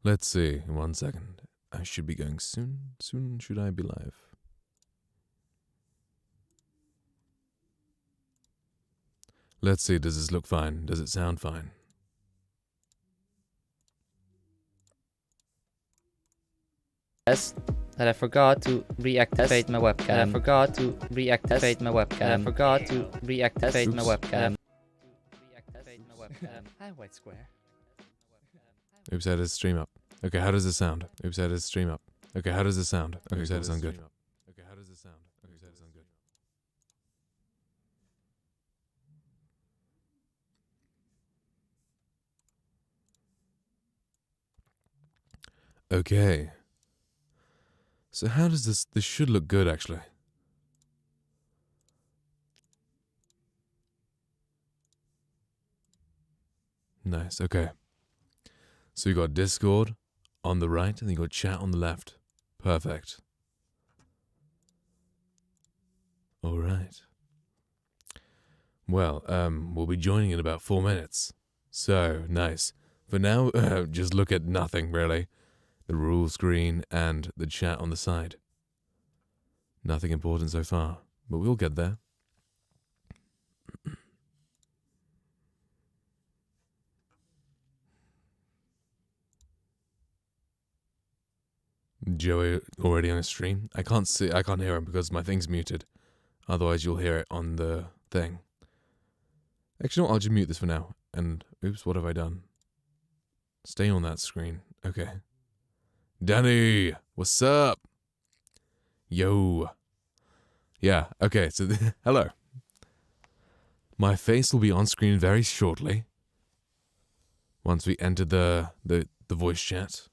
Let's see. 1 second. I should be going soon. Soon should I be live? Let's see. Does this look fine? Does it sound fine? That I forgot to reactivate my webcam. I forgot to reactivate my webcam. I forgot to reactivate my webcam. Hi, White Square. Oops, I had his stream up. Okay, how does this sound? Oops, I had his stream up. Okay, how does this sound? Okay, does that sound good? Okay, how does this sound? Okay, does that sound good? Okay. So how does this should look good actually. Nice, okay. So you got Discord on the right and you got chat on the left. Perfect. Alright. Well, we'll be joining in about 4 minutes. So, nice. For now, just look at nothing really. The rule screen and the chat on the side. Nothing important so far, but we'll get there. Joey already on a stream. I can't hear him because my thing's muted. Otherwise you'll hear it on the thing. Actually, no, I'll just mute this for now. And, oops, what have I done? Stay on that screen. Okay. Danny! What's up? Yo. Yeah, okay, so, hello. My face will be on screen very shortly. Once we enter the voice chat.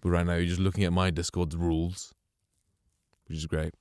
But right now you're just looking at my Discord's rules. Which is great.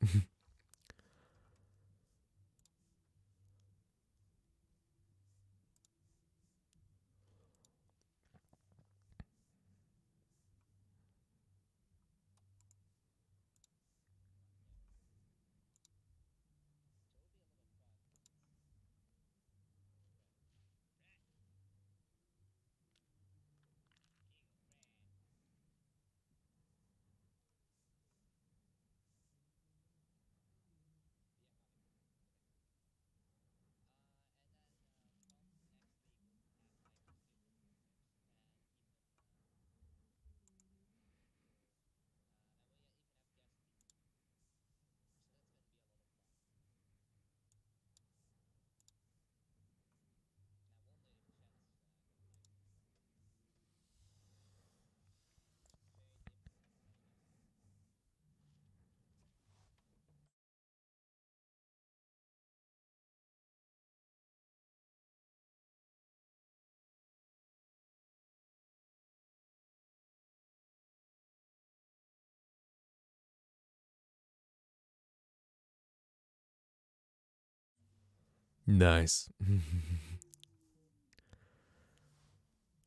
Nice.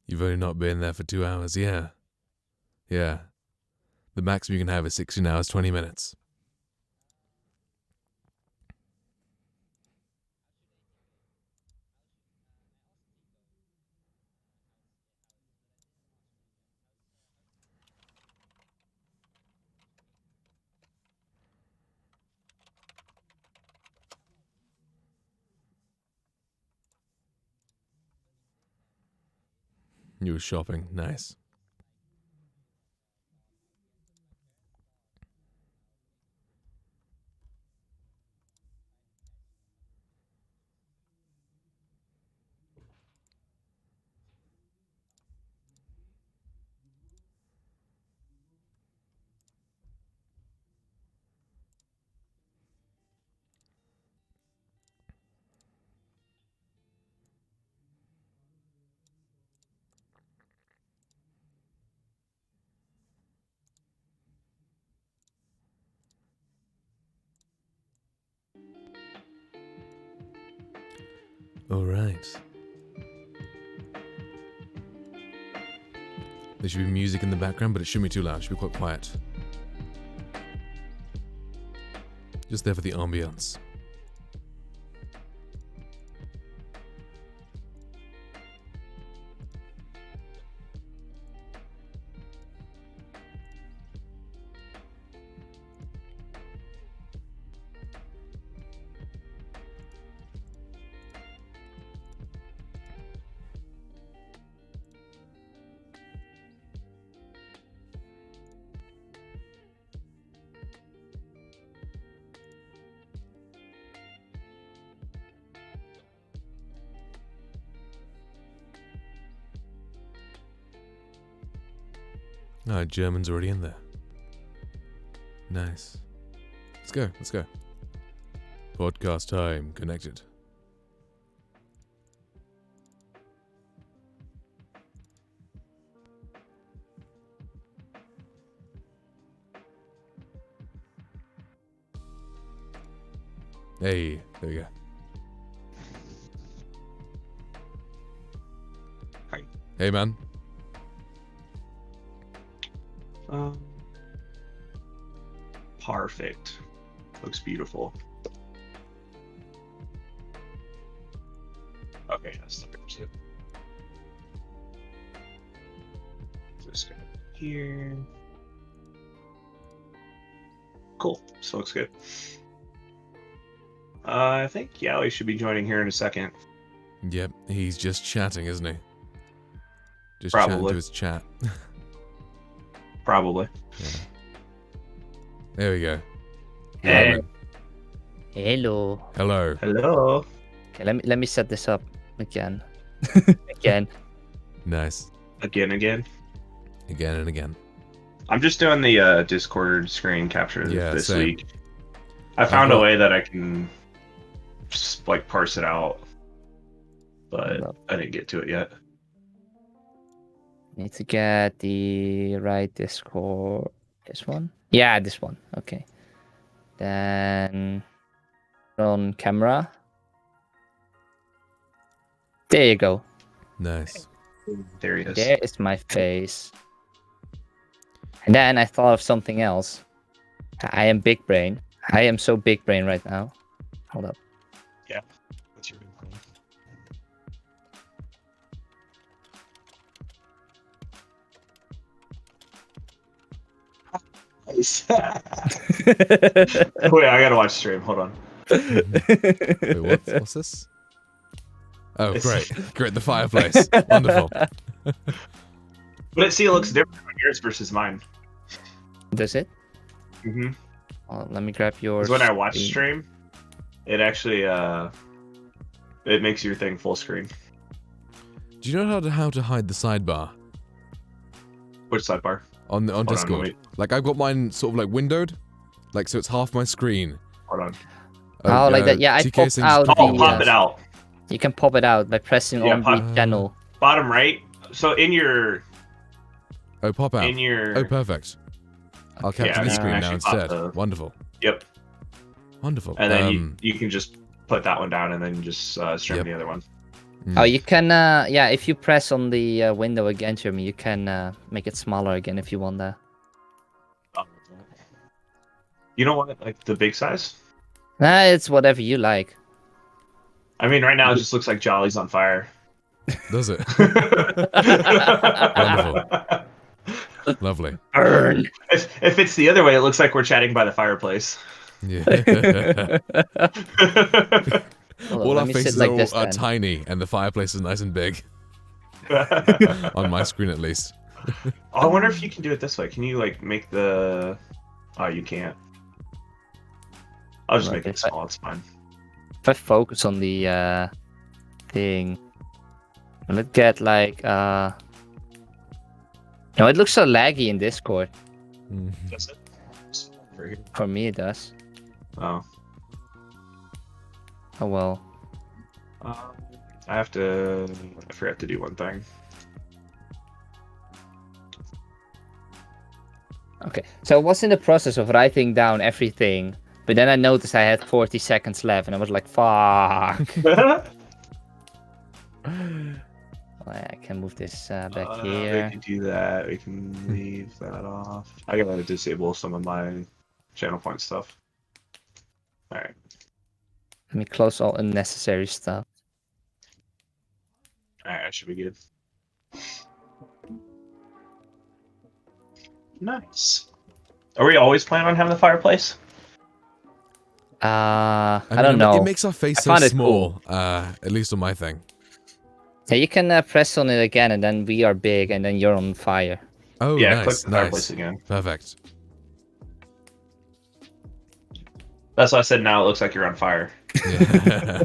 You've only not been there for 2 hours, yeah. Yeah. The maximum you can have is 16 hours, 20 minutes. You were shopping, nice. Alright. There should be music in the background, but it shouldn't be too loud. It should be quite quiet. Just there for the ambience. Oh, German's already in there. Nice. Let's go. Let's go. Podcast time. Connected. Hey, there we go. Hi. Hey, man. Perfect. Looks beautiful. Okay, that's the picture. Just go here. Cool. So looks good. I think Yali should be joining here in a second. Yep, he's just chatting, isn't he? Just Probably. chatting to his chat. Probably. Yeah. There we go. Hey. Roman. Hello. Hello. Hello. Okay, let me set this up again. Again. Nice. Again. Again and again. I'm just doing the Discord screen capture this same. week. I found a way that I can just like parse it out, but I didn't get to it yet. Need to get the right Discord. This one? Yeah, this one. Okay. Then on camera. There you go. Nice. There he is. There is my face. And then I thought of something else. I am big brain. I am so big brain right now. Hold up. Yeah. What's your big brain? Nice. Wait, I gotta watch stream. Hold on. Wait, what's this? Oh, great. Great, the fireplace. Wonderful. But see, it looks different on yours versus mine. Does it? Mm-hmm. Oh, let me grab yours. When I watch stream, it actually it makes your thing full screen. Do you know how to hide the sidebar Which sidebar? on Hold Discord? wait. Like I've got mine sort of like windowed, like so it's half my screen. Hold on. Oh, like that. Yeah, I TK popped saying out. just Oh, the, pop it out. You can pop it out by pressing Yeah, on pop- the channel. Bottom right. So in your Oh, pop out. in your Oh, perfect. I'll capture Yeah, the you screen can now actually pop instead. the- Wonderful. Yep. Wonderful. And then you can just put that one down and then just stream Yep. the other one. mm. Oh, you can. Yeah, if you press on the window again, Jeremy, you can make it smaller again if you want that. You don't want it like the big size? Nah, it's whatever you like. I mean, right now it just looks like Jolly's on fire. Does it? Wonderful. Lovely. Burn. If it's the other way, it looks like we're chatting by the fireplace. Yeah. Hold on, All let our me sit faces like are, this are then. tiny, and the fireplace is nice and big. On my screen, at least. Oh, I wonder if you can do it this way. Can you like make the? Oh, you can't. I'll just Look, make it if I- small. It's fine. If I focus on the thing, will it get like No, it looks so laggy in Discord. Mm. Does it? Over here. For me, it does. Oh. Oh well. I have to. I forgot to do one thing. Okay, so I was in the process of writing down everything, but then I noticed I had 40 seconds left, and I was like, "Fuck!" I can move this back We here. can do that. We can leave that off. I gotta disable some of my channel point stuff. All right. Let me close all unnecessary stuff. All right. That should be good. Nice. Are we always planning on having the fireplace? I mean, don't know. It makes our face I so found it small, at least on my thing. Yeah, you can press on it again, and then we are big, and then you're on fire. Oh, Yeah. Click nice, the fireplace nice. again. Perfect. That's why I said now it looks like you're on fire. Yeah.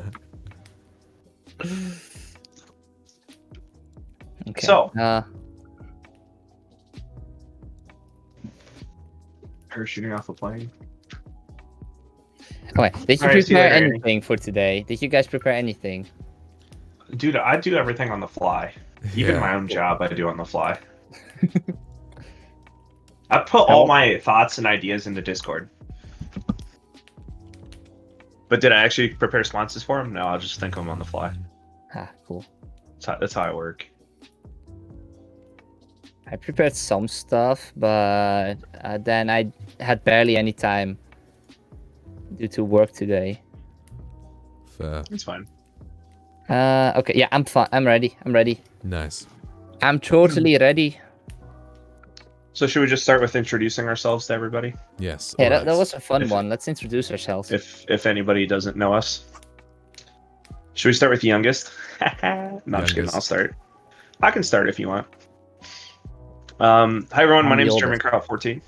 Okay. So- Parachuting off a plane. Okay, did you Alright, see you prepare later, Andy. anything for today? Did you guys prepare anything? Dude, I do everything on the fly. Even Yeah. my own job, I do on the fly. I put all my thoughts and ideas into Discord. But did I actually prepare responses for them? No, I'll just think of them on the fly. Ah, cool. That's how I work. I prepared some stuff, but then I had barely any time due to work today. Fair. It's fine. Okay, yeah, I'm fine. I'm ready. I'm ready. Nice. I'm totally ready. So should we just start with introducing ourselves to everybody? Yes. Yeah, alright. that was a fun If- one. Let's introduce ourselves. If anybody doesn't know us. Should we start with the youngest? No, I'm just kidding. Youngest. I'll start. I can start if you want. Hi everyone, my I'm the name is oldest. Germankraut14.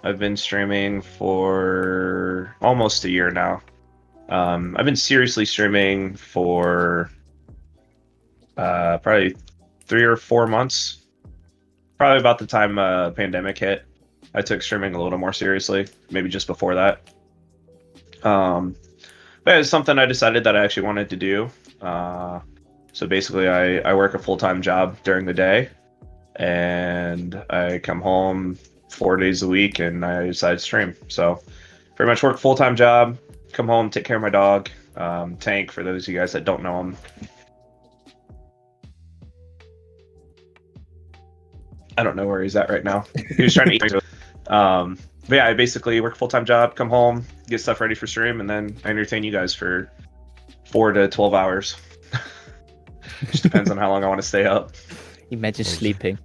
I've been streaming for almost a year now. I've been seriously streaming for probably 3 or 4 months. Probably about the time pandemic hit. I took streaming a little more seriously, maybe just before that. But it's something I decided that I actually wanted to do. So basically, I work a full-time job during the day, and I come home 4 days a week, and I decide to stream. So pretty much work full-time job, come home, take care of my dog, Tank, for those of you guys that don't know him. I don't know where he's at right now. He was trying to eat. But yeah, I basically work a full-time job, come home, get stuff ready for stream, and then I entertain you guys for 4 to 12 hours. Just depends on how long I want to stay up. Imagine sleeping.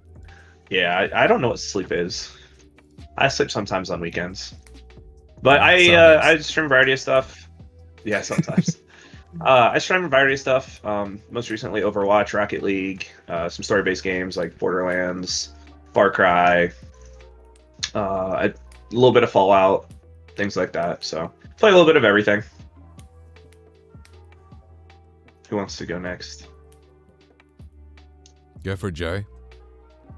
Yeah, I don't know what sleep is. I sleep sometimes on weekends. But Yeah, I stream a variety of stuff. Yeah, sometimes. I stream a variety of stuff. Most recently Overwatch, Rocket League, some story-based games like Borderlands, Far Cry, a little bit of Fallout, things like that. So play a little bit of everything. Who wants to go next? Go for it, Joey.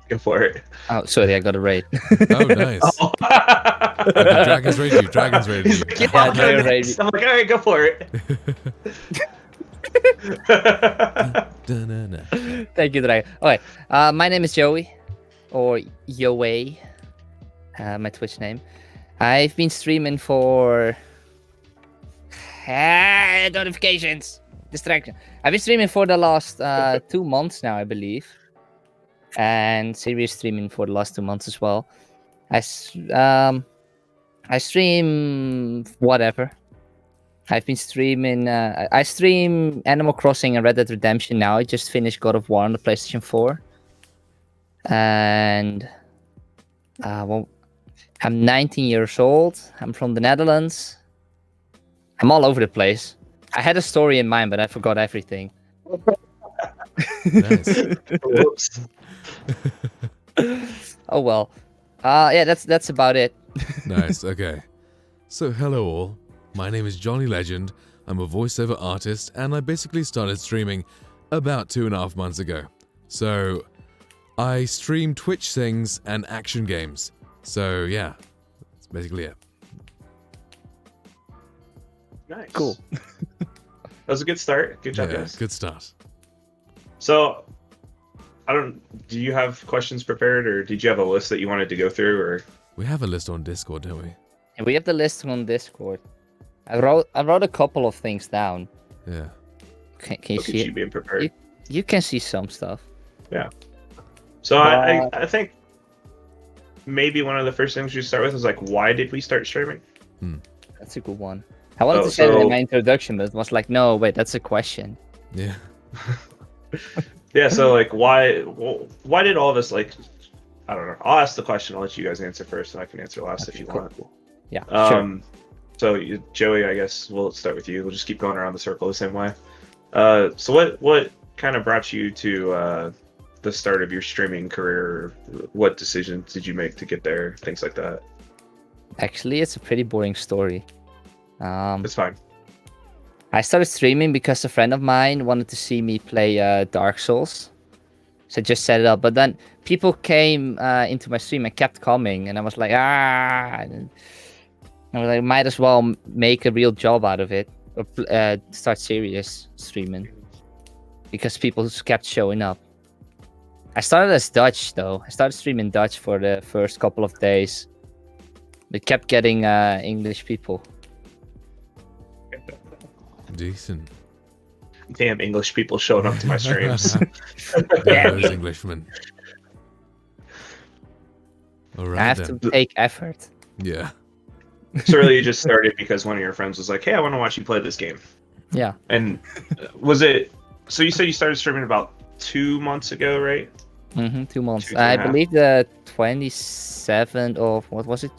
Go for it. Oh, sorry, I got a raid. Oh, nice. Oh. The dragons raid you. Dragons raid you. He's like, yeah, Yeah, I'll go they're next. I'm like, all right, go for it. Da-na-na. Thank you, Dragon. Okay, my name is Joey, or Yoey, my Twitch name. I've been streaming for notifications, distraction. I've been streaming for the last 2 months now, I believe, and serious streaming for the last 2 months as well. I stream whatever. I've been streaming. I stream Animal Crossing and Red Dead Redemption now. I just finished God of War on the PlayStation 4, and well, I'm 19 years old. I'm from the Netherlands. I'm all over the place. I had a story in mind, but I forgot everything. Nice. Whoops. Oh well. Yeah, that's about it. Nice. Okay. So, hello all. My name is JollyLegend. I'm a voiceover artist, and I basically started streaming about 2.5 months ago. So, I stream Twitch things and action games. So, yeah, that's basically it. Nice. Cool. That was a good start. Good job, Yeah, guys. good start. So, do you have questions prepared, or did you have a list that you wanted to go through, or? We have a list on Discord, don't we? And we have the list on Discord. I wrote a couple of things down. Yeah. Can you Look at see you it? being prepared. You can see some stuff. So I think maybe one of the first things we start with is like, why did we start streaming? That's a good one. I wanted Oh, to say that in so- my introduction, but it was like, no, wait, that's a question. Yeah. Yeah, so like, why did all of us like? I don't know. I'll ask the question. I'll let you guys answer first, and I can answer last if you cool. want. Yeah, sure. So Joey, I guess we'll start with you. We'll just keep going around the circle the same way. So what kind of brought you to the start of your streaming career? What decisions did you make to get there? Things like that. Actually, it's a pretty boring story. It's fine. I started streaming because a friend of mine wanted to see me play Dark Souls. So I just set it up. But then people came into my stream and kept coming, and I was like, and I was like, might as well make a real job out of it, or start serious streaming, because people just kept showing up. I started as Dutch though. I started streaming Dutch for the first couple of days, but kept getting English people. Decent. Damn English people showing up to my streams. Yeah, those Englishmen. All right, I have then. to take effort. Yeah. So really, you just started because one of your friends was like, "Hey, I want to watch you play this game." Yeah. And was it? So you said you started streaming about 2 months ago, right? 2 months. Two and a I half. believe the 27th of what was it?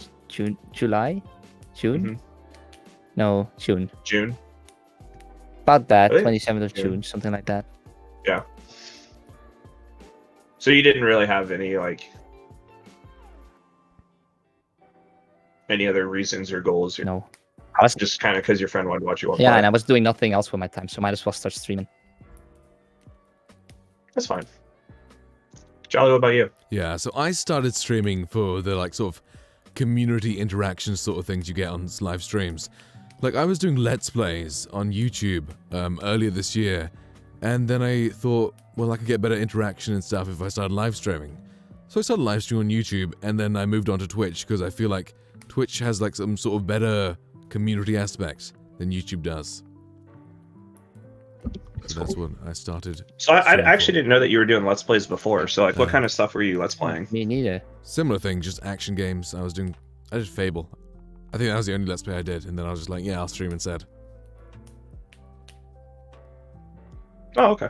July? June? Mhm. No, June. June. About that, Really? 27th of Yeah. June, something like that. Yeah. So you didn't really have any any other reasons or goals, or No. I was just kind of because your friend wanted to watch you all yeah, play? and I was doing nothing else with my time, so might as well start streaming. That's fine. Jolly, what about you? Yeah, so I started streaming for the like sort of community interaction sort of things you get on live streams. Like I was doing Let's Plays on YouTube earlier this year, and then I thought, well, I could get better interaction and stuff if I started live streaming. So I started live streaming on YouTube, and then I moved on to Twitch because I feel like Twitch has like some sort of better community aspect than YouTube does. So that's what I started. So I streaming actually for. didn't know that you were doing Let's Plays before. So like, what Uh, kind of stuff were you Let's playing? Me neither. Similar thing, just action games. I did Fable. I think that was the only Let's Play I did, and then I was just like, yeah, I'll stream instead. Oh, okay.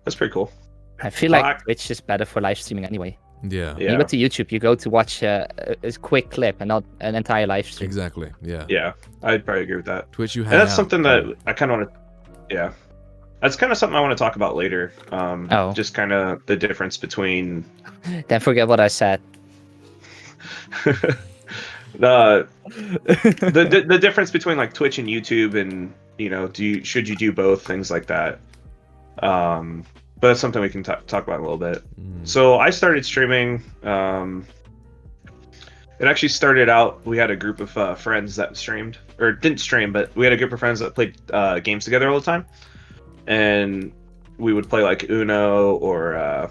That's pretty cool. I feel like Fuck. Twitch is better for live streaming anyway. Yeah, Yeah. You go to YouTube, you go to watch a quick clip and not an entire live stream. exactly. Yeah. Yeah, I'd probably agree with that. Twitch, you hang And that's out. something that I kind of want to, yeah. That's kind of something I want to talk about later. Oh. Just kind of the difference between Then forget what I said. the difference between like Twitch and YouTube, and should you do both, things like that. But that's something we can talk about a little bit. Mm. So I started streaming. It actually started out, we had a group of friends that streamed, or didn't stream, but we had a group of friends that played games together all the time. And we would play like Uno, or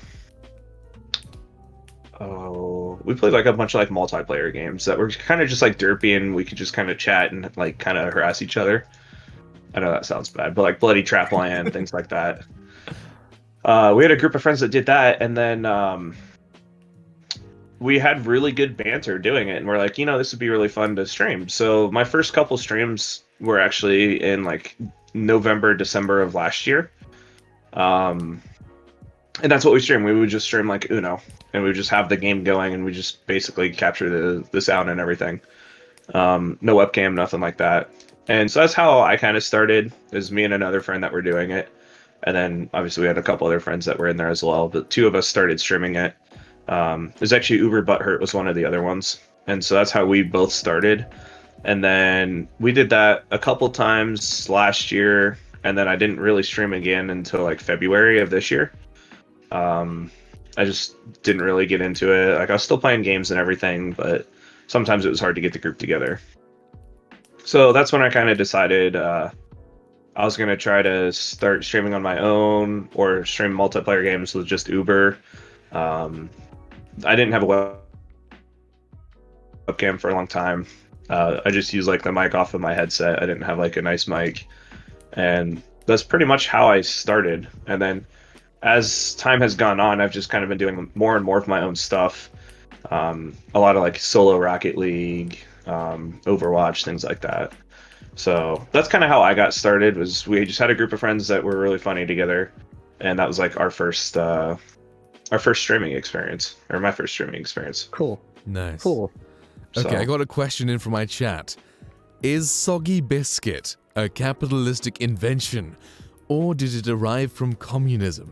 we played like a bunch of like multiplayer games that were kind of just like derpy, and we could just kind of chat and like kind of harass each other. I know that sounds bad, but like Bloody Trapland, things like that. We had a group of friends that did that, and then we had really good banter doing it, and we're like, this would be really fun to stream. So my first couple streams were actually in like November, December of last year. And that's what we streamed. We would just stream like Uno, and we would just have the game going, and we just basically capture the sound and everything. No webcam, nothing like that. And so that's how I kind of started, is me and another friend that were doing it. And then obviously we had a couple other friends that were in there as well, but two of us started streaming it. It was actually Uber Butthurt was one of the other ones. And so that's how we both started. And then we did that a couple times last year, and then I didn't really stream again until like February of this year. I just didn't really get into it. Like I was still playing games and everything, but sometimes it was hard to get the group together. So that's when I kind of decided I was going to try to start streaming on my own, or stream multiplayer games with just Uber. I didn't have a webcam for a long time. I just used like the mic off of my headset. I didn't have like a nice mic. And that's pretty much how I started. And then as time has gone on, I've just kind of been doing more and more of my own stuff. A lot of like solo Rocket League, Overwatch, things like that. So that's kind of how I got started. Was we just had a group of friends that were really funny together, and that was like our first streaming experience, or my first streaming experience. Cool. Nice. Cool. Okay, So- I got a question in from my chat. Is soggy biscuit a capitalistic invention, or did it derive from communism?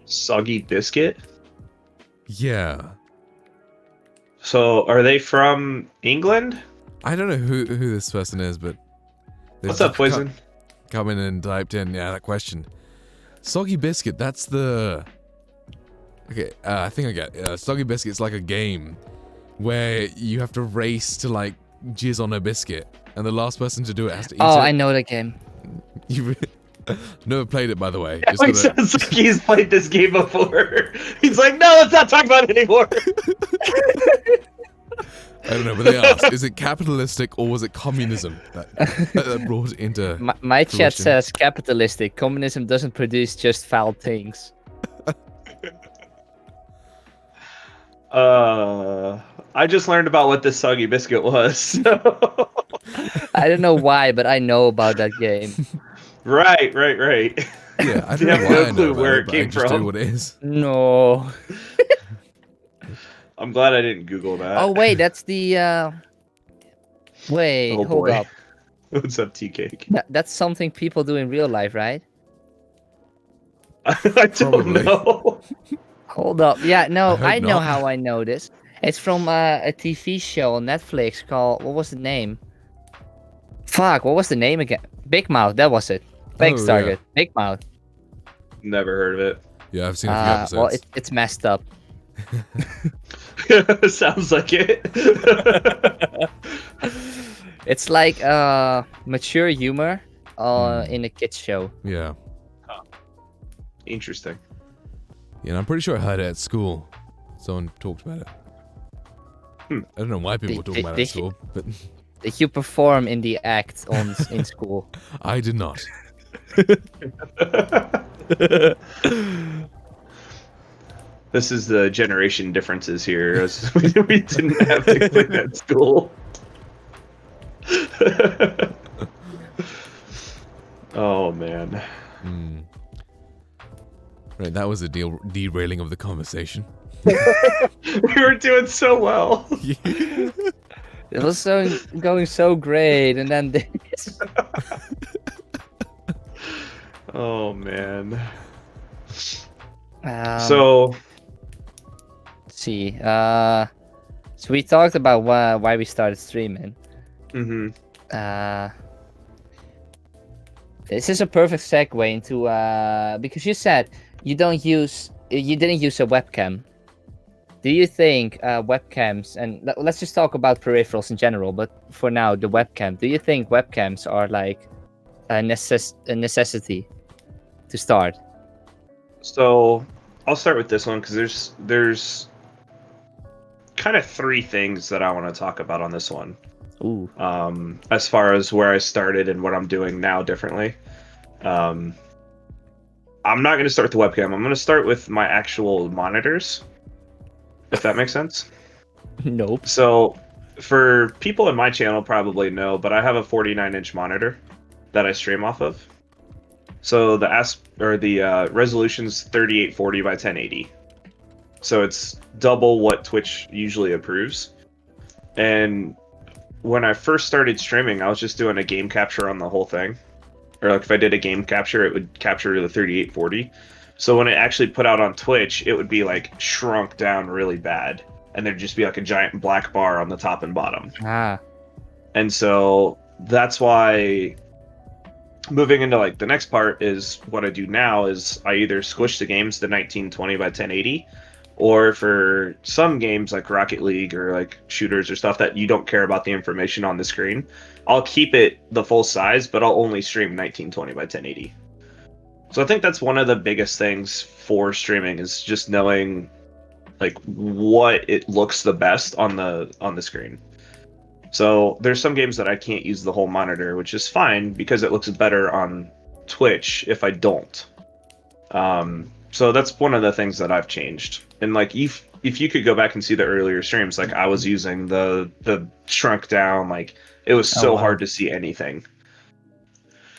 Soggy Biscuit. Yeah. So are they from England? I don't know who this person is, but... they What's just up, Poison? Come in and typed in, yeah, that question. Soggy Biscuit, that's the... Okay, I think I get it. Soggy Biscuit's like a game where you have to race to, like, jizz on a biscuit, and the last person to do it has to eat it. Oh, I know the game. You never played it, by the way. He sounds like he's played this game before. He's like, no, let's not talk about it anymore. I don't know, but they asked, is it capitalistic or was it communism that brought it into My chat fruition? says capitalistic. Communism doesn't produce just foul things. I just learned about what this soggy biscuit was. So. I don't know why, but I know about that game. Right. Yeah, I don't You know have why no I know clue about where it, it but I came just from. do what it is. No. I'm glad I didn't Google that. Oh wait, that's the. Wait, Oh, hold boy. up. What's up, T-Cake? That's something people do in real life, right? I don't Probably. know. Hold up. Yeah, no, hope I know not. how I know this. It's from a TV show on Netflix called, what was the name? Fuck, what was the name again? Big Mouth, that was it. Thanks, Oh, Target. Big Mouth. Never heard of it. Yeah, I've seen a few episodes. Well, it's messed up. Sounds like it. It's like mature humor in a kids show. Yeah. Interesting. Yeah, and I'm pretty sure I heard it at school. Someone talked about it. I don't know why people were talking about it at school, but Did you perform in the act in school? I did not. This is the generation differences here. As we didn't have to clean at school. Oh man. Right, that was a derailing of the conversation. We were doing so well. It was going so great, and then this. Oh man. So let's see. So we talked about why we started streaming. This is a perfect segue into because you said you didn't use a webcam. Do you think webcams, and let's just talk about peripherals in general, but for now the webcam, do you think webcams are like a necessity to start? So I'll start with this one because there's kind of three things that I want to talk about on this one. Ooh. As far as where I started and what I'm doing now differently. I'm not going to start with the webcam. I'm going to start with my actual monitors, if that makes sense. Nope. So for people in my channel probably know, but I have a 49-inch monitor that I stream off of. So the resolution's 3840 by 1080. So it's double what Twitch usually approves. And when I first started streaming, I was just doing a game capture on the whole thing. Or like if I did a game capture, it would capture the 3840. So when it actually put out on Twitch, it would be like shrunk down really bad. And there'd just be like a giant black bar on the top and bottom. And so that's why moving into like the next part is what I do now is I either squish the games to 1920 by 1080, or for some games like Rocket League or like shooters or stuff that you don't care about the information on the screen, I'll keep it the full size, but I'll only stream 1920 by 1080. So I think that's one of the biggest things for streaming is just knowing like what it looks the best on the screen. So there's some games that I can't use the whole monitor, which is fine because it looks better on Twitch if I don't. So that's one of the things that I've changed. And like if you could go back and see the earlier streams, like I was using the shrunk down, like it was so hard to see anything.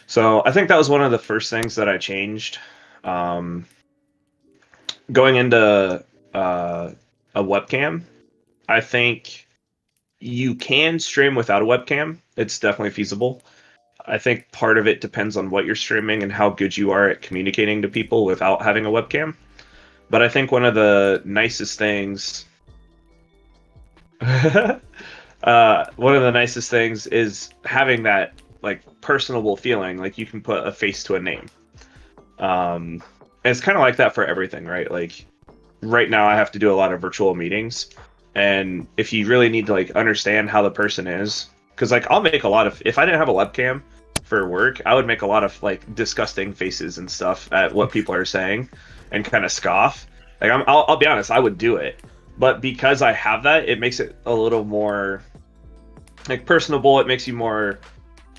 So I think that was one of the first things that I changed. Going into a webcam, I think you can stream without a webcam. It's definitely feasible. I think part of it depends on what you're streaming and how good you are at communicating to people without having a webcam. But I think one of the nicest things is having that like personable feeling, like you can put a face to a name. it's kind of like that for everything, right? Like right now I have to do a lot of virtual meetings, and if you really need to like understand how the person is, because like I'll make a lot of, if I didn't have a webcam for work, I would make a lot of like disgusting faces and stuff at what people are saying and kind of scoff. Like I'll be honest, I would do it, but because I have that, it makes it a little more like personable. It makes you more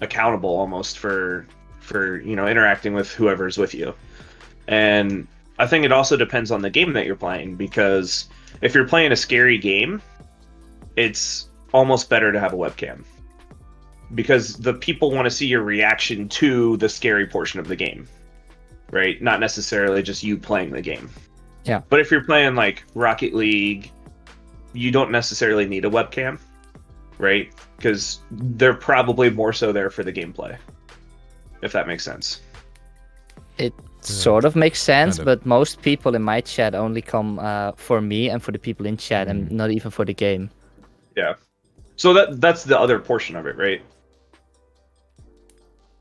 accountable almost for interacting with whoever's with you. And I think it also depends on the game that you're playing, because if you're playing a scary game, it's almost better to have a webcam, because the people want to see your reaction to the scary portion of the game, right? Not necessarily just you playing the game. Yeah. But if you're playing like Rocket League, you don't necessarily need a webcam, right? Because they're probably more so there for the gameplay, if that makes sense. It sort of makes sense, kind of. but most people in my chat only come for me and for the people in chat, and not even for the game. Yeah. So that's the other portion of it, right?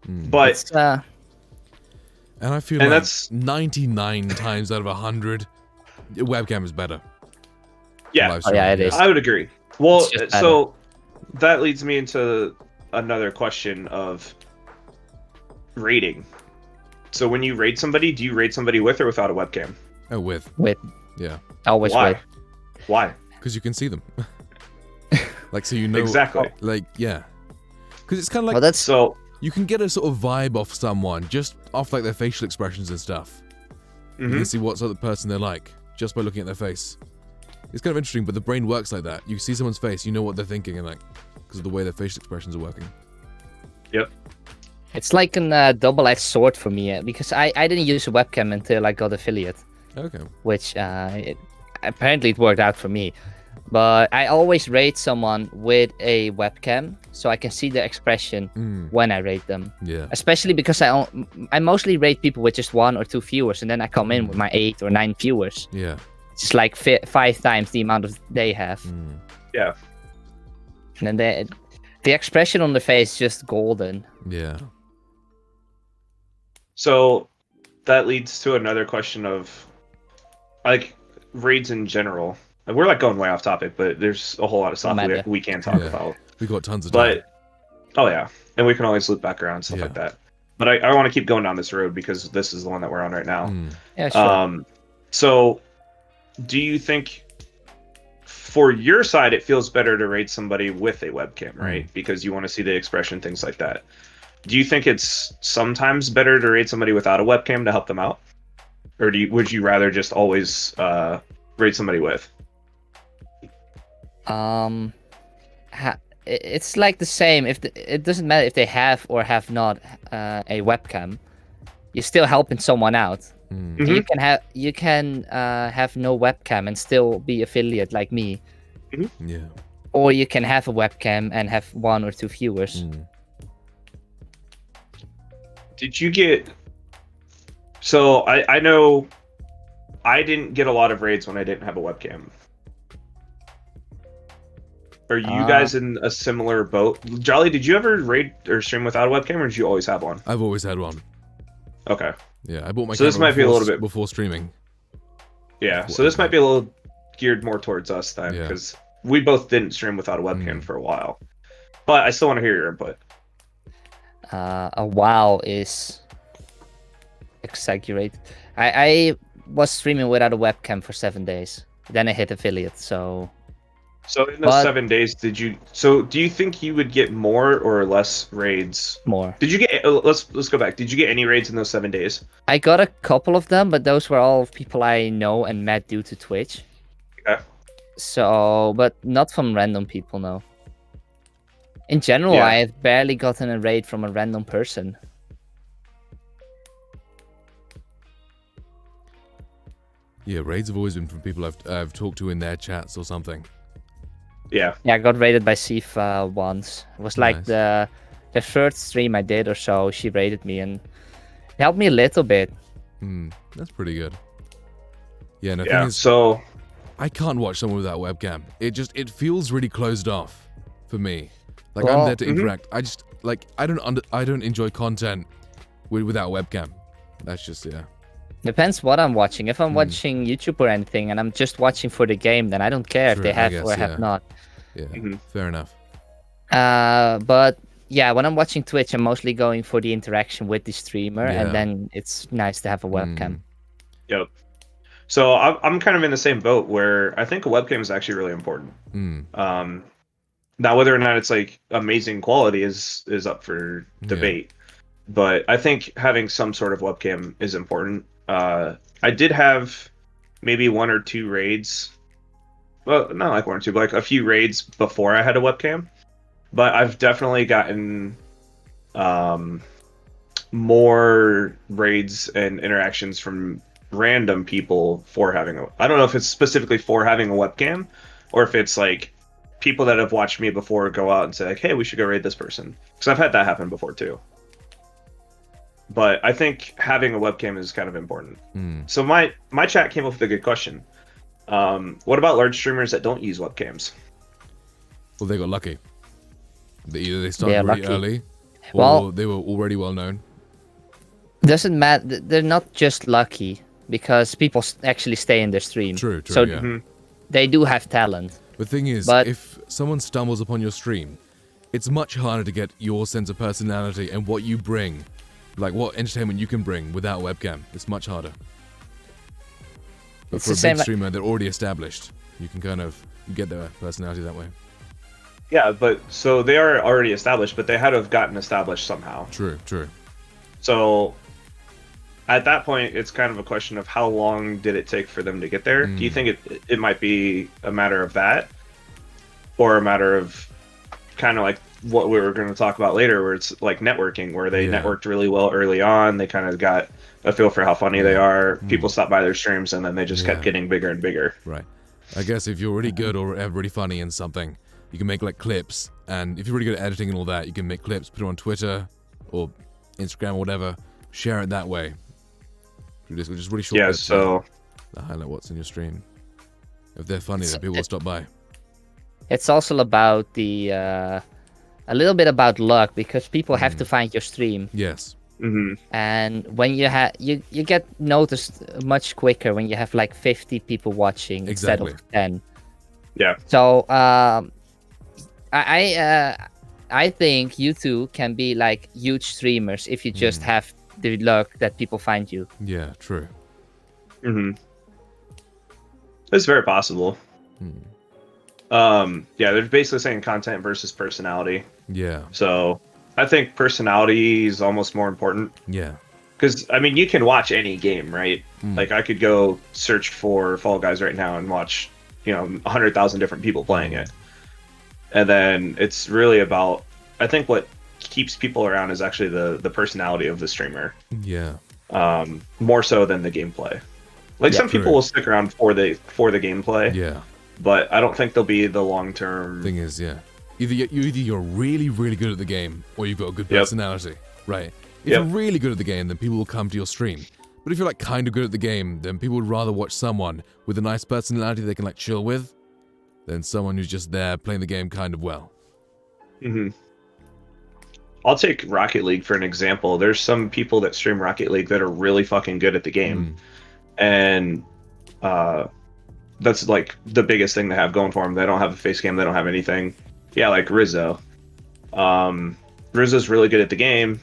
But It's, And I feel And like that's- 99 times out of 100, webcam is better. yeah, Live Oh, yeah, streaming, it is. I would agree. Well, It's just so that leads me into another question of rating. So when you rate somebody, do you rate somebody with or without a webcam? Oh, with. with Yeah. always Why? with. Why? Because you can see them. Like, so you know. Exactly. Like, yeah. Because it's kind of like, Well, that's So you can get a sort of vibe off someone just off like their facial expressions and stuff. You mhm. can see what sort of person they're like just by looking at their face. It's kind of interesting, but the brain works like that. You see someone's face, you know what they're thinking, and like, because of the way their facial expressions are working. Yep. it's like a double-edged sword for me, because I didn't use a webcam until I got affiliate, Okay. which apparently it worked out for me. But I always rate someone with a webcam so I can see the expression when I rate them. Yeah. Especially because I mostly rate people with just 1 or 2 viewers, and then I come in with my 8 or 9 viewers. Yeah. It's like 5 times the amount of they have. yeah. And then the expression on the face is just golden. Yeah. So that leads to another question of like raids in general. We're like going way off topic, but there's a whole lot of stuff Matter. we can't talk Yeah. about. We got tons of time. But oh yeah, and we can always loop back around stuff like that. But I want to keep going down this road because this is the one that we're on right now. Yeah, sure. So do you think for your side it feels better to rate somebody with a webcam, right? Because you want to see the expression, things like that. Do you think it's sometimes better to rate somebody without a webcam to help them out, or would you rather just always rate somebody with? It's like the same. It doesn't matter if they have or have not a webcam. You're still helping someone out. You can have no webcam and still be affiliate like me, Yeah. or you can have a webcam and have 1 or 2 viewers. Did you get? So I know I didn't get a lot of raids when I didn't have a webcam. Are you guys in a similar boat? Jolly, did you ever raid or stream without a webcam, or did you always have one? I've always had one. Okay. Yeah, I bought my So this camera might be a little bit- before streaming. Yeah, so this might be a little geared more towards us then, Yeah. because we both didn't stream without a webcam for a while. But I still want to hear your input. A while is exaggerated. I was streaming without a webcam for 7 days. Then I hit affiliate, so... So in those 7 days, did you? So do you think you would get more or less raids? More. Did you get? Let's go back. Did you get any raids in those 7 days? I got a couple of them, but those were all people I know and met due to Twitch. Okay. So, but not from random people, no. In general, Yeah. I have barely gotten a raid from a random person. Yeah, raids have always been from people I've talked to in their chats or something. Yeah. Yeah, I got raided by Sif once. It was like Nice. the third stream I did or so. She raided me and helped me a little bit. That's pretty good. Yeah, and the Yeah. thing is, So I can't watch someone without webcam. It feels really closed off for me. Like Well, I'm there to interact. I just like I don't enjoy content without webcam. That's just Depends what I'm watching. If I'm Hmm. watching YouTube or anything, and I'm just watching for the game, then I don't care if True, they I have guess, or yeah. have not. Yeah, Mhm. fair enough. But yeah, when I'm watching Twitch, I'm mostly going for the interaction with the streamer, Yeah. and then it's nice to have a webcam. Yep. So I'm kind of in the same boat where I think a webcam is actually really important. Mm. Now whether or not it's like amazing quality is up for debate, but I think having some sort of webcam is important. I did have maybe 1 or 2 raids. Well, not like 1 or 2, but like a few raids before I had a webcam. But I've definitely gotten more raids and interactions from random people for having a. I don't know if it's specifically for having a webcam, or if it's like people that have watched me before go out and say like, "Hey, we should go raid this person," because I've had that happen before too. But I think having a webcam is kind of important. Mm. So my chat came up with a good question. What about large streamers that don't use webcams? Well, they got lucky. Either they They started are really lucky. early, or Well- they were already well known. Doesn't matter. They're not just lucky because people actually stay in their stream. True, So yeah. Mhm. they do have talent. The thing is, But- if someone stumbles upon your stream, it's much harder to get your sense of personality and what you bring, like what entertainment you can bring without webcam. It's much harder. But It's for a the same big like- streamer, they're already established. You can kind of get their personality that way. Yeah, but so they are already established, but they had to have gotten established somehow. True. So at that point, it's kind of a question of how long did it take for them to get there? Do you think it might be a matter of that, or a matter of kind of like what we were going to talk about later, where it's like networking, where they Yeah. networked really well early on. They kind of got a feel for how funny they are. People stopped by their streams, and then they just kept Yeah. getting bigger and bigger. Right. I guess if you're really good or really funny in something, you can make like clips, and if you're really good at editing and all that, you can make clips, put it on Twitter or Instagram or whatever, share it that way. Just really short. Yeah. clips, So that highlight what's in your stream. If they're funny, then people will stop by. It's also about the a little bit about luck because people have to find your stream, Yes. mhm. and when you have you get noticed much quicker when you have like 50 people watching Exactly. instead of 10. Yeah. So I think you two can be like huge streamers if you just have the luck that people find you. Yeah. True. Mm-hmm. It's very possible. Yeah, they're basically saying content versus personality. Yeah. So I think personality is almost more important. Yeah. Because, I mean, you can watch any game, right? Mm. Like, I could go search for Fall Guys right now and watch, 100,000 different people playing it. And then it's really about, I think what keeps people around is actually the personality of the streamer. Yeah. More so than the gameplay. Like, Yeah, some people true. will stick around for the gameplay, Yeah. but I don't think they'll be the long-term... Thing is, yeah. Either you're really, really good at the game, or you've got a good Yep. personality. Right. If Yep. you're really good at the game, then people will come to your stream. But if you're like kind of good at the game, then people would rather watch someone with a nice personality they can like chill with, than someone who's just there playing the game kind of well. Mm-hmm. I'll take Rocket League for an example. There's some people that stream Rocket League that are really fucking good at the game, and that's like the biggest thing they have going for them. They don't have a face cam. They don't have anything. Yeah, like Rizzo. Rizzo's really good at the game.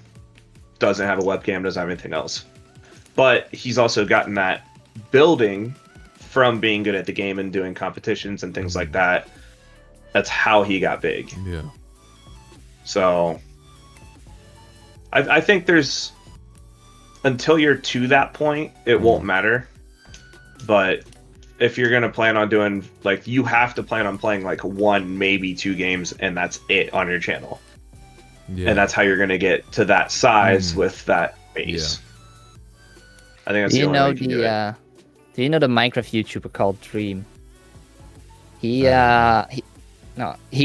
Doesn't have a webcam. Doesn't have anything else. But he's also gotten that building from being good at the game and doing competitions and things like that. That's how he got big. Yeah. So I think there's, until you're to that point, it won't matter. But if you're gonna plan on doing, like, you have to plan on playing like 1, maybe 2 games, and that's it on your channel. Yeah. And that's how you're gonna get to that size with that base. I think that's Do the you only know way you can do it. do you know the Minecraft YouTuber called Dream? He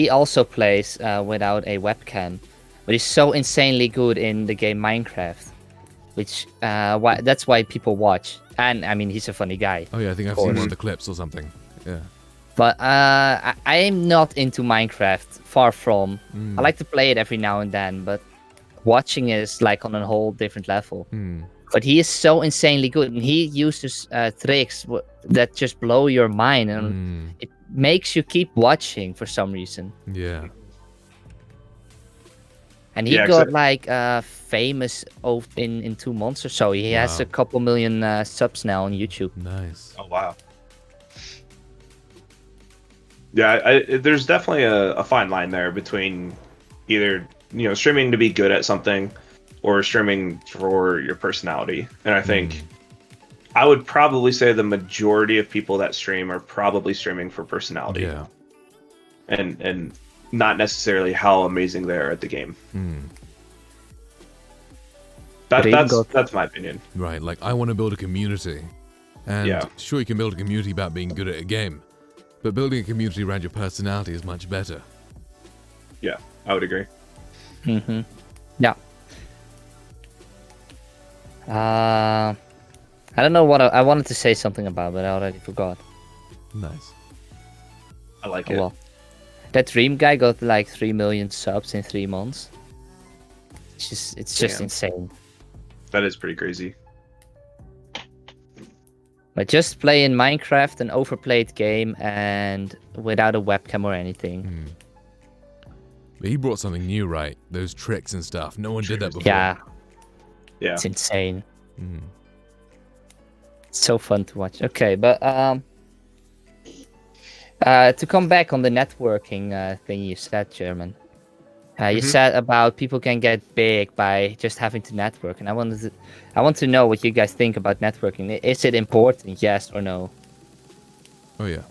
also plays without a webcam, but he's so insanely good in the game Minecraft, which that's why people watch. And I mean, he's a funny guy. Oh yeah, I think I've seen one of the clips or something. Yeah. But I am not into Minecraft. Far from. I like to play it every now and then, but watching is like on a whole different level. But he is so insanely good, and he uses tricks that just blow your mind, and it makes you keep watching for some reason. Yeah. And he Yeah, got like famous in 2 months or so. He has Wow. a couple million subs now on YouTube. Nice. Oh wow. Yeah, there's definitely a fine line there between either streaming to be good at something or streaming for your personality. And I think I would probably say the majority of people that stream are probably streaming for personality. Yeah. And not necessarily how amazing they are at the game. That's my opinion. Right, like I want to build a community. And sure, you can build a community about being good at a game, but building a community around your personality is much better. Yeah, I would agree. Yeah. I don't know what I wanted to say something about, but I already forgot. Nice. I like Oh, it. well. That Dream guy got like 3 million subs in 3 months. It's just Damn. insane. That is pretty crazy. But just playing Minecraft, an overplayed game, and without a webcam or anything. But he brought something new, right? Those tricks and stuff. No one did that before. Yeah, Yeah. it's insane. It's so fun to watch. Okay, but to come back on the networking thing you said, German. You said about people can get big by just having to network, and I want to know what you guys think about networking. Is it important, yes or no? Oh yeah.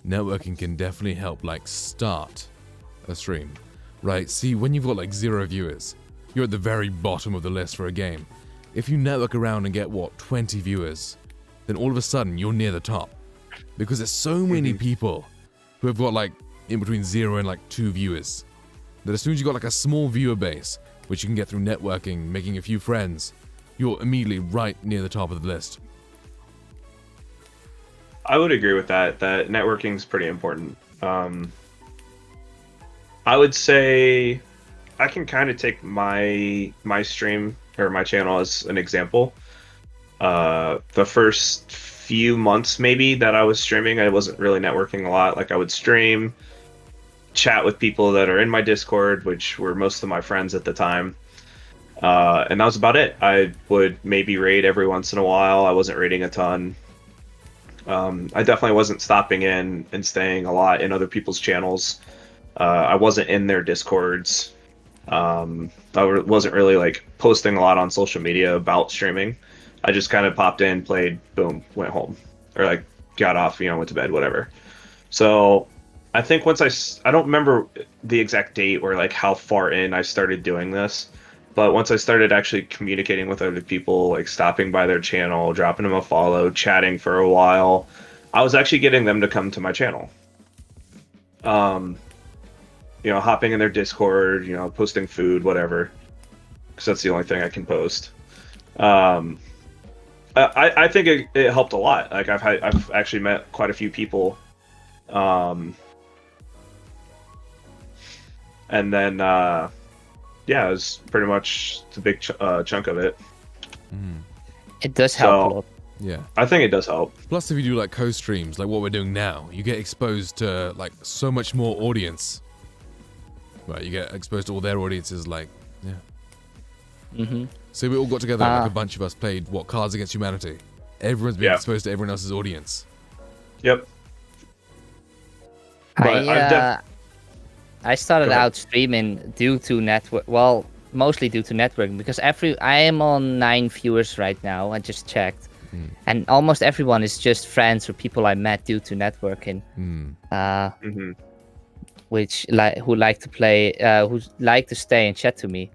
Networking can definitely help like start a stream. Right, see, when you've got like 0 viewers, you're at the very bottom of the list for a game. If you network around and get, 20 viewers, then all of a sudden you're near the top. Because there's so many people who have got like in between 0 and like 2 viewers, that as soon as you got like a small viewer base, which you can get through networking, making a few friends, you're immediately right near the top of the list. I would agree with that networking is pretty important. I would say I can kind of take my stream or my channel as an example. The first few months maybe that I was streaming, I wasn't really networking a lot. Like I would stream, chat with people that are in my Discord, which were most of my friends at the time. And that was about it. I would maybe raid every once in a while. I wasn't raiding a ton. I definitely wasn't stopping in and staying a lot in other people's channels. I wasn't in their Discords. I wasn't really like posting a lot on social media about streaming. I just kind of popped in, played, boom, went home, or like got off, went to bed, whatever. So I think once I don't remember the exact date or like how far in I started doing this, but once I started actually communicating with other people, like stopping by their channel, dropping them a follow, chatting for a while, I was actually getting them to come to my channel. Hopping in their Discord, posting food, whatever, because that's the only thing I can post. I think it helped a lot. Like I've actually met quite a few people, and then it was pretty much the big chunk of it. It does help a lot. Yeah. I think it does help. Plus, if you do like co-streams, like what we're doing now, you get exposed to like so much more audience. Right, you get exposed to all their audiences, like, yeah. So we all got together, like a bunch of us played, Cards Against Humanity. Everyone's being exposed to everyone else's audience. Yep. But I started out streaming due to mostly due to networking, because I am on 9 viewers right now. I just checked, and almost everyone is just friends or people I met due to networking. Who like to play, who like to stay and chat to me.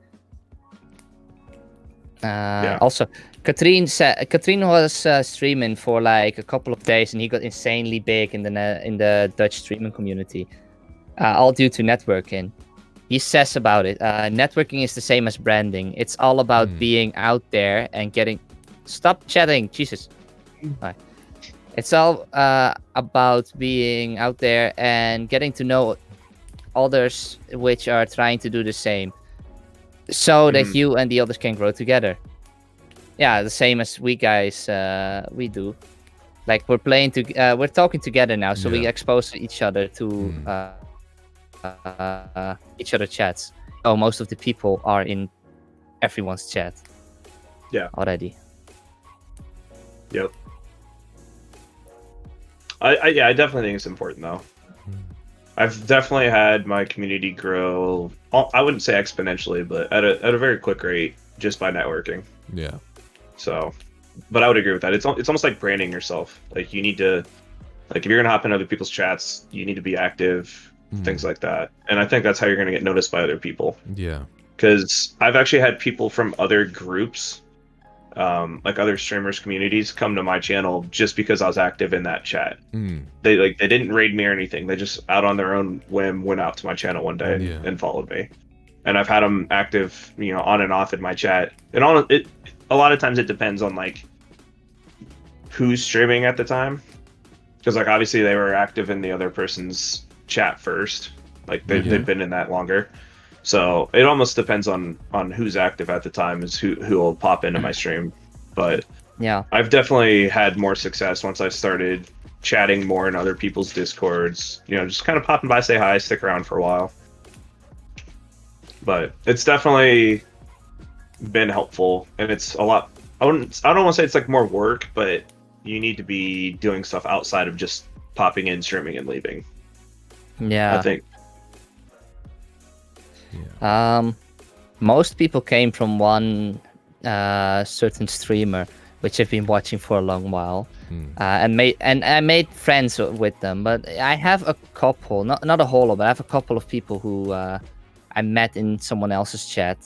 Also, Katrine was streaming for like a couple of days, and he got insanely big in the Dutch streaming community, all due to networking. He says about it, networking is the same as branding. It's all about being out there and getting. Stop chatting, Jesus. Right. It's all about being out there and getting to know others which are trying to do the same, so that you and the others can grow together. Yeah, the same as we guys we do. Like we're talking together now, so we Yeah. expose each other to each other chats. Oh, most of the people are in everyone's chat. Yeah. Already. Yep. I definitely think it's important though. I've definitely had my community grow. I wouldn't say exponentially, but at a very quick rate just by networking. Yeah. So, but I would agree with that. It's almost like branding yourself. Like you need to, like if you're gonna hop in other people's chats, you need to be active, things like that. And I think that's how you're gonna get noticed by other people. Yeah. Because I've actually had people from other groups, like other streamers communities, come to my channel just because I was active in that chat. They didn't raid me or anything. They just out on their own whim went out to my channel one day and followed me. And I've had them active, on and off in my chat. And a lot of times it depends on like who's streaming at the time. Because like obviously they were active in the other person's chat first. Like they've been in that longer. So it almost depends on who's active at the time is who will pop into my stream. But yeah, I've definitely had more success once I started chatting more in other people's discords. Just kind of popping by, say hi, stick around for a while. But it's definitely been helpful, and it's a lot. I don't want to say it's like more work, but you need to be doing stuff outside of just popping in, streaming, and leaving. Yeah. I think. Most people came from one certain streamer, which I've been watching for a long while, and I made friends with them. But I have a couple, not a whole lot, but I have a couple of people who I met in someone else's chat,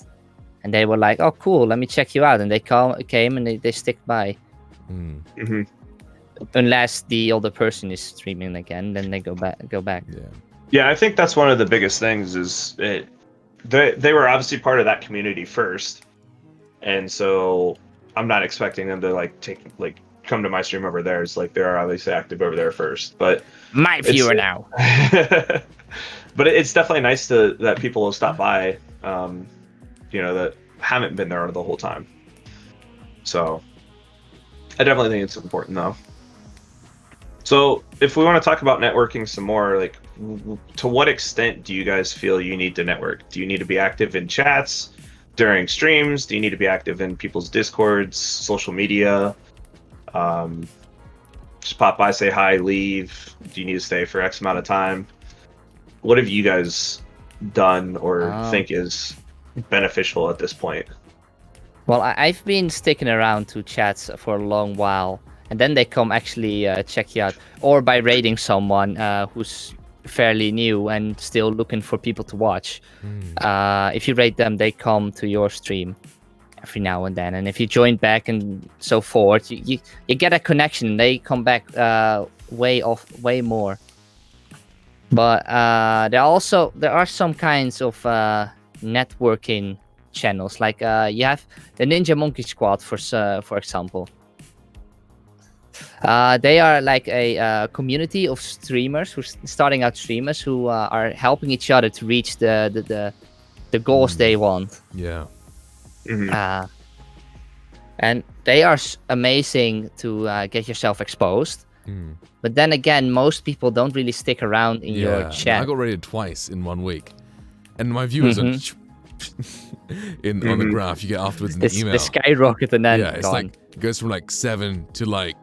and they were like, "Oh, cool, let me check you out," and they came and they stick by. Unless the other person is streaming again, then they go back. Yeah, I think that's one of the biggest things is they were obviously part of that community first, and so I'm not expecting them to come to my stream over theirs. Like they're obviously active over there first, but my viewer now. But it's definitely nice that people will stop by, that haven't been there the whole time. So I definitely think it's important though. So if we want to talk about networking some more, like to what extent do you guys feel you need to network? Do you need to be active in chats during streams? Do you need to be active in people's discords, social media? Just pop by, say hi, leave? Do you need to stay for X amount of time? What have you guys done or think is beneficial at this point? Well, I've been sticking around to chats for a long while, and then they come actually check you out, or by raiding someone who's fairly new and still looking for people to watch. If you raid them, they come to your stream every now and then, and if you join back and so forth, you get a connection. They come back way more. But there are some kinds of networking channels, like you have the Ninja Monkey Squad for example. They are like a community of streamers starting out streamers who are helping each other to reach the goals they want. Yeah. And they are amazing to get yourself exposed. But then again, most people don't really stick around in your chat. I got rated twice in 1 week, and my viewers are on the graph you get afterwards in the email. The skyrocket and then it's like it goes from like 7 to like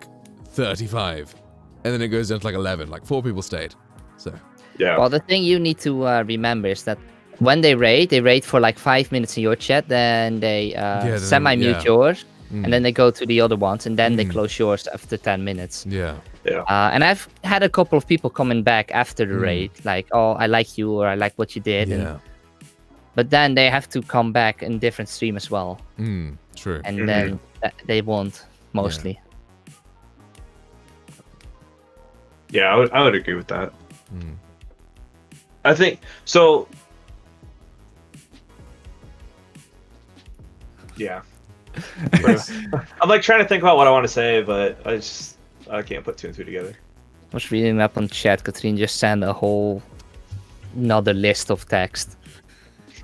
35, and then it goes down to like 11. Like 4 people stayed. So yeah. Well, the thing you need to remember is that when they raid for like 5 minutes in your chat, then they semi-mute yours, and then they go to the other ones, and then they close yours after 10 minutes. Yeah. And I've had a couple of people coming back after the raid, like, "Oh, I like you," or "I like what you did." But then they have to come back in different stream as well. True. And then they won't, mostly. Yeah, I would agree with that. I think so. Yeah. I'm like trying to think about what I want to say, but I can't put 2 and 2 together. I was reading up on chat. Katrine just sent a whole another list of text.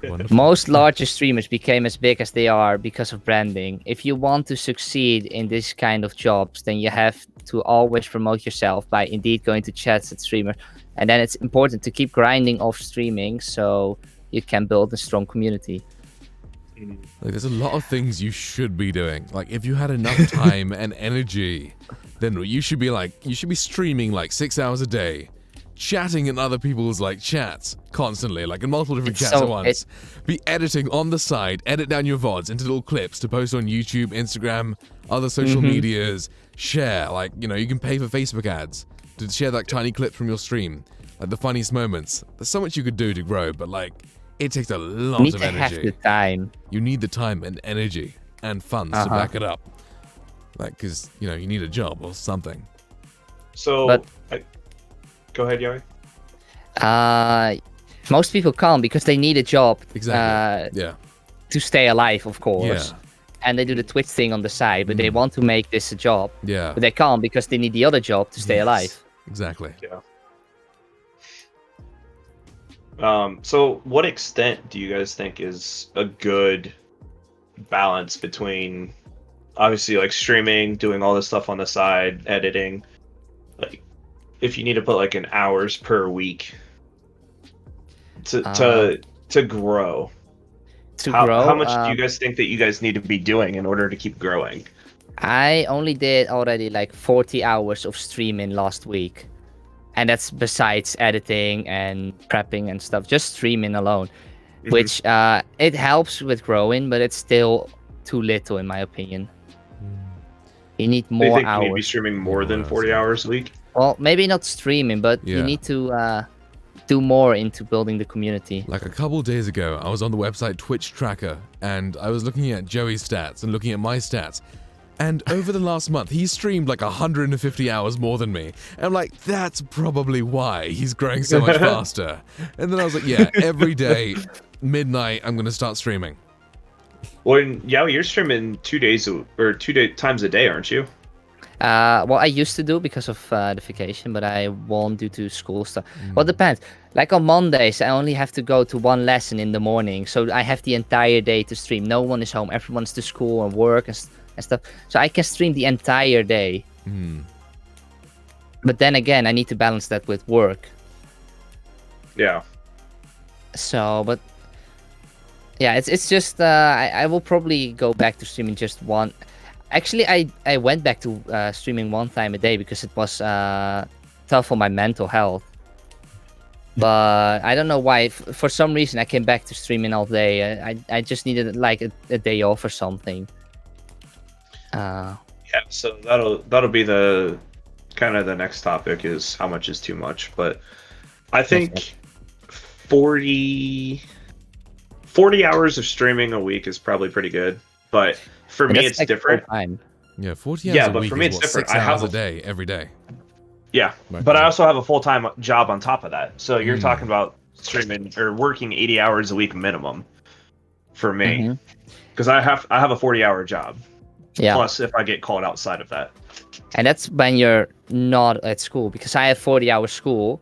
Wonderful. Most larger streamers became as big as they are because of branding. If you want to succeed in this kind of jobs, then you have to always promote yourself by indeed going to chats at streamer. And then it's important to keep grinding off streaming so you can build a strong community. Like, there's a lot of things you should be doing. Like, if you had enough time and energy, then you should be streaming like 6 hours a day, chatting in other people's like chats constantly, like in multiple different chats at once. Be editing on the side, edit down your VODs into little clips to post on YouTube, Instagram, other social medias, share. Like, you know, you can pay for Facebook ads to share like tiny clips from your stream, like the funniest moments. There's so much you could do to grow, but like, it takes a lot of energy. You need to have the time. You need the time and energy and funds to back it up. Like, because, you know, you need a job or something. So, go ahead, Yowie. Most people can't because they need a job. Exactly. To stay alive, of course. Yeah. And they do the Twitch thing on the side, but they want to make this a job. Yeah. But they can't because they need the other job to stay alive. Exactly. Yeah. So what extent do you guys think is a good balance between obviously like streaming, doing all this stuff on the side, editing, like if you need to put like an hours per week to grow? How much do you guys think that you guys need to be doing in order to keep growing? I only did already like 40 hours of streaming last week. And that's besides editing and prepping and stuff, just streaming alone, which it helps with growing, but it's still too little in my opinion. You need more do you think hours. You need to be streaming more than 40 hours a week? Well, maybe not streaming, but you need to do more into building the community. Like a couple days ago, I was on the website Twitch Tracker, and I was looking at Joey's stats and looking at my stats. And over the last month, he streamed like 150 hours more than me. And I'm like, that's probably why he's growing so much faster. And then I was like, yeah, every day, midnight, I'm going to start streaming. Well, you're streaming 2 days or 2 times a day, aren't you? Well, I used to do because of the vacation, but I won't due to school stuff. Well, it depends. Like on Mondays, I only have to go to one lesson in the morning. So I have the entire day to stream. No one is home. Everyone's to school and work and stuff, so I can stream the entire day. But then again, I need to balance that with work. Yeah. So, but yeah, it's just I will probably go back to streaming just one. Actually, I went back to streaming one time a day because it was tough for my mental health. But I don't know why. For some reason, I came back to streaming all day. I just needed like a day off or something. Yeah, so that'll be the kind of the next topic is how much is too much, but I think 40 hours of streaming a week is probably pretty good, but for me it's like different. Yeah, 40 hours a but week for me is it's different. 6 hours a day every day. Yeah, but I also have a full-time job on top of that, so you're talking about streaming or working 80 hours a week minimum for me, because I have a 40-hour job. Yeah. Plus, if I get called outside of that. And that's when you're not at school, because I have 40-hour school,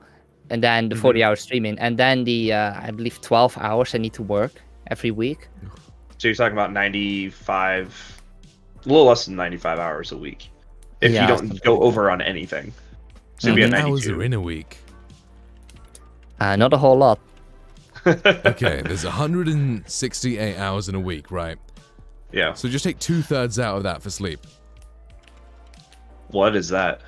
and then the 40-hour streaming, and then the I believe 12 hours I need to work every week. So you're talking about 95, a little less than 95 hours a week, if you don't go over on anything. So How you'd be many at hours 92. are in a week? Not a whole lot. Okay, there's 168 hours in a week, right? Yeah. So just take 2/3 out of that for sleep. What is that?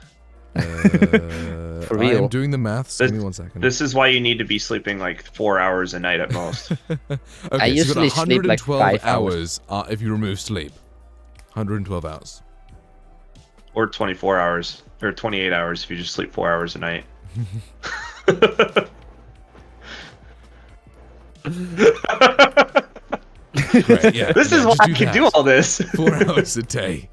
For real. I'm doing the maths. Give me 1 second. This is why you need to be sleeping like 4 hours a night at most. Okay, I usually so sleep like 5 hours if you remove sleep. 112 hours. Or 24 hours. Or 28 hours if you just sleep 4 hours a night. Great, yeah. This is why I can do all this. 4 hours a day.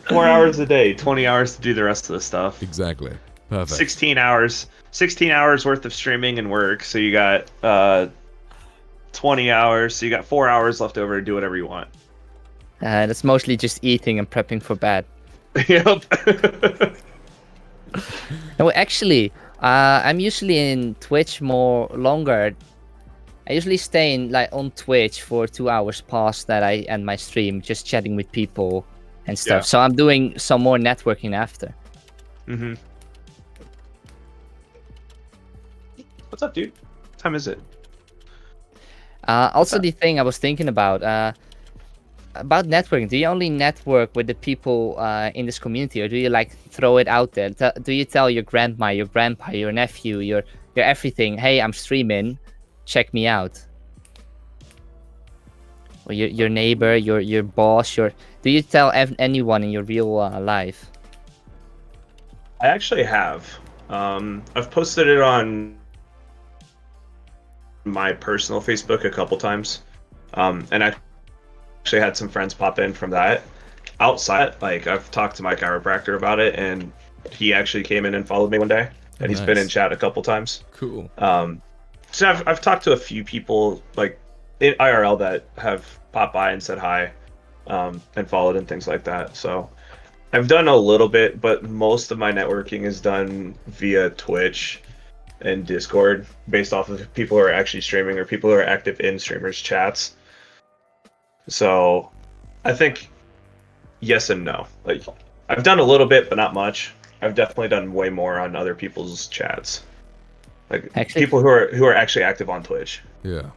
4 hours a day, 20 hours to do the rest of the stuff. Exactly. Perfect. 16 hours worth of streaming and work. So you got 20 hours. So you got 4 hours left over to do whatever you want. That's mostly just eating and prepping for bed. Yep. No, actually, I'm usually in Twitch more longer I usually stay in like on Twitch for 2 hours past that I end my stream, just chatting with people and stuff. Yeah. So I'm doing some more networking after. Mm-hmm. What's up, dude? What time is it? Also, the thing I was thinking about networking. Do you only network with the people in this community, or do you like throw it out there? Do you tell your grandma, your grandpa, your nephew, your everything? Hey, I'm streaming. Check me out. Or your neighbor, your boss, do you tell anyone in your real life? I actually have. I've posted it on my personal Facebook a couple times, and I actually had some friends pop in from that. Outside, like I've talked to my chiropractor about it, and he actually came in and followed me one day, and he's been in chat a couple times. Cool. So I've talked to a few people like in IRL that have popped by and said hi, and followed and things like that. So I've done a little bit, but most of my networking is done via Twitch and Discord, based off of people who are actually streaming or people who are active in streamers' chats. So I think yes and no. Like I've done a little bit, but not much. I've definitely done way more on other people's chats. Like people who are actually active on Twitch. Yeah.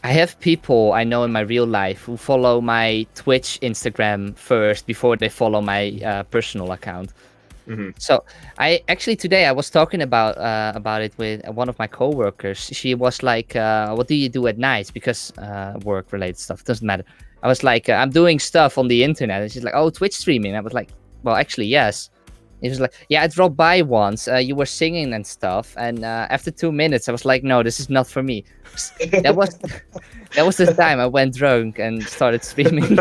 I have people I know in my real life who follow my Twitch Instagram first before they follow my personal account. Mm-hmm. So today I was talking about it with one of my coworkers. She was like, "What do you do at night?" Because work related stuff doesn't matter. I was like, "I'm doing stuff on the internet," and she's like, "Oh, Twitch streaming." I was like, "Well, actually, yes." He was like, "Yeah, I dropped by once. You were singing and stuff, and after 2 minutes, I was like, no, this is not for me." That was the time I went drunk and started streaming.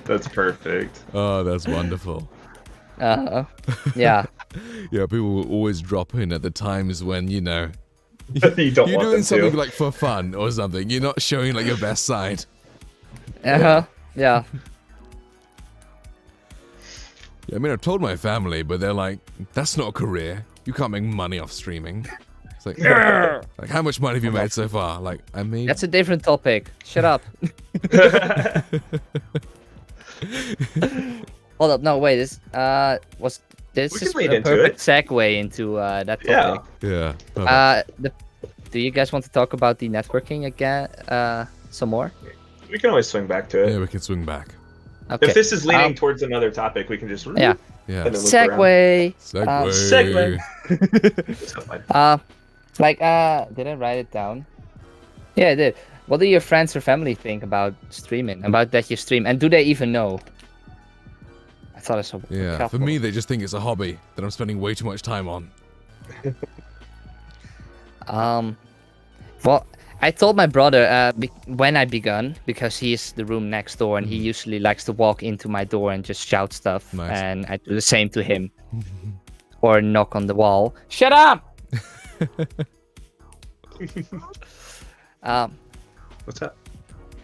That's perfect. Oh, that's wonderful. Yeah. Yeah, people will always drop in at the times when, you know, you don't you're want doing them something to. like for fun or something. You're not showing like your best side. Yeah. Yeah, I mean, I've told my family, but they're like, "That's not a career. You can't make money off streaming." It's like, like, how much money have you made so far? Like, I mean, That's a different topic. Shut up. Hold up. No, wait. This We is can lead a into perfect it. segue into that topic. Yeah. yeah. Do you guys want to talk about the networking again? Some more? We can always swing back to it. Yeah, we can swing back. Okay. If this is leading towards another topic, we can just Yeah. Yeah. and then loop Segue. Segue. around. Did I write it down? Yeah, I did. What do your friends or family think about streaming? About that you stream, and do they even know? I thought I saw. a Yeah, for couple. me, they just think it's a hobby that I'm spending way too much time on. Well, I told my brother when I begun, because he's the room next door, and he usually likes to walk into my door and just shout stuff, Nice. and I do the same to him, or knock on the wall. Shut up! What's that?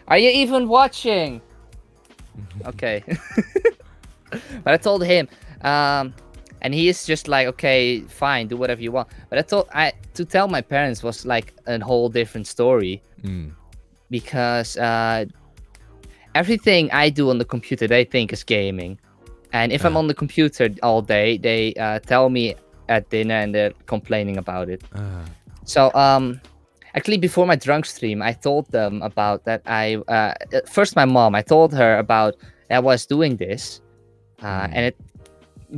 Are you even watching? Okay. But I told him, and he is just like, okay, fine, do whatever you want. But to tell my parents was like a whole different story, because everything I do on the computer they think is gaming, and if I'm on the computer all day, they tell me at dinner and they're complaining about it. So actually, before my drunk stream, I told them about that. First my mom, I told her about I was doing this, and it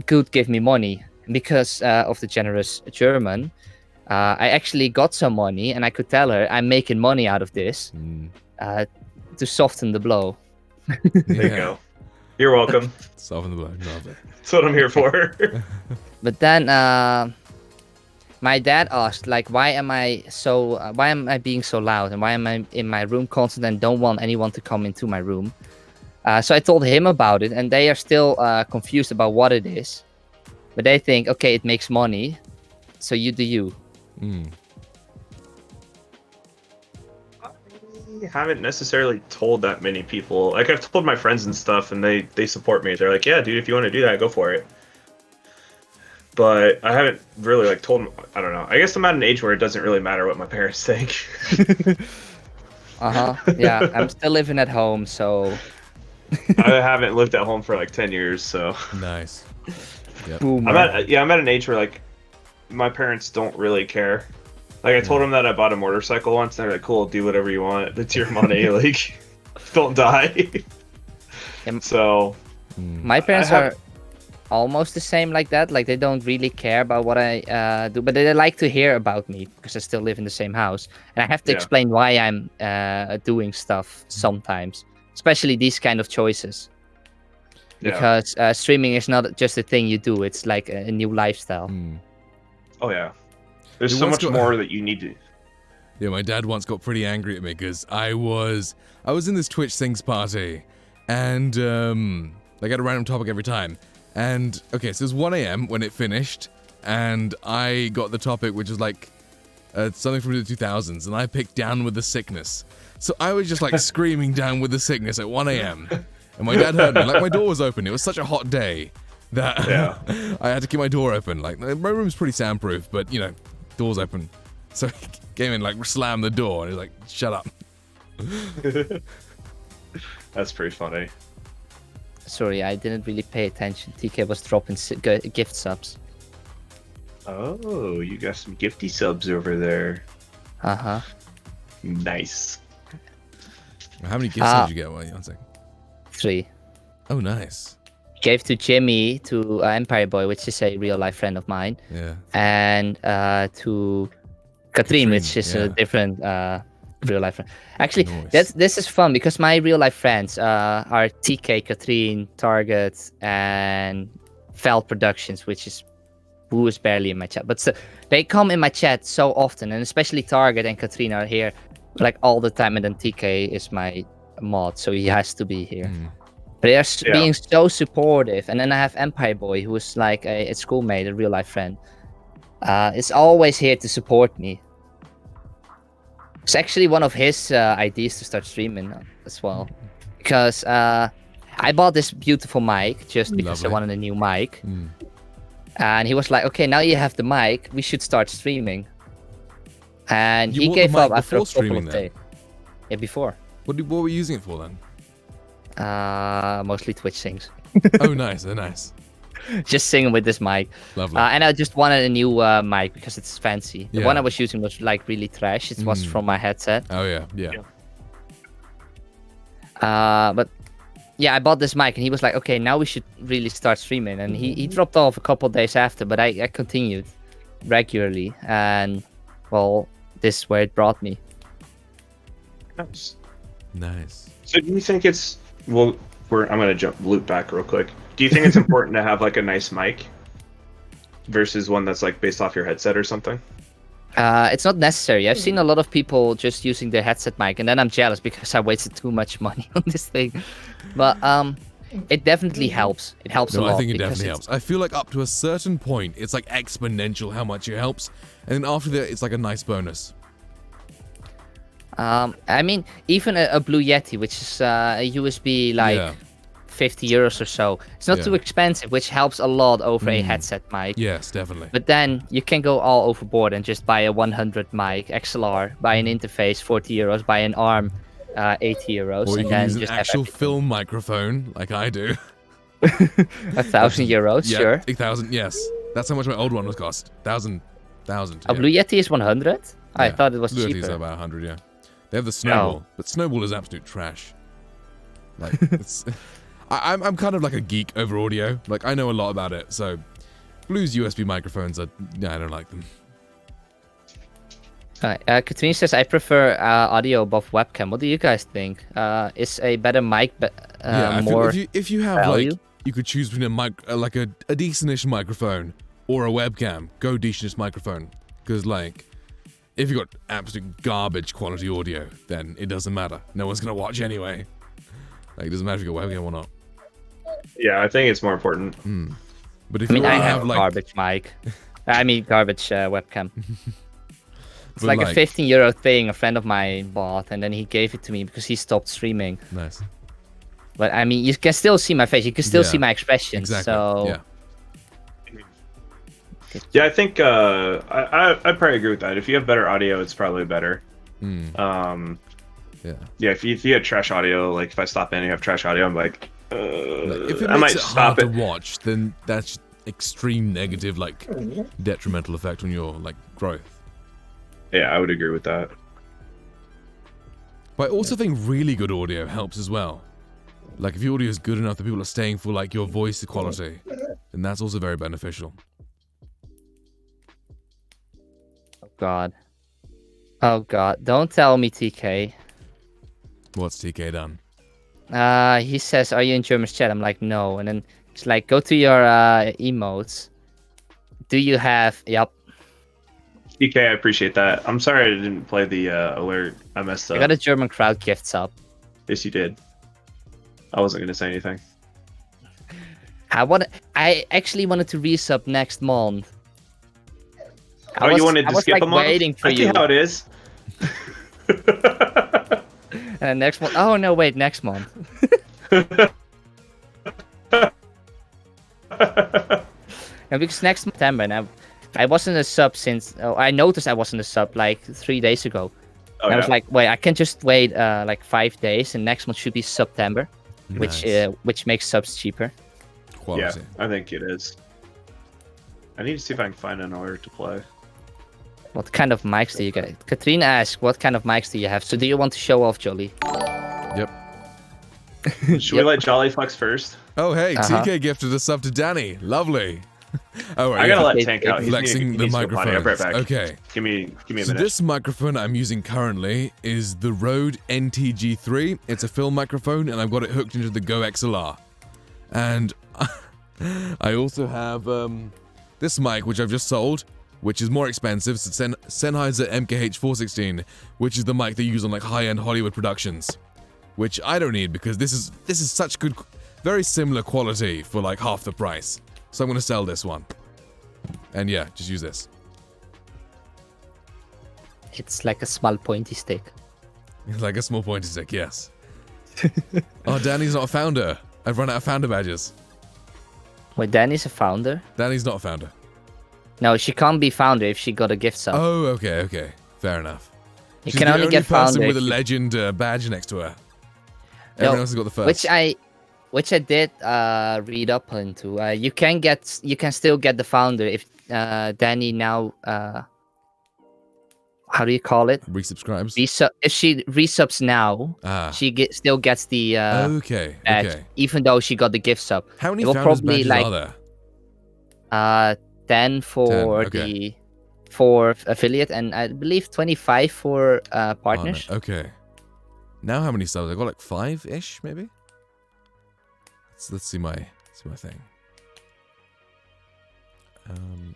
could give me money. Because of the generous German, I actually got some money, and I could tell her I'm making money out of this to soften the blow. There you go. You're welcome. Soften the blow. Love it. That's what I'm here for. But then my dad asked, like, why am I being so loud, and why am I in my room constantly and don't want anyone to come into my room? So I told him about it, and they are still confused about what it is. But they think, okay, it makes money, so you do you. I haven't necessarily told that many people. Like, I've told my friends and stuff, and they support me. They're like, yeah, dude, if you want to do that, go for it. but I haven't really like told them. I don't know. I guess I'm at an age where it doesn't really matter what my parents think. Yeah, I'm still living at home, so. I haven't lived at home for like 10 years, so. Nice. Yep. Boomer. I'm at an age where like my parents don't really care. Like I told them that I bought a motorcycle once, and they're like, "Cool, do whatever you want. It's your money. Like, don't die." So. My parents are almost the same like that. Like they don't really care about what I do, but they like to hear about me because I still live in the same house, and I have to explain why I'm doing stuff sometimes, especially these kind of choices. Because streaming is not just a thing you do; it's like a new lifestyle. Oh yeah, there's so much more that you need to. Yeah, my dad once got pretty angry at me because I was in this Twitch Sings party, and like at a random topic every time. And okay, so it was 1 a.m. when it finished, and I got the topic, which was like something from the 2000s, and I picked Down with the Sickness. So I was just like screaming Down with the Sickness at 1 a.m. And my dad heard me. Like my door was open. It was such a hot day that I had to keep my door open. Like my room's pretty soundproof, but you know, door's open. So he came in, like slammed the door, and he was like, "Shut up." That's pretty funny. Sorry, I didn't really pay attention. TK was dropping gift subs. Oh, you got some gifty subs over there. Nice. How many gifts did you get? Well, 1 second. 3. Oh, nice. Gave to Jimmy, to Empire Boy, which is a real life friend of mine. Yeah. And to Katrine, which is a different real life friend. Actually, this is fun because my real life friends are TK, Katrine, Target, and Feld Productions, which is who is barely in my chat. But so, they come in my chat so often, and especially Target and Katrine are here like all the time. And then TK is my mod, so he has to be here. But they are being so supportive. And then I have Empire Boy, who is like a schoolmate, a real life friend. Is always here to support me. It's actually one of his ideas to start streaming as well, because I bought this beautiful mic just because I wanted a new mic, and he was like, "Okay, now you have the mic, we should start streaming." And he gave up after a couple of days. Yeah, before. What were you using it for then? Mostly Twitch Sings. Oh, nice, nice. Just singing with this mic. Lovely. And I just wanted a new mic because it's fancy. The one I was using was like really trash. It was from my headset. Oh yeah. But yeah, I bought this mic and he was like, "Okay, now we should really start streaming." And he dropped off a couple of days after, but I continued regularly, and well, this is where it brought me. Nice. So do you think it's I'm gonna loop back real quick. Do you think it's important to have like a nice mic versus one that's like based off your headset or something? It's not necessary. I've seen a lot of people just using their headset mic, and then I'm jealous because I wasted too much money on this thing. But it definitely helps. It helps a lot. I think it definitely helps. I feel like up to a certain point, it's like exponential how much it helps, and then after that, it's like a nice bonus. I mean, even a Blue Yeti, which is a USB like 50 euros or so. It's not too expensive, which helps a lot over a headset mic. Yes, definitely. But then you can go all overboard and just buy a 100 mic XLR, buy an interface, 40 euros, buy an arm, 80 euros. Or you and can then use an just actual film microphone, like I do. 1,000 euros, sure. 1,000, yes. That's how much my old one was cost. 1,000. A Blue Yeti is 100? I thought it was Blue cheaper. Yeti's about 100, yeah. They have the Snowball, but Snowball is absolute trash. Like, it's... I'm kind of like a geek over audio. Like, I know a lot about it, so... Blue's USB microphones, I don't like them. Katrine says, "I prefer audio above webcam." What do you guys think? Is a better mic I more feel if you have, value? like... You could choose between a decentish microphone or a webcam. Go decentish microphone. Because, like... If you've got absolute garbage quality audio, then it doesn't matter. No one's going to watch anyway. Like, it doesn't matter if you've got webcam or not. Yeah, I think it's more important. But if I mean, I have like... garbage mic. I mean, garbage webcam. It's like a 15 euro thing a friend of mine bought, and then he gave it to me because he stopped streaming. Nice. But, I mean, you can still see my face. You can still see my expression. Exactly. So... Yeah. Yeah, I think I'd probably agree with that. If you have better audio, it's probably better. Yeah. Yeah, if you had trash audio, like if I stop in and you have trash audio, I'm like, If it I might makes it stop hard it. to watch, then that's extreme negative, like detrimental effect on your like growth. Yeah, I would agree with that. But I also think really good audio helps as well. Like if your audio is good enough that people are staying for like your voice quality, then that's also very beneficial. God. Oh God. Don't tell me TK. What's TK done? He says, "Are you in German's chat?" I'm like, "No." And then it's like, "Go to your emotes. Do you have?" Yep. DK, I appreciate that. I'm sorry I didn't play the alert. I messed up. I got a Germankraut gifts up. Yes, you did. I wasn't gonna say anything. I actually wanted to resub next month. You wanted to skip like a month? waiting for I see you. how it is. And next month. Oh no, wait, next month. And because next September, and I wasn't a sub since. Oh, I noticed I wasn't a sub like 3 days ago. Oh, And I was yeah. like, wait, I can just wait like 5 days, and next month should be September, Nice. which makes subs cheaper. Quality. Yeah, I think it is. I need to see if I can find an order to play. What kind of mics do you get? Katrina asks, what kind of mics do you have? So do you want to show off, Jolly? Yep. Should we let Jolly flex first? Oh hey, Uh-huh. TK gifted a sub to Danny. Lovely. Oh right. I gotta yeah. let Tank out. He's Flexing the needs to go potty. I'll be right microphone. back. Okay. Give me a So minute. this microphone I'm using currently is the Rode NTG3. It's a film microphone, and I've got it hooked into the GOXLR. And I also have this mic, which I've just sold, which is more expensive. It's a Sennheiser MKH 416, which is the mic they use on like high-end Hollywood productions, which I don't need because this is such good, very similar quality for like half the price. So I'm gonna sell this one. And yeah, just use this. It's like a small pointy stick. Like a small pointy stick, yes. Oh, Danny's not a founder. I've run out of founder badges. Wait, Danny's a founder? Danny's not a founder. No, she can't be founder if she got a gift sub. Oh, okay. Fair enough. you She's can the only only get person founder with a if you- legend badge next to her. No, Everyone else has got the first. which I did read up into. You can still get the founder if Danny now how do you call it? Resubscribes. If she resubs now, Ah. she still gets the Okay. badge, Okay. even though she got the gift sub. How many It will founders probably, badges like, are there? 10 for 10, for affiliate, and I believe 25 for Oh, no. partners. Okay. Now how many subs? I got like 5-ish, maybe. Let's see my thing.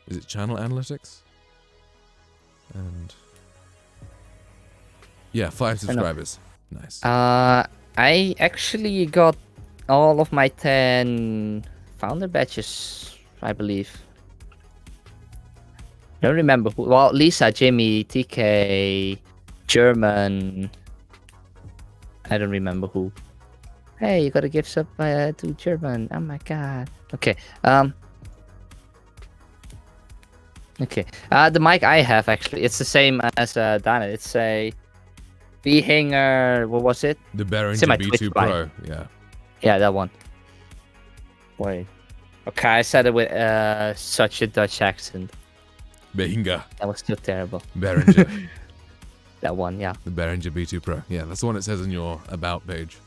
Is it channel analytics? And yeah, 5 subscribers. Nice. I actually got all of my 10 founder badges, I believe. I don't remember who. Well, Lisa, Jimmy, TK, German. I don't remember who. Hey, you got a gift sub to German. Oh my god. Okay. Okay. The mic I have, actually, it's the same as Dana. It's a Behinger. What was it? The It's in my Behringer Twitch B2 mic. Pro. Yeah. Yeah, that one. Wait. Okay, I said it with such a Dutch accent. Behringer. That was still terrible. Behringer. That one, yeah. The Behringer B2 Pro. Yeah, that's the one it says in your about page.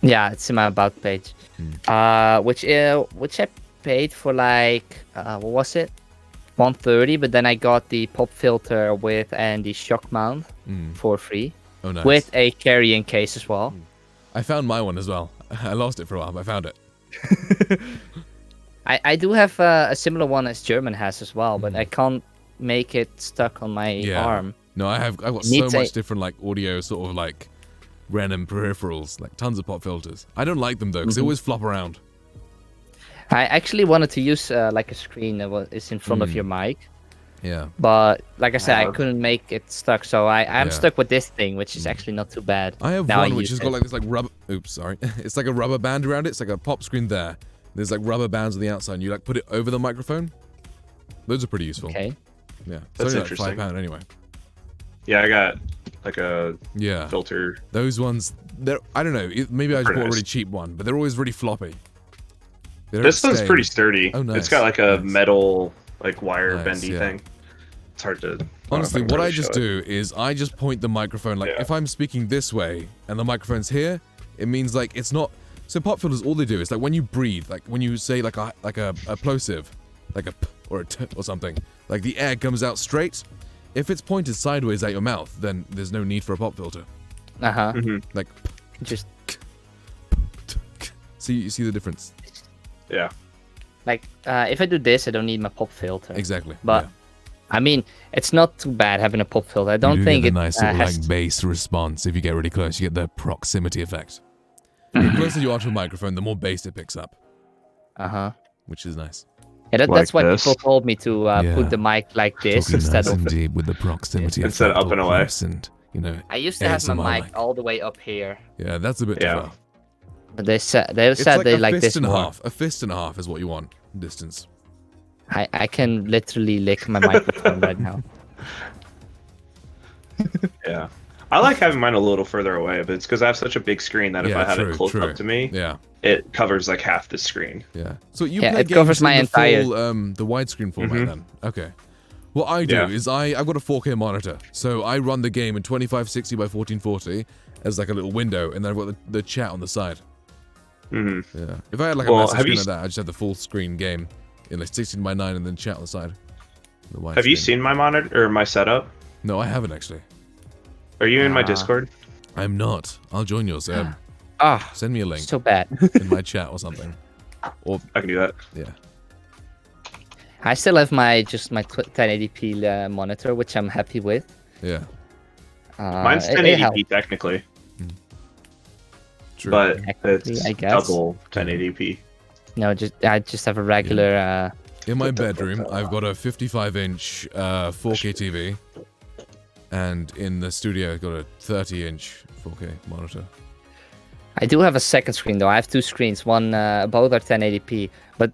Yeah, it's in my about page. Which I paid for like what was it? 130, but then I got the pop filter with and the shock mount for free. Oh, nice. With a carrying case as well. I found my one as well. I lost it for a while, but I found it. I do have a similar one as German has as well, but I can't make it stuck on my arm. No, I've got so Needs much a- different like audio sort of like random peripherals, like tons of pop filters. I don't like them though, because they always flop around. I actually wanted to use like a screen that is in front of your mic, Yeah. but like I said, I couldn't make it stuck, so I'm Yeah. stuck with this thing, which is actually not too bad. I have Now one which use has got like this like rubber. Oops, sorry. It's like a rubber band around it. It's like a pop screen there. There's like rubber bands on the outside. And you like put it over the microphone, Those are pretty useful. Okay. Yeah. That's It's only interesting. like £5 anyway. Yeah, I got like a Yeah. filter. Those ones, I don't know. Maybe I just Pretty bought a nice. really cheap one, but they're always really floppy. They don't This one's stay. pretty sturdy. Oh, nice. It's got like a Nice. metal, like wire Nice, bendy yeah. thing. It's hard to. Honestly, what I just do. do is I just point the microphone, like Yeah. if I'm speaking this way and the microphone's here, it means like it's not. So pop filters, all they do is like when you breathe, like when you say like a plosive, like a p or a t or something, like the air comes out straight. If it's pointed sideways at your mouth, then there's no need for a pop filter. Uh-huh. Like, Just see, you see the difference? Yeah. like if I do this, I don't need my pop filter. Exactly. But yeah. I mean, it's not too bad having a pop filter. I don't you do think get it the nice little has. like bass response. If you get really close, you get the proximity effect. The closer you are to a microphone, the more bass it picks up, Uh-huh. which is nice. Yeah, that's Like why this? people told me to Yeah. put the mic like this Talking instead nice of. and deep with the proximity Instead effect, up and all away. close and, you know, I used to have ASMR my mic mic. all the way up here, Yeah, that's a bit too Yeah. far. but they said It's like they a like fist this and a more. half. A fist and a half is what you want distance. I can literally lick my microphone right now. Yeah. I like having mine a little further away, but it's because I have such a big screen that if Yeah, I had true, it close true. up to me, Yeah, it covers like half the screen. yeah. So you Yeah, play it games covers in my the entire- full, the widescreen format then? Okay. What I do Yeah. is I've got a 4K monitor, so I run the game in 2560 by 1440 as like a little window, and then I've got the chat on the side. Hmm. Yeah. If I had like a Well, massive have screen you like that, I just have the full screen game in like 16 by 9 and then chat on the side. The Have you widescreen. seen my monitor or my setup? No, I haven't actually. Are you in my Ah. Discord? I'm not. I'll join yours. Ah, Send me a link so bad. in my chat or something. Or I can do that. yeah. I still have my 1080p monitor, which I'm happy with. Yeah. Mine's it 1080p helps. technically, True. but Technically, it's I guess. double 1080p. No, I just have a regular. In my bedroom, I've got a 55-inch 4K TV, and in the studio, I've got a 30-inch 4K monitor. I do have a second screen though. I have two screens. One, both are 1080p. But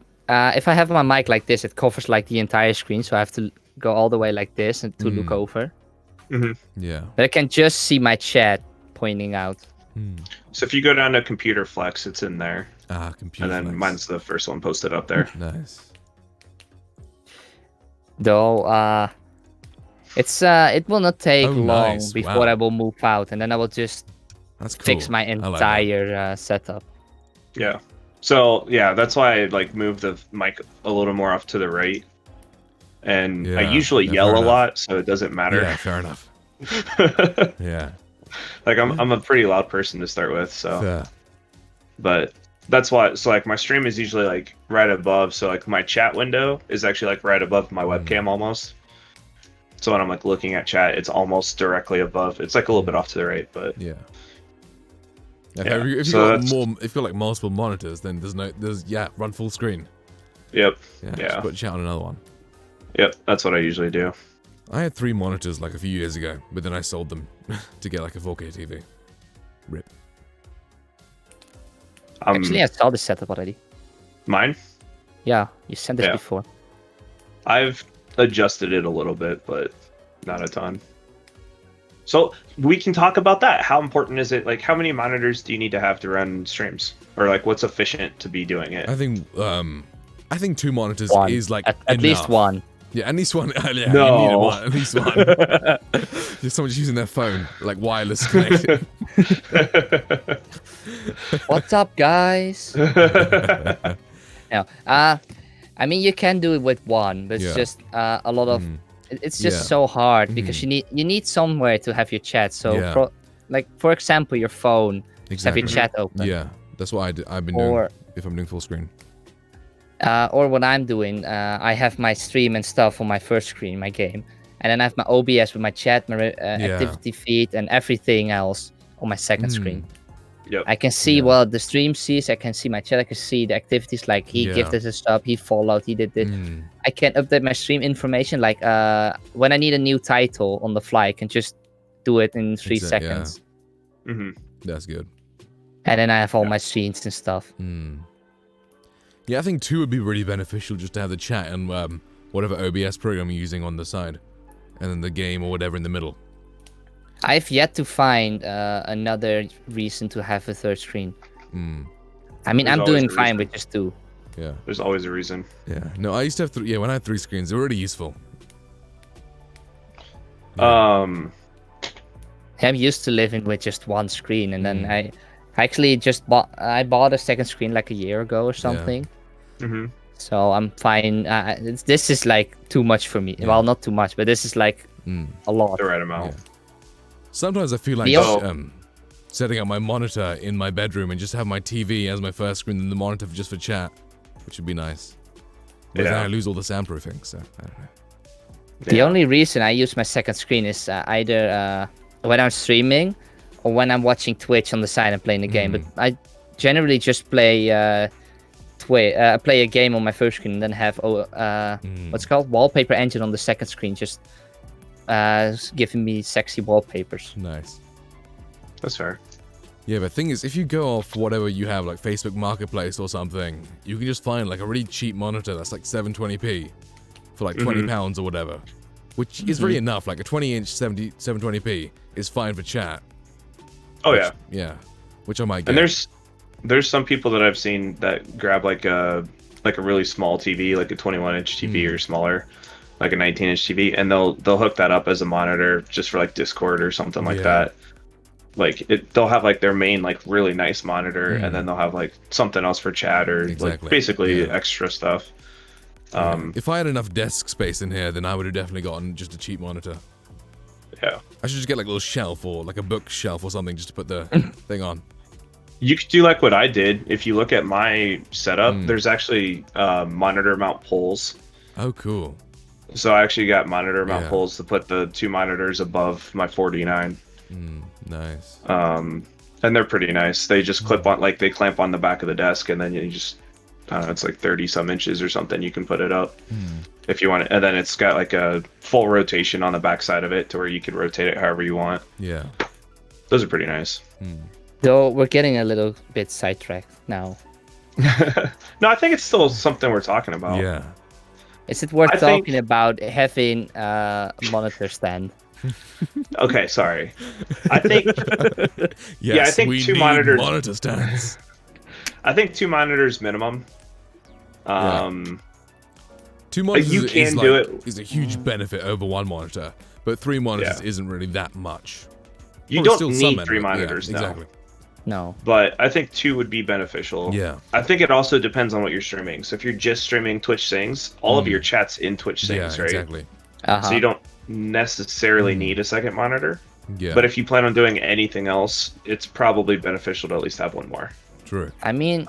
if I have my mic like this, it covers like the entire screen, so I have to go all the way like this and to look over. Yeah. But I can just see my chat pointing out. So if you go down to Computer Flex, it's in there, Ah, computer. and then flex. mine's the first one posted up there. Nice. Though, it will not take Oh, long nice. before Wow. I will move out, and then I will just That's cool. fix my I like that. entire setup. Yeah. So yeah, that's why I like move the mic a little more off to the right. And I Yeah, usually yeah, yell fair a enough. lot, so it doesn't matter. Yeah, fair enough. Yeah. Like I'm a pretty loud person to start with, so Fair. but that's why so like my stream is usually like right above, so like my chat window is actually like right above my webcam almost. So when I'm like looking at chat, it's almost directly above. It's like a little bit off to the right, but Yeah. Yeah, Yeah, If you've so got that's- more, if you've got like multiple monitors, then run full screen. yep. Yeah. Yeah. Just put chat on another one. Yep, that's what I usually do. I had 3 monitors like a few years ago, but then I sold them to get like a 4K TV. Rip. Actually, I saw the setup already. Mine? Yeah, you sent this Yeah. before. I've adjusted it a little bit, but not a ton. So we can talk about that. How important is it? Like, how many monitors do you need to have to run streams, or like, what's efficient to be doing it? I think 2 monitors One. is like At least enough. one. Yeah, at least one. Yeah, No. you need one. At least one. Just someone's using their phone, like wireless connected. What's up, guys? No, I mean you can do it with one, but it's Yeah. just a lot of. It's just Yeah. so hard because you need somewhere to have your chat. So, Yeah. like for example, your phone. Just have your Exactly. chat open. Yeah, that's what I've been Or- doing if I'm doing full screen. Or what I'm doing, I have my stream and stuff on my first screen, my game, and then I have my OBS with my chat, my activity feed, and everything else on my second screen. Yep. I can see what the stream sees. I can see my chat. I can see the activities like he Yeah. gifted his stuff, he followed, he did it. I can update my stream information. Like when I need a new title on the fly, I can just do it in 3 Yeah. seconds. Hmm. That's good. And then I have all my scenes and stuff. Yeah, I think 2 would be really beneficial just to have the chat and whatever OBS program you're using on the side, and then the game or whatever in the middle. I've yet to find another reason to have a third screen. I mean, There's I'm always doing a fine reason. with just 2. Yeah. There's always a reason. Yeah. No, I used to have when I had 3 screens, they were really useful. I'm used to living with just 1 screen, and then I actually just bought a second screen like a year ago or something. Mm-hmm. So I'm fine. This is like too much for me. Yeah. Well, not too much, but this is like a lot. The right amount. Yeah. Sometimes I feel like setting up my monitor in my bedroom and just have my TV as my first screen and the monitor just for chat, which would be nice. But then I lose all the soundproofing, so I don't know. The only reason I use my second screen is either when I'm streaming or when I'm watching Twitch on the side and playing the game. But I generally just play play a game on my first screen and then have what's it called, wallpaper engine on the second screen, just giving me sexy wallpapers. Nice. That's fair. Yeah, but the thing is, if you go off whatever you have, like Facebook Marketplace or something, you can just find like a really cheap monitor that's like 720p for like £20 or whatever, which is really enough. Like a 20-inch 720p is fine for chat. Oh yeah. Yeah, which I might get. And there's some people that I've seen that grab like a really small TV, like a 21-inch TV or smaller, like a 19-inch TV, and they'll hook that up as a monitor just for like Discord or something like that. Like they'll have like their main like really nice monitor, and then they'll have like something else for chat or like basically extra stuff. If I had enough desk space in here, then I would have definitely gotten just a cheap monitor. Yeah. I should just get like a little shelf or like a bookshelf or something just to put the thing on. You could do like what I did. If you look at my setup, there's actually monitor mount poles. Oh, cool. So I actually got monitor mount poles to put the 2 monitors above my 49. Nice. And they're pretty nice. They just clip on, like they clamp on the back of the desk, and then you just, I don't know, it's like 30 some inches or something. You can put it up if you want it. And then it's got like a full rotation on the back side of it to where you can rotate it however you want. Yeah. Those are pretty nice. Though we're getting a little bit sidetracked now. No, I think it's still something we're talking about. Yeah. Is it worth talking about having a monitor stand? Okay, sorry. I think Yes, I think we 2 need monitors. monitor stands. I think 2 monitors minimum. 2 monitors you can do it. is a huge benefit over 1 monitor, but 3 monitors isn't really that much. You Probably don't still need some 3 benefit, monitors, yeah, no. exactly. No. But I think 2 would be beneficial. Yeah. I think it also depends on what you're streaming. So if you're just streaming Twitch Sings, all of your chat's in Twitch Sings, right? Exactly. So you don't necessarily need a second monitor. Yeah. But if you plan on doing anything else, it's probably beneficial to at least have 1 more. True. I mean,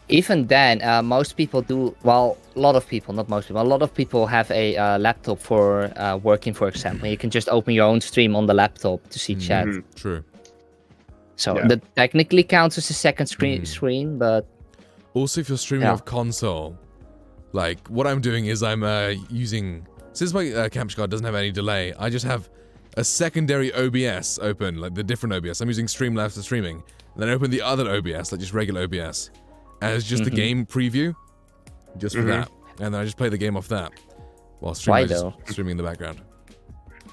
even then, most people do. Well, a lot of people, not most people. A lot of people have a laptop for working, for example. You can just open your own stream on the laptop to see chat. True. So that technically counts as a second screen, but Also, if you're streaming off console, like what I'm doing is I'm using, since my capture card doesn't have any delay, I just have a secondary OBS open, like the different OBS. I'm using Streamlabs for streaming. Then I open the other OBS, like just regular OBS, as just the game preview, just for that. And then I just play the game off that, while streaming in the background.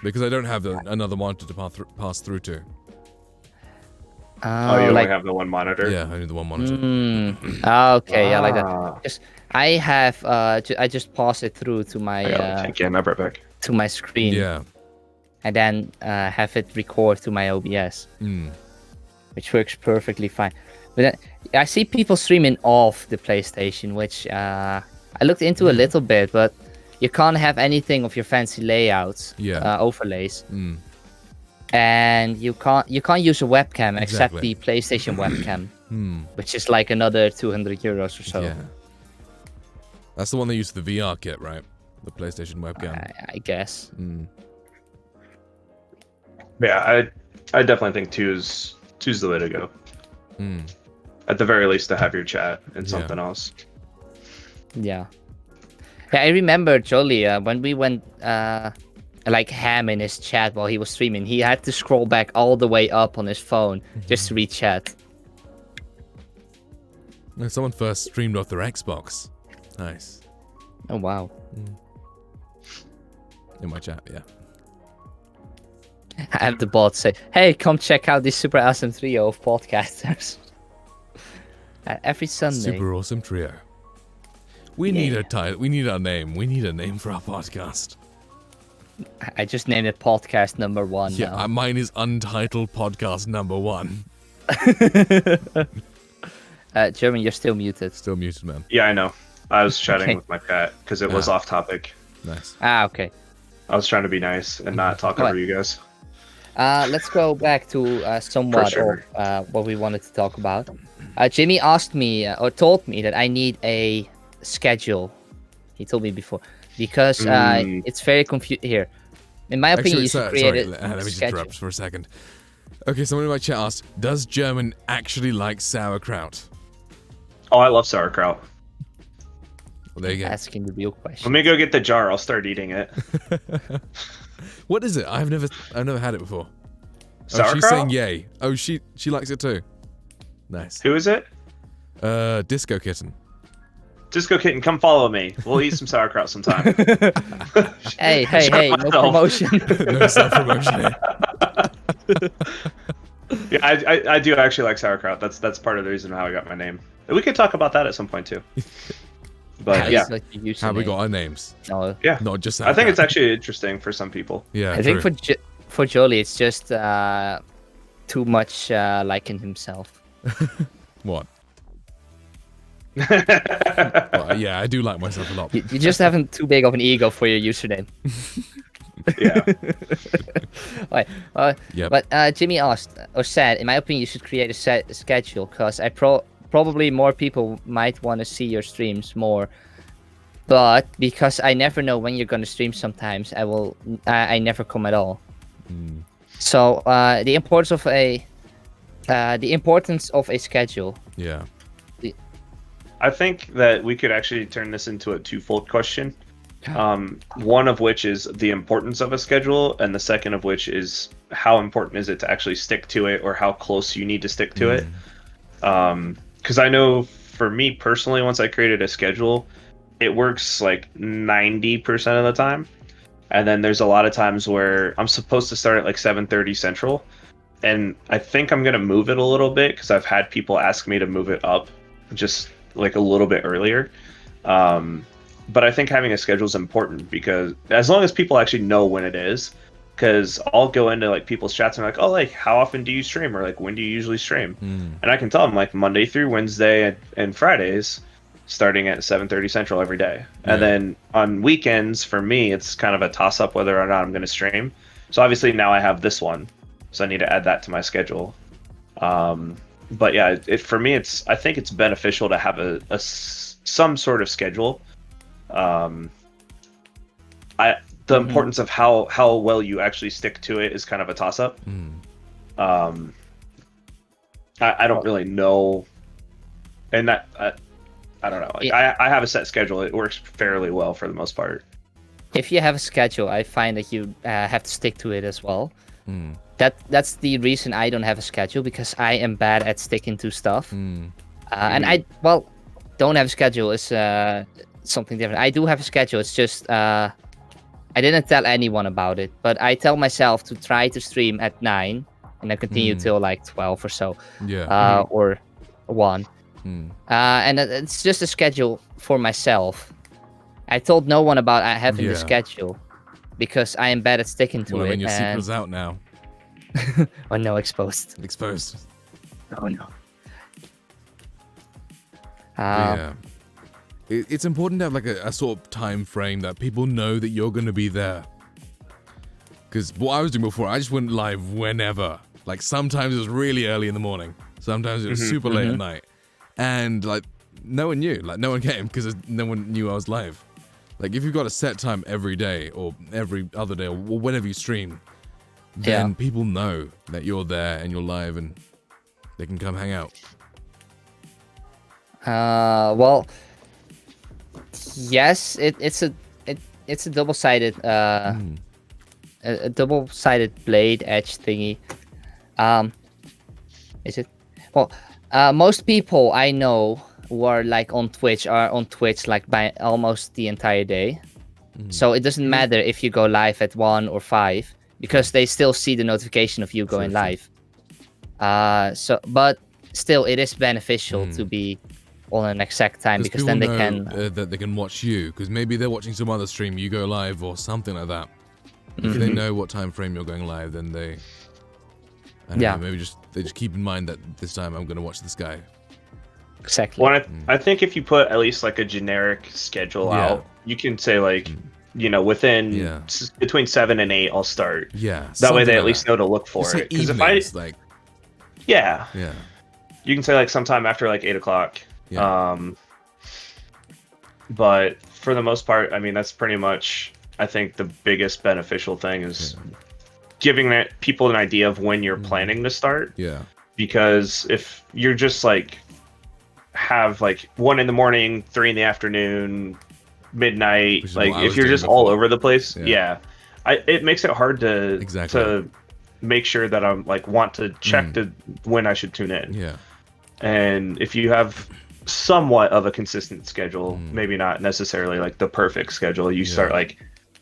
Because I don't have another monitor to pass through to. Oh, you only have the 1 monitor? Yeah, I need the 1 monitor. Okay, yeah, like that. Just, I have, I just pass it through to my I'll be right back. to my screen. Yeah. And then have it record to my OBS, which works perfectly fine. But then, I see people streaming off the PlayStation, which I looked into a little bit, but you can't have anything of your fancy layouts, overlays, and you can't use a webcam except the PlayStation webcam, which is like another 200 euros or so. Yeah. That's the one they use for the VR kit, right? The PlayStation webcam. I guess. Yeah, I definitely think 2's the way to go. At the very least, to have your chat and something else. Yeah. Yeah, I remember Jolly when we went like ham in his chat while he was streaming. He had to scroll back all the way up on his phone just to read chat. Someone first streamed off their Xbox. Nice. Oh wow. In my chat, yeah. I have the bot say, "Hey, come check out this super awesome trio of podcasters." Every Sunday. Super awesome trio. We need a title. We need a name. We need a name for our podcast. I just named it podcast number 1 Yeah, now. mine is Untitled Podcast number 1. German, you're still muted. Still muted, man. Yeah, I know. I was chatting Okay. with my cat because it was off topic. Nice. Okay. I was trying to be nice and not talk Alright. over you guys. Let's go back to somewhat sure. of what we wanted to talk about. Jimmy asked me or told me that I need a schedule. He told me before because it's very confusing here. In my opinion, you should create let me a just schedule. interrupt for a second. Okay, someone in my chat asked, does German actually like sauerkraut? Oh, I love sauerkraut. Well, there you go. Asking the real Let question. me go get the jar. I'll start eating it. What is it? I've never had it before. Oh, Sauerkraut? she's saying yay. Oh, she likes it too. Nice. Who is it? Disco Kitten. Disco Kitten, come follow me. We'll eat some sauerkraut sometime. Hey, no myself. promotion. No self-promotion here. Yeah, I do actually like sauerkraut. That's part of the reason how I got my name. We could talk about that at some point too. But yeah, It's like the How we username. got our names. No, yeah. Not just I think it's sauerkraut. actually interesting for some people. Yeah, I think true. for Jolly, it's just too much liking himself. What? Well, yeah, I do like myself a lot. You just haven't too big of an ego for your username. Yeah. Right. Yep. But Jimmy asked or said, in my opinion, you should create a schedule because probably more people might want to see your streams more. But because I never know when you're gonna stream, sometimes I never come at all. Mm. So the importance of a schedule. Yeah. I think that we could actually turn this into a twofold question. One of which is the importance of a schedule, and the second of which is how important is it to actually stick to it, or how close you need to stick to it. Because I know for me personally, once I created a schedule, it works like 90% of the time. And then there's a lot of times where I'm supposed to start at like 7:30 Central, and I think I'm gonna move it a little bit because I've had people ask me to move it up just like a little bit earlier. But I think having a schedule is important because as long as people actually know when it is, because I'll go into like people's chats and like, oh, like how often do you stream, or like when do you usually stream? And I can tell them like Monday through Wednesday and Fridays, starting at 7:30 Central every day. And then on weekends, for me, it's kind of a toss up whether or not I'm going to stream. So obviously now I have this one, so I need to add that to my schedule. But yeah, for me, I think it's beneficial to have some sort of schedule. The importance of how well you actually stick to it is kind of a toss up. I don't really know, and that I don't know. Like, I have a set schedule. It works fairly well for the most part. If you have a schedule, I find that you have to stick to it as well. That's the reason I don't have a schedule, because I am bad at sticking to stuff. And I don't have a schedule is something different. I do have a schedule. It's just I didn't tell anyone about it, but I tell myself to try to stream at 9 and then continue till like 12 or so. Or 1. And it's just a schedule for myself. I told no one about having the schedule because I am bad at sticking to it. Well, I mean, your secret's out now. Oh no, exposed. Exposed. Oh no. Yeah. It's important to have like a sort of time frame that people know that you're going to be there. Because what I was doing before, I just went live whenever. Like sometimes it was really early in the morning. Sometimes it was super late at night. And like no one knew. Like no one came because no one knew I was live. Like if you've got a set time every day or every other day or whenever you stream, then people know that you're there and you're live and they can come hang out. Well, yes, it's a double-sided a double-sided blade edge thingy. Is it? Well, most people I know who are like on Twitch are on Twitch like by almost the entire day. So it doesn't matter if you go live at 1 or 5 because they still see the notification of you going live. But still, it is beneficial to be on an exact time because then they can that they can watch you, because maybe they're watching some other stream, you go live or something like that. If they know what time frame you're going live, then they I don't know, maybe they just keep in mind that this time I'm going to watch this guy. Exactly. Well, I think if you put at least like a generic schedule out, you can say like, you know, within between 7 and 8, I'll start. Yeah. That way they at least know to look for it. Because if I you can say like sometime after like 8 o'clock. Yeah. But for the most part, I mean, that's pretty much, I think the biggest beneficial thing is giving people an idea of when you're planning to start. Yeah. Because if you're just like have like 1 in the morning, 3 in the afternoon, midnight, like if you're just all over the place, it makes it hard to to make sure that I'm like want to check to when I should tune in. Yeah. And if you have somewhat of a consistent schedule, maybe not necessarily like the perfect schedule, you start like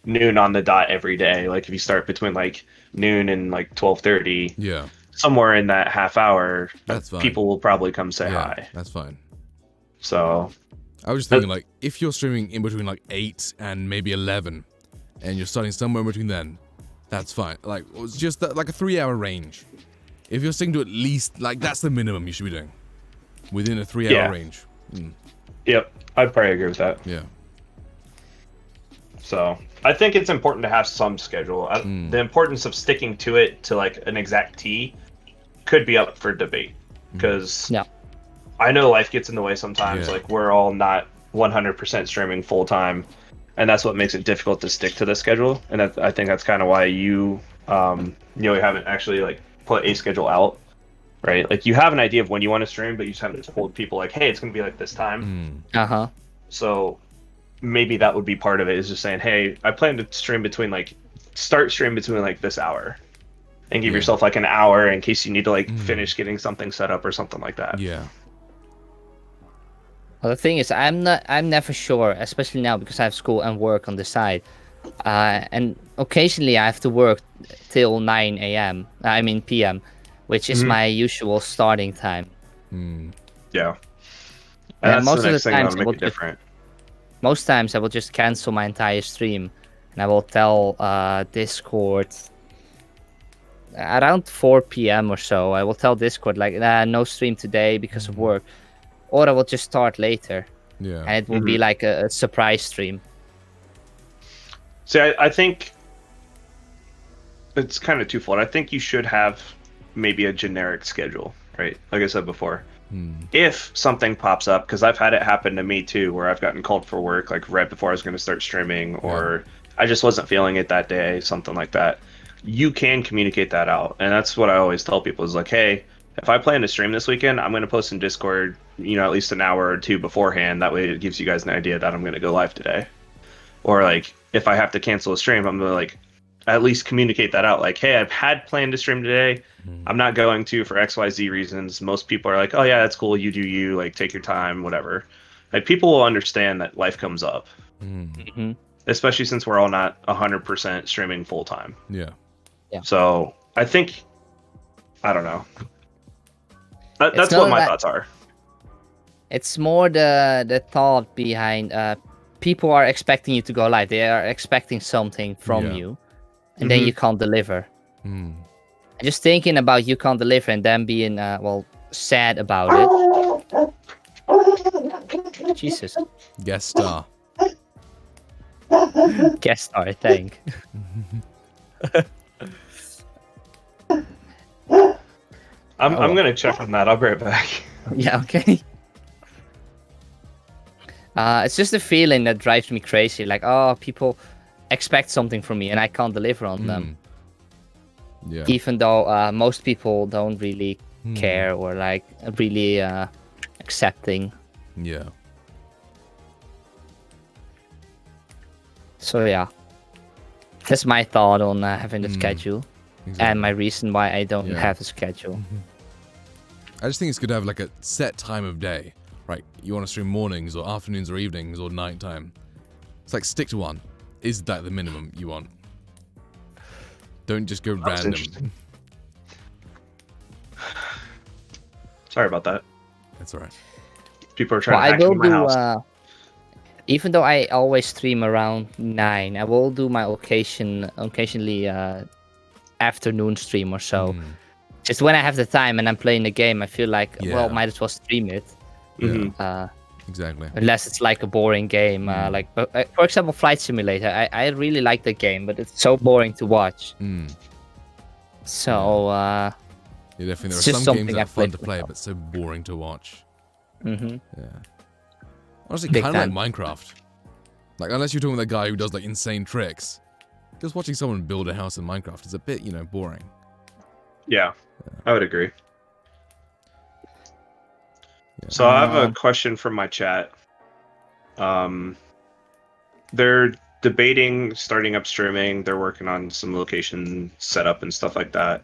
noon on the dot every day. Like if you start between like noon and like 12:30, somewhere in that half hour, that's fine. People will probably come say hi. That's fine. So I was just thinking, like, if you're streaming in between like 8 and maybe 11, and you're starting somewhere in between then, that's fine. Like, it's just like a 3-hour range. If you're sticking to at least, like, that's the minimum you should be doing. Within a 3-hour range. Yep, I'd probably agree with that. Yeah. So I think it's important to have some schedule. The importance of sticking to it to like an exact T could be up for debate, because I know life gets in the way sometimes. Like we're all not 100% streaming full time, and that's what makes it difficult to stick to the schedule. And I think that's kind of why you haven't actually like put a schedule out, right? Like you have an idea of when you want to stream, but you just haven't told people like, hey, it's gonna be like this time. So maybe that would be part of it, is just saying, hey, I plan to stream between like this hour, and give yourself like an hour in case you need to like finish getting something set up or something like that. Yeah. Well, the thing is, I'm never sure, especially now because I have school and work on the side, and occasionally I have to work till 9 a.m. I mean p.m., which is my usual starting time. Yeah. And most the of next the thing times that'll make it different. Most times I will just cancel my entire stream, and I will tell Discord around 4 p.m. or so. I will tell Discord like, no stream today because of work, or I will just start later. Yeah. And it will be like a surprise stream. See, I think it's kind of twofold. I think you should have maybe a generic schedule, right? Like I said before. If something pops up, because I've had it happen to me too, where I've gotten called for work like right before I was going to start streaming, or I just wasn't feeling it that day, something like that. You can communicate that out, and that's what I always tell people is like, hey, if I plan to stream this weekend, I'm going to post in Discord, at least an hour or two beforehand. That way it gives you guys an idea that I'm going to go live today. Or like if I have to cancel a stream, I'm going to like at least communicate that out. Like, hey, I've had planned to stream today. I'm not going to for XYZ reasons. Most people are like, oh yeah, that's cool. You do you, like take your time, whatever. Like people will understand that life comes up, especially since we're all not 100% streaming full time. Yeah. So I think, I don't know. That's what my thoughts are. It's more the thought behind people are expecting you to go live. They are expecting something from you, and then you can't deliver. Just thinking about you can't deliver and then being sad about it. Jesus. Guest star. Guest star, I think. I'm gonna check on that. I'll be right back. Yeah, okay. It's just a feeling that drives me crazy. Like, oh, people expect something from me and I can't deliver on them. Yeah. Even though most people don't really care or like really accepting. Yeah. So yeah, that's my thought on having the schedule, and my reason why I don't have a schedule. I just think it's good to have like a set time of day right, you want to stream mornings or afternoons or evenings or nighttime. It's like stick to one. Is that the minimum you want? Don't just go random. Sorry about that. That's alright. People are trying to hack into my house. Even though I always stream around 9, I will do my occasionally afternoon stream or so. Just when I have the time and I'm playing the game, I feel like, well, might as well stream it. Yeah. Exactly. Unless it's like a boring game, like for example, Flight Simulator. I really like the game, but it's so boring to watch. So yeah, definitely. There are some games that are fun to play, but so boring to watch. Yeah. Honestly, kind of like Minecraft. Like, unless you're talking with a guy who does like insane tricks, just watching someone build a house in Minecraft is a bit, you know, boring. Yeah, I would agree. Yeah. So I have a question from my chat. They're debating starting up streaming. They're working on some location setup and stuff like that.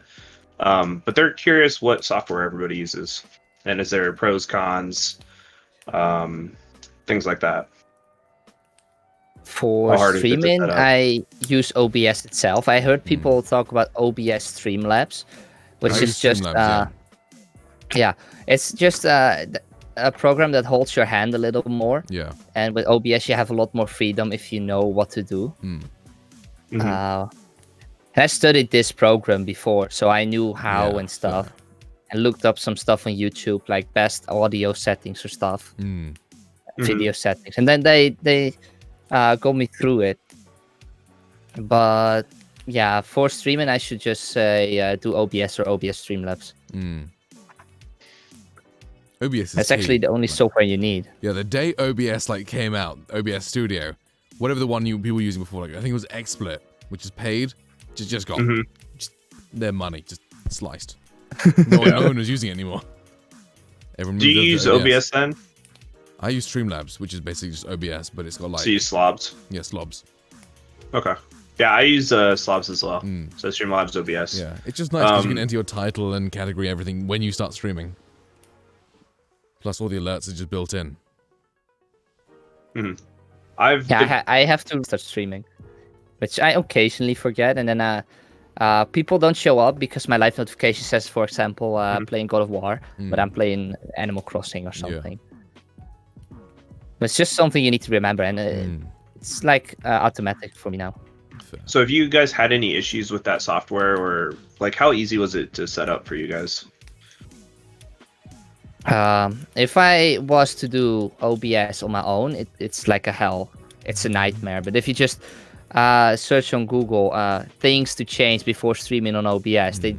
But they're curious what software everybody uses, and is there pros, cons, things like that. For streaming, I use OBS itself. I heard people talk about OBS Streamlabs, which is just yeah, it's just a program that holds your hand a little more. Yeah. And with OBS, you have a lot more freedom if you know what to do. And I studied this program before, so I knew how and stuff, and looked up some stuff on YouTube, like best audio settings or stuff, video settings, and then they got me through it. But yeah, for streaming, I should just say do OBS or OBS Streamlabs. OBS is That's actually the only software you need. Yeah, the day OBS like came out, OBS Studio, whatever the one people were using before, like I think it was XSplit, which is paid, just got their money just sliced. No one was using it anymore. Do you use OBS then? I use Streamlabs, which is basically just OBS, but it's got like... So you use Slobs? Yeah, Slobs. Okay. Yeah, I use Slobs as well. So Streamlabs OBS. Yeah, it's just nice because you can enter your title and category, everything, when you start streaming. Plus all the alerts are just built in. I have to start streaming, which I occasionally forget, and then people don't show up because my live notification says, for example, playing God of War, but I'm playing Animal Crossing or something. But it's just something you need to remember, and it's like automatic for me now. So have you guys had any issues with that software, or like how easy was it to set up for you guys? If I was to do OBS on my own, it's like a hell. It's a nightmare. But if you just search on Google things to change before streaming on OBS, they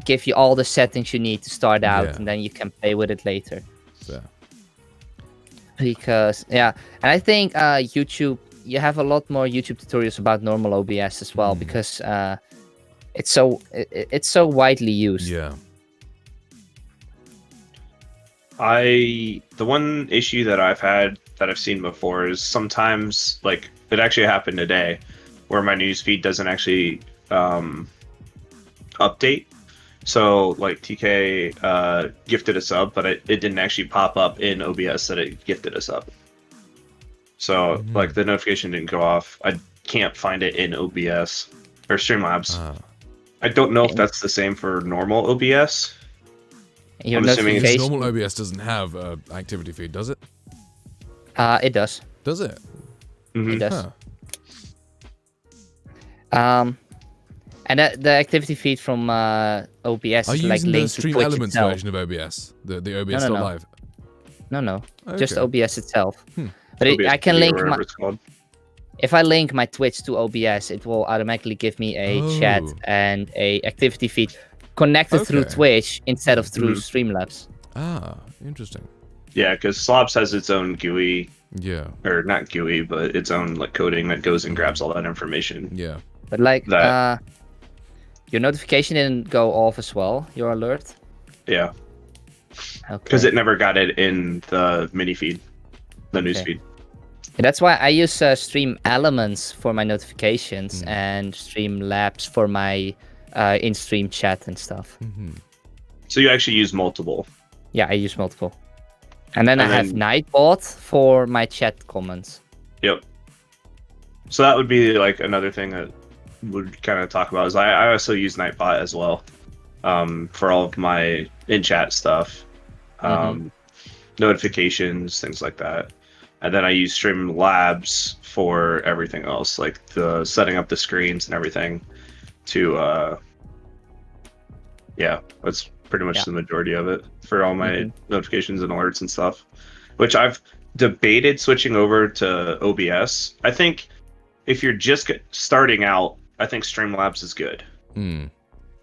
give you all the settings you need to start out, and then you can play with it later. Because and I think YouTube, you have a lot more YouTube tutorials about normal OBS as well, because it's so widely used. Yeah. The one issue that I've had that I've seen before is sometimes, like, it actually happened today, where my newsfeed doesn't actually update. So, like, TK gifted a sub, but it didn't actually pop up in OBS that it gifted a sub. So, like, the notification didn't go off. I can't find it in OBS or Streamlabs. I don't know if that's the same for normal OBS. I'm assuming it's normal OBS doesn't have activity feed, does it? It does. Does it? It does. And the activity feed from OBS is like linked to Twitch Stream Elements itself. version of OBS, the OBS Live. No, okay. Just OBS itself. But OBS I can link my. If I link my Twitch to OBS, it will automatically give me a chat and a activity feed connected through Twitch instead of through Streamlabs. Ah, interesting. Yeah, because Slobs has its own GUI. Yeah. Or not GUI, but its own like coding that goes and grabs all that information. Yeah. But like your notification didn't go off as well, your alert? Yeah. Okay. Because it never got it in the mini feed, the news feed. Yeah, that's why I use Stream Elements for my notifications and Streamlabs for my in-stream chat and stuff. So you actually use multiple? Yeah, I use multiple. And then I And have then- Nightbot for my chat comments. Yep. So that would be like another thing that would kind of talk about is I also use Nightbot as well, for all of my in-chat stuff, notifications, things like that. And then I use Streamlabs for everything else, like the setting up the screens and everything. Yeah, that's pretty much the majority of it for all my notifications and alerts and stuff. Which I've debated switching over to OBS. I think if you're just starting out, I think Streamlabs is good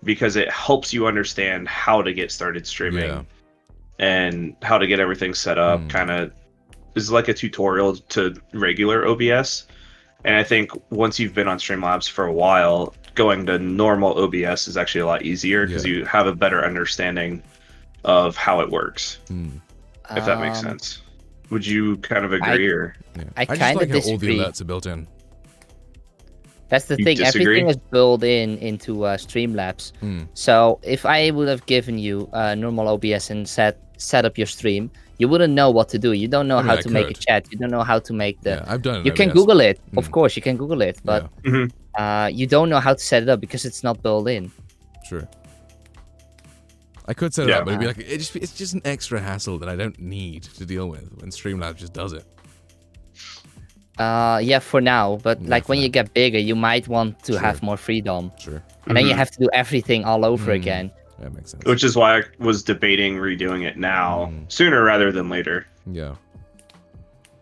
because it helps you understand how to get started streaming and how to get everything set up. Kind of is like a tutorial to regular OBS. And I think once you've been on Streamlabs for a while, going to normal OBS is actually a lot easier because you have a better understanding of how it works. If that makes sense. Would you kind of agree or? I just kind of like how all the disagree. alerts are built in. That's the You thing. disagree? Everything is built into Streamlabs. So if I would have given you normal OBS and set up your stream, you wouldn't know what to do. You don't know I mean, how I to make a could. chat. You don't know how to make the. Yeah, I've done it. You in can OBS. Google it, of course. You can Google it, but Yeah. you don't know how to set it up because it's not built in. True. I could set it up, but it'd be like it's just an extra hassle that I don't need to deal with when Streamlabs just does it. Yeah, for now. But like for when now. you get bigger, you might want to have more freedom, Sure. and then you have to do everything all over again. That makes sense. Which is why I was debating redoing it now, sooner rather than later. Yeah.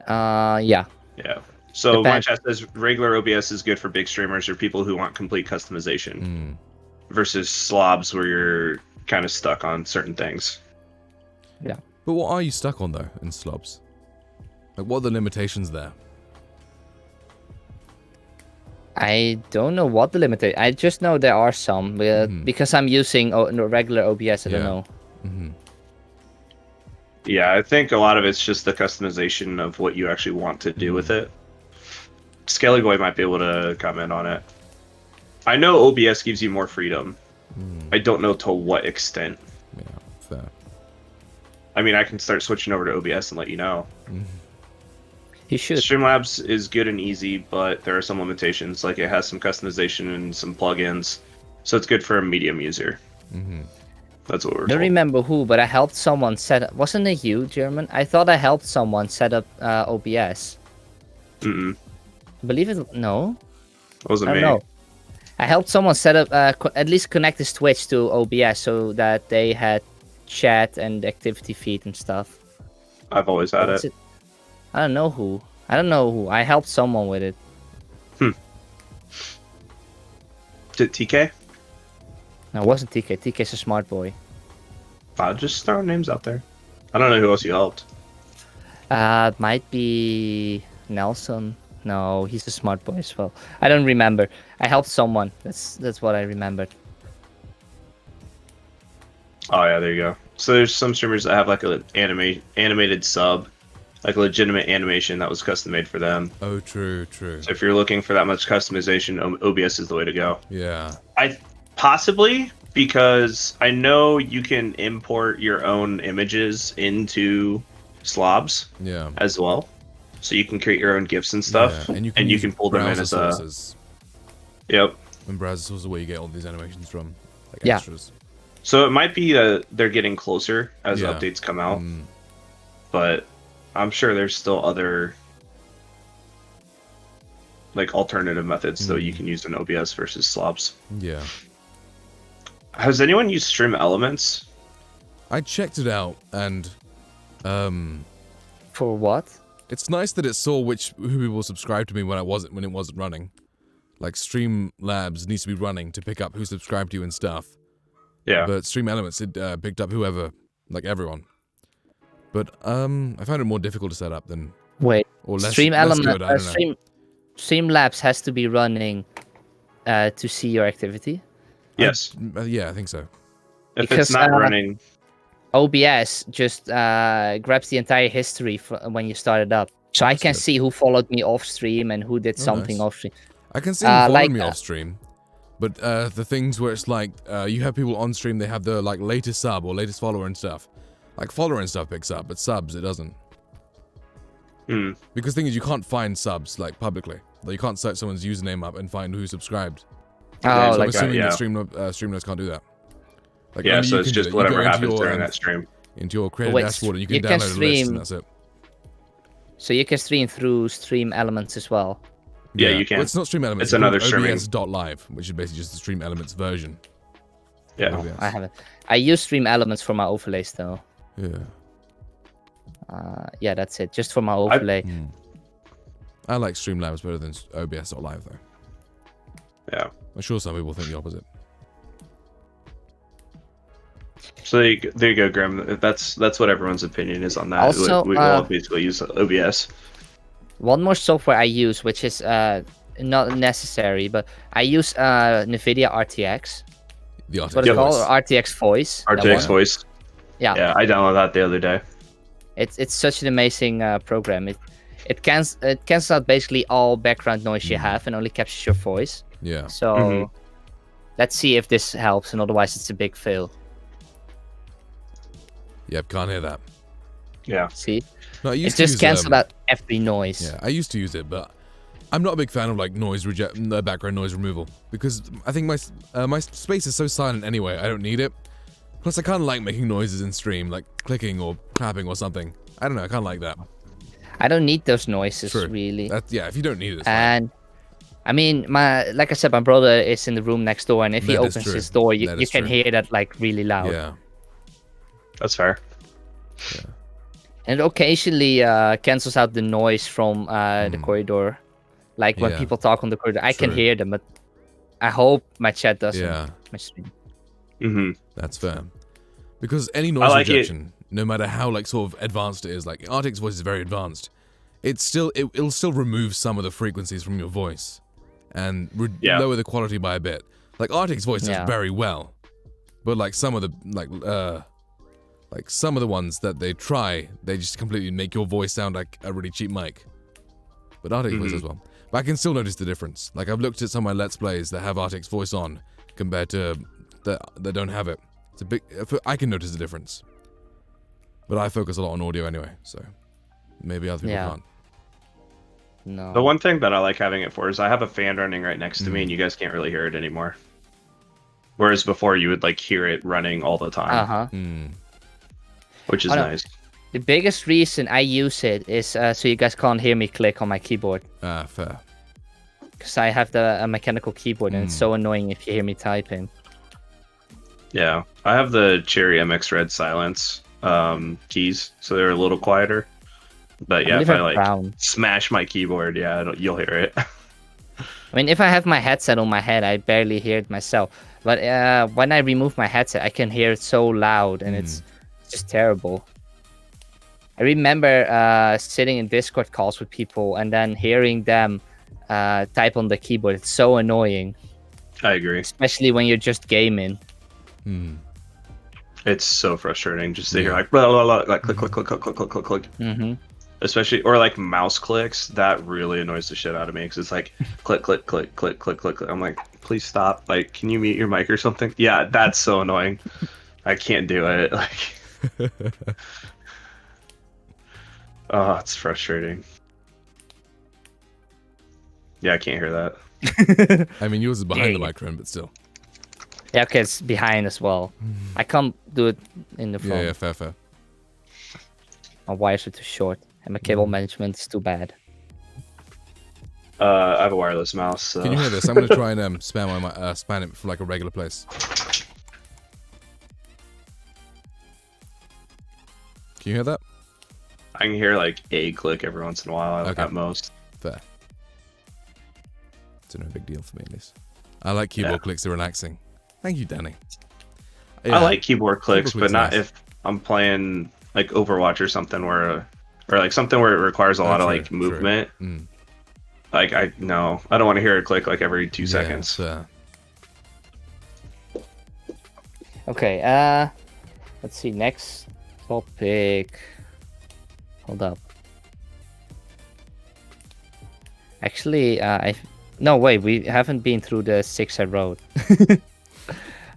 Yeah. Yeah. So my Depends. chat says regular OBS is good for big streamers or people who want complete customization, versus slobs where you're kind of stuck on certain things. Yeah. But what are you stuck on though in slobs? Like, what are the limitations there? I don't know what the limit is. I just know there are some because I'm using regular OBS. I don't know. Yeah, I think a lot of it's just the customization of what you actually want to do with it. Skellyboy might be able to comment on it. I know OBS gives you more freedom. I don't know to what extent. Yeah, fair. I mean, I can start switching over to OBS and let you know. You should. Streamlabs is good and easy, but there are some limitations. Like it has some customization and some plugins, so it's good for a medium user. That's what we're I don't told. remember who, but I helped someone set up. Wasn't it you, German? I thought I helped someone set up OBS. Believe it? No. It wasn't I me. don't know. I helped someone set up, at least connect his Twitch to OBS so that they had chat and activity feed and stuff. I've always had What's it. I don't know who. I helped someone with it. Did TK? No, it wasn't TK. TK's a smart boy. Just throwing names out there. I don't know who else you helped. It might be Nelson. No, he's a smart boy as well. I don't remember. I helped someone. That's what I remembered. Oh yeah, there you go. So there's some streamers that have like a animated sub, like a legitimate animation that was custom made for them. Oh, true, true. So if you're looking for that much customization, OBS is the way to go. Yeah. I possibly, because I know you can import your own images into slobs Yeah. as well, so you can create your own GIFs and stuff, Yeah, and you use can pull them in browser as sources. Yep. And browser sources are where you get all these animations from. Like Yeah. extras. So it might be that they're getting closer as Yeah. updates come out, but I'm sure there's still other like alternative methods though you can use in OBS versus slobs. Yeah. Has anyone used Stream Elements? I checked it out and For what? it's nice that it saw who people subscribed to me when it wasn't running. Like Streamlabs needs to be running to pick up who subscribed to you and stuff. Yeah. But Stream Elements it picked up whoever, like everyone. But I found it more difficult to set up than Wait. or less Stream less element. good, I don't know. Streamlabs has to be running to see your activity. Yes. Yeah, I think so. If Because, it's not running, OBS just grabs the entire history when you start it up. So I can good. see who followed me off stream and who did something nice. off stream. I can see you following like, me off stream, but the things where it's like you have people on stream, they have the like latest sub or latest follower and stuff. Like following stuff picks up, but subs it doesn't. Hmm. Because the thing is, you can't find subs like publicly. Like you can't search someone's username up and find who subscribed. Oh, So like I'm assuming that, that Streamlabs can't do that. Like Yeah, only so you it's can do just that. You go whatever into happens your, during that stream. into your creator Wait, dashboard, and you can you can download a list, stream- and that's it. So you can stream through Stream Elements as well. Yeah, you can. Well, it's not Stream Elements. It's another called streaming. OBS.live, which is basically just the Stream Elements version. Yeah. of OBS. I haven't. I use Stream Elements for my overlays though. Yeah. Yeah, that's it. Just for my overlay. I like Streamlabs better than OBS.live though. Yeah. I'm sure some people think the opposite. So there you go, Grim. That's what everyone's opinion is on that. Also, we all basically use OBS. One more software I use, which is not necessary, but I use NVIDIA RTX. The What RTX it's called, voice. or RTX Voice. that RTX one. Voice. Yeah. Yeah, I downloaded that the other day. It's such an amazing program. It cancels out basically all background noise you have and only captures your voice. Yeah. So let's see if this helps, and otherwise it's a big fail. Yep, can't hear that. Yeah. See, No, I it used to just use, cancels out every noise. Yeah, I used to use it, but I'm not a big fan of like background noise removal because I think my space is so silent anyway. I don't need it. Plus, I kind of like making noises in stream, like clicking or clapping or something. I don't know. I kind of like that. I don't need those noises True. really. Yeah, if you don't need it, it's fine. And I mean, like I said, my brother is in the room next door, and if he That is opens true. his door, That you is can true. hear that like really loud. Yeah. That's fair. And it occasionally cancels out the noise from the corridor. Like when Yeah. people talk on the corridor, I can True. hear them, but I hope my chat doesn't. Yeah. My stream. Mm-hmm. That's fair. Because any noise like it. rejection, no matter how like sort of advanced it is, like RTX voice is very advanced. It'll still remove some of the frequencies from your voice, and lower the quality by a bit. Like RTX voice does Yeah. very well, but like some of the some of the ones that they try, they just completely make your voice sound like a really cheap mic. But RTX voice as well. But I can still notice the difference. Like I've looked at some of my Let's Plays that have RTX voice on compared to that don't have it. It's a big. I can notice the difference. But I focus a lot on audio anyway, so maybe other people Yeah. can't. No. The one thing that I like having it for is I have a fan running right next to me, and you guys can't really hear it anymore. Whereas before, you would like hear it running all the time, which is Oh, no. nice. The biggest reason I use it is so you guys can't hear me click on my keyboard. Fair. Because I have a mechanical keyboard, and it's so annoying if you hear me typing. Yeah, I have the Cherry MX Red Silence keys, so they're a little quieter. But yeah, if I like brown. smash my keyboard, you'll hear it. I mean, if I have my headset on my head, I barely hear it myself. But when I remove my headset, I can hear it so loud, and it's just terrible. I remember sitting in Discord calls with people and then hearing them type on the keyboard. It's so annoying, I agree. especially when you're just gaming. It's so frustrating just to hear like blah, blah, blah, like click, click, click, click, click, click, click, click. Especially or like mouse clicks. That really annoys the shit out of me because it's like click, click, click, click, click, click, click. I'm like, please stop. Like, can you mute your mic or something? Yeah, that's so annoying. I can't do it. Like, oh, it's frustrating. Yeah, I can't hear that. I mean, yours is behind the microphone, but still. Yeah, okay, it's behind as well. I can't do it in the front. Yeah, fair. My wires are too short, and my cable management is too bad. I have a wireless mouse. So. Can you hear this? I'm gonna try and span it for like a regular place. Can you hear that? I can hear like a click every once in a while at most. Fair. It's no big deal for me at least. I like keyboard clicks, they're relaxing. Thank you, Danny. I like keyboard clicks, Keyboard but not nice. if I'm playing like Overwatch or something or like something where it requires a lot of like movement. Like I don't want to hear it click like every 2 seconds. Fair. Okay, let's see, next topic. Hold up. Actually, no, wait, we haven't been through the 6 I wrote.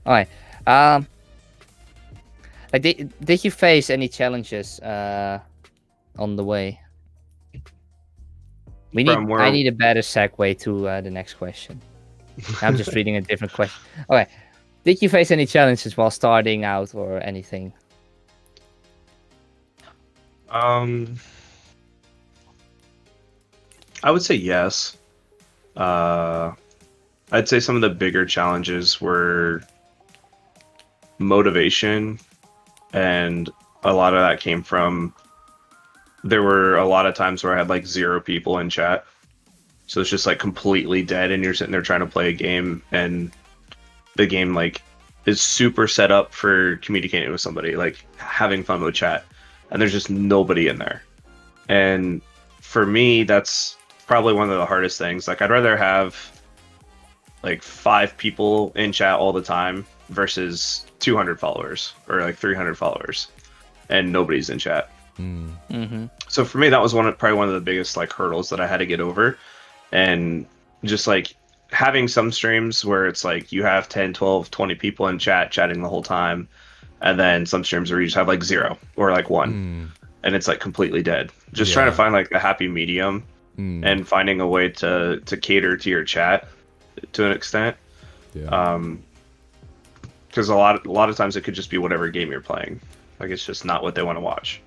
Alright, Like, did you face any challenges on the way? I need a better segue to the next question. I'm just reading a different question. Okay. Did you face any challenges while starting out or anything? I would say yes. I'd say some of the bigger challenges were motivation, and a lot of that came from there were a lot of times where I had like 0 people in chat. So it's just like completely dead, and you're sitting there trying to play a game, and the game like is super set up for communicating with somebody, like having fun with chat, and there's just nobody in there. And for me, that's probably one of the hardest things. Like, I'd rather have like 5 people in chat all the time versus 200 followers or like 300 followers and nobody's in chat. So for me, that was probably one of the biggest like hurdles that I had to get over. And just like having some streams where it's like you have 10, 12, 20 people in chat chatting the whole time, and then some streams where you just have like 0 or like 1 and it's like completely dead. Just trying to find like a happy medium and finding a way to cater to your chat to an extent. Because a lot of times it could just be whatever game you're playing. Like, it's just not what they want to watch.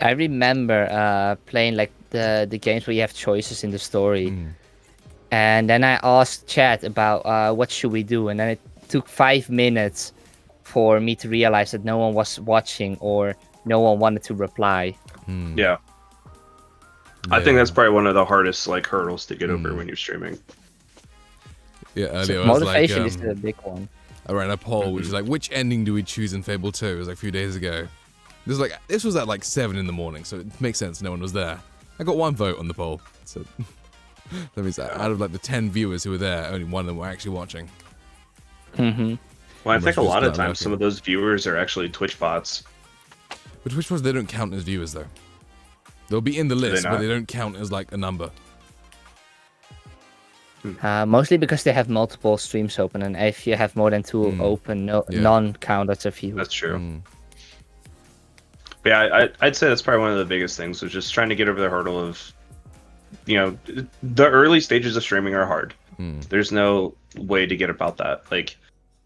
I remember playing like the games where you have choices in the story, and then I asked chat about what should we do, and then it took 5 minutes for me to realize that no one was watching or no one wanted to reply. Yeah. I think that's probably one of the hardest like hurdles to get over when you're streaming. Yeah, earlier So motivation is the big one. I ran a poll which is like, which ending do we choose in Fable 2? It was like a few days ago. This was at like 7 in the morning, so it makes sense no one was there. I got 1 vote on the poll, so that means out of like the 10 viewers who were there, only 1 of them were actually watching. Well, I think a lot of times some of those viewers are actually Twitch bots. But Twitch bots, they don't count as viewers though. They'll be in the list, but they don't count as like a number. Mostly because they have multiple streams open, and if you have more than 2 open, none count as a view. That's true. But yeah, I'd say that's probably one of the biggest things, was just trying to get over the hurdle of, you know, the early stages of streaming are hard. There's no way to get about that. Like,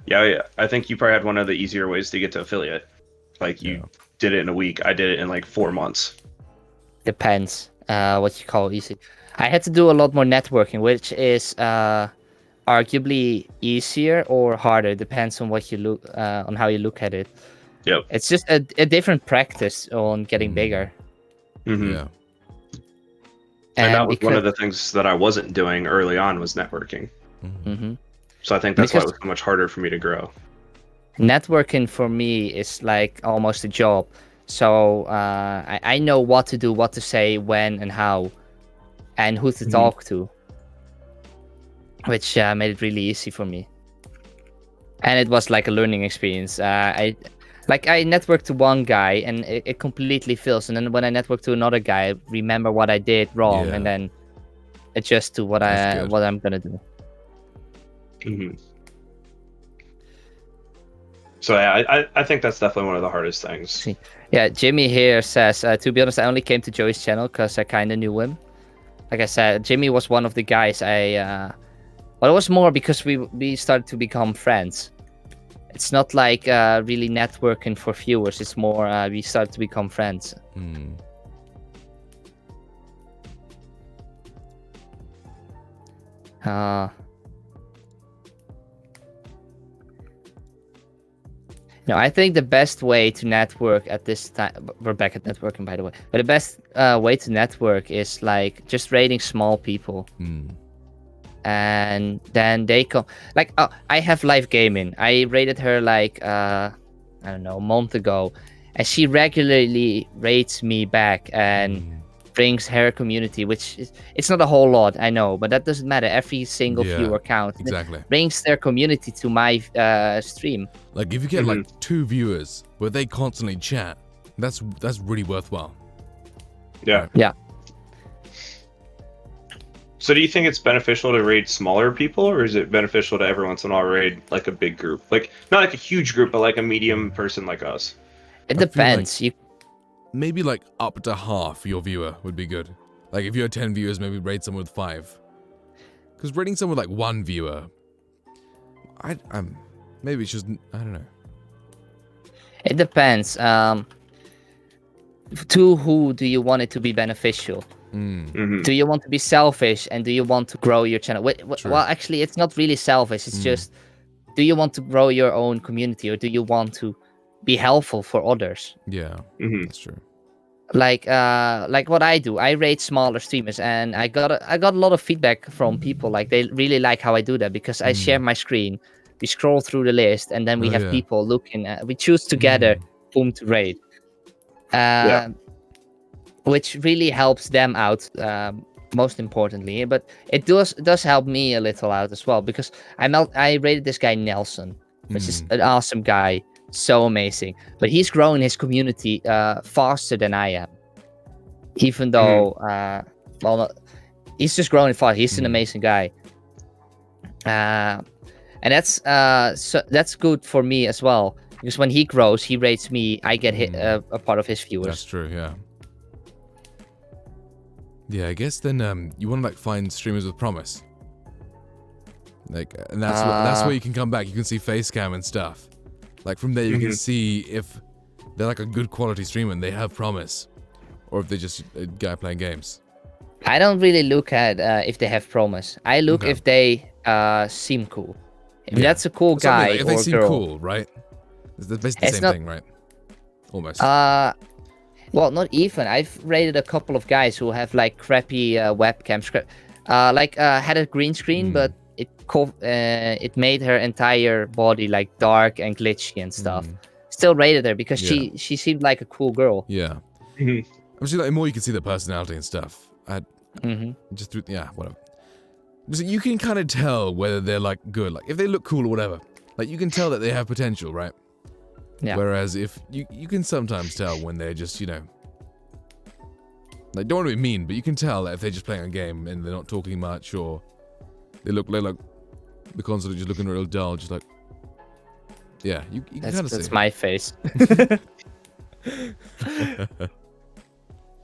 yeah, I think you probably had one of the easier ways to get to affiliate. Like, you did it in a week. I did it in like 4 months. Depends what you call easy. I had to do a lot more networking, which is arguably easier or harder. Depends on what you look on how you look at it. Yep. It's just a different practice on getting bigger. Yeah. And that was one of the things that I wasn't doing early on, was networking. So I think that's why it was so much harder for me to grow. Networking for me is like almost a job. So I know what to do, what to say, when and how, and who to talk to, which made it really easy for me. And it was like a learning experience. I networked to one guy and it completely fails. And then when I network to another guy, I remember what I did wrong and then adjust to what I'm gonna do. So yeah, I think that's definitely one of the hardest things. Yeah, Jimmy here says, to be honest, I only came to Joey's channel because I kind of knew him. Like I said, Jimmy was one of the guys well, it was more because we started to become friends. It's not like really networking for viewers. It's more we started to become friends. No, I think the best way to network at this time, we're back at networking by the way, but the best way to network is like just raiding small people. And then they come, like, I have live gaming. I raided her like, I don't know, a month ago, and she regularly rates me back and brings her community, which is, it's not a whole lot, I know, but that doesn't matter. Every single viewer counts. Exactly. Brings their community to my stream. Like, if you get like 2 viewers, but they constantly chat, that's really worthwhile. Yeah. Yeah. So do you think it's beneficial to raid smaller people, or is it beneficial to every once in a while raid like a big group? Like not like a huge group, but like a medium person like us. It I feel like- depends. You Maybe like up to half your viewer would be good. Like if you had 10 viewers, maybe raid someone with 5. Because raiding someone with like 1 viewer, maybe it's just, I don't know. It depends. To who do you want it to be beneficial? Mhm. Do you want to be selfish, and do you want to grow your channel? True. Well, actually, it's not really selfish. It's just, do you want to grow your own community, or do you want to be helpful for others? Yeah, Mhm. that's true. Like what I do, I rate smaller streamers, and I got a lot of feedback from people. Like they really like how I do that, because I share my screen, we scroll through the list, and then we Oh, have yeah. people looking at. We choose together whom to rate, which really helps them out. Most importantly, but it does help me a little out as well, because I rated this guy Nelson, which is an awesome guy. So amazing, but he's growing his community faster than I am, even though he's just growing fast. He's an amazing guy, and that's good for me as well, because when he grows, he rates me, I get a part of his viewers. That's true, yeah. Yeah, I guess then you want to like find streamers with promise. Like, and that's where you can come back. You can see face cam and stuff. Like from there, you can see if they're like a good quality streamer and they have promise, or if they're just a guy playing games. I don't really look at if they have promise. I look if they seem cool. If that's a cool That's what I guy mean, like, if they or seem girl. cool, right? It's basically the It's same not- thing, right? Almost. Well, not even. I've rated a couple of guys who have like crappy webcams. Had a green screen, but it made her entire body like dark and glitchy and stuff. Still rated her because she seemed like a cool girl. Yeah. Mhm. I'm just like, the more you can see the personality and stuff. Just through, whatever. So you can kind of tell whether they're like good, like if they look cool or whatever. Like you can tell that they have potential, right? Yeah. Whereas if you can sometimes tell when they're just, like, don't want to be mean, but you can tell that if they're just playing a game and they're not talking much, or they look like the console is just looking real dull, just like, yeah, you can kind of see. That's my face.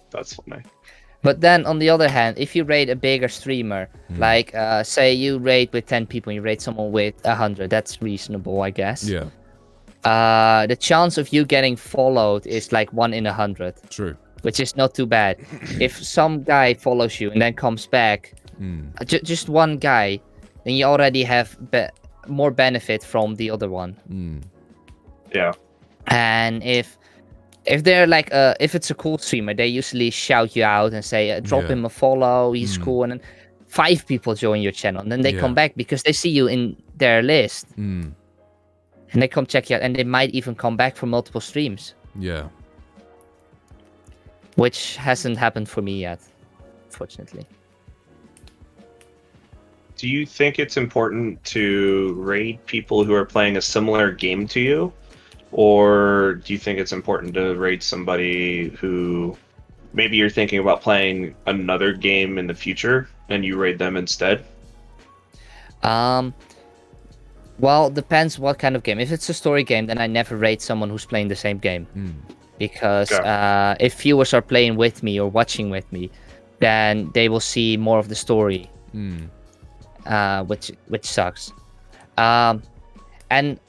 That's funny. But then on the other hand, if you rate a bigger streamer, like say you rate with 10 people and you rate someone with 100, that's reasonable, I guess. Yeah, The chance of you getting followed is like 1 in 100, true. which is not too bad. If some guy follows you and then comes back, just one guy, then you already have more benefit from the other one. Yeah. And if they're like if it's a cool streamer, they usually shout you out and say drop him a follow, he's cool, and then 5 people join your channel, and then they come back because they see you in their list, and they come check you out, and they might even come back for multiple streams, Yeah. which hasn't happened for me yet, fortunately. Do you think it's important to raid people who are playing a similar game to you? Or do you think it's important to raid somebody who maybe you're thinking about playing another game in the future and you raid them instead? Well, depends what kind of game. If it's a story game, then I never rate someone who's playing the same game. Because if viewers are playing with me or watching with me, then they will see more of the story, which sucks. And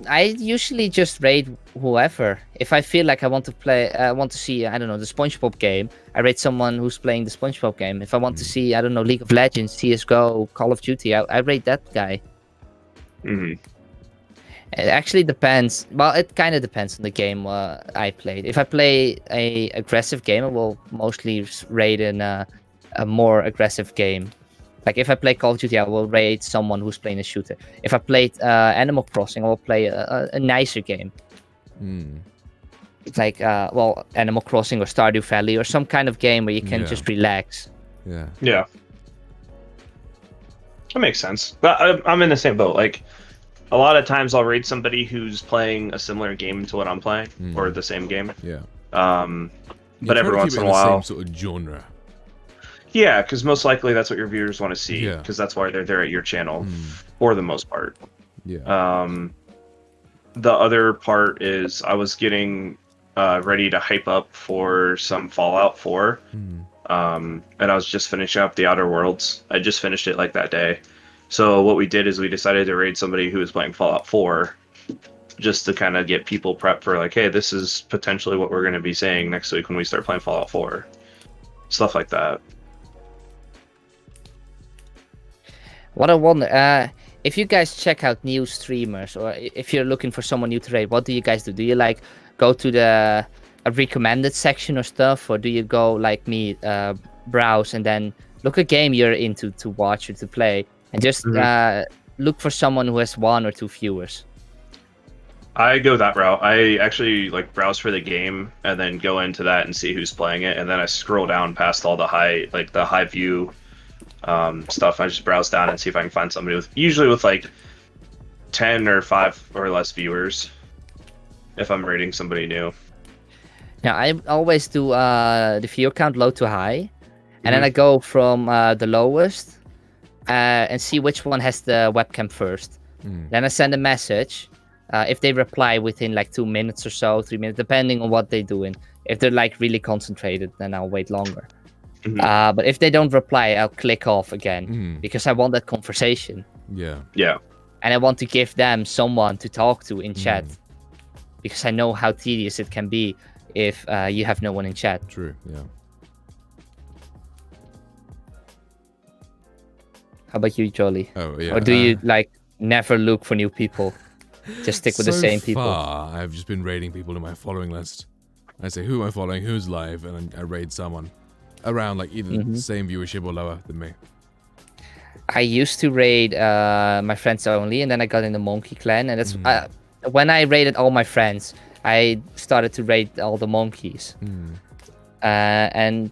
I usually just raid whoever. If I feel like I want to see, I don't know, the SpongeBob game, I raid someone who's playing the SpongeBob game. If I want to see, I don't know, League of Legends, CSGO, Call of Duty, I raid that guy. Mm-hmm. It actually depends. Well, it kind of depends on the game I played. If I play a aggressive game, I will mostly raid in a more aggressive game. Like if I play Call of Duty, I will raid someone who's playing a shooter. If I played Animal Crossing, I will play a nicer game. Like Animal Crossing or Stardew Valley or some kind of game where you can just relax. Yeah. Yeah. That makes sense. But I'm in the same boat. Like, a lot of times I'll raid somebody who's playing a similar game to what I'm playing, or the same game. Yeah. But every once in a the while, same sort of genre. Yeah, because most likely that's what your viewers want to see. Yeah. Because that's why they're there at your channel for the most part. Yeah. The other part is I was getting ready to hype up for some Fallout 4. And I was just finishing up the Outer Worlds. I just finished it like that day. So what we did is we decided to raid somebody who was playing Fallout 4 just to kind of get people prepped for like, hey, this is potentially what we're going to be saying next week when we start playing Fallout 4. Stuff like that. What I wonder, if you guys check out new streamers, or if you're looking for someone new to raid, what do you guys do? Do you like go to the recommended section or stuff, or do you go like me, browse and then look a game you're into to watch or to play, and just look for someone who has 1 or 2 viewers? I go that route. I actually like browse for the game and then go into that and see who's playing it, and then I scroll down past all the high view stuff. I just browse down and see if I can find somebody usually with like 10 or 5 or less viewers if I'm rating somebody new. Yeah, I always do the viewer count low to high, and then I go from the lowest and see which one has the webcam first. Then I send a message. If they reply within like 2 minutes or so, 3 minutes, depending on what they're doing. If they're like really concentrated, then I'll wait longer. But if they don't reply, I'll click off again because I want that conversation. Yeah. Yeah. And I want to give them someone to talk to in chat, because I know how tedious it can be if you have no one in chat. True. Yeah. How about you, Jolly? Oh yeah. Or do you like never look for new people? Just stick with the same people. So far, I've just been raiding people in my following list. I say, who am I following? Who's live? And then I raid someone around like either the same viewership or lower than me. I used to raid my friends only, and then I got in the Monkey Clan, and that's when I raided all my friends. I started to raid all the monkeys, and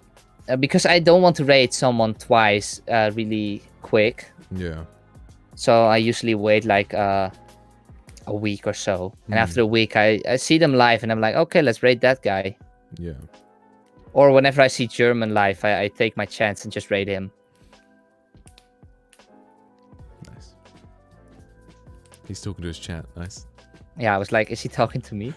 because I don't want to raid someone twice really quick. Yeah. So I usually wait like a week or so, and after a week I see them live, and I'm like, okay, let's raid that guy. Yeah. Or whenever I see German live, I take my chance and just raid him. Nice. He's talking to his chat. Nice. Yeah, I was like, is he talking to me?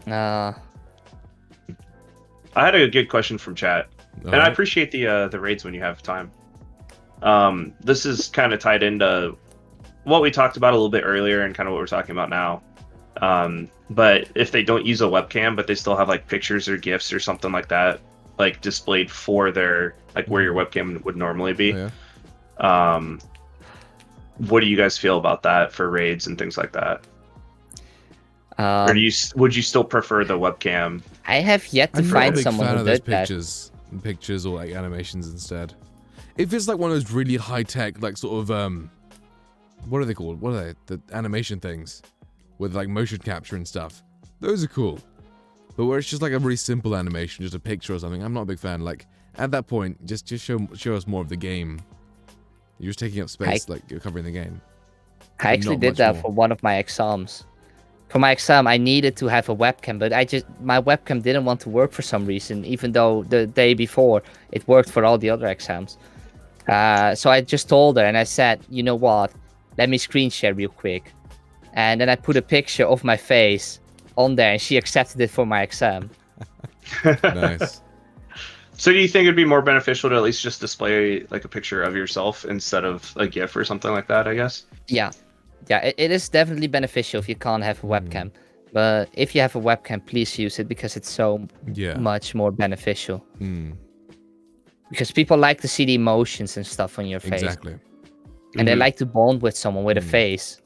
I had a good question from chat, and I Alright. appreciate the raids when you have time. This is kind of tied into what we talked about a little bit earlier and kind of what we're talking about now. But if they don't use a webcam, but they still have like pictures or GIFs or something like that, like displayed for their like where your webcam would normally be. Yeah. What do you guys feel about that for raids and things like that? Or would you still prefer the webcam? I have yet to I'm not a find big someone fan who of those did that. pictures or like animations instead. If it's like one of those really high tech, like sort of what are they called? What are they? The animation things with like motion capture and stuff. Those are cool. But where it's just like a really simple animation, just a picture or something, I'm not a big fan. Like at that point, just show us more of the game. You're just taking up space, like you're covering the game. I actually did that for one of my exams. For my exam, I needed to have a webcam, but my webcam didn't want to work for some reason, even though the day before it worked for all the other exams. So I just told her, and I said, you know what, let me screen share real quick. And then I put a picture of my face on there, and she accepted it for my exam. Nice. So do you think it'd be more beneficial to at least just display like a picture of yourself instead of a GIF or something like that, I guess? Yeah. Yeah, it is definitely beneficial if you can't have a webcam. But if you have a webcam, please use it because it's so much more beneficial. Because people like to see the emotions and stuff on your face. Exactly. And they like to bond with someone with a face.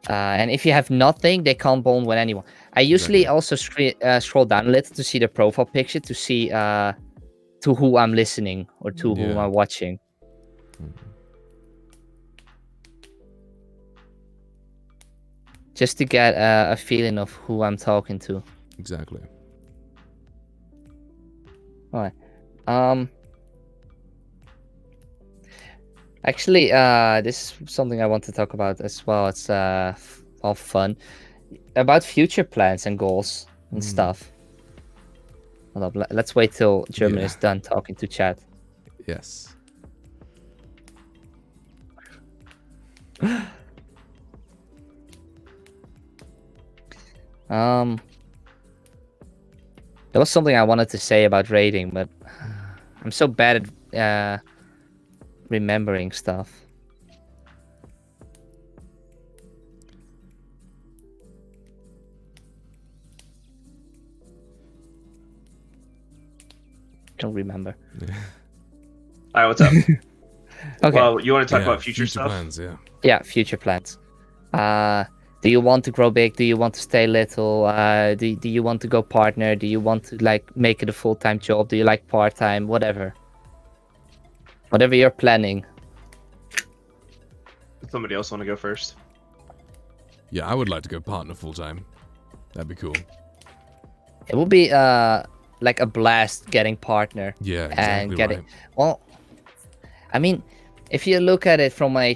And if you have nothing, they can't bond with anyone. I usually also scroll down a little to see the profile picture, to see to who I'm listening or to who I'm watching. Just to get a feeling of who I'm talking to. Exactly. Alright. Actually, this is something I want to talk about as well. It's all fun. About future plans and goals. and stuff. Hold up, let's wait till German is done talking to chat. Yes. There was something I wanted to say about raiding, but I'm so bad at remembering stuff. Don't remember. All right, what's up? Okay. Well, you want to talk about future stuff? plans, yeah. Yeah, future plans. Do you want to grow big? Do you want to stay little? Do you want to go partner? Do you want to like make it a full-time job? Do you like part-time? Whatever. Whatever you're planning. Somebody else want to go first? Yeah, I would like to go partner full time. That'd be cool. It would be like a blast getting partner. Yeah, exactly And getting right. well. I mean, if you look at it from a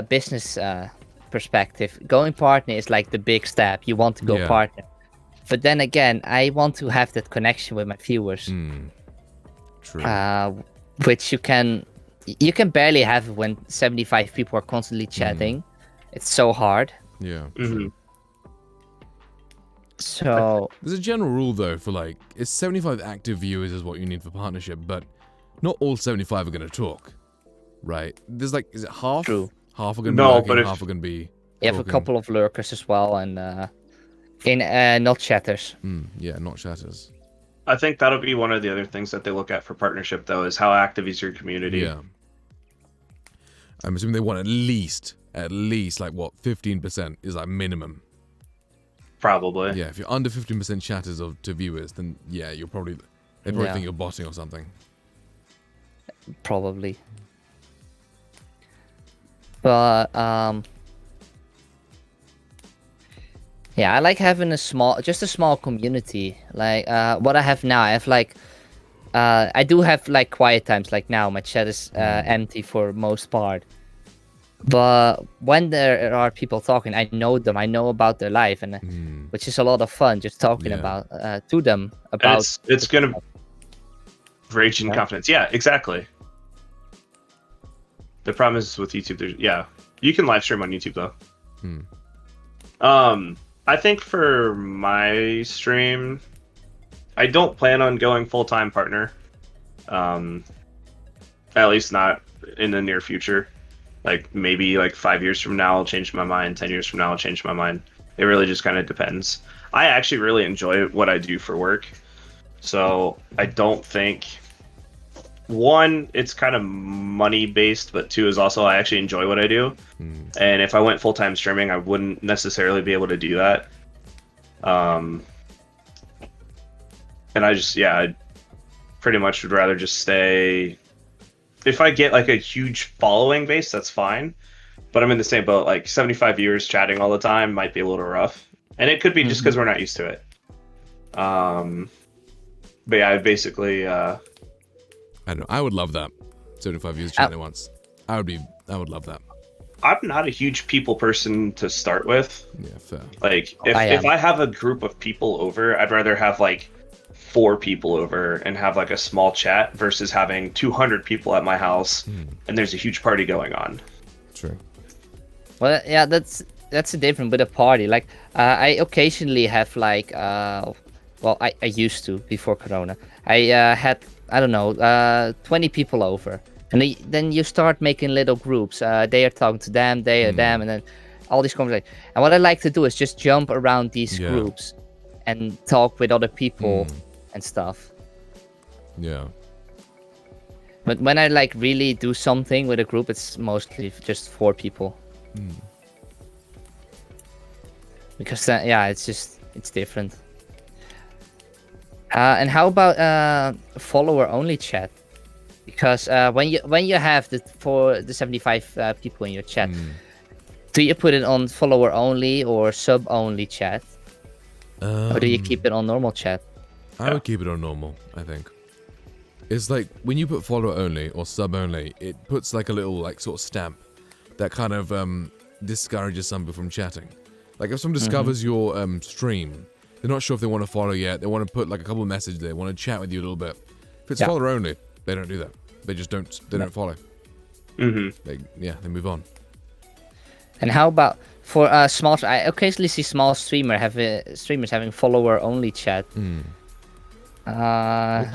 business perspective, going partner is like the big step. You want to go Yeah. partner, but then again, I want to have that connection with my viewers, True. which you can barely have when 75 people are constantly chatting. It's so hard. Yeah. Mhm. So There's a general rule though for like, it's 75 active viewers is what you need for partnership, but not all 75 are going to talk, right? There's like, is it half? True. Half are going to No, be lurking, but if- half are going to be you have a talking. couple of lurkers as well, and not chatters. Yeah, not chatters. I think that'll be one of the other things that they look at for partnership, though, is how active is your community. Yeah. I'm assuming they want at least like what, 15% is like minimum. Probably. Yeah, if you're under 15% chatters to viewers, then yeah, they probably Yeah. think you're botting or something. Probably. But yeah, I like having a small community. Like what I have now, I have like I do have like quiet times. Like now, my chat is empty for most part. But when there are people talking, I know them. I know about their life, and which is a lot of fun. Just talking Yeah. about to them And about. it's gonna rage in Yeah. confidence. Yeah, exactly. The problem is with YouTube. You can live stream on YouTube though. I think for my stream, I don't plan on going full-time partner. At least not in the near future. Like maybe like 5 years from now I'll change my mind. 10 years from now I'll change my mind. It really just kind of depends. I actually really enjoy what I do for work. So I don't think, one, it's kind of money based, but two is also I actually enjoy what I do. And if I went full-time streaming, I wouldn't necessarily be able to do that. And I pretty much would rather just stay. If I get like a huge following base, that's fine. But I'm in the same boat. Like 75 viewers chatting all the time might be a little rough, and it could be just because we're not used to it. But yeah, I basically. I don't know. I would love that. 75 views chatting at once. I would love that. I'm not a huge people person to start with. Yeah, fair. Like if I have a group of people over, I'd rather have like 4 people over and have like a small chat versus having 200 people at my house and there's a huge party going on. True. Well, yeah, that's a different with a party. Like I occasionally have like well, I used to before Corona. I had, I don't know, 20 people over, and then you start making little groups. They are talking to them, they are them, and then all these conversations. And what I like to do is just jump around these groups and talk with other people and stuff. Yeah. But when I like really do something with a group, it's mostly just 4 people. Because it's different. And how about follower only chat? Because when you have the 75 people in your chat, do you put it on follower only or sub only chat, or do you keep it on normal chat? I would keep it on normal, I think. It's like when you put follower only or sub only, it puts like a little like sort of stamp that kind of discourages some people from chatting. Like if someone discovers your stream They're not sure if they want to follow yet. They want to put like a couple of messages there. They want to chat with you a little bit. If it's follower only, they don't do that. They just don't. They don't follow. They move on. And how about for small? I occasionally see small streamers having follower only chat. I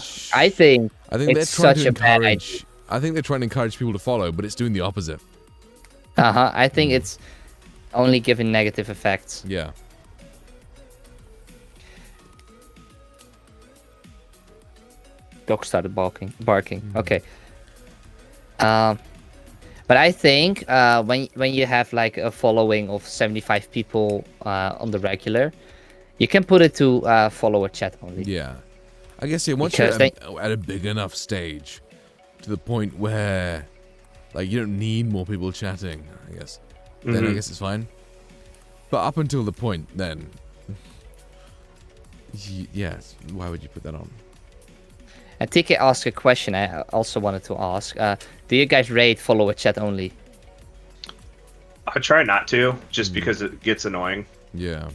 think they're trying to encourage. I think they're trying to encourage people to follow, but it's doing the opposite. I think it's only giving negative effects. Yeah. Dog started barking. Okay. But I think when you have like a following of 75 people on the regular, you can put it to follower chat only. Yeah. I guess once you're at a big enough stage, to the point where like you don't need more people chatting, I guess. Then I guess it's fine. But up until the point, then, yes. Why would you put that on? And TK asked a question I also wanted to ask. Do you guys rate follower chat only? I try not to, just because it gets annoying. Yeah.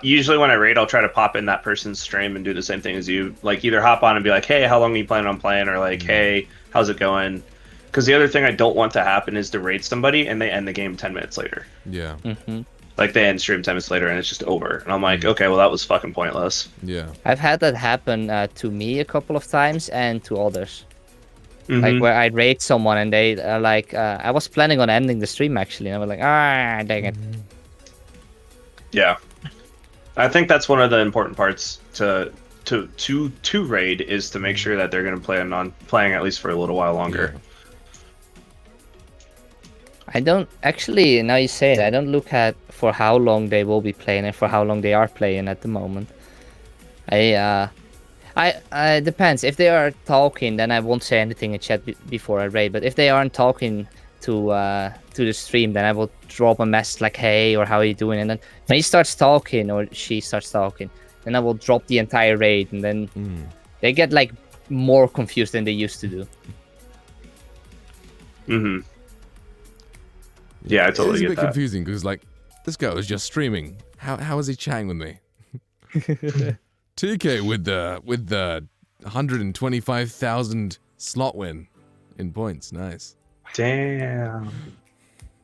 Usually when I raid, I'll try to pop in that person's stream and do the same thing as you. Like either hop on and be like, hey, how long are you planning on playing? Or like, hey, how's it going? Because the other thing I don't want to happen is to raid somebody and they end the game 10 minutes later. Yeah. Like they end stream 10 minutes later and it's just over. And I'm like, okay, well that was fucking pointless. Yeah. I've had that happen to me a couple of times and to others. Like where I'd raid someone and they are like, I was planning on ending the stream actually. And I was like, dang it. Yeah. I think that's one of the important parts to raid is to make sure that they're going to plan on playing at least for a little while longer. Yeah. I don't actually, now you say it, I don't look at for how long they will be playing and for how long they are playing at the moment. I depends. If they are talking, then I won't say anything in chat before I raid. But if they aren't talking to the stream, then I will drop a message like, hey, or how are you doing? And then when he starts talking or she starts talking, then I will drop the entire raid, and then they get like more confused than they used to do. Yeah, I totally get that. It's a bit confusing because like this guy was just streaming. How is he chatting with me? TK with the 125,000 slot win in points. Nice. Damn.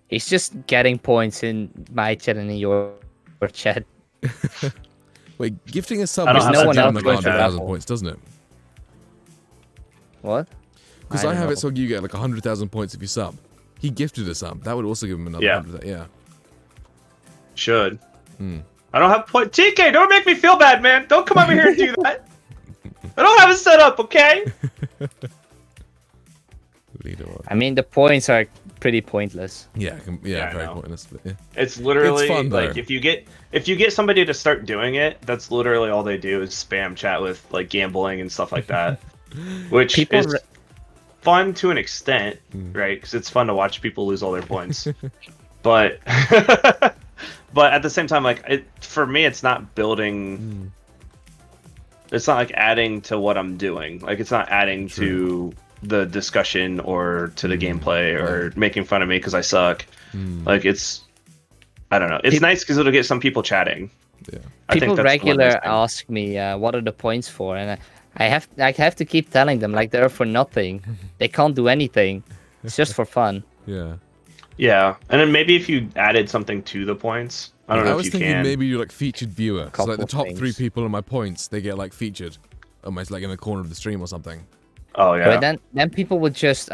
He's just getting points in my chat and in your chat. Wait, gifting a sub I don't doesn't have like that 100,000 much points, doesn't it? What? Because I have it so you get like 100,000 points if you sub. He gifted a sub. That would also give him another 100,000. Yeah. Should. I don't have point. TK, don't make me feel bad, man. Don't come over here and do that. I don't have it set up, okay? I mean, the points are pretty pointless. Yeah, very pointless. But yeah. It's literally it's fun, like if you get somebody to start doing it, that's literally all they do is spam chat with like gambling and stuff like that, which is fun to an extent, right? Because it's fun to watch people lose all their points, but but at the same time, like for me, it's not building. It's not like adding to what I'm doing. Like it's not adding to the discussion or to the gameplay or making fun of me because I suck. Like I don't know. It's nice because it'll get some people chatting. Yeah. People regular ask me what are the points for, and I have to keep telling them like they're for nothing. They can't do anything. It's just for fun. Yeah. Yeah, and then maybe if you added something to the points, I don't know if you can. I was thinking maybe you're like featured viewer. So like the top 3 people in my points, they get like featured, almost like in the corner of the stream or something. Oh yeah. But then people would just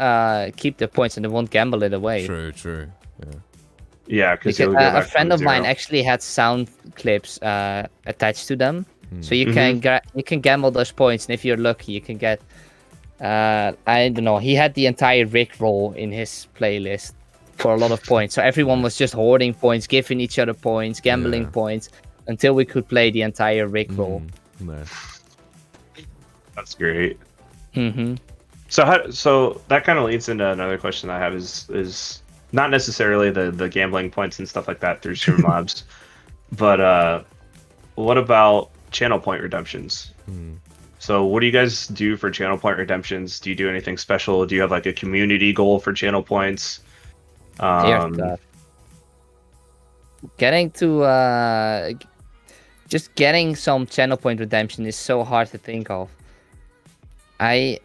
keep their points and they won't gamble it away. True. Yeah. Yeah, because a friend of mine actually had sound clips attached to them, so you can gamble those points, and if you're lucky, you can get. I don't know. He had the entire Rickroll in his playlist for a lot of points, so everyone was just hoarding points, giving each other points, gambling points, until we could play the entire Rickroll. Nice. That's great. So that kind of leads into another question I have is not necessarily the gambling points and stuff like that through Streamlabs, but what about channel point redemptions? So what do you guys do for channel point redemptions? Do you do anything special? Do you have like a community goal for channel points? Getting to just getting some channel point redemption is so hard to think of. I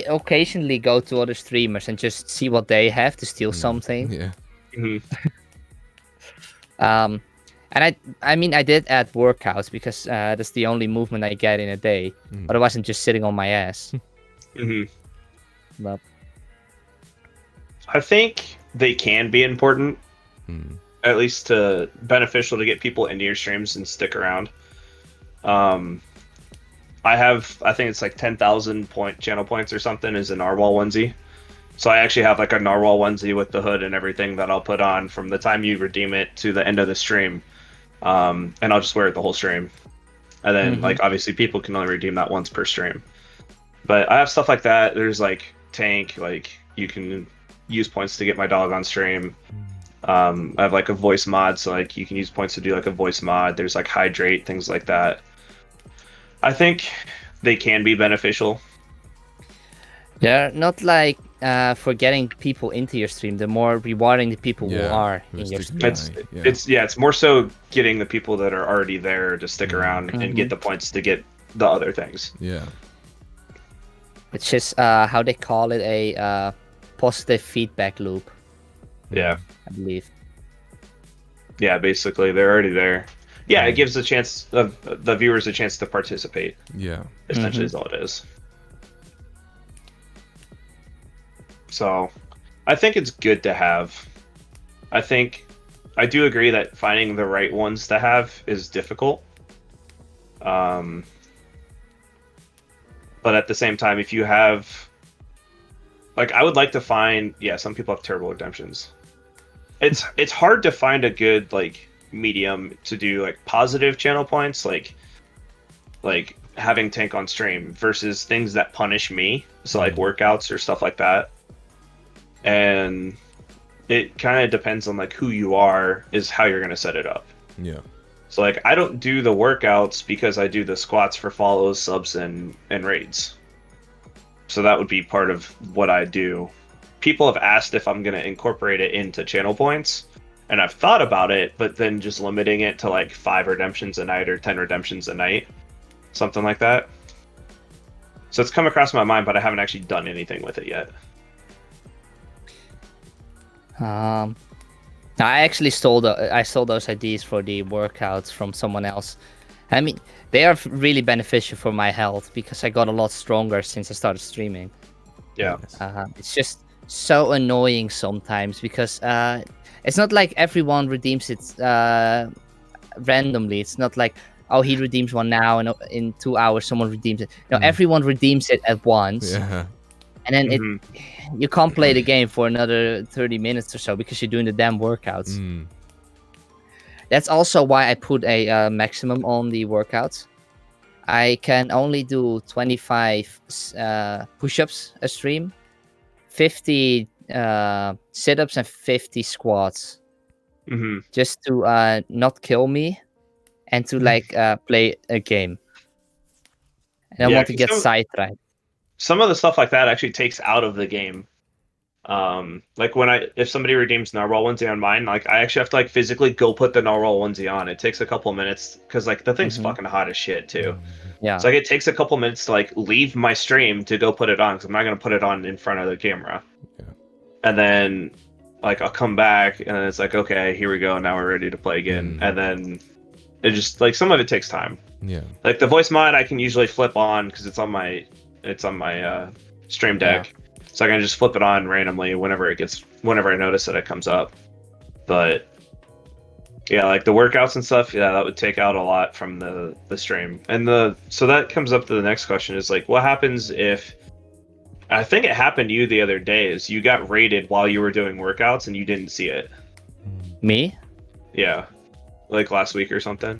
occasionally go to other streamers and just see what they have to steal something. Yeah. And I mean, I did add workouts because that's the only movement I get in a day. Otherwise, I'm just sitting on my ass. But I think they can be important, at least beneficial to get people into your streams and stick around. I think it's like 10,000 channel points or something is a narwhal onesie. So I actually have like a narwhal onesie with the hood and everything that I'll put on from the time you redeem it to the end of the stream. And I'll just wear it the whole stream. And then like obviously people can only redeem that once per stream. But I have stuff like that. There's like tank, like you can use points to get my dog on stream. I have like a voice mod, so like you can use points to do like a voice mod. There's like hydrate, things like that. I think they can be beneficial. they're not like for getting people into your stream. They're more rewarding the people who are in your stream. It's more so getting the people that are already there to stick around and get the points to get the other things. Yeah. It's just how they call it, a positive feedback loop. Yeah. I believe. Yeah, basically they're already there. Yeah, it gives the viewers a chance to participate. Yeah. Essentially is all it is. So, I think it's good to have. I do agree that finding the right ones to have is difficult. But at the same time, if you have, like, I would like to find, some people have terrible redemptions. It's hard to find a good like medium to do like positive channel points, like having tank on stream versus things that punish me, so like workouts or stuff like that. And it kind of depends on like who you are, is how you're gonna set it up. Yeah. So like I don't do the workouts because I do the squats for follows, subs, and raids. So that would be part of what I do. People have asked if I'm gonna incorporate it into channel points, and I've thought about it, but then just limiting it to like 5 redemptions a night or 10 redemptions a night, something like that. So it's come across my mind, but I haven't actually done anything with it yet. I actually stole those ideas for the workouts from someone else. I mean, they are really beneficial for my health because I got a lot stronger since I started streaming. Yeah. It's just so annoying sometimes because it's not like everyone redeems it randomly. It's not like, oh, he redeems one now and in 2 hours someone redeems it. No, everyone redeems it at once. Yeah. And then you can't play the game for another 30 minutes or so because you're doing the damn workouts. That's also why I put a maximum on the workouts. I can only do 25 push-ups a stream, 50 sit-ups, and 50 squats. Just to not kill me and to play a game. And I want to get sidetracked. Some of the stuff like that actually takes out of the game. Like if somebody redeems narwhal onesie on mine, like I actually have to like physically go put the narwhal onesie on. It takes a couple minutes because like the thing's fucking hot as shit too. Yeah. So like it takes a couple minutes to like leave my stream to go put it on because I'm not gonna put it on in front of the camera. Yeah. And then like I'll come back and then it's like, okay, here we go. Now we're ready to play again. And then it just like some of it takes time. Yeah. Like the voice mod I can usually flip on because it's on my stream deck. So I can just flip it on randomly whenever I notice that it comes up. But yeah, like the workouts and stuff, that would take out a lot from the stream. And so that comes up to the next question is like, what happens if, I think it happened to you the other day, is you got raided while you were doing workouts and you didn't see it. Me? Yeah. Like last week or something.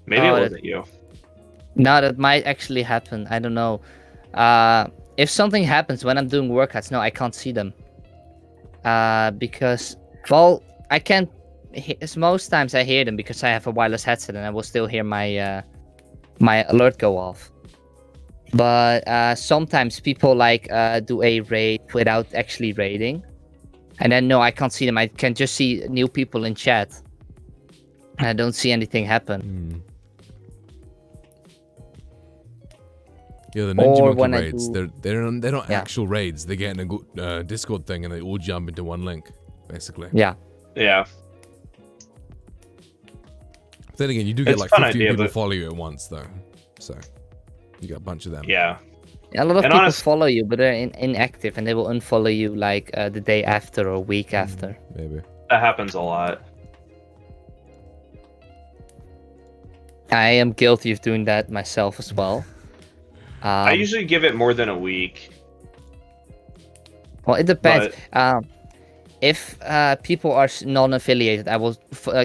Maybe it wasn't you. No, that might actually happen. I don't know. If something happens when I'm doing workouts, no, I can't see them. Because, well, I can't. Most times I hear them because I have a wireless headset and I will still hear my my alert go off. But sometimes people do a raid without actually raiding, and then no, I can't see them. I can just see new people in chat. I don't see anything happen. Yeah, the Or Ninja Monkey when I raids. do- They're not Yeah. actual raids. They get in a Discord thing and they all jump into one link, basically. Yeah. Yeah. Then again, you do get It's a like fun 15 idea, people but- follow you at once, though. So you got a bunch of them. Yeah. A lot of And people honest- follow you, but they're inactive, and they will unfollow you like the day after or a week after. Maybe. That happens a lot. I am guilty of doing that myself as well. I usually give it more than a week. Well, it depends. If people are non-affiliated, I will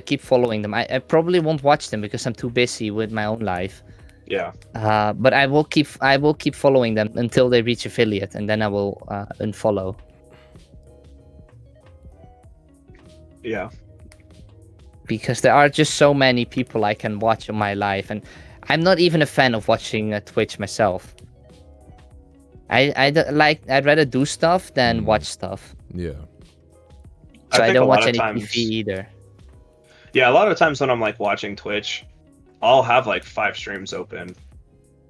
keep following them. I probably won't watch them because I'm too busy with my own life. Yeah. But I will keep following them until they reach affiliate, and then I will unfollow. Yeah. Because there are just so many people I can watch in my life, and I'm not even a fan of watching Twitch myself. I'd rather do stuff than watch stuff. Yeah. So I think a don't lot watch of any times- TV either. Yeah, a lot of times when I'm like watching Twitch, I'll have like 5 streams open,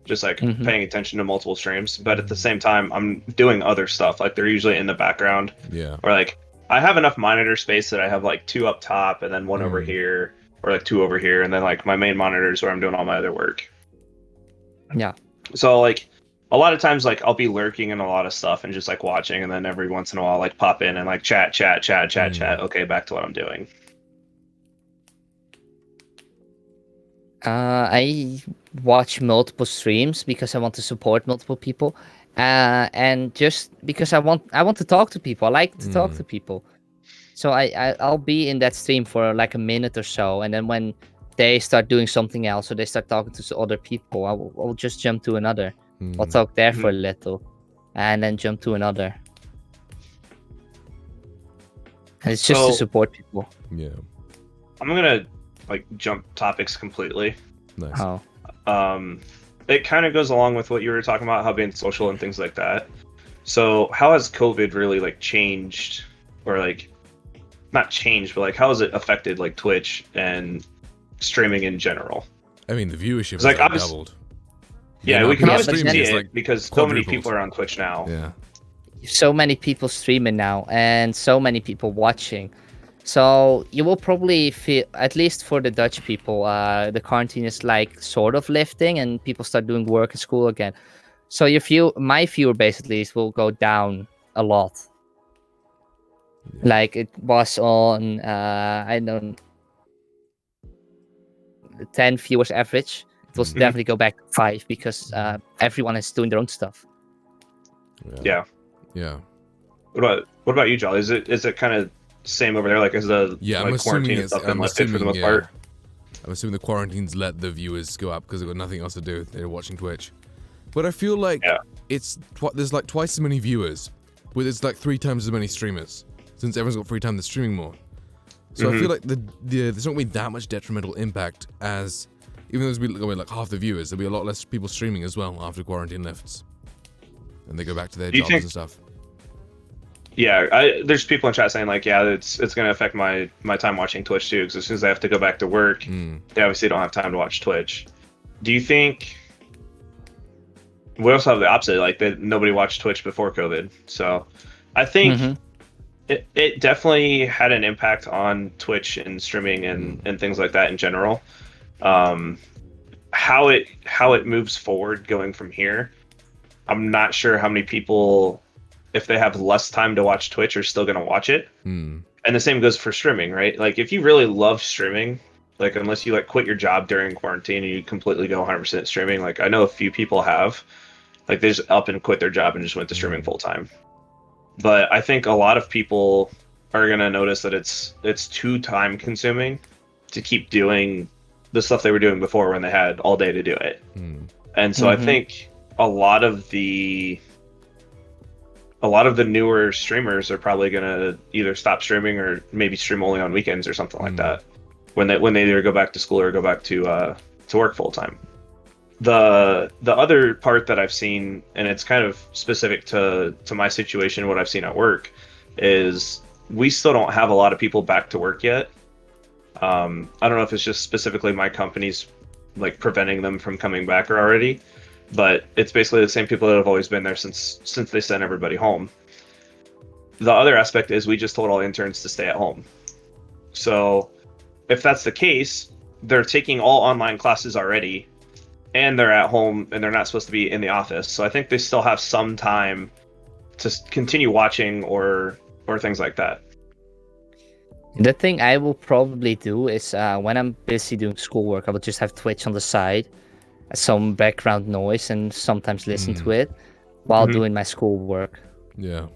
just like Mhm. paying attention to multiple streams. But at the same time, I'm doing other stuff. Like they're usually in the background, Yeah. or like I have enough monitor space that I have like 2 up top and then 1 over here, or like 2 over here, and then like my main monitor is where I'm doing all my other work. Yeah. So like a lot of times like I'll be lurking in a lot of stuff and just like watching, and then every once in a while like pop in and like chat. Okay, back to what I'm doing. I watch multiple streams because I want to support multiple people, and just because I want to talk to people. I like to talk to people, so I'll be in that stream for like a minute or so, and then when they start doing something else or they start talking to other people, I'll just jump to another. I'll talk there for a little, and then jump to another. And it's just to So- support people. Yeah. I'm gonna like jump topics completely. Nice. Oh. It kind of goes along with what you were talking about, how being social and things like that. So how has COVID really like changed, or like not changed, but like how has it affected like Twitch and streaming in general? I mean, the viewership It's has like, like obvious- doubled. Yeah, The we can amount of obviously people see streaming it is, because so many quadrupled. people are on Twitch now. Yeah. So many people streaming now and so many people watching, so you will probably feel, at least for the Dutch people, the quarantine is like sort of lifting and people start doing work and school again, so my viewer base at least will go down a lot. Like it was on I don't 10 viewers average. It will definitely go back to 5 because everyone is doing their own stuff. Yeah. Yeah. What about you, Jolly? Is it kind of same over there? Like, is the Yeah, I'm like assuming quarantine and it's. stuff been I'm lifted for the assuming, most yeah. part? I'm assuming the quarantines let the viewers go up because they've got nothing else to do. They're watching Twitch. But I feel like there's like twice as many viewers, but there's like 3 times as many streamers, since everyone's got free time. They're streaming more. So I feel like there's not going to be that much detrimental impact, as even though there's going to be like half the viewers, there'll be a lot less people streaming as well after quarantine lifts, and they go back to their Do you jobs think- and stuff. Yeah, there's people in chat saying like, yeah, it's going to affect my time watching Twitch too, because as soon as I have to go back to work, they obviously don't have time to watch Twitch. Do you think? We also have the opposite, like that nobody watched Twitch before COVID. So I think it definitely had an impact on Twitch and streaming and things like that in general. How it moves forward going from here, I'm not sure how many people, if they have less time to watch Twitch, are still going to watch it. And the same goes for streaming, right? Like if you really love streaming, like unless you like quit your job during quarantine and you completely go 100% streaming, like I know a few people have, like they just up and quit their job and just went to streaming full time. But I think a lot of people are going to notice that it's too time consuming to keep doing the stuff they were doing before when they had all day to do it. And so I think a lot of the newer streamers are probably going to either stop streaming or maybe stream only on weekends or something like that, when they either go back to school or go back to work full time. The other part that I've seen, and it's kind of specific to my situation, what I've seen at work, is we still don't have a lot of people back to work yet. I don't know if it's just specifically my company's like preventing them from coming back already, but it's basically the same people that have always been there since they sent everybody home. The other aspect is we just told all interns to stay at home. So if that's the case, they're taking all online classes already, and they're at home, and they're not supposed to be in the office. So I think they still have some time to continue watching or things like that. The thing I will probably do is when I'm busy doing schoolwork, I will just have Twitch on the side, some background noise, and sometimes listen to it while doing my schoolwork. Yeah.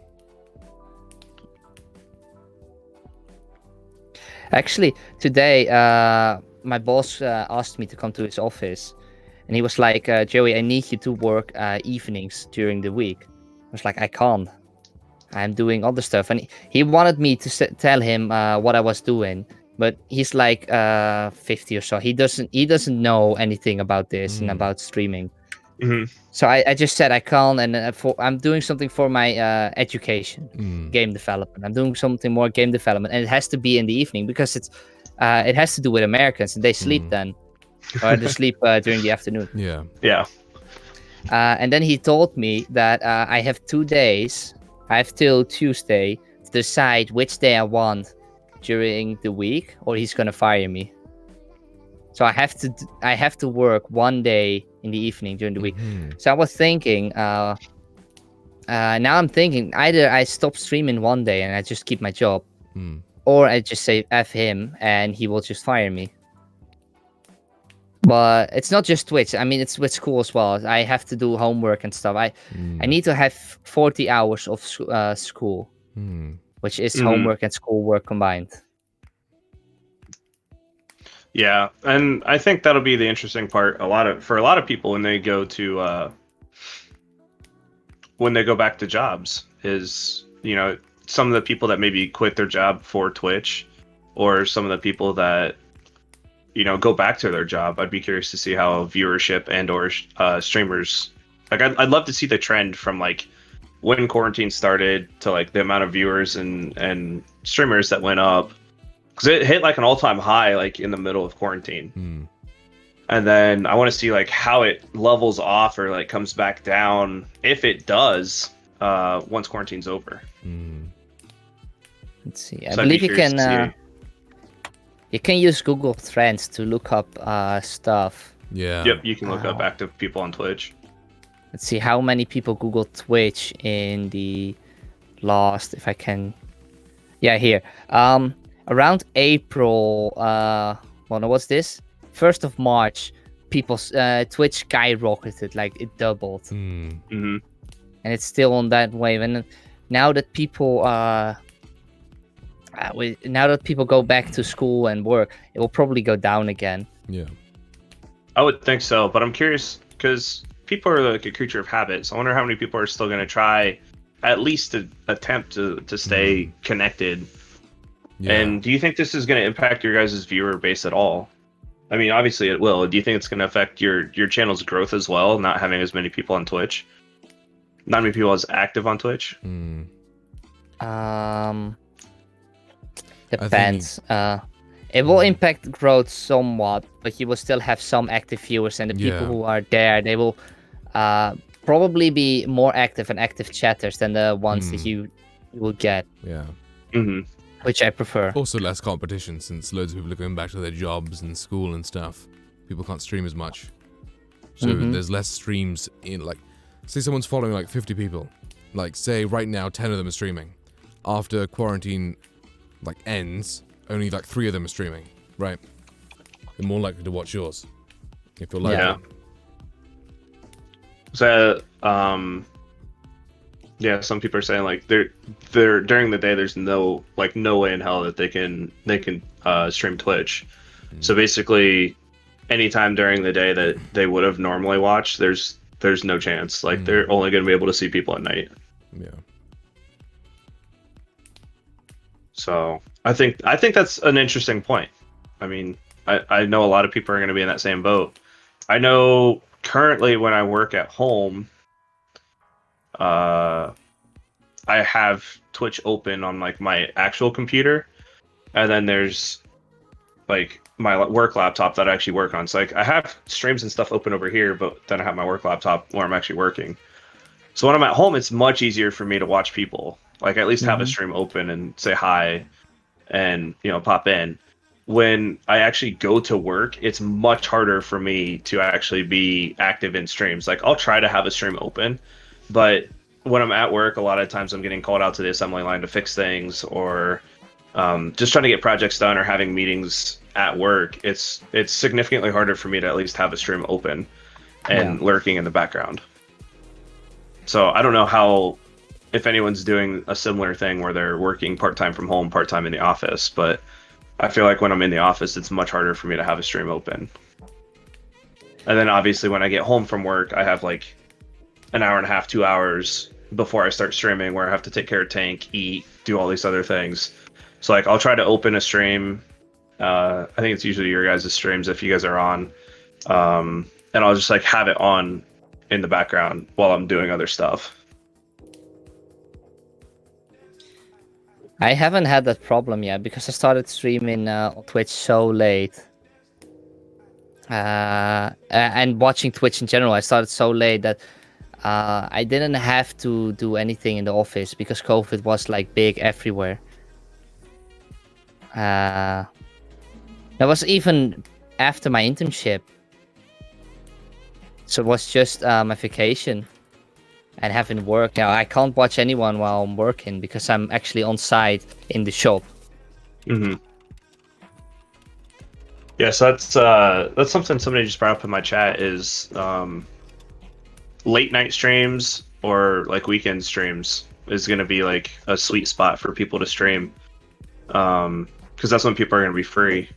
Actually, today, my boss asked me to come to his office, and he was like, Joey, I need you to work evenings during the week. I was like, I can't. I'm doing other stuff. And he wanted me to tell him what I was doing, but he's like 50 or so. He doesn't know anything about this and about streaming. So I just said I can't, and I'm doing something for my education, game development. I'm doing something more game development, and it has to be in the evening because it has to do with Americans, and they sleep then, or they sleep during the afternoon. Yeah. Yeah. And then he told me that I have 2 days. I have till Tuesday to decide which day I want during the week, or he's gonna fire me. So I have to work 1 day in the evening during the week. So I was thinking, now I'm thinking either I stop streaming 1 day and I just keep my job, or I just say F him and he will just fire me. But it's not just Twitch. I mean, it's with school as well. I have to do homework and stuff. I need to have 40 hours of school, which is homework and schoolwork combined. Yeah, and I think that'll be the interesting part. For a lot of people when they go back to jobs is, some of the people that maybe quit their job for Twitch, or some of the people that go back to their job. I'd be curious to see how viewership and or streamers, like I'd love to see the trend from like when quarantine started to like the amount of viewers and streamers that went up, because it hit like an all-time high like in the middle of quarantine. And then I want to see like how it levels off or like comes back down, if it does, once quarantine's over. Let's see. I believe you can use Google Trends to look up stuff. Yeah. Yep, you can look up active people on Twitch. Let's see how many people Google Twitch in the last, if I can. Yeah, here. Around April, what's this? 1st of March, people's Twitch skyrocketed, like it doubled. And it's still on that wave. And now that people go back to school and work, it will probably go down again. Yeah. I would think so, but I'm curious because people are like a creature of habit. So I wonder how many people are still going to try at least to attempt to stay connected. Yeah. And do you think this is going to impact your guys' viewer base at all? I mean, obviously it will. Do you think it's going to affect your channel's growth as well, not having as many people on Twitch? Not many people as active on Twitch? Depends. It will impact growth somewhat, but you will still have some active viewers, and the people who are there, they will probably be more active and active chatters than the ones that you will get. Yeah. Which I prefer. Also less competition, since loads of people are going back to their jobs and school and stuff. People can't stream as much. So there's less streams in, like, say someone's following like 50 people. Like, say right now 10 of them are streaming. After quarantine like ends, only like 3 of them are streaming, right? They're more likely to watch yours if you're live. Yeah. So some people are saying like they're during the day there's no way in hell that they can stream Twitch. So basically anytime during the day that they would have normally watched, there's no chance. Like they're only going to be able to see people at night. Yeah. So I think that's an interesting point. I mean, I know a lot of people are going to be in that same boat. I know currently when I work at home, I have Twitch open on like my actual computer, and then there's like my work laptop that I actually work on. So like I have streams and stuff open over here, but then I have my work laptop where I'm actually working. So when I'm at home, it's much easier for me to watch people. Like at least have a stream open and say hi and, you know, pop in. When I actually go to work, it's much harder for me to actually be active in streams. Like I'll try to have a stream open, but when I'm at work, a lot of times I'm getting called out to the assembly line to fix things, or just trying to get projects done or having meetings at work. It's significantly harder for me to at least have a stream open and lurking in the background. So I don't know how, if anyone's doing a similar thing where they're working part-time from home, part-time in the office, but I feel like when I'm in the office, it's much harder for me to have a stream open. And then obviously when I get home from work, I have like an hour and a half, 2 hours before I start streaming where I have to take care of Tank, eat, do all these other things. So like I'll try to open a stream. I think it's usually your guys' streams if you guys are on. And I'll just like have it on in the background while I'm doing other stuff. I haven't had that problem yet because I started streaming on Twitch so late. And watching Twitch in general, I started so late that I didn't have to do anything in the office because COVID was like big everywhere. That was even after my internship. So it was just my vacation and having work. Now I can't watch anyone while I'm working because I'm actually on site in the shop. Mm-hmm. Yeah, so that's something somebody just brought up in my chat is late night streams or like weekend streams is going to be like a sweet spot for people to stream, because that's when people are going to be free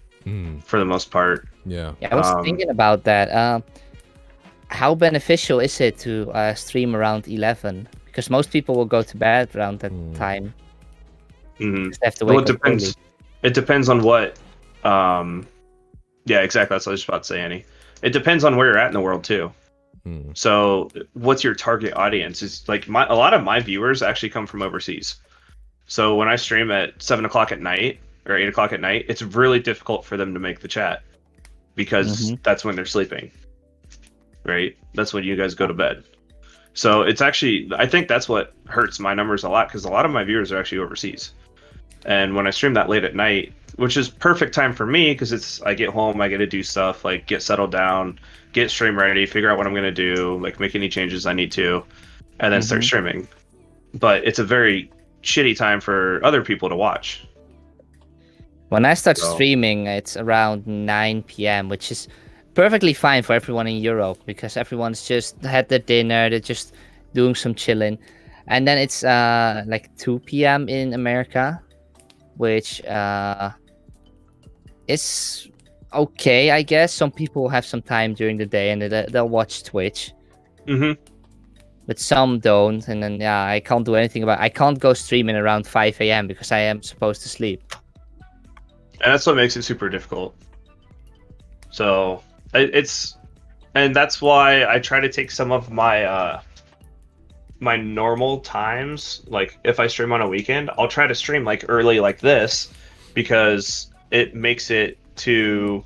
for the most part. Yeah. Yeah, I was thinking about that. How beneficial is it to stream around 11? Because most people will go to bed around that time. Mm-hmm. They have to Well, wake it up depends. early. It depends on what. Yeah, exactly. That's what I was about to say, Annie. It depends on where you're at in the world too. So, what's your target audience? Is like a lot of my viewers actually come from overseas. So when I stream at 7 o'clock at night or 8 o'clock at night, it's really difficult for them to make the chat because that's when they're sleeping. Right? That's when you guys go to bed. So it's actually, I think that's what hurts my numbers a lot because a lot of my viewers are actually overseas. And when I stream that late at night, which is perfect time for me because I get home, I get to do stuff like get settled down, get stream ready, figure out what I'm going to do, like make any changes I need to, and then start streaming. But it's a very shitty time for other people to watch. When I start streaming, it's around 9 p.m., which is perfectly fine for everyone in Europe because everyone's just had their dinner, they're just doing some chilling. And then it's like 2 p.m. in America, which is okay, I guess. Some people have some time during the day and they'll watch Twitch. But some don't, and then I can't do anything about it. I can't go streaming around 5 a.m. because I am supposed to sleep. And that's what makes it super difficult. So and that's why I try to take some of my my normal times. Like if I stream on a weekend, I'll try to stream like early like this because it makes it to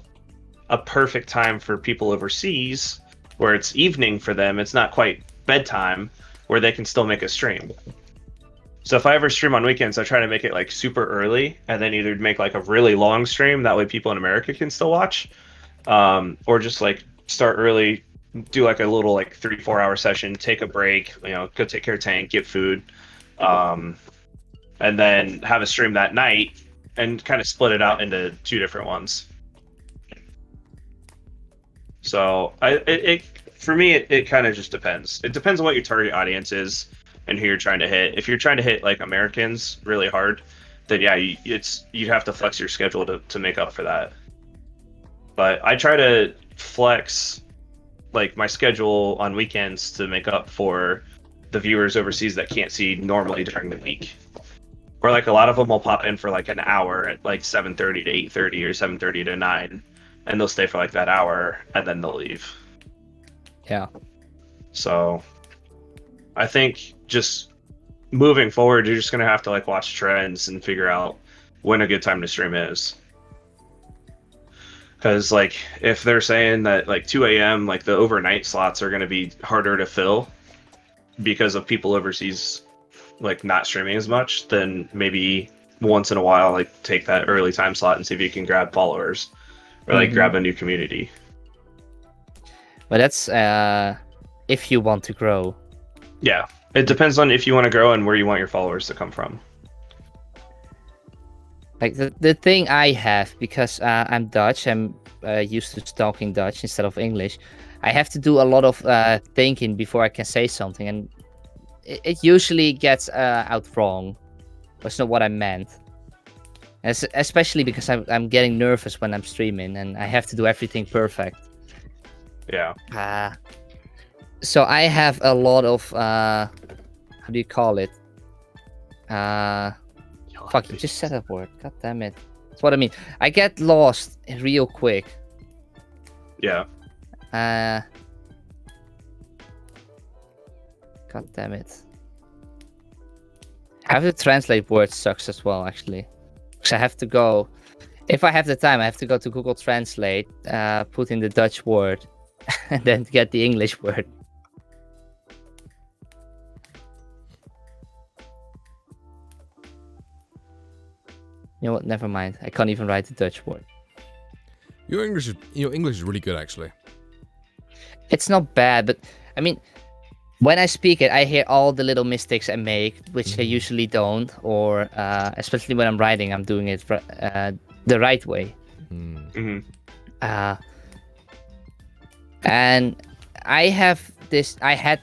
a perfect time for people overseas where it's evening for them. It's not quite bedtime where they can still make a stream. So if I ever stream on weekends, I try to make it like super early and then either make like a really long stream that way people in America can still watch, or just like start early, do like a little like 3-4 hour session, take a break, you know, go take care of Tank, get food, and then have a stream that night and kind of split it out into 2 different ones. So for me, it kind of just depends. It depends on what your target audience is and who you're trying to hit. If you're trying to hit like Americans really hard, then yeah, you have to flex your schedule to make up for that. But I try to flex like my schedule on weekends to make up for the viewers overseas that can't see normally during the week. Or like a lot of them will pop in for like an hour at like 7:30 to 8:30 or 7:30 to 9, and they'll stay for like that hour and then they'll leave. Yeah. So I think just moving forward, you're just gonna have to like watch trends and figure out when a good time to stream is. Because like if they're saying that like 2 a.m. like the overnight slots are going to be harder to fill because of people overseas like not streaming as much, then maybe once in a while like take that early time slot and see if you can grab followers or like grab a new community. But that's if you want to grow. Yeah, it depends on if you want to grow and where you want your followers to come from. Like the thing I have, because I'm Dutch, I'm used to talking Dutch instead of English. I have to do a lot of thinking before I can say something, and it usually gets out wrong. That's not what I meant. Especially because I'm getting nervous when I'm streaming, and I have to do everything perfect. Yeah. So I have a lot of how do you call it? Fuck, you just said that word. God damn it. That's what I mean. I get lost real quick. Yeah. God damn it. I have to translate words sucks as well, actually. Because I have to go... If I have the time, I have to go to Google Translate, put in the Dutch word, and then get the English word. You know what? Never mind. I can't even write the Dutch word. Your English is really good, actually. It's not bad, but I mean, when I speak it, I hear all the little mistakes I make, which I usually don't, or especially when I'm writing, I'm doing it the right way. And I had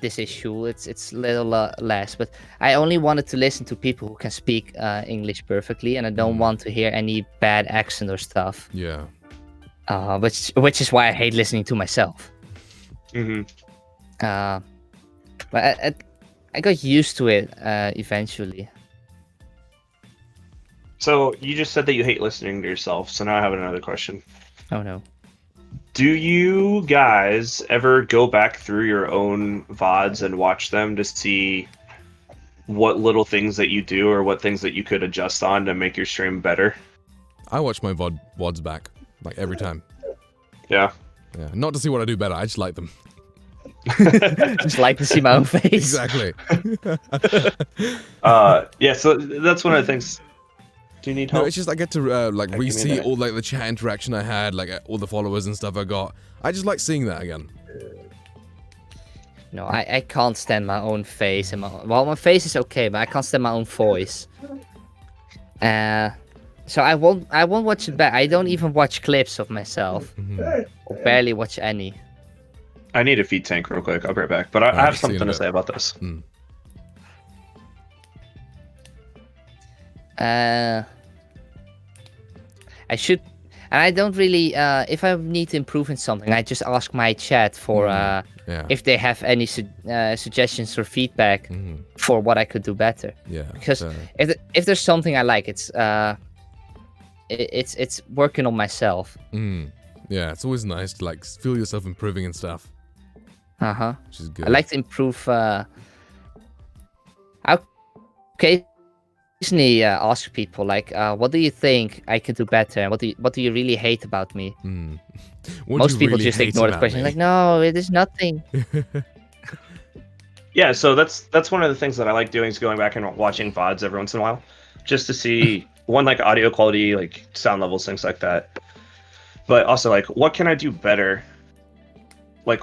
this issue. It's a little less, but I only wanted to listen to people who can speak English perfectly, and I don't want to hear any bad accent or stuff. Yeah. Which is why I hate listening to myself. But I got used to it eventually. So you just said that you hate listening to yourself. So now I have another question. Oh no. Do you guys ever go back through your own VODs and watch them to see what little things that you do or what things that you could adjust on to make your stream better? I watch my VODs back, like every time. Yeah. Yeah. Not to see what I do better, I just like them. Just like to see my own face. Exactly. Yeah, so that's one of the things. Do you need help? No, it's just I get to like re-see all like the chat interaction I had, like all the followers and stuff I got. I just like seeing that again. No, I can't stand my own face. And my face is okay, but I can't stand my own voice. So I won't watch it back. I don't even watch clips of myself. Or barely watch any. I need a feed tank real quick. I'll be right back. But I have something to say about this. I should, and I don't really. If I need to improve in something, I just ask my chat for if they have any suggestions or feedback for what I could do better. Yeah. Because if there's something I like, it's working on myself. Yeah, it's always nice to like feel yourself improving and stuff. Which is good. I like to improve. Occasionally ask people like, what do you think I could do better? And what do you really hate about me? Most people just ignore the question. Like, no, it is nothing. Yeah, so that's one of the things that I like doing is going back and watching VODs every once in a while, just to see one, like audio quality, like sound levels, things like that. But also like, what can I do better? Like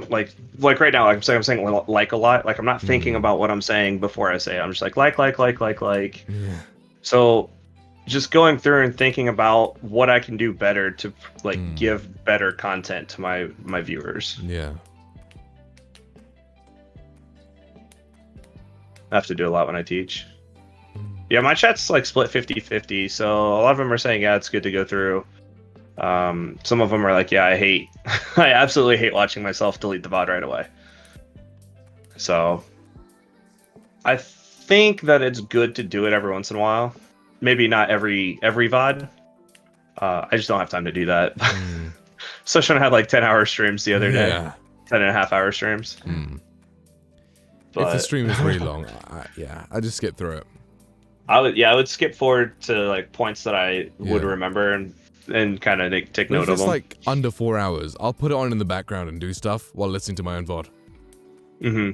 like right now, I'm saying like a lot. Like I'm not thinking about what I'm saying before I say it. I'm just like. Yeah. So just going through and thinking about what I can do better to like give better content to my viewers. Yeah. I have to do a lot when I teach. Yeah, my chat's like split 50-50, so a lot of them are saying, yeah, it's good to go through. Some of them are like, yeah, I absolutely hate watching myself delete the VOD right away. So I think that it's good to do it every once in a while. Maybe not every VOD. I just don't have time to do that. Especially when I had like 10-hour streams the other day. 10.5-hour streams. If the stream is really long, I just skip through it. I would skip forward to like points that I would remember and and kind of take But note if of it's them. like under 4 hours, I'll put it on in the background and do stuff while listening to my own VOD. Hmm.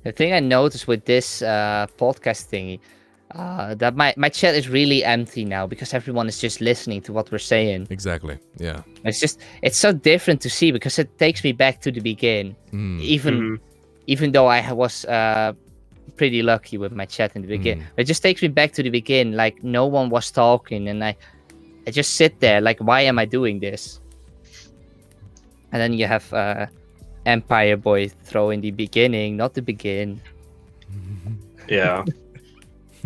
The thing I noticed with this podcast thingy, that my chat is really empty now because everyone is just listening to what we're saying. Exactly. Yeah. It's so different to see because it takes me back to the beginning. Even though I was pretty lucky with my chat in the beginning, it just takes me back to the beginning. Like no one was talking, and I just sit there like, why am I doing this? And then you have Empire Boy throw in the beginning, not the begin. Yeah.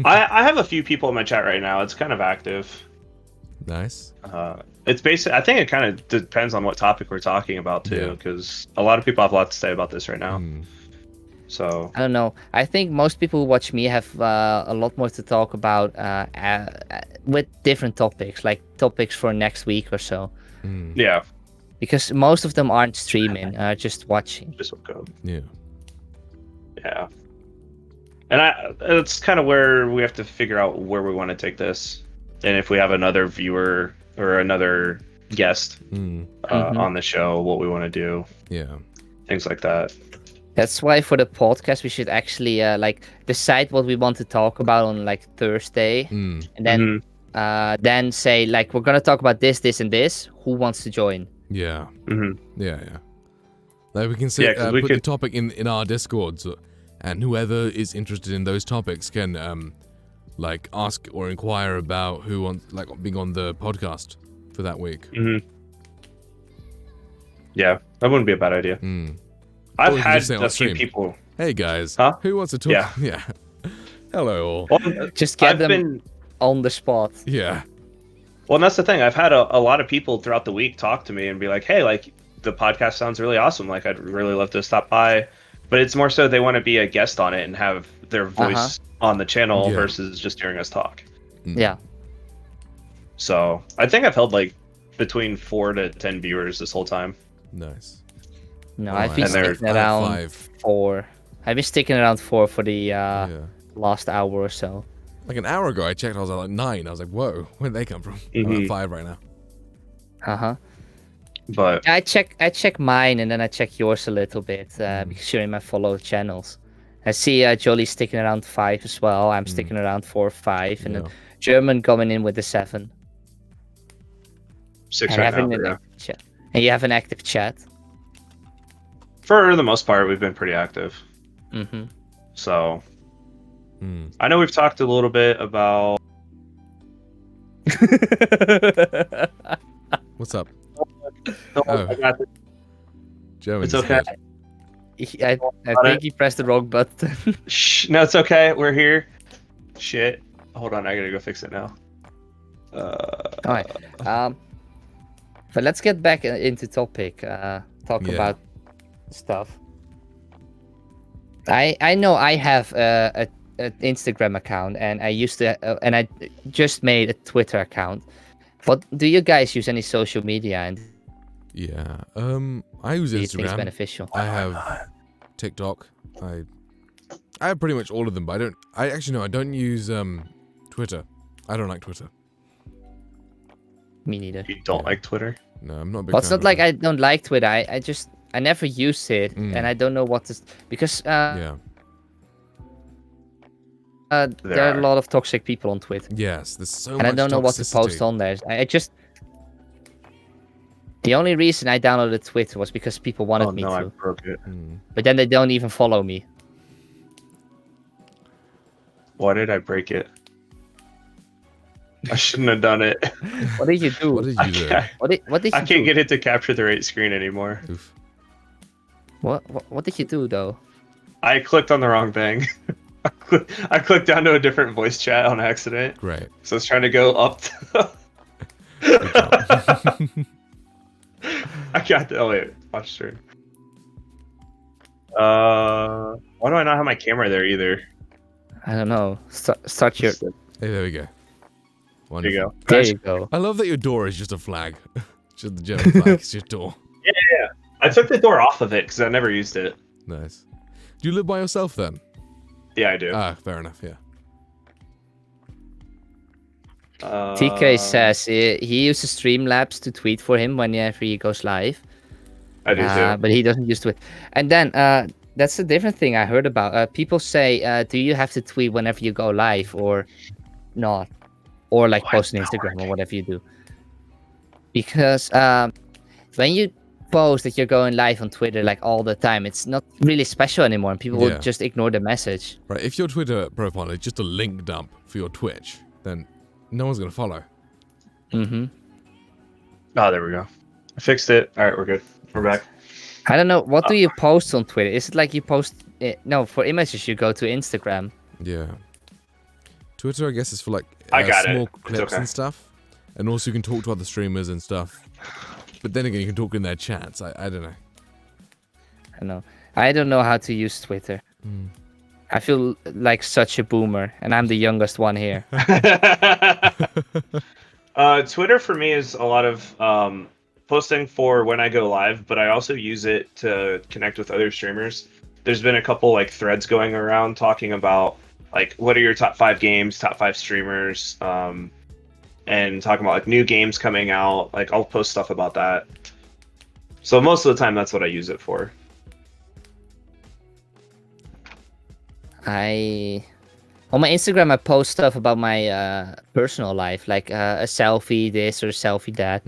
I have a few people in my chat right now. It's kind of active. Nice. It's basic. I think it kind of depends on what topic we're talking about too, Yeah. because a lot of people have a lot to say about this right now. So I don't know. I think most people who watch me have a lot more to talk about with different topics, like topics for next week or so. yeah, Because most of them aren't streaming, just watching. just woke up. Yeah. Yeah, and it's kind of where we have to figure out where we want to take this, and if we have another viewer or another guest on the show, what we want to do. Yeah. Things like that. That's why for the podcast we should actually like decide what we want to talk about on like Thursday, and then say like we're gonna talk about this, this, and this. Who wants to join? Yeah. Yeah. Like we can say, Yeah, 'cause we put could- the topic in our Discord, and whoever is interested in those topics can like ask or inquire about who wants like being on the podcast for that week. Yeah, that wouldn't be a bad idea. I've Or you can had just say on a few stream, people. Hey guys, Huh? who wants to talk? Yeah. Yeah. Hello all. Well, Just get I've them been. on the spot. Yeah. Well, and that's the thing. I've had a lot of people throughout the week talk to me and be like, "Hey, like the podcast sounds really awesome. Like I'd really love to stop by." But it's more so they want to be a guest on it and have their voice on the channel Yeah. versus just hearing us talk. Yeah. So I think I've held like between 4 to 10 viewers this whole time. Nice. No, Alright. I've been And they're- sticking around 5. 4. I've been sticking around 4 for the Yeah. last hour or so. Like an hour ago, I checked. I was at like 9. I was like, "Whoa, where'd they come from?" I'm at 5 right now. But I check mine and then I check yours a little bit because you're in my follow channels. I see Jolly sticking around 5 as well. I'm sticking around 4 or 5, and then German coming in with the 7. 6 And right having now. an Yeah. active chat. And you have an active chat. For the most part, we've been pretty active. So I know we've talked a little bit about. What's up? Oh, Oh. I got this. German's It's okay. scared. I think he pressed the wrong button. Shh, no, it's okay. We're here. Shit. Hold on, I gotta go fix it now. Alright. But let's get back into topic. Talk about stuff. I know I have an Instagram account, and I used to, and I just made a Twitter account. What do you guys use any social media, and Yeah. I use do you think it's Instagram. beneficial? I have TikTok. I have pretty much all of them, but I actually no, I don't use Twitter. I don't like Twitter. Me neither. You don't like Twitter? No, I'm not a big Well, it's fan not of like Twitter. I don't like Twitter. I never use it, and I don't know what to because Yeah. there are a lot of toxic people on Twitter, Yes, there's so and much I don't know what to post toxicity. on there. I just the only reason I downloaded Twitter was because people wanted Oh me no, I to, broke it. but then they don't even follow me. Why did I break it? I shouldn't have done it. What did you do? What did you do? What did you I do? can't get it to capture the right screen anymore. Oof. What did you do though? I clicked on the wrong thing. I clicked down to a different voice chat on accident. Great. So it's trying to go up. Good job. I got the. Oh wait, watch turn. Why do I not have my camera there either? I don't know. Start your. Hey, there we go. There you Wonderful. go. There you go. I love that your door is just a flag. Just the German flag. It's your door. I took the door off of it because I never used it. Nice. Do you live by yourself then? Yeah, I do. Ah, fair enough. Yeah. TK says he uses Streamlabs to tweet for him whenever he goes live. I do too. But he doesn't use Twitter. And then that's a different thing I heard about. People say, do you have to tweet whenever you go live or not? Or like post on Instagram or whatever you do. Because when you post that you're going live on Twitter like all the time, it's not really special anymore, and people will just ignore the message. Right, if your Twitter profile is just a link dump for your Twitch, then no one's gonna follow. Mm-hmm. Oh, there we go. I fixed it. All right, we're good. We're back. I don't know. What do you post on Twitter? Is it like you post... no, for images you go to Instagram. Yeah. Twitter, I guess, is for like It's small clips okay. and stuff. And also you can talk to other streamers and stuff. But then again, you can talk in their chats. I don't know. I don't know how to use Twitter. I feel like such a boomer, and I'm the youngest one here. Twitter for me is a lot of posting for when I go live, but I also use it to connect with other streamers. There's been a couple like threads going around talking about like what are your top 5 games, top 5 streamers, and talking about like new games coming out. Like I'll post stuff about that. So most of the time, that's what I use it for. On my Instagram, I post stuff about my personal life, like a selfie this or a selfie that.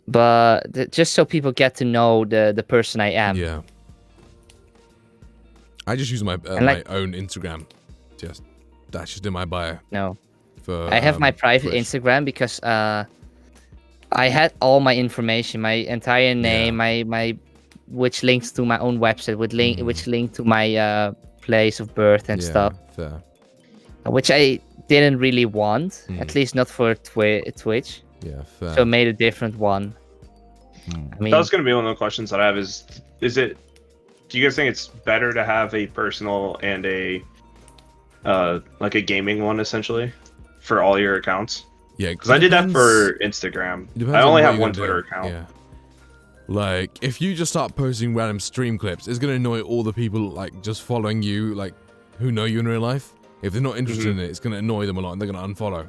But just so people get to know the person I am. Yeah. I just use my my own Instagram. That's just in my bio. No. For, I have my private Twitch. Instagram because I had all my information, my entire name, my which links to my own website, which link to my place of birth and stuff, Fair. which I didn't really want, at least not for Twitch. Yeah, fair. So I made a different one. I mean, That was going to be one of the questions that I have is it, do you guys think it's better to have a personal and a, like a gaming one essentially for all your accounts? Yeah, because I did that for Instagram. I only have one Twitter account. Yeah. Like, if you just start posting random stream clips, it's gonna annoy all the people like just following you, like who know you in real life. If they're not interested in it, it's gonna annoy them a lot, and they're gonna unfollow.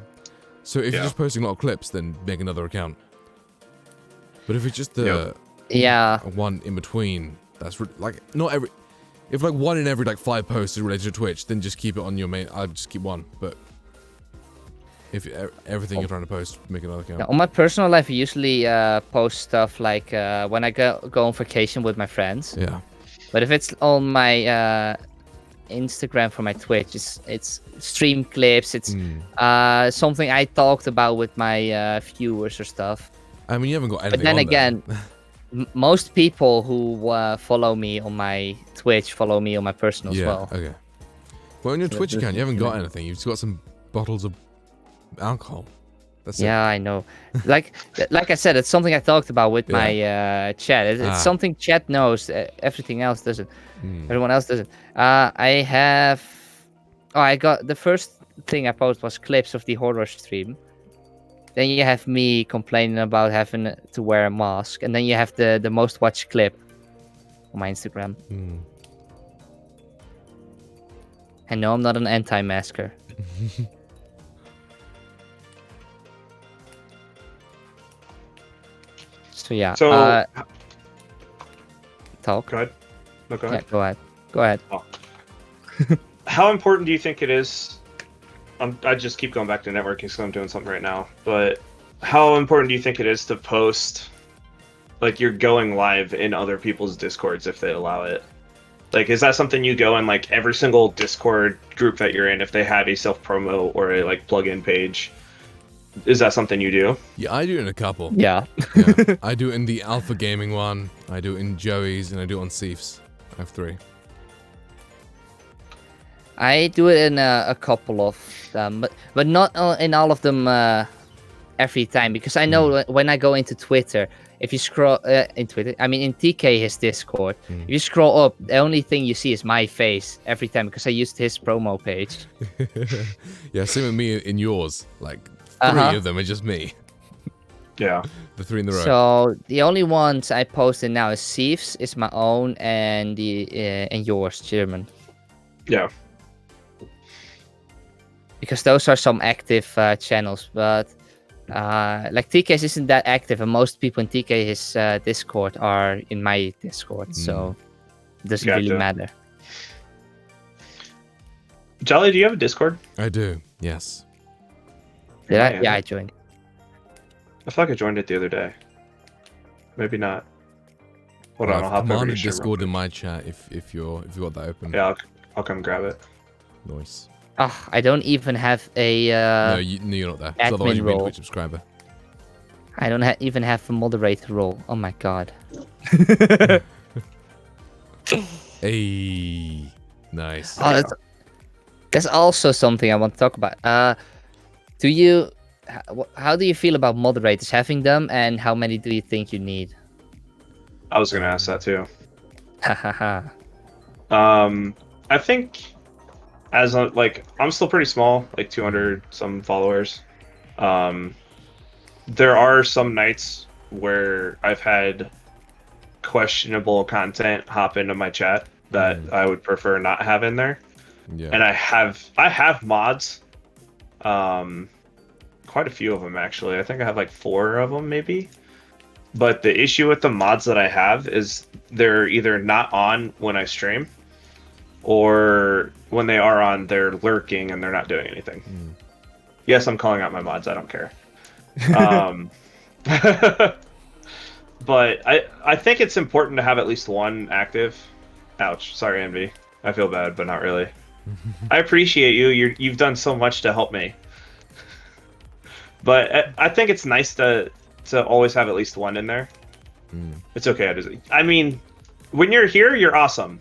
So if you're just posting a lot of clips, then make another account. But if it's just the one in between, that's like not every. If like one in every like 5 posts is related to Twitch, then just keep it on your main. I'll just keep one, but. If everything you're trying to post, make another account. On my personal life, I usually post stuff like when I go on vacation with my friends. Yeah. But if it's on my Instagram for my Twitch, it's stream clips. It's something I talked about with my viewers or stuff. I mean, you haven't got anything. But then again, most people who follow me on my Twitch follow me on my personal as well. Okay. Well, on your Twitch account, you haven't got anything. You've just got some bottles of alcohol. That's it. I know. Like I said, it's something I talked about with my chat. It's something chat knows. Everything else doesn't. Everyone else doesn't. I got the first thing I posted was clips of the horror stream. Then you have me complaining about having to wear a mask, and then you have the most watched clip on my Instagram. And no, I'm not an anti-masker. So yeah. So talk. Go ahead. No, go ahead. Yeah, go ahead. Go ahead. Oh. How important do you think it is? I just keep going back to networking because I'm doing something right now. But how important do you think it is to post, like you're going live in other people's Discords if they allow it? Like, is that something you go in like every single Discord group that you're in if they have a self promo or a like plugin page? Is that something you do? Yeah, I do it in a couple. Yeah. I do it in the Alpha Gaming one. I do it in Joey's, and I do it on Seif's. I have 3. I do it in a couple of them, but not in all of them every time, because I know when I go into Twitter, if you scroll in TK his Discord, if you scroll up, the only thing you see is my face every time because I used his promo page. Yeah, same with me in yours. Like 3 of them are just me. Yeah. The 3 in the row. So the only ones I posted now is Seif's, is my own, and and yours, German. Yeah. because those are some active channels. But like TK's isn't that active, and most people in TK's Discord are in my Discord, so it doesn't really Gotcha. matter. Jolly, do you have a Discord? I do. Yes. Did I? Man. Yeah, I joined. I feel like I joined it the other day. Maybe not. Hold on, I'll I've hop over your commanded shit real Discord in quick. my chat if you got that open. Yeah, I'll come grab it. Nice. Oh, I don't even have a. No, you're not there. 'Cause otherwise admin you'd be a role. Twitch subscriber. I don't even have a moderator role. Oh my god. Hey, nice. Oh, that's also something I want to talk about. Do you? How do you feel about moderators having them, and how many do you think you need? I was gonna ask that too. Hahaha. I think as like I'm still pretty small, like 200 some followers. There are some nights where I've had questionable content hop into my chat that I would prefer not have in there. Yeah. And I have mods, quite a few of them actually. I think I have like 4 of them maybe. But the issue with the mods that I have is they're either not on when I stream, or when they are on, they're lurking and they're not doing anything. Yes, I'm calling out my mods. I don't care. But I think it's important to have at least one active. Ouch. Sorry, Envy. I feel bad, but not really. I appreciate you. You've done so much to help me. But I think it's nice to always have at least one in there. It's okay. I mean, when you're here, you're awesome.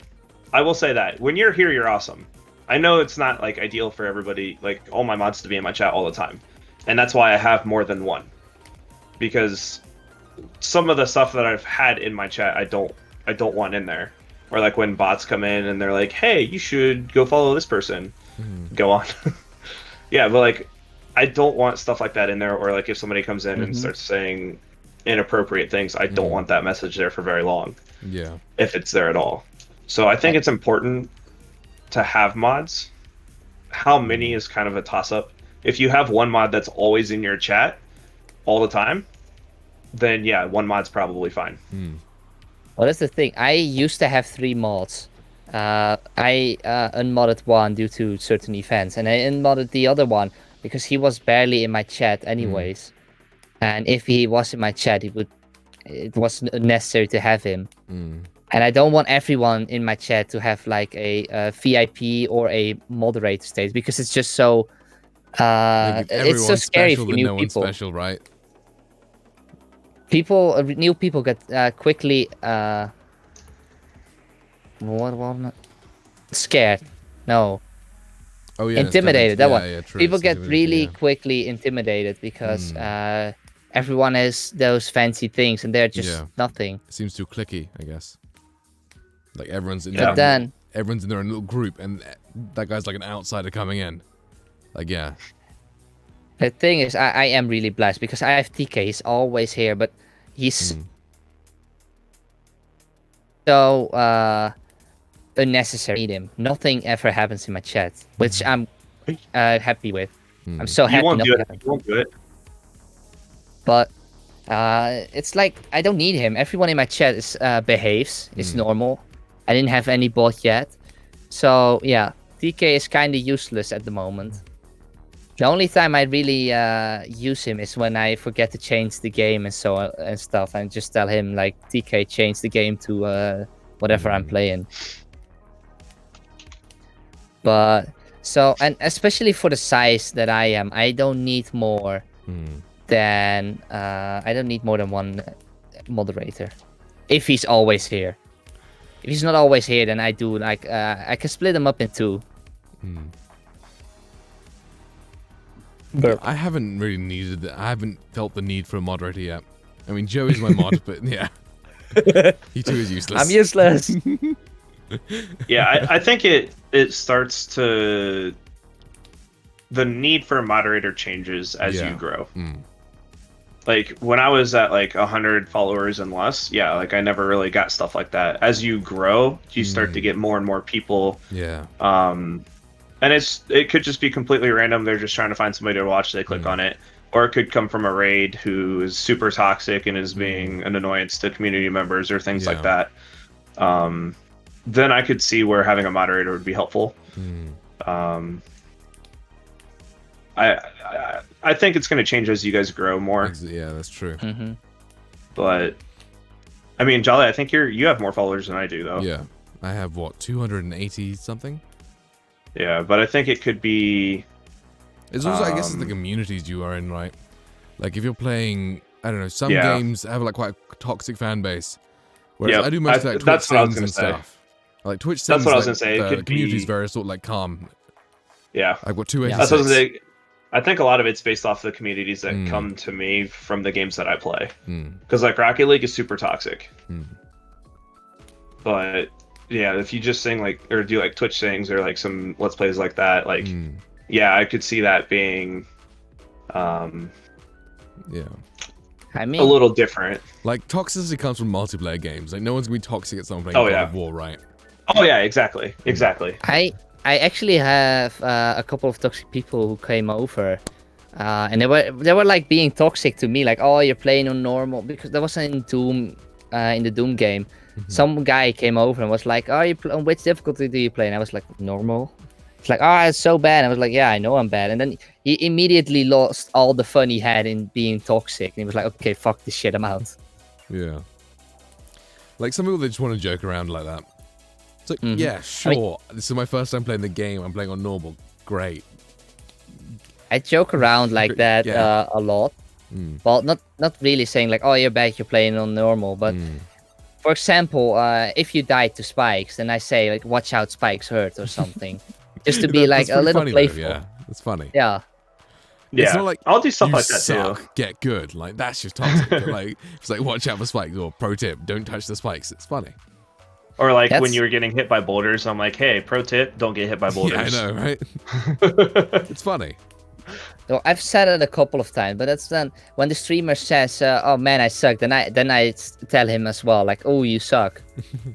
I will say that. When you're here, you're awesome. I know it's not like ideal for everybody, like all my mods to be in my chat all the time. And that's why I have more than one. Because some of the stuff that I've had in my chat, I don't want in there. Or like when bots come in and they're like, "Hey, you should go follow this person." Go on. Yeah, but like I don't want stuff like that in there, or like if somebody comes in and starts saying inappropriate things, I don't want that message there for very long. Yeah. If it's there at all. So I think it's important to have mods. How many is kind of a toss-up. If you have one mod that's always in your chat all the time, then yeah, one mod's probably fine. Well, that's the thing. I used to have 3 mods. I unmodded one due to certain events, and I unmodded the other one because he was barely in my chat anyways. And if he was in my chat, it was necessary to have him. And I don't want everyone in my chat to have like a VIP or a moderator stage, because it's just so it's so scary for new people. Special, right? New people get quickly scared. No. Oh yeah. Intimidated. That one. Yeah, true. People It's get really intimidating, quickly intimidated because everyone has those fancy things and they're just nothing. It seems too clicky, I guess. Like everyone's in But their, then everyone's in their own little group, and that guy's like an outsider coming in. Like, yeah. the thing is, I am really blessed because I have TK. He's always here, but he's so unnecessary. I need him. Nothing ever happens in my chat, which I'm happy with. I'm so happy. You won't do it. But it's like I don't need him. Everyone in my chat is behaves. It's normal. I didn't have any bot yet, so yeah, TK is kind of useless at the moment. The only time I really use him is when I forget to change the game and stuff, and just tell him like, TK, change the game to whatever I'm playing. But so, and especially for the size that I am, I don't need more than one moderator. If he's always here. If he's not always here, then I do like I can split him up in 2. I haven't really needed it. I haven't felt the need for a moderator yet. I mean, Joey's my mod, but yeah. He too is useless. I'm useless. Yeah, I think it starts to... The need for a moderator changes as you grow. Like, when I was at, like, 100 followers and less, yeah, like, I never really got stuff like that. As you grow, you start to get more and more people And it could just be completely random. They're just trying to find somebody to watch. They click on it, or it could come from a raid who is super toxic and is being an annoyance to community members or things like that. Then I could see where having a moderator would be helpful. I think it's going to change as you guys grow more. Yeah, that's true. But I mean, Jolly, I think you have more followers than I do, though. Yeah, I have what, 280 something. Yeah, but I think it could be. It's also, I guess, it's the communities you are in, right? Like if you're playing, I don't know, some games have like quite a toxic fan base. Whereas I do most like Twitch things and stuff. Like Twitch things, that's what I was gonna say. The community's very sort of like calm. Yeah, I've got 286. That's what I was gonna say. I think a lot of it's based off the communities that come to me from the games that I play. Because like Rocket League is super toxic. But yeah, if you just sing like or do like Twitch things or like some Let's Plays like that, like yeah, I could see that being I mean, a little different. Like toxicity comes from multiplayer games. Like no one's gonna be toxic at someone playing God of War, right? Oh yeah, exactly. I actually have a couple of toxic people who came over, and they were like being toxic to me, like, oh, you're playing on normal, because there was in Doom, in the Doom game, some guy came over and was like, oh, on which difficulty do you play? And I was like, normal. It's like, oh, it's so bad. And I was like, yeah, I know I'm bad. And then he immediately lost all the fun he had in being toxic, and he was like, okay, fuck this shit, I'm out. Yeah. Like some people, they just want to joke around like that. It's like, yeah, sure. I mean, this is my first time playing the game. I'm playing on normal. Great. I joke around like that a lot. Well, not really saying like, oh, you're bad, you're playing on normal. But for example, if you die to spikes, then I say like, watch out, spikes hurt or something. Just to be like a little playful. Yeah, it's funny. Yeah. It's not like I'll do stuff like that suck, too. Get good. Like that's just toxic. Like it's like watch out for spikes, or pro tip, don't touch the spikes. It's funny. Or like when you were getting hit by boulders, I'm like, hey, pro tip, don't get hit by boulders. Yeah, I know, right? It's funny. So I've said it a couple of times, but that's then when the streamer says, "Oh man, I suck," then I tell him as well, like, "Oh, you suck,"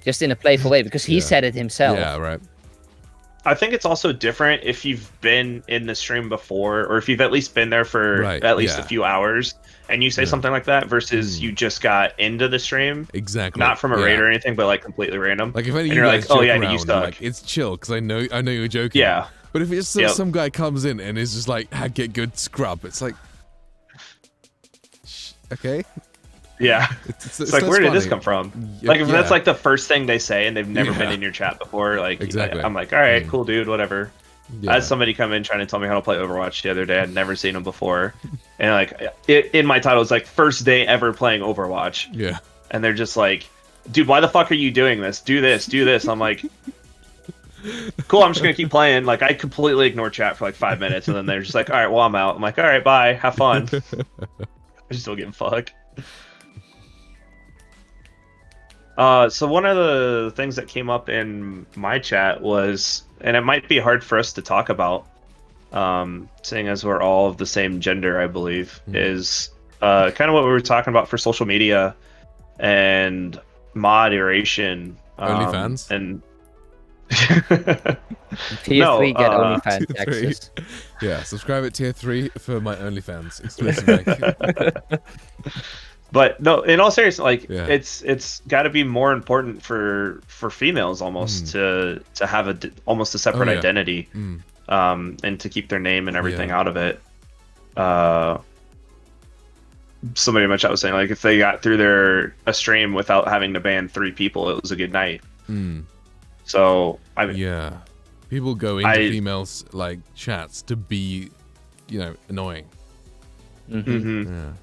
just in a playful way because he said it himself. Yeah, right. I think it's also different if you've been in the stream before, or if you've at least been there for at least a few hours, and you say something like that versus you just got into the stream. Exactly. Not from a raid or anything, but like completely random. Like if any and you're like, oh yeah, you suck. Like, it's chill because I know you're joking. Yeah. But if it's just some guy comes in and is just like, get good scrub, it's like, okay. Yeah. It's like, where did this come from? Like, if that's like the first thing they say and they've never been in your chat before, like, I'm like, all right, cool, dude, whatever. I had somebody come in trying to tell me how to play Overwatch the other day. I'd never seen him before. And like, in my title, it's like, first day ever playing Overwatch. Yeah. And they're just like, dude, why the fuck are you doing this? Do this, do this. I'm like, cool, I'm just going to keep playing. Like, I completely ignore chat for like 5 minutes. And then they're just like, all right, well, I'm out. I'm like, all right, bye. Have fun. I'm still getting fucked. So one of the things that came up in my chat was, and it might be hard for us to talk about, seeing as we're all of the same gender, I believe, is kind of what we were talking about for social media and moderation. OnlyFans? And Tier 3 get OnlyFans access. Yeah, subscribe at Tier 3 for my OnlyFans exclusively. But no, in all seriousness, like it's got to be more important for females almost to have almost a separate identity, and to keep their name and everything out of it. Somebody in my chat was saying like if they got through a stream without having to ban 3 people, it was a good night. So I mean, people go into females like chats to be, annoying. Yeah.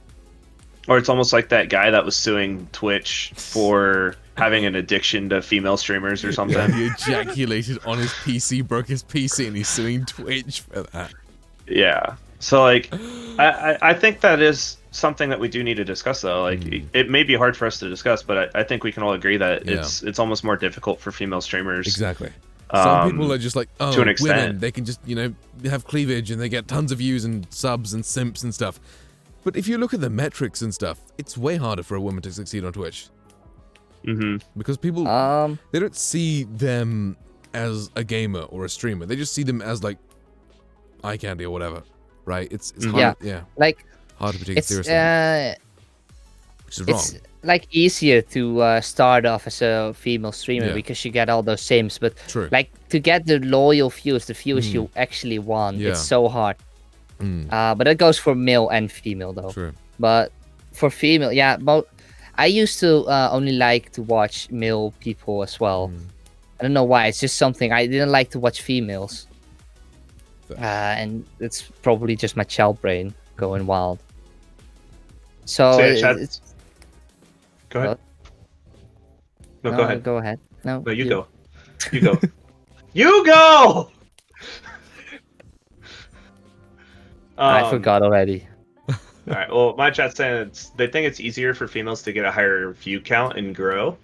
Or it's almost like that guy that was suing Twitch for having an addiction to female streamers or something. He ejaculated on his PC, broke his PC, and he's suing Twitch for that. Yeah. So, like, I think that is something that we do need to discuss, though. Like, it may be hard for us to discuss, but I think we can all agree that it's almost more difficult for female streamers. Exactly. Some people are just like, oh, to an extent. Women, they can just, have cleavage and they get tons of views and subs and simps and stuff. But if you look at the metrics and stuff, it's way harder for a woman to succeed on Twitch. Because people, they don't see them as a gamer or a streamer. They just see them as like eye candy or whatever, right? It's hard, like hard to be taken it's seriously, which is wrong. it's like easier to start off as a female streamer because you get all those sims, but True. like to get the loyal views, the views you actually want, it's so hard. But that goes for male and female though. True. But for female, but I used to only like to watch male people as well. I don't know why. It's just something I didn't like to watch females, and it's probably just my child brain going wild. So it's, go ahead. No, go ahead. Go ahead. No, you go. You go. You go. I forgot already. All right. Well, my chat's saying they think it's easier for females to get a higher view count and grow,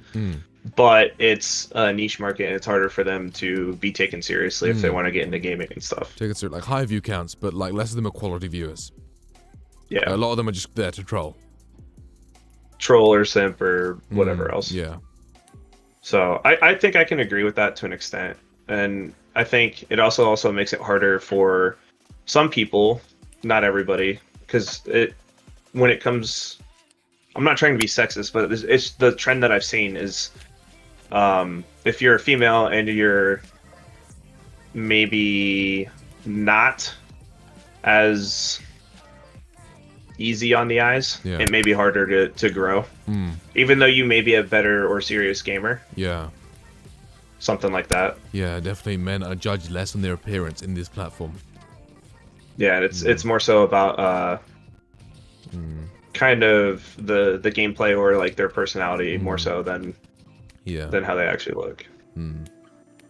but it's a niche market and it's harder for them to be taken seriously if they want to get into gaming and stuff. Take it like high view counts, but like less of them are quality viewers. Yeah. A lot of them are just there to troll. Troll or simp or whatever else. Yeah. So I think I can agree with that to an extent, and I think it also makes it harder for some people, not everybody, because when it comes, I'm not trying to be sexist, but it's the trend that I've seen is if you're a female and you're maybe not as easy on the eyes, it may be harder to grow, even though you may be a better or serious gamer. Yeah. Something like that. Yeah, definitely men are judged less on their appearance in this platform. Yeah, it's more so about kind of the gameplay or like their personality more so than how they actually look.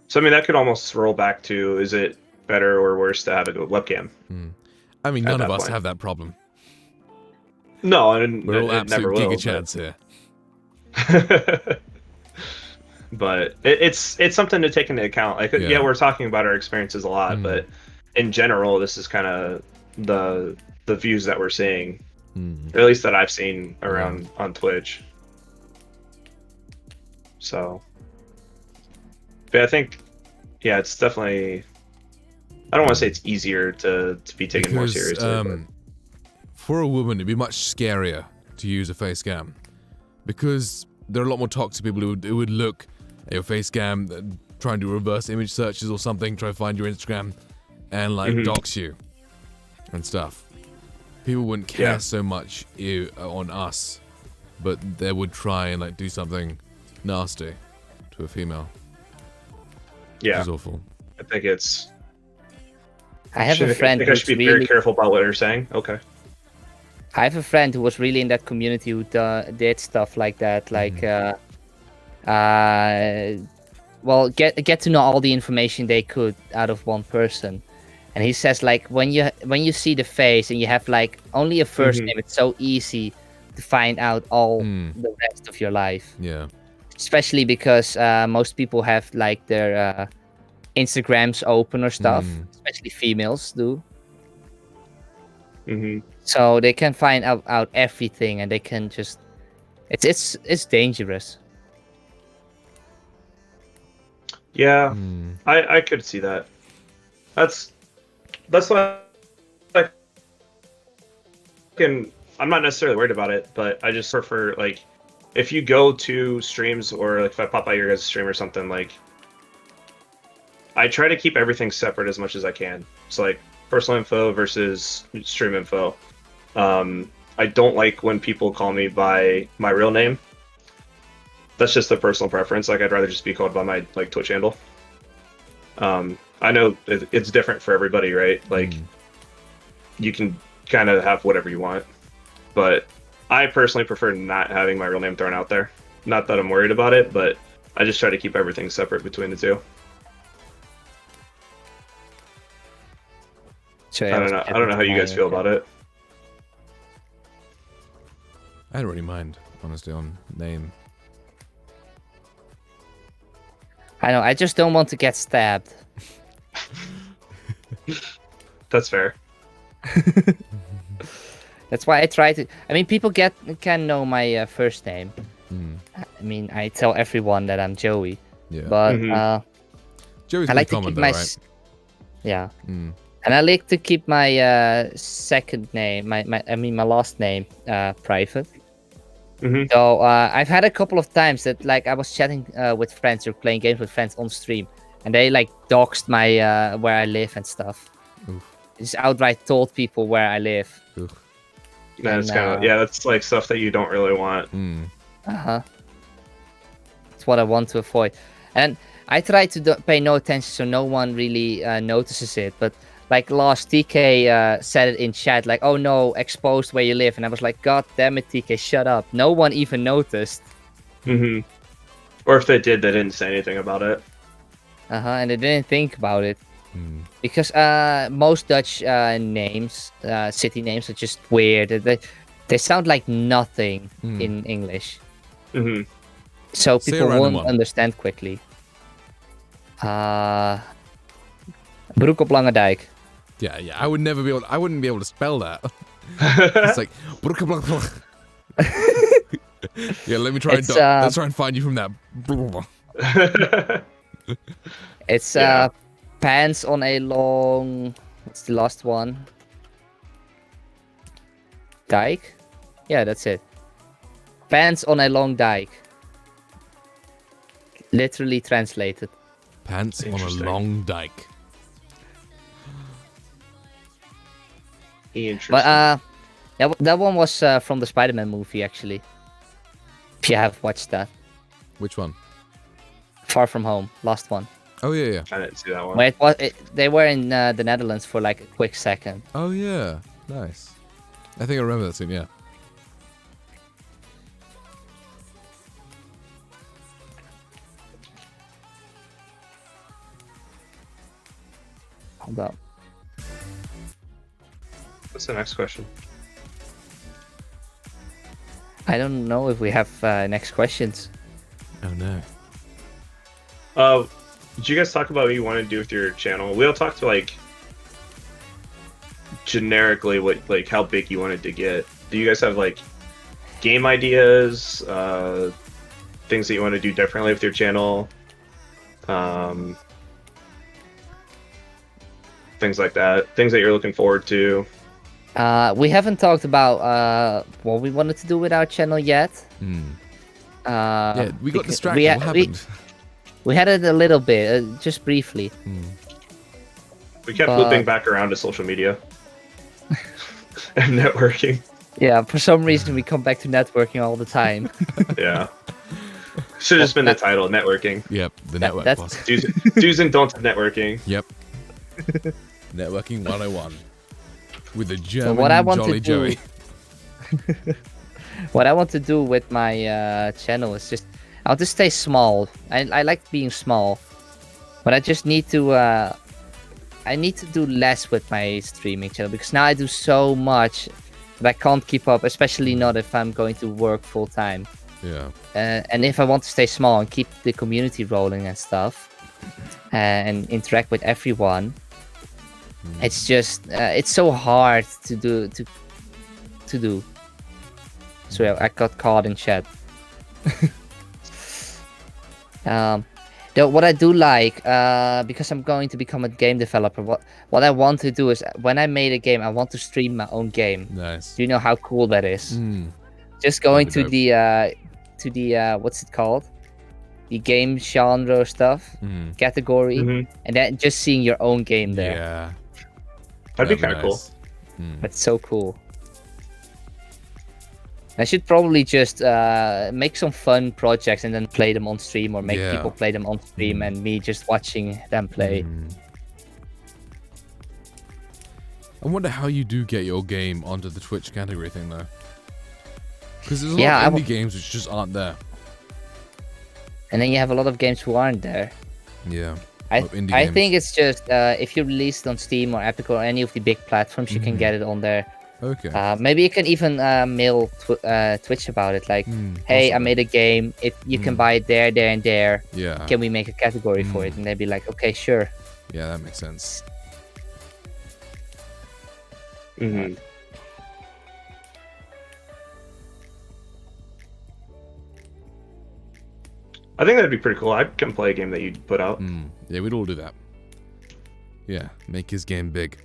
So I mean that could almost roll back to, is it better or worse to have a webcam? I mean none of us have that problem. No, and we're all it never absolute will. Giga Chads here. But it's something to take into account. Like we're talking about our experiences a lot, but in general, this is kind of the views that we're seeing, or at least that I've seen around on Twitch. So, but I think, it's definitely. I don't want to say it's easier to be taken more seriously. For a woman, it'd be much scarier to use a face cam, because there are a lot more toxic people who would look at your face cam, try and do reverse image searches or something, try to find your Instagram, and like dox you and stuff. People wouldn't care so much on us, but they would try and like do something nasty to a female. Yeah, which is awful. I think it's. I have a friend. I think I should be very careful about what you're saying. Okay. I have a friend who was really in that community who did stuff like that, like, well, get to know all the information they could out of one person. And he says, like, when you see the face and you have like only a first name, it's so easy to find out all the rest of your life. Yeah. Especially because most people have like their Instagrams open or stuff, especially females do. So they can find out everything, and they can just it's dangerous. Yeah, I could see that. That's what I can. I'm not necessarily worried about it, but I just prefer, like, if you go to streams or like if I pop by your guys' stream or something, like I try to keep everything separate as much as I can. So like personal info versus stream info. I don't like when people call me by my real name. That's just a personal preference. Like, I'd rather just be called by my like Twitch handle. I know it's different for everybody, right? Like, you can kind of have whatever you want, but I personally prefer not having my real name thrown out there. Not that I'm worried about it, but I just try to keep everything separate between the two. So, I don't know how you guys feel about it. I don't really mind, honestly, on name. I know, I just don't want to get stabbed. That's fair. That's why I try to. I mean, people can know my first name. I mean, I tell everyone that I'm Joey. Yeah. But Joey's I pretty like to common keep though, my right? yeah, Mm. and I like to keep my second name, my last name, private. So I've had a couple of times that like I was chatting with friends or playing games with friends on stream, and they like doxed my where I live and stuff. Oof. Just outright told people where I live. Oof. That's kind of that's like stuff that you don't really want. Mm. It's what I want to avoid, and I try to pay no attention so no one really notices it. But like last TK said it in chat, like, "Oh no, exposed where you live," and I was like, "God damn it, TK, shut up!" No one even noticed. Or if they did, they didn't say anything about it. And they didn't think about it. Mm. Because most Dutch names, city names, are just weird. They sound like nothing in English. So Say a people random won't one. understand quickly. Broek op Lange Dijk. Yeah, I would never be able. I wouldn't be able to spell that. It's like. Yeah, let me try and let's try and find you from that. It's pants on a long. What's the last one? Dike? Yeah, that's it. Pants on a long dike. Literally translated. Pants on a long dike. Interesting. But that one was from the Spider-Man movie, actually. If you have watched that. Which one? Far From Home, last one. Oh yeah. I didn't see that one. Where they were in the Netherlands for like a quick second. Oh yeah, nice. I think I remember that scene. Yeah. Hold up. What's the next question? I don't know if we have next questions. Oh no. Did you guys talk about what you want to do with your channel? We all talked like generically what like how big you wanted to get. Do you guys have like game ideas, things that you want to do differently with your channel, things like that, things that you're looking forward to? We haven't talked about what we wanted to do with our channel yet. Yeah, we got distracted. What happened? We had it a little bit, just briefly. We kept looping back around to social media and networking. Yeah, for some reason we come back to networking all the time. Yeah. Should have just been the title, networking. Yep, the network that's- boss. Do's and don'ts of networking. Yep. Networking 101. With the German what I want Jolly to do, Joey. what I want to do with my channel is just, I want to stay small. I like being small, but I just need to, I need to do less with my streaming channel because now I do so much that I can't keep up, especially not if I'm going to work full time. Yeah. And if I want to stay small and keep the community rolling and stuff, and interact with everyone, it's just it's so hard to do. So yeah, I got caught in chat. Though what I do like, because I'm going to become a game developer, what I want to do is when I made a game, I want to stream my own game. Nice. Do you know how cool that is? Just going to the what's it called? The game genre stuff category, and then just seeing your own game there. Yeah. That'd be kind of cool. That's so cool. I should probably just make some fun projects and then play them on stream, or make people play them on stream and me just watching them play. I wonder how you do get your game onto the Twitch category thing though. Because there's a lot of indie games which just aren't there. And then you have a lot of games who aren't there. Yeah. I think it's just if you release it on Steam or Epic or any of the big platforms, you can get it on there. Okay. Maybe you can even mail Twitch about it, like, hey, I made a game. You can buy it there, there, and there. Yeah. Can we make a category for it? And they'd be like, okay, sure. Yeah, that makes sense. I think that'd be pretty cool. I'd come play a game that you put out. Yeah, we'd all do that. Yeah, make his game big.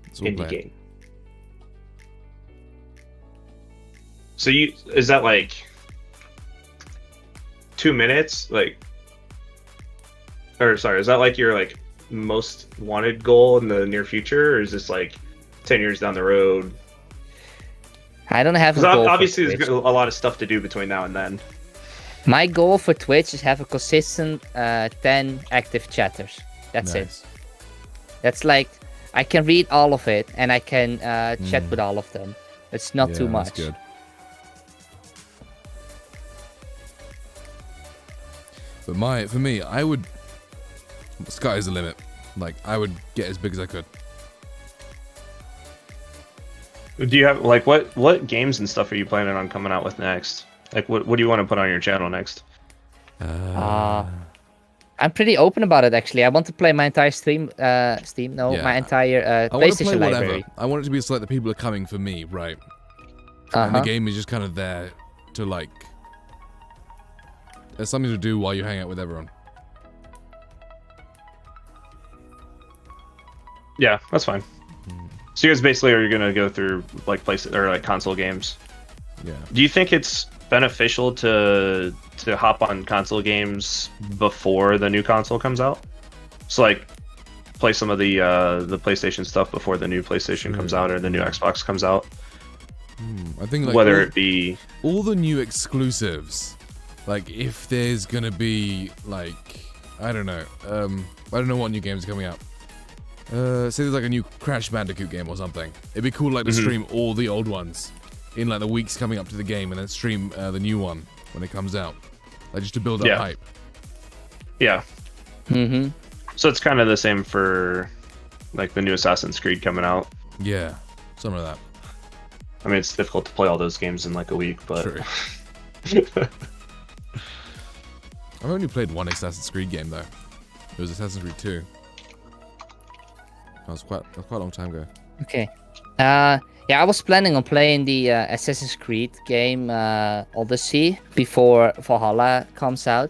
It's all Indie play it. game. So is that like 2 minutes? Like, or sorry, is that like your like most wanted goal in the near future, or is this like 10 years down the road? I don't have a Because goal obviously for there's Twitch. a lot of stuff to do between now and then. My goal for Twitch is have a consistent 10 active chatters. That's it. Nice. That's like I can read all of it and I can chat with all of them. It's not too Yeah, much. that's good. But for me, I would. The sky's the limit. Like, I would get as big as I could. Do you have like what games and stuff are you planning on coming out with next? Like, what do you want to put on your channel next? I'm pretty open about it actually. I want to play my entire my entire I want to play PlayStation whatever. library. I want it to be so like the people are coming for me, right? And the game is just kind of there to like. There's something to do while you hang out with everyone. Yeah, that's fine. So you guys basically are gonna go through like console games. Yeah. Do you think it's beneficial to hop on console games before the new console comes out? So like play some of the PlayStation stuff before the new PlayStation comes out or the new Xbox comes out. I think like Whether it be all the new exclusives, like if there's gonna be like I don't know what new games are coming out. Say there's like a new Crash Bandicoot game or something. It'd be cool like to stream all the old ones in like the weeks coming up to the game, and then stream the new one when it comes out, like just to build up hype. Yeah. So it's kind of the same for like the new Assassin's Creed coming out. Yeah, something like that. I mean, it's difficult to play all those games in like a week, but True. I've only played one Assassin's Creed game though. It was Assassin's Creed 2. That was quite a long time ago. Okay. Yeah, I was planning on playing the Assassin's Creed game Odyssey before Valhalla comes out,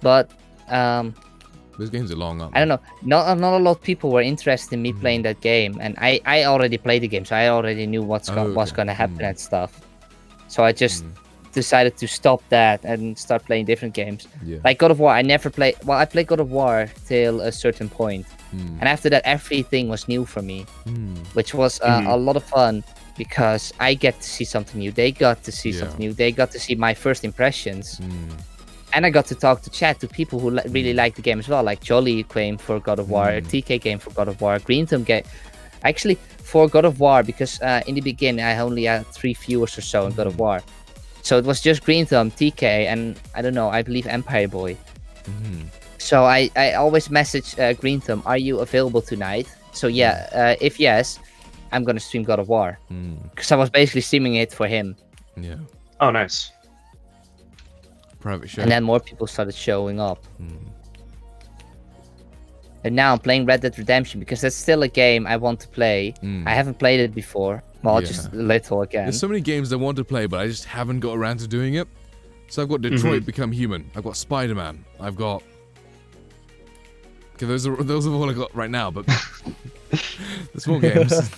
but those games are long, aren't I don't know. Not a lot of people were interested in me playing that game, and I already played the game, so I already knew what's gonna happen and stuff. So I just decided to stop that and start playing different games. Yeah. Like God of War, I never played. Well, I played God of War till a certain point, and after that, everything was new for me, which was a lot of fun because I get to see something new. They got to see something new. They got to see my first impressions. And I got to talk to chat to people who really like the game as well, like Jolly came for God of War, TK came for God of War, Green Thumb game. Actually, for God of War, because in the beginning I only had 3 viewers or so in God of War. So it was just Green Thumb, TK, and I don't know, I believe Empire Boy. So I always message Green Thumb, are you available tonight? So yeah, if yes, I'm going to stream God of War. Because I was basically streaming it for him. Yeah. oh, nice. Private show. And then more people started showing up. And now I'm playing Red Dead Redemption because that's still a game I want to play. I haven't played it before. Well, just a little again. There's so many games I want to play, but I just haven't got around to doing it. So I've got Detroit Become Human. I've got Spider-Man. I've got... Okay, those are all I got right now, but... the small games.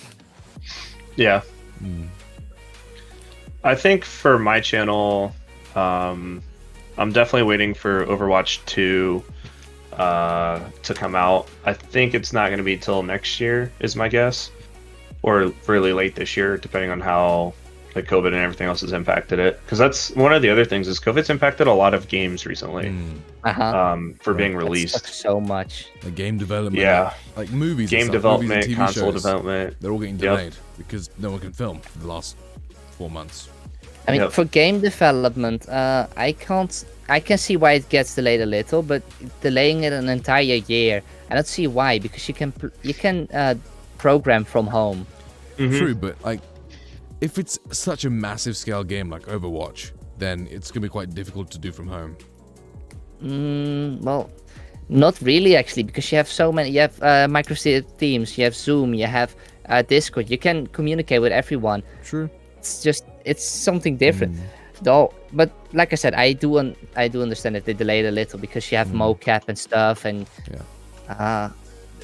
Yeah. I think for my channel, I'm definitely waiting for Overwatch 2 to come out. I think it's not going to be till next year, is my guess, or really late this year, depending on how like COVID and everything else has impacted it. Because that's one of the other things is COVID's impacted a lot of games recently for being released. So much. Like game development. Yeah. Like movies. Game and stuff, development, movies and TV console shows, development. They're all getting delayed because no one can film for the last 4 months. I mean, for game development, I can see why it gets delayed a little, but delaying it an entire year, I don't see why, because you can program from home. True, but like, if it's such a massive scale game like Overwatch, then it's gonna be quite difficult to do from home. Well, not really actually, because you have so many. You have Microsoft Teams, you have Zoom, you have Discord. You can communicate with everyone. True. It's something different. though. But like I said, I do understand that they delayed a little because you have mocap and stuff, and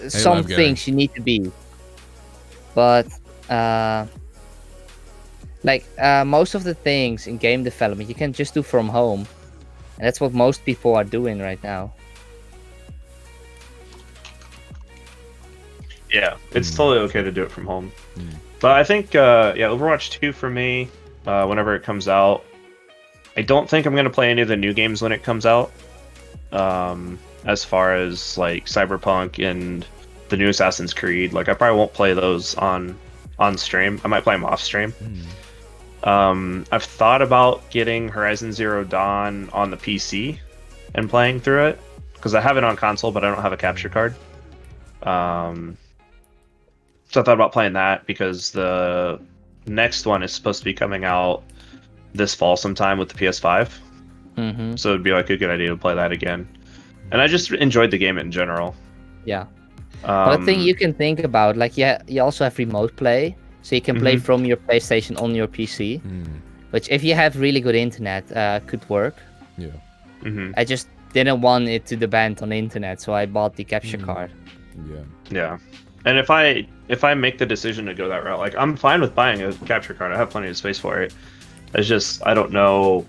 some Live Gary. things you need to be. But most of the things in game development you can just do from home, and that's what most people are doing right now. Yeah, it's totally okay to do it from home. But I think, Overwatch 2 for me, whenever it comes out, I don't think I'm going to play any of the new games when it comes out. As far as like Cyberpunk and the new Assassin's Creed, like I probably won't play those on stream. I might play them off stream. I've thought about getting Horizon Zero Dawn on the PC and playing through it, because I have it on console, but I don't have a capture card. So I thought about playing that because the next one is supposed to be coming out this fall sometime with the PS5. So it'd be like a good idea to play that again. And I just enjoyed the game in general. Yeah. But the thing you can think about, like, you also have remote play, so you can play from your PlayStation on your PC, which if you have really good internet, could work. Yeah. I just didn't want it to depend on the internet, so I bought the capture card. Yeah. And if I make the decision to go that route, like I'm fine with buying a capture card. I have plenty of space for it. It's just I don't know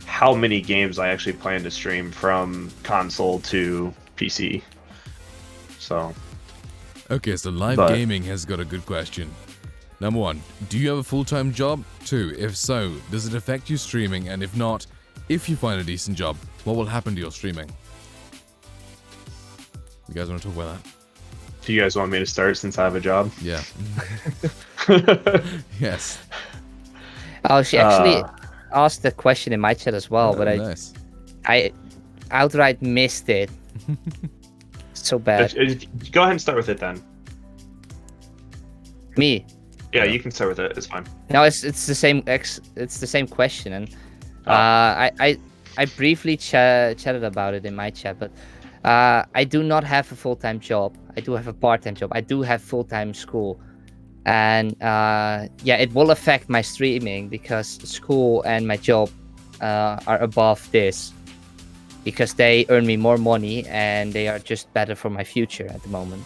how many games I actually plan to stream from console to PC. So. Okay, so live gaming has got a good question. Number 1, do you have a full-time job? 2, if so, does it affect you streaming? And if not, if you find a decent job, what will happen to your streaming? You guys want to talk about that? Do you guys want me to start since I have a job? Yeah. Yes. Oh, she actually asked the question in my chat as well, but nice. I outright missed it. So bad. Go ahead and start with it then. Me? Yeah, you can start with it. It's fine. No, it's the same. It's the same question, and I briefly chatted about it in my chat, but I do not have a full-time job. I do have a part-time job. I do have full-time school, and it will affect my streaming because school and my job are above this, because they earn me more money and they are just better for my future at the moment.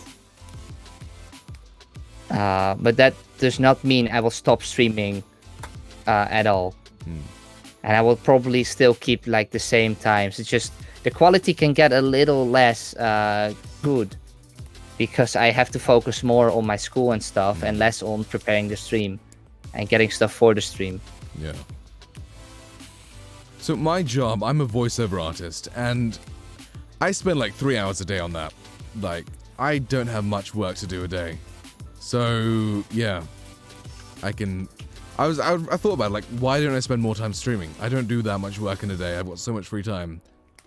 But that does not mean I will stop streaming at all. And I will probably still keep like the same times. It's just the quality can get a little less good because I have to focus more on my school and stuff and less on preparing the stream and getting stuff for the stream. Yeah. So my job, I'm a voiceover artist, and I spend like 3 hours a day on that. Like, I don't have much work to do a day. So, yeah. I thought about it, like, why don't I spend more time streaming? I don't do that much work in a day. I've got so much free time.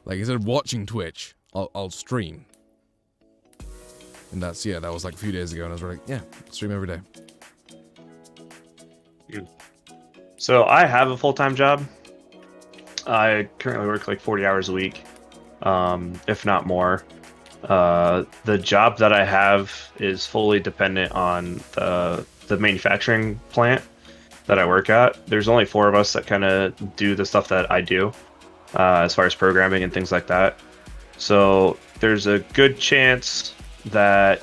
Like, instead of watching Twitch, I'll stream. And that was like a few days ago, and I was like, yeah, stream every day. So I have a full-time job. I currently work like 40 hours a week, if not more. The job that I have is fully dependent on the manufacturing plant that I work at. There's only 4 of us that kind of do the stuff that I do, as far as programming and things like that. So there's a good chance that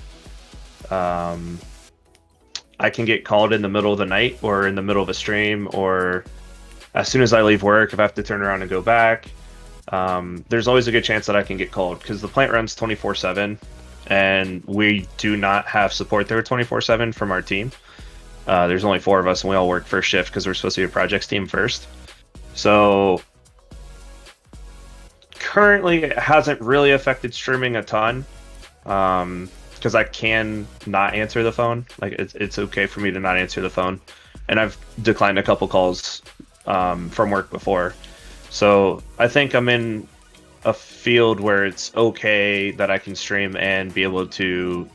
I can get called in the middle of the night or in the middle of a stream, or as soon as I leave work, if I have to turn around and go back. There's always a good chance that I can get called because the plant runs 24/7 and we do not have support there 24/7 from our team. There's only 4 of us and we all work first shift because we're supposed to be a projects team first. So currently it hasn't really affected streaming a ton, because I can not answer the phone. Like it's okay for me to not answer the phone, and I've declined a couple calls from work before. So I think I'm in a field where it's okay that I can stream and be able to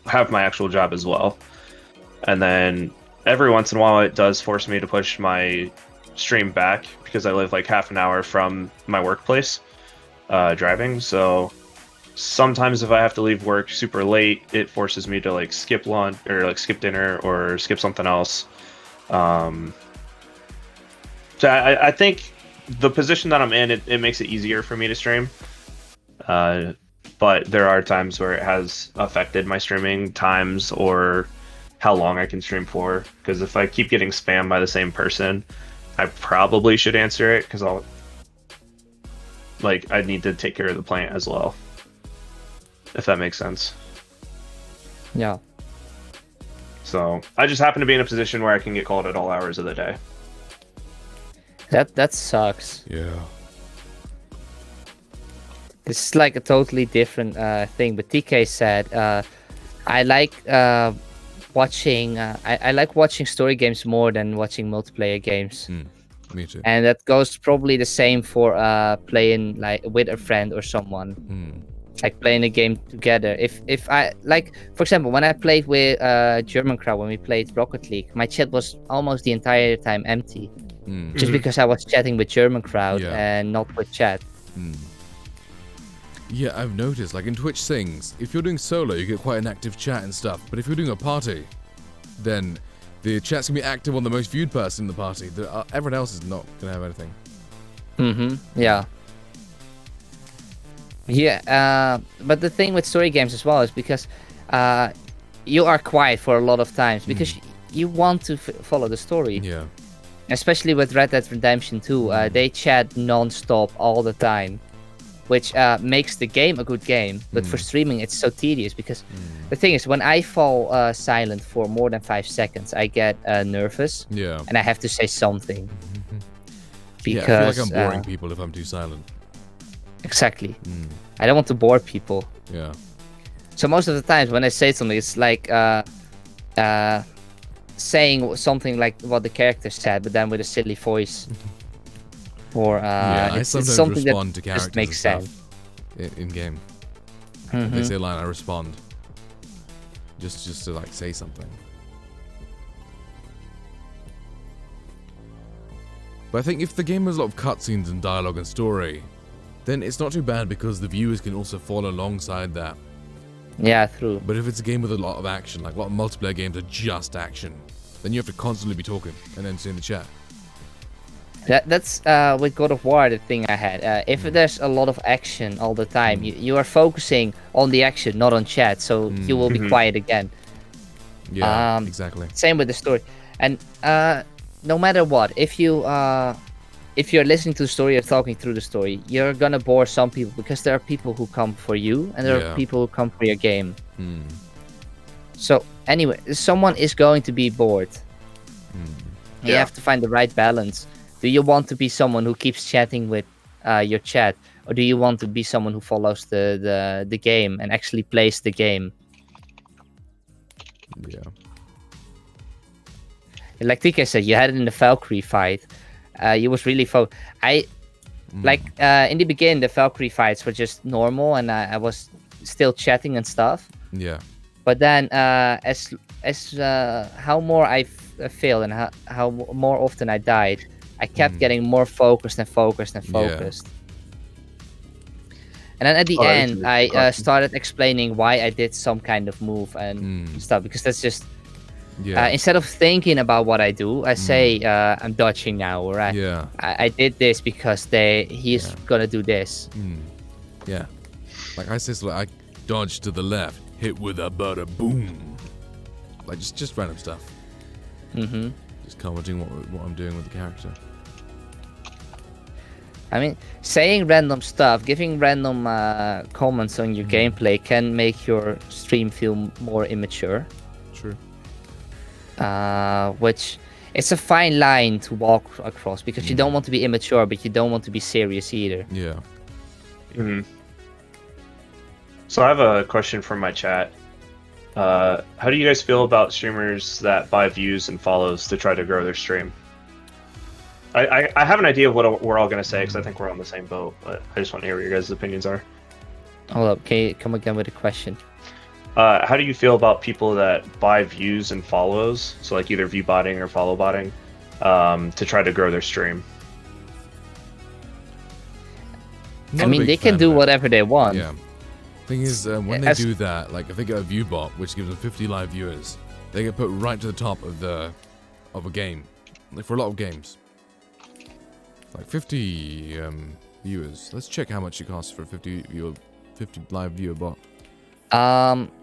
have my actual job as well. And then every once in a while it does force me to push my stream back because I live like half an hour from my workplace, driving. So sometimes if I have to leave work super late, it forces me to like skip lunch or like skip dinner or skip something else. So I think the position that I'm in, it makes it easier for me to stream. But there are times where it has affected my streaming times or how long I can stream for. Because if I keep getting spammed by the same person, I probably should answer it because I need to take care of the plant as well. If that makes sense. Yeah. So I just happen to be in a position where I can get called at all hours of the day. That sucks. Yeah. It's like a totally different thing. But TK said, I like watching. I like watching story games more than watching multiplayer games. Me too. And that goes probably the same for playing like with a friend or someone. Like playing a game together. If I like, for example, when I played with Germankraut, when we played Rocket League, my chat was almost the entire time empty, just because I was chatting with Germankraut and not with chat. Yeah, I've noticed, like in Twitch Sings, if you're doing solo, you get quite an active chat and stuff. But if you're doing a party, then the chat's gonna be active on the most viewed person in the party. Everyone else is not gonna have anything. Yeah. Yeah, but the thing with story games as well is because you are quiet for a lot of times because you want to follow the story. Yeah. Especially with Red Dead Redemption 2, they chat non-stop all the time, which makes the game a good game. But for streaming, it's so tedious because the thing is, when I fall silent for more than 5 seconds, I get nervous. Yeah. And I have to say something. Yeah, I feel like I'm boring people if I'm too silent. Exactly. I don't want to bore people. Yeah. So most of the times when I say something, it's like saying something like what the character said, but then with a silly voice. Or I it's sometimes something respond that to characters just makes and sense. stuff in game. If they say a line, I respond. Just to like say something. But I think if the game has a lot of cutscenes and dialogue and story, then it's not too bad because the viewers can also follow alongside that. Yeah, true. But if it's a game with a lot of action, like a lot of multiplayer games are just action, then you have to constantly be talking and then seeing the chat. That's with God of War the thing I had. If there's a lot of action all the time, you are focusing on the action, not on chat, so you will be quiet again. Yeah, exactly. Same with the story. And no matter what, if you're listening to the story or talking through the story, you're gonna bore some people because there are people who come for you and there are people who come for your game. So anyway, someone is going to be bored. You have to find the right balance. Do you want to be someone who keeps chatting with your chat, or do you want to be someone who follows the game and actually plays the game? Yeah. Like TK said, you had it in the Valkyrie fight. You was really in the beginning, the Valkyrie fights were just normal, and I was still chatting and stuff. Yeah. But then, as how more I failed and how more often I died, I kept getting more focused and focused and focused. And then at the end, I started explaining why I did some kind of move and stuff, because that's just instead of thinking about what I do, I say I'm dodging now, or I did this because he's gonna do this. Yeah, like I say, I dodge to the left, hit with a butter, boom. Like just random stuff. Just commenting what I'm doing with the character. I mean, saying random stuff, giving random comments on your gameplay can make your stream feel more immature. True. Which it's a fine line to walk across, because you don't want to be immature, but you don't want to be serious either. Yeah. So I have a question from my chat. How do you guys feel about streamers that buy views and follows to try to grow their stream? I have an idea of what we're all going to say, because I think we're on the same boat, but I just want to hear what your guys' opinions are. Hold up, can you come again with a question? How do you feel about people that buy views and follows, so like either view botting or follow botting, to try to grow their stream? I mean, they can do whatever they want. Yeah. Thing is, when they do that, like if they get a view bot, which gives them 50 live viewers, they get put right to the top of a game, like for a lot of games. Like 50 viewers. Let's check how much it costs for a 50 live viewer bot.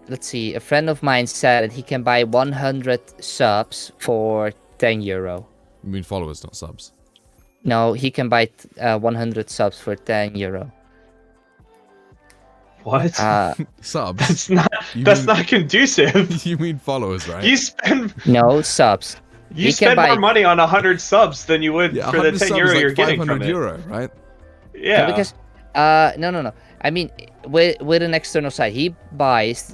Let's see. A friend of mine said that he can buy 100 subs for 10 euro. You mean followers, not subs? No, he can buy 100 subs for 10 euro. What? Subs? That's not conducive. You mean followers, right? You spend No, subs. you spend more money on 100 subs than you would Yeah, for the 100 10 subs euro is like you're getting from 500 it. euro, right? Yeah. No, because no. I mean, with an external site, he buys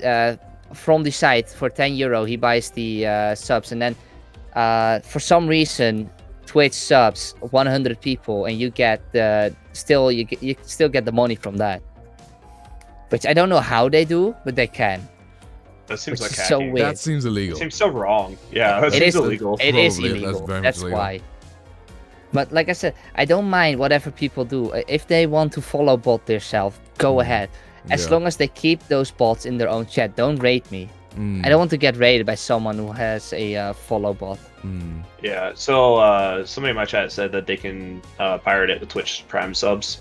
from the site for 10 euro. He buys the subs, and then for some reason, Twitch subs 100 people, and you get you still get the money from that. Which I don't know how they do, but they can. That seems Which like is so hacking. weird. That seems illegal. It seems so wrong. Yeah, that It seems is illegal. It is Probably, illegal. that's very much That's illegal. why. But like I said, I don't mind whatever people do. If they want to follow bot themselves, go ahead. As Yeah. long as they keep those bots in their own chat, don't rate me. I don't want to get rated by someone who has a follow bot. Yeah, so somebody in my chat said that they can pirate it with Twitch Prime subs.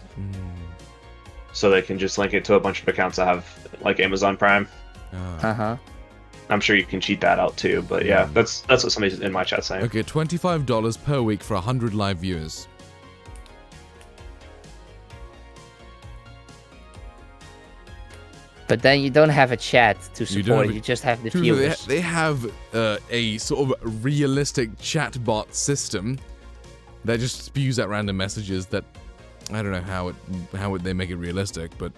So they can just link it to a bunch of accounts that have like Amazon Prime. I'm sure you can cheat that out too, but yeah, that's what somebody's in my chat saying. Okay, $25 per week for 100 live viewers. But then you don't have a chat to You don't support have it. You just have the Dude, viewers. They have a sort of realistic chatbot system that just spews out random messages that I don't know how they make it realistic, but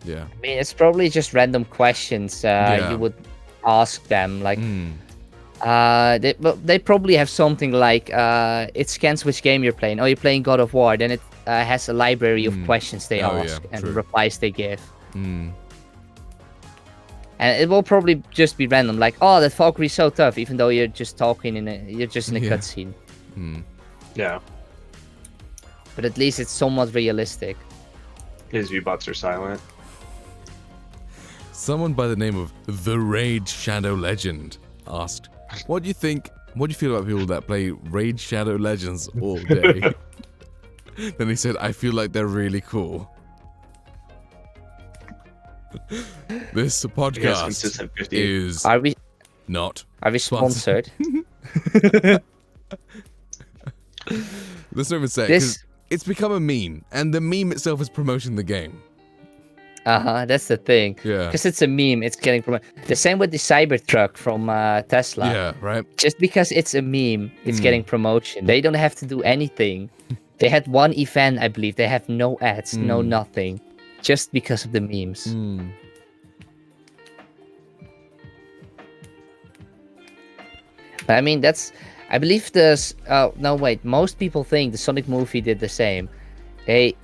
yeah. I mean, it's probably just random questions you would ask them. Like, they probably have something like it scans which game you're playing. Oh, you're playing God of War. Then it has a library of questions they ask and true. replies they give. And it will probably just be random, like, oh, that Valkyrie's so tough, even though you're just talking you're just in a cutscene. Yeah, But at least it's somewhat realistic. his view bots are silent. Someone by the name of The Raid Shadow Legend asked, What do you feel about people that play Raid Shadow Legends all day? Then he said, I feel like they're really cool. This podcast consistent 50. is Are we not sponsored? Let's not even say it, This- 'cause it's become a meme, and the meme itself is promoting the game. That's the thing. Yeah. Because it's a meme, it's getting promoted. The same with the Cybertruck from Tesla. Yeah, right? Just because it's a meme, it's getting promotion. They don't have to do anything. They had one event, I believe. They have no ads, no nothing. Just because of the memes. But I mean, I believe this. No, wait. Most people think the Sonic movie did the same. They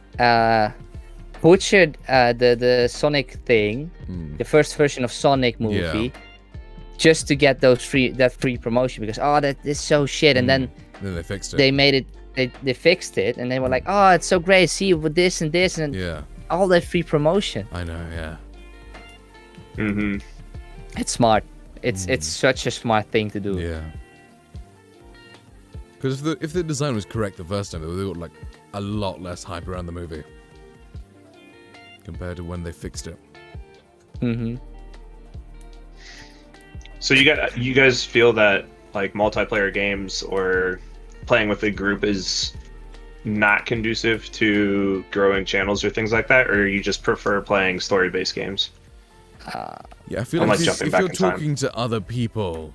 butchered the Sonic thing, the first version of Sonic movie, just to get that free promotion because that is so shit. And then they fixed it. they made it. They fixed it, and they were like, "Oh, it's so great! See you with this and this and all that free promotion." I know, yeah. It's smart. It's such a smart thing to do. Yeah. Because if the design was correct the first time, they got like a lot less hype around the movie compared to when they fixed it. So you guys feel that like multiplayer games or playing with a group is not conducive to growing channels or things like that, or you just prefer playing story-based games? Yeah, I feel Unless like jumping if back you're in time. talking to other people,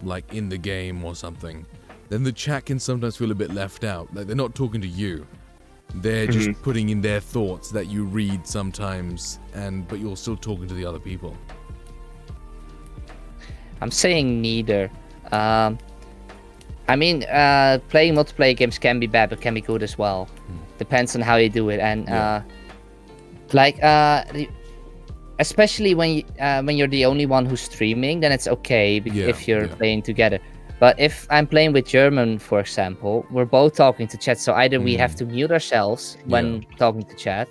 like in the game or something, then the chat can sometimes feel a bit left out. Like they're not talking to you. They're just putting in their thoughts that you read sometimes, but you're still talking to the other people. I'm saying neither. I mean, playing multiplayer games can be bad, but can be good as well. Depends on how you do it, and especially when you're the only one who's streaming, then it's okay if you're playing together. But if I'm playing with German, for example, we're both talking to chat, so either we have to mute ourselves when talking to chat,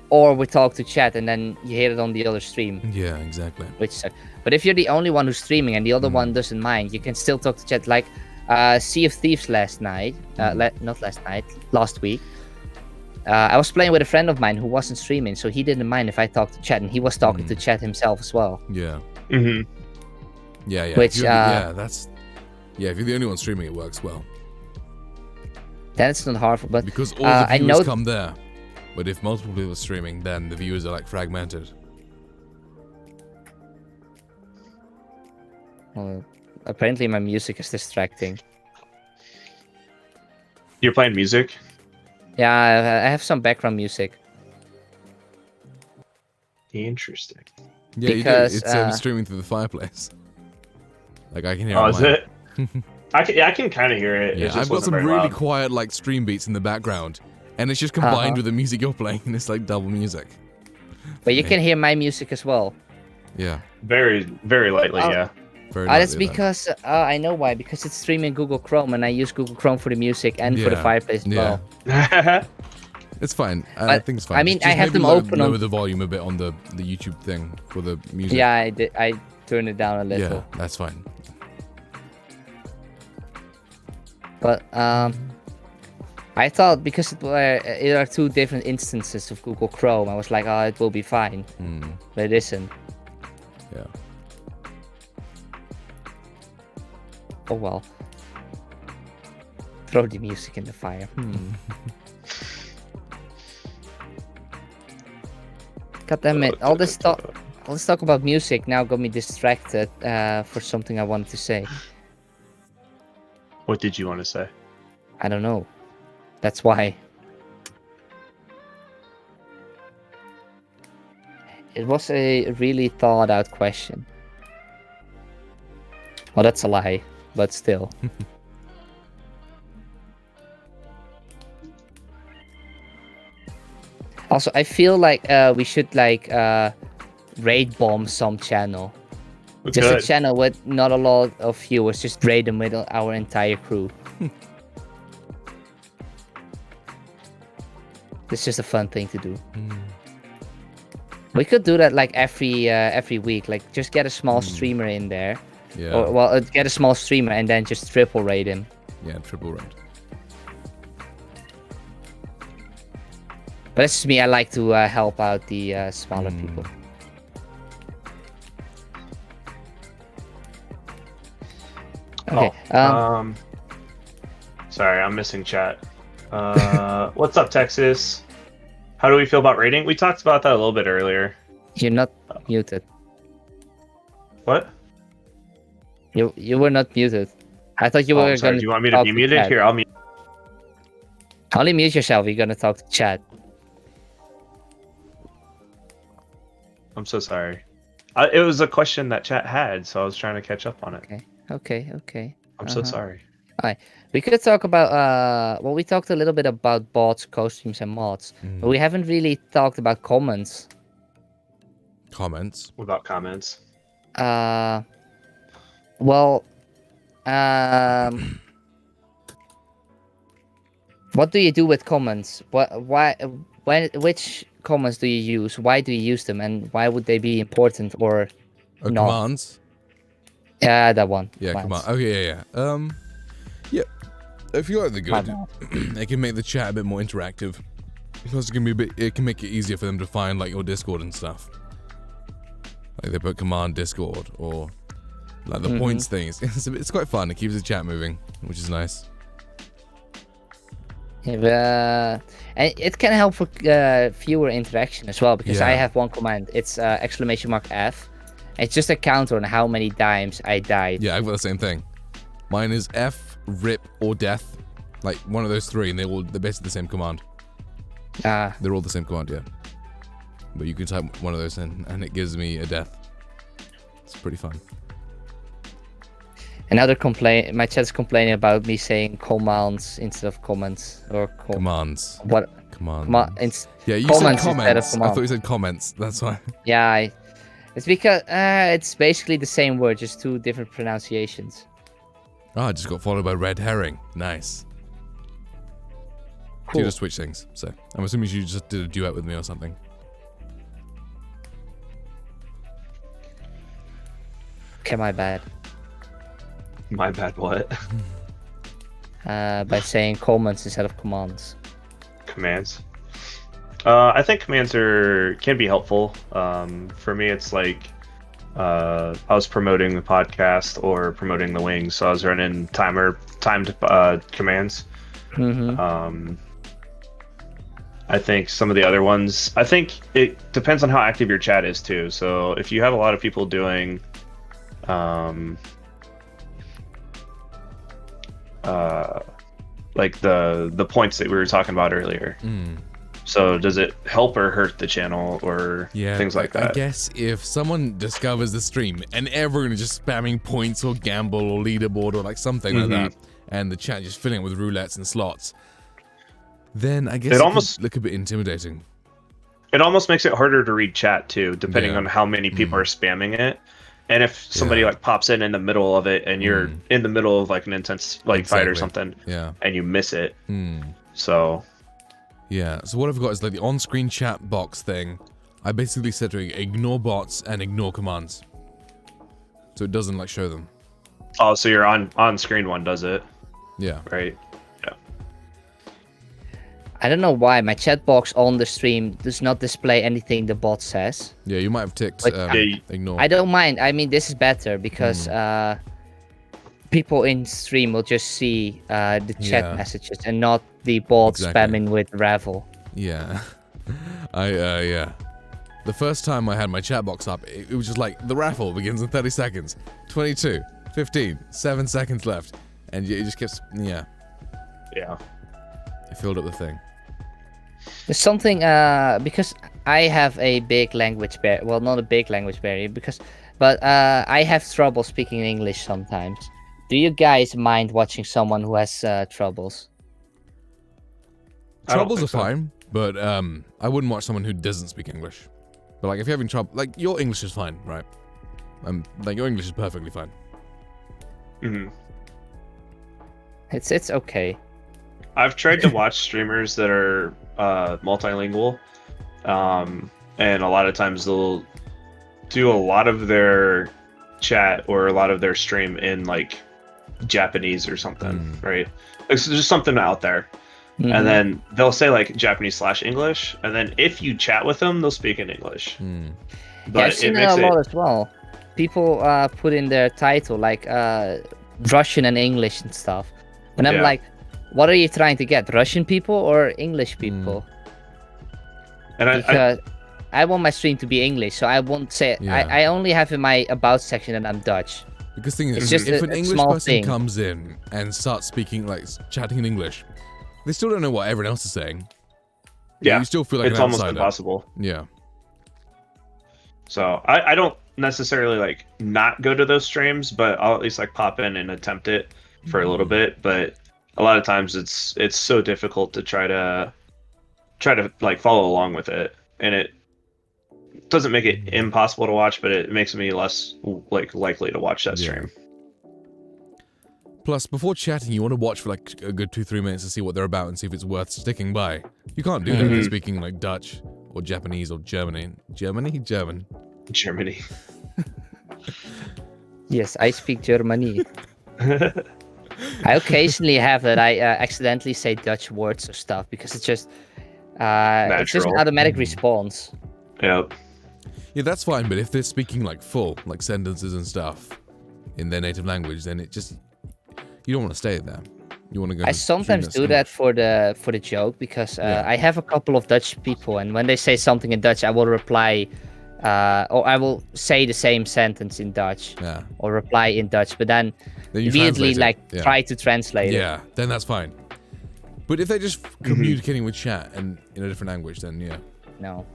or we talk to chat and then you hear it on the other stream. Yeah, exactly. Which sucks. But if you're the only one who's streaming and the other one doesn't mind, you can still talk to chat. Like Sea of Thieves last night. Not last night, last week. I was playing with a friend of mine who wasn't streaming, so he didn't mind if I talked to chat, and he was talking to chat himself as well. Yeah. Mm-hmm. Yeah. Which, if you're the only one streaming, it works well. Then it's not hard, but Because all the I viewers know come there. But if multiple people are streaming, then the viewers are like fragmented. apparently my music is distracting. You're playing music? Yeah, I have some background music. Interesting. Yeah, Because, you do. It's streaming through the fireplace. Like I can hear. Oh, on is mine. it? I can kind of hear it. Yeah, It just I've got wasn't some very really loud. quiet like stream beats in the background, and it's just combined with the music you're playing, and it's like double music. But you can hear my music as well. Yeah. Very, very lightly, Oh. yeah. Very That's lightly, though. because I know why. Because it's streaming Google Chrome, and I use Google Chrome for the music and for the Yeah, fireplace as well. It's fine. I think it's fine. I mean, Just I have maybe them open lower on. the volume a bit on the YouTube thing for the music. Yeah, I did. I turned it down a little. Yeah, that's fine. But I thought because it are two different instances of Google Chrome, I was like, oh, it will be fine. But it isn't. Yeah. Oh well. Throw the music in the fire. God damn it! All this talk about music now got me distracted for something I wanted to say. What did you want to say? I don't know. That's why. It was a really thought out question. Well, that's a lie, but still. Also, I feel like we should like raid bomb some channel. Just a channel with not a lot of viewers, just raid them with our entire crew. It's just a fun thing to do. We could do that like every week, like just get a small streamer in there. Yeah. Or, well, get a small streamer and then just triple raid him. Yeah, triple raid. But that's just me. I like to help out the smaller people. Okay. Sorry, I'm missing chat. What's up, Texas? How do we feel about rating? We talked about that a little bit earlier. You're not muted. What? You were not muted. I thought you were Sorry, gonna. do you want me to be muted? chat. Here, I'll mute. Only mute yourself. You're gonna talk to chat. I'm so sorry. It was a question that chat had, so I was trying to catch up on it. Okay. I'm so sorry. We could talk about well, we talked a little bit about bots, co-streams, and mods, but we haven't really talked about comments. Comments? What about comments? Well, what do you do with comments? Which comments do you use? Why do you use them? And why would they be important or not? Commands? Yeah, that one. Yeah, Commands. command. Okay, yeah. Yeah. If you like the My good, bad. it can make the chat a bit more interactive. Because it can make it easier for them to find like your Discord and stuff. Like they put command Discord or like the points things. It's quite fun. It keeps the chat moving, which is nice. Yeah, and it can help for viewer interaction as well, because I have one command. It's !F. It's just a counter on how many times I died. Yeah, I've got the same thing. Mine is F, rip, or death. Like one of those three, and they're basically the same command. They're all the same command, yeah. But you can type one of those in, and it gives me a death. It's pretty fun. Another complaint. My chat's complaining about me saying commands instead of comments or commands. What? Commands. Yeah, you comments said instead of comments. I command. thought you said comments. That's why. Yeah, it's because it's basically the same word, just two different pronunciations. Oh, I just got followed by red herring. Nice. Cool. You just switch things. So I'm assuming you just did a duet with me or something. Okay, my bad. My bad, what? by saying comments instead of commands. Commands. I think commands can be helpful. For me, it's like I was promoting the podcast or promoting the wings, so I was running timed commands. Mm-hmm. I think some of the other ones, I think it depends on how active your chat is too. So if you have a lot of people doing like the points that we were talking about earlier. So does it help or hurt the channel or things like that? I guess if someone discovers the stream and everyone is just spamming points or gamble or leaderboard or like something like that, and the chat just filling it with roulettes and slots, then I guess it could look a bit intimidating. It almost makes it harder to read chat too, depending on how many people are spamming it. And if somebody like pops in the middle of it and you're in the middle of like an intense like fight or something, and you miss it, so what I've got is like the on-screen chat box thing. I basically set to ignore bots and ignore commands, so it doesn't like show them. Oh, so your on-screen one does it? Yeah. Right. Yeah. I don't know why my chat box on the stream does not display anything the bot says. Yeah, you might have ticked ignore. I don't mind. I mean, this is better because people in stream will just see the chat messages and not the bot spamming with Ravel. Yeah. The first time I had my chat box up, it was just like, the raffle begins in 30 seconds. 22, 15, 7 seconds left. And it just kept, Yeah. It filled up the thing. There's something, because I have a big language barrier. Well, not a big language barrier, but I have trouble speaking English sometimes. Do you guys mind watching someone who has troubles? Troubles are fine, but I wouldn't watch someone who doesn't speak English. But like, if you're having trouble, like, your English is fine, right? Like, your English is perfectly fine. It's okay. I've tried to watch streamers that are multilingual, and a lot of times they'll do a lot of their chat or a lot of their stream in like Japanese or something, right? It's just something out there. And then they'll say like Japanese/English, and then if you chat with them, they'll speak in English. But I've seen that a lot as well. People put in their title like Russian and English and stuff, and I'm like, what are you trying to get? Russian people or English people? And because I want my stream to be English, so I won't say I only have in my about section that I'm Dutch. Because thing is, if an English person comes in and starts speaking like chatting in English, they still don't know what everyone else is saying. Yeah, you still feel like it's an almost outsider. impossible. Yeah. So I don't necessarily like not go to those streams, but I'll at least like pop in and attempt it for a little bit. But a lot of times it's so difficult to try to like follow along with it, and it doesn't make it impossible to watch, but it makes me less like likely to watch that stream. Plus, before chatting, you want to watch for like a good 2-3 minutes to see what they're about and see if it's worth sticking by. You can't do that if you're speaking like Dutch or Japanese or German. German. Yes, I speak Germany. I occasionally have that I accidentally say Dutch words or stuff because it's just an automatic response. Yep. Yeah, that's fine, but if they're speaking like full, like sentences and stuff in their native language, then it just, you don't want to stay there. You want to go. I sometimes do that for the joke because I have a couple of Dutch people, and when they say something in Dutch, I will reply, or I will say the same sentence in Dutch, or reply in Dutch, but then immediately try to translate it. Yeah, then that's fine. But if they're just communicating with chat and in a different language, then no.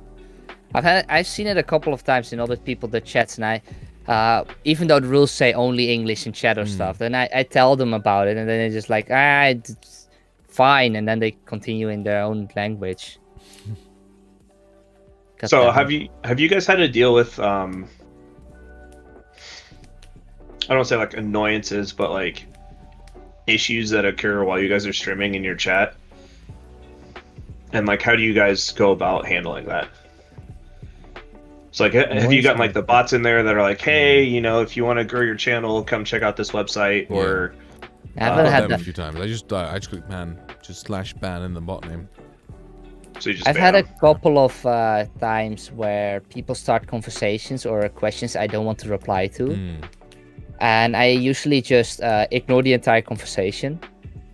I've seen it a couple of times in other people that chats, and I even though the rules say only English in chat or stuff, then I tell them about it, and then they're just like, it's fine, and then they continue in their own language. So have you guys had to deal with I don't say like annoyances, but like issues that occur while you guys are streaming in your chat? And like, how do you guys go about handling that? So like, have you gotten like the bots in there that are like, hey, if you want to grow your channel, come check out this website, or I haven't I've had done that. a few times. I just click ban, just /ban in the bot name. So you just I've ban had a them. couple of times where people start conversations or questions I don't want to reply to, Mm. and I usually just ignore the entire conversation.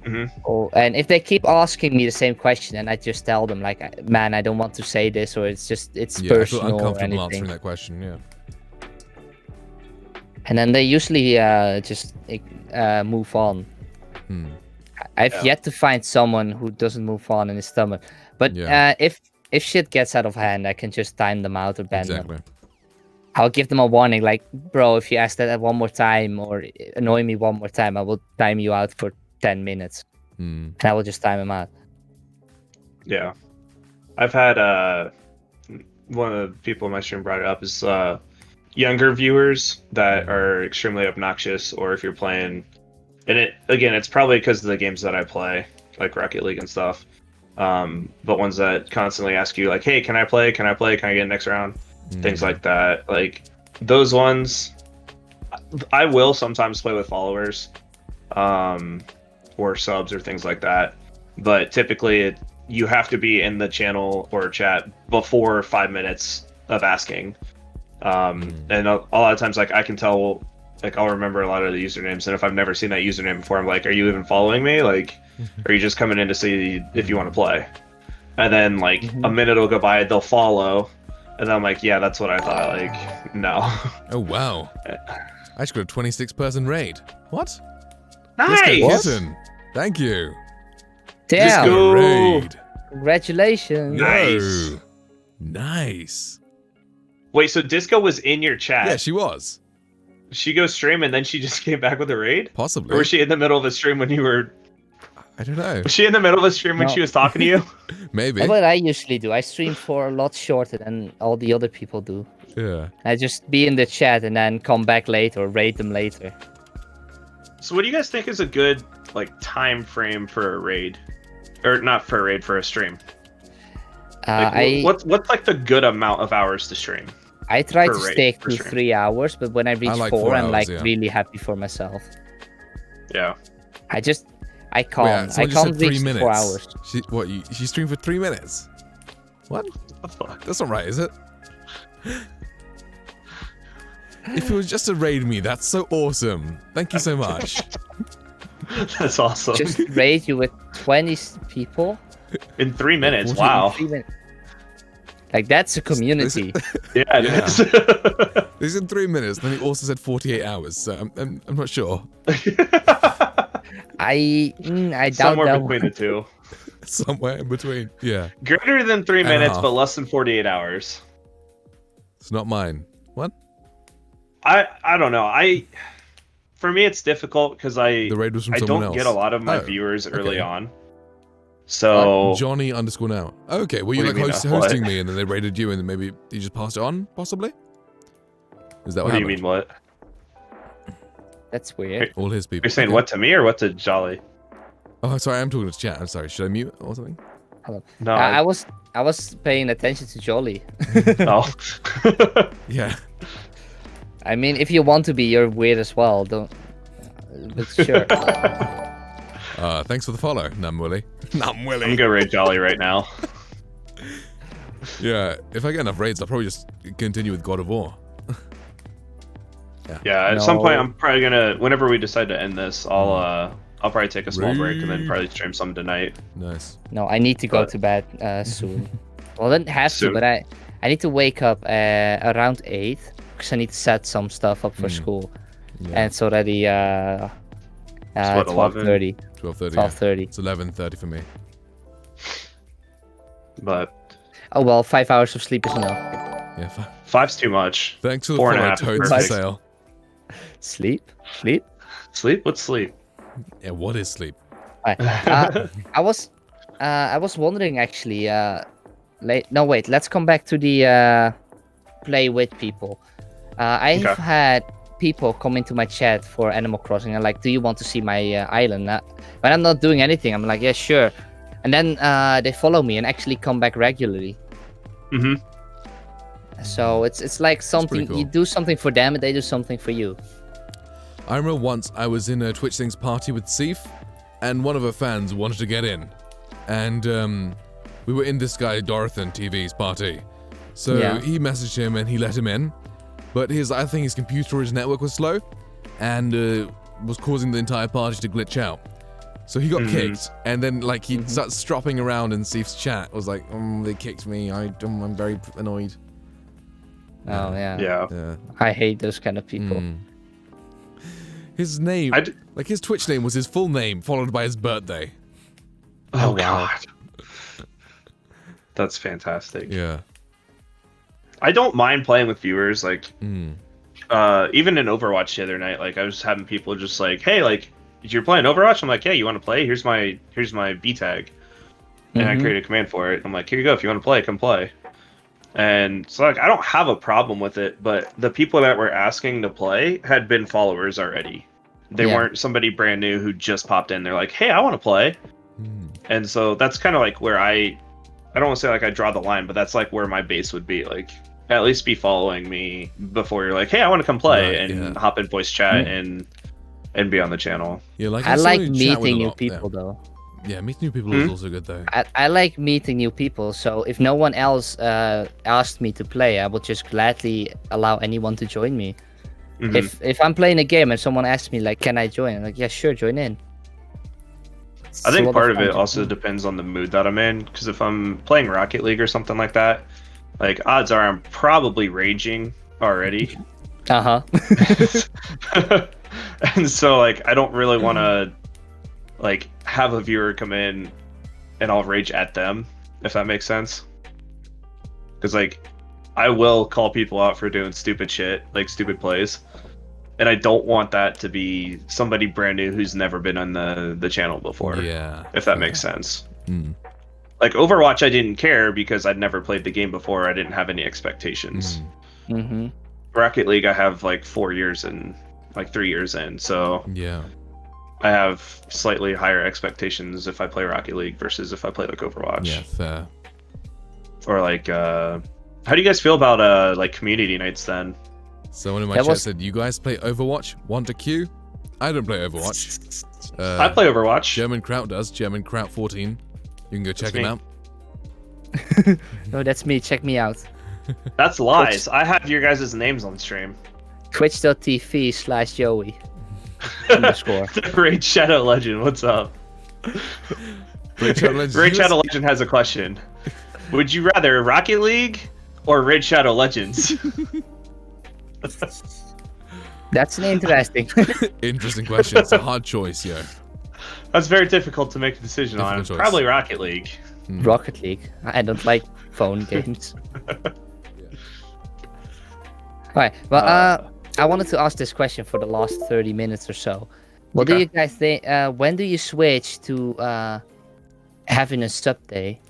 Mm-hmm. And if they keep asking me the same question, and I just tell them like, man, I don't want to say this, or it's Yeah, I feel personal or uncomfortable anything. answering that question. Yeah. And then they usually just move on. Hmm. I've Yeah. yet to find someone who doesn't move on in his stomach. But Yeah. if shit gets out of hand, I can just time them out or ban them. Exactly. I'll give them a warning, like, bro, if you ask that one more time or annoy me one more time, I will time you out for 10 minutes. Hmm. And I will just time him out. Yeah. I've had one of the people in my stream brought it up is younger viewers that are extremely obnoxious, or if you're playing, and it's probably because of the games that I play, like Rocket League and stuff. But ones that constantly ask you like, hey, can I play? Can I play? Can I get next round? Things like that. Like those ones, I will sometimes play with followers, or subs or things like that. But typically, you have to be in the channel or chat before 5 minutes of asking. And a lot of times, like I can tell, like I'll remember a lot of the usernames, and if I've never seen that username before, I'm like, are you even following me? Like, are you just coming in to see if you want to play? And then like a minute will go by, they'll follow. And then I'm like, yeah, that's what I thought. Like, no. Oh wow! I just got a 26-person raid. What? Nice. Kitten. Thank you. Damn! go. Raid. Congratulations! Nice. Yo. Nice. Wait, so Disco was in your chat? Yeah, she was. She goes stream and then she just came back with a raid? Possibly. Or was she in the middle of a stream when you were? I don't know. Was she in the middle of a stream when No. she was talking to you? Maybe. That's what I usually do. I stream for a lot shorter than all the other people do. Yeah. I just be in the chat and then come back later or raid them later. So what do you guys think is a good like time frame for a raid? Or not for a raid, for a stream? Like, what's like the good amount of hours to stream? I try per to raid, stick for to sure. 3 hours, but when I reach like 4, 4 I'm hours, like yeah. really happy for myself. Yeah. I can't. I someone just said can't 3 reach minutes. 4 hours. She streamed for 3 minutes? What? What the fuck? That's not right, is it? If it was just to raid me, that's so awesome. Thank you so much. That's awesome. Just raid you with 20 people. In 3 minutes. 40 Wow. 3 minutes. Like that's a community. Yeah, it Yeah. is. This is in 3 minutes, then he also said 48 hours, so I'm not sure. I doubt Somewhere that between the two. Somewhere in between. Yeah. Greater than 3 And a minutes, half. but less than 48 hours. It's not mine. What? I don't know. For me it's difficult because The raid was from I someone don't else. get a lot of my Oh, viewers early okay. on. So Johnny_now. Okay, were you What like do you mean, hosting what? me and then they raided you and then maybe you just passed it on, possibly? Is that what what do you happened? mean what? That's weird. All his people. You're saying Okay. what to me or what to Jolly? Oh, sorry, I'm talking to chat. I'm sorry. Should I mute or something? No. I was paying attention to Jolly. Oh. Yeah. I mean, if you want to be, you're weird as well. Don't. But sure. Thanks for the follow, Numwilly. I'm gonna raid Jolly right now. Yeah, if I get enough raids, I'll probably just continue with God of War. Yeah, at some point No. I'm probably gonna. Whenever we decide to end this, I'll probably take a small break and then Raid. probably stream some tonight. Nice. No, I need to go But- to bed soon. Well, I don't have to, Soon. but I need to wake up around 8 because I need to set some stuff up for school, Yeah. and it's already what, 12:30. 12:30. 12:30. It's 11:30 for me. But Oh well, 5 hours of sleep is enough. Yeah. 5's too much. Thanks for the 4.5 follow, is Toads for perfect. sale. Sleep. Sleep? What's sleep? Yeah, what is sleep? I was wondering actually. No, wait. Let's come back to the play with people. I've Okay. had people come into my chat for Animal Crossing and like, do you want to see my island? When I'm not doing anything, I'm like, yeah, sure. And then they follow me and actually come back regularly. Mm-hmm. So it's like something cool. you do something for them and they do something for you. I remember once I was in a Twitch Things party with Seif, and one of her fans wanted to get in. And we were in this guy Dorothan TV's party. So he messaged him and he let him in. But I think his computer or his network was slow, and was causing the entire party to glitch out. So he got kicked, and then like he starts stropping around in Seif's chat. I was like, they kicked me. I'm very annoyed. Oh yeah. Yeah. I hate those kind of people. His name, like his Twitch name was his full name followed by his birthday. Oh God. That's fantastic. Yeah. I don't mind playing with viewers, like even in Overwatch the other night, like I was having people just like, hey, like you're playing Overwatch? I'm like, yeah, you want to play? Here's my B tag. And I created a command for it. I'm like, here you go, if you want to play, come play. And so like I don't have a problem with it, but the people that were asking to play had been followers already. They weren't somebody brand new who just popped in. They're like, hey, I want to play. And so that's kind of like where I don't want to say like I draw the line, but that's like where my base would be. Like at least be following me before you're like, hey, I want to come play and hop in voice chat and be on the channel. Yeah, like I like meeting new people though. Yeah, meeting new people is also good though. I like meeting new people, so if no one else asked me to play, I would just gladly allow anyone to join me. If I'm playing a game and someone asks me like, can I join? I'm like, yeah, sure, join in. I think part of it also depends on the mood that I'm in, because if I'm playing Rocket League or something like that, like odds are I'm probably raging already. And so like I don't really want to like have a viewer come in and I'll rage at them, if that makes sense. Because like I will call people out for doing stupid shit, like stupid plays. And I don't want that to be somebody brand new who's never been on the channel before. Yeah. If that makes sense. Like Overwatch, I didn't care because I'd never played the game before. I didn't have any expectations. Rocket League, I have like 4 years in, like 3 years in. So yeah, I have slightly higher expectations if I play Rocket League versus if I play like Overwatch. Yeah, fair. Or like, how do you guys feel about like community nights then? Someone in my chat said, you guys play Overwatch? Want a queue? I don't play Overwatch. I play Overwatch. Germankraut does. Germankraut14. You can go check him out. No, that's me. Check me out. That's lies. I have your guys' names on stream. Twitch.tv/Joey. Underscore. Raid Shadow Legend, what's up? Raid Shadow Legend has a question. Would you rather Rocket League or Raid Shadow Legends? That's an interesting question. It's a hard choice, yeah. That's very difficult to make a decision on. Choice. Probably Rocket League. Rocket League. I don't like phone games. Alright, well, I wanted to ask this question for the last 30 minutes or so. What do you guys think? When do you switch to having a sub day?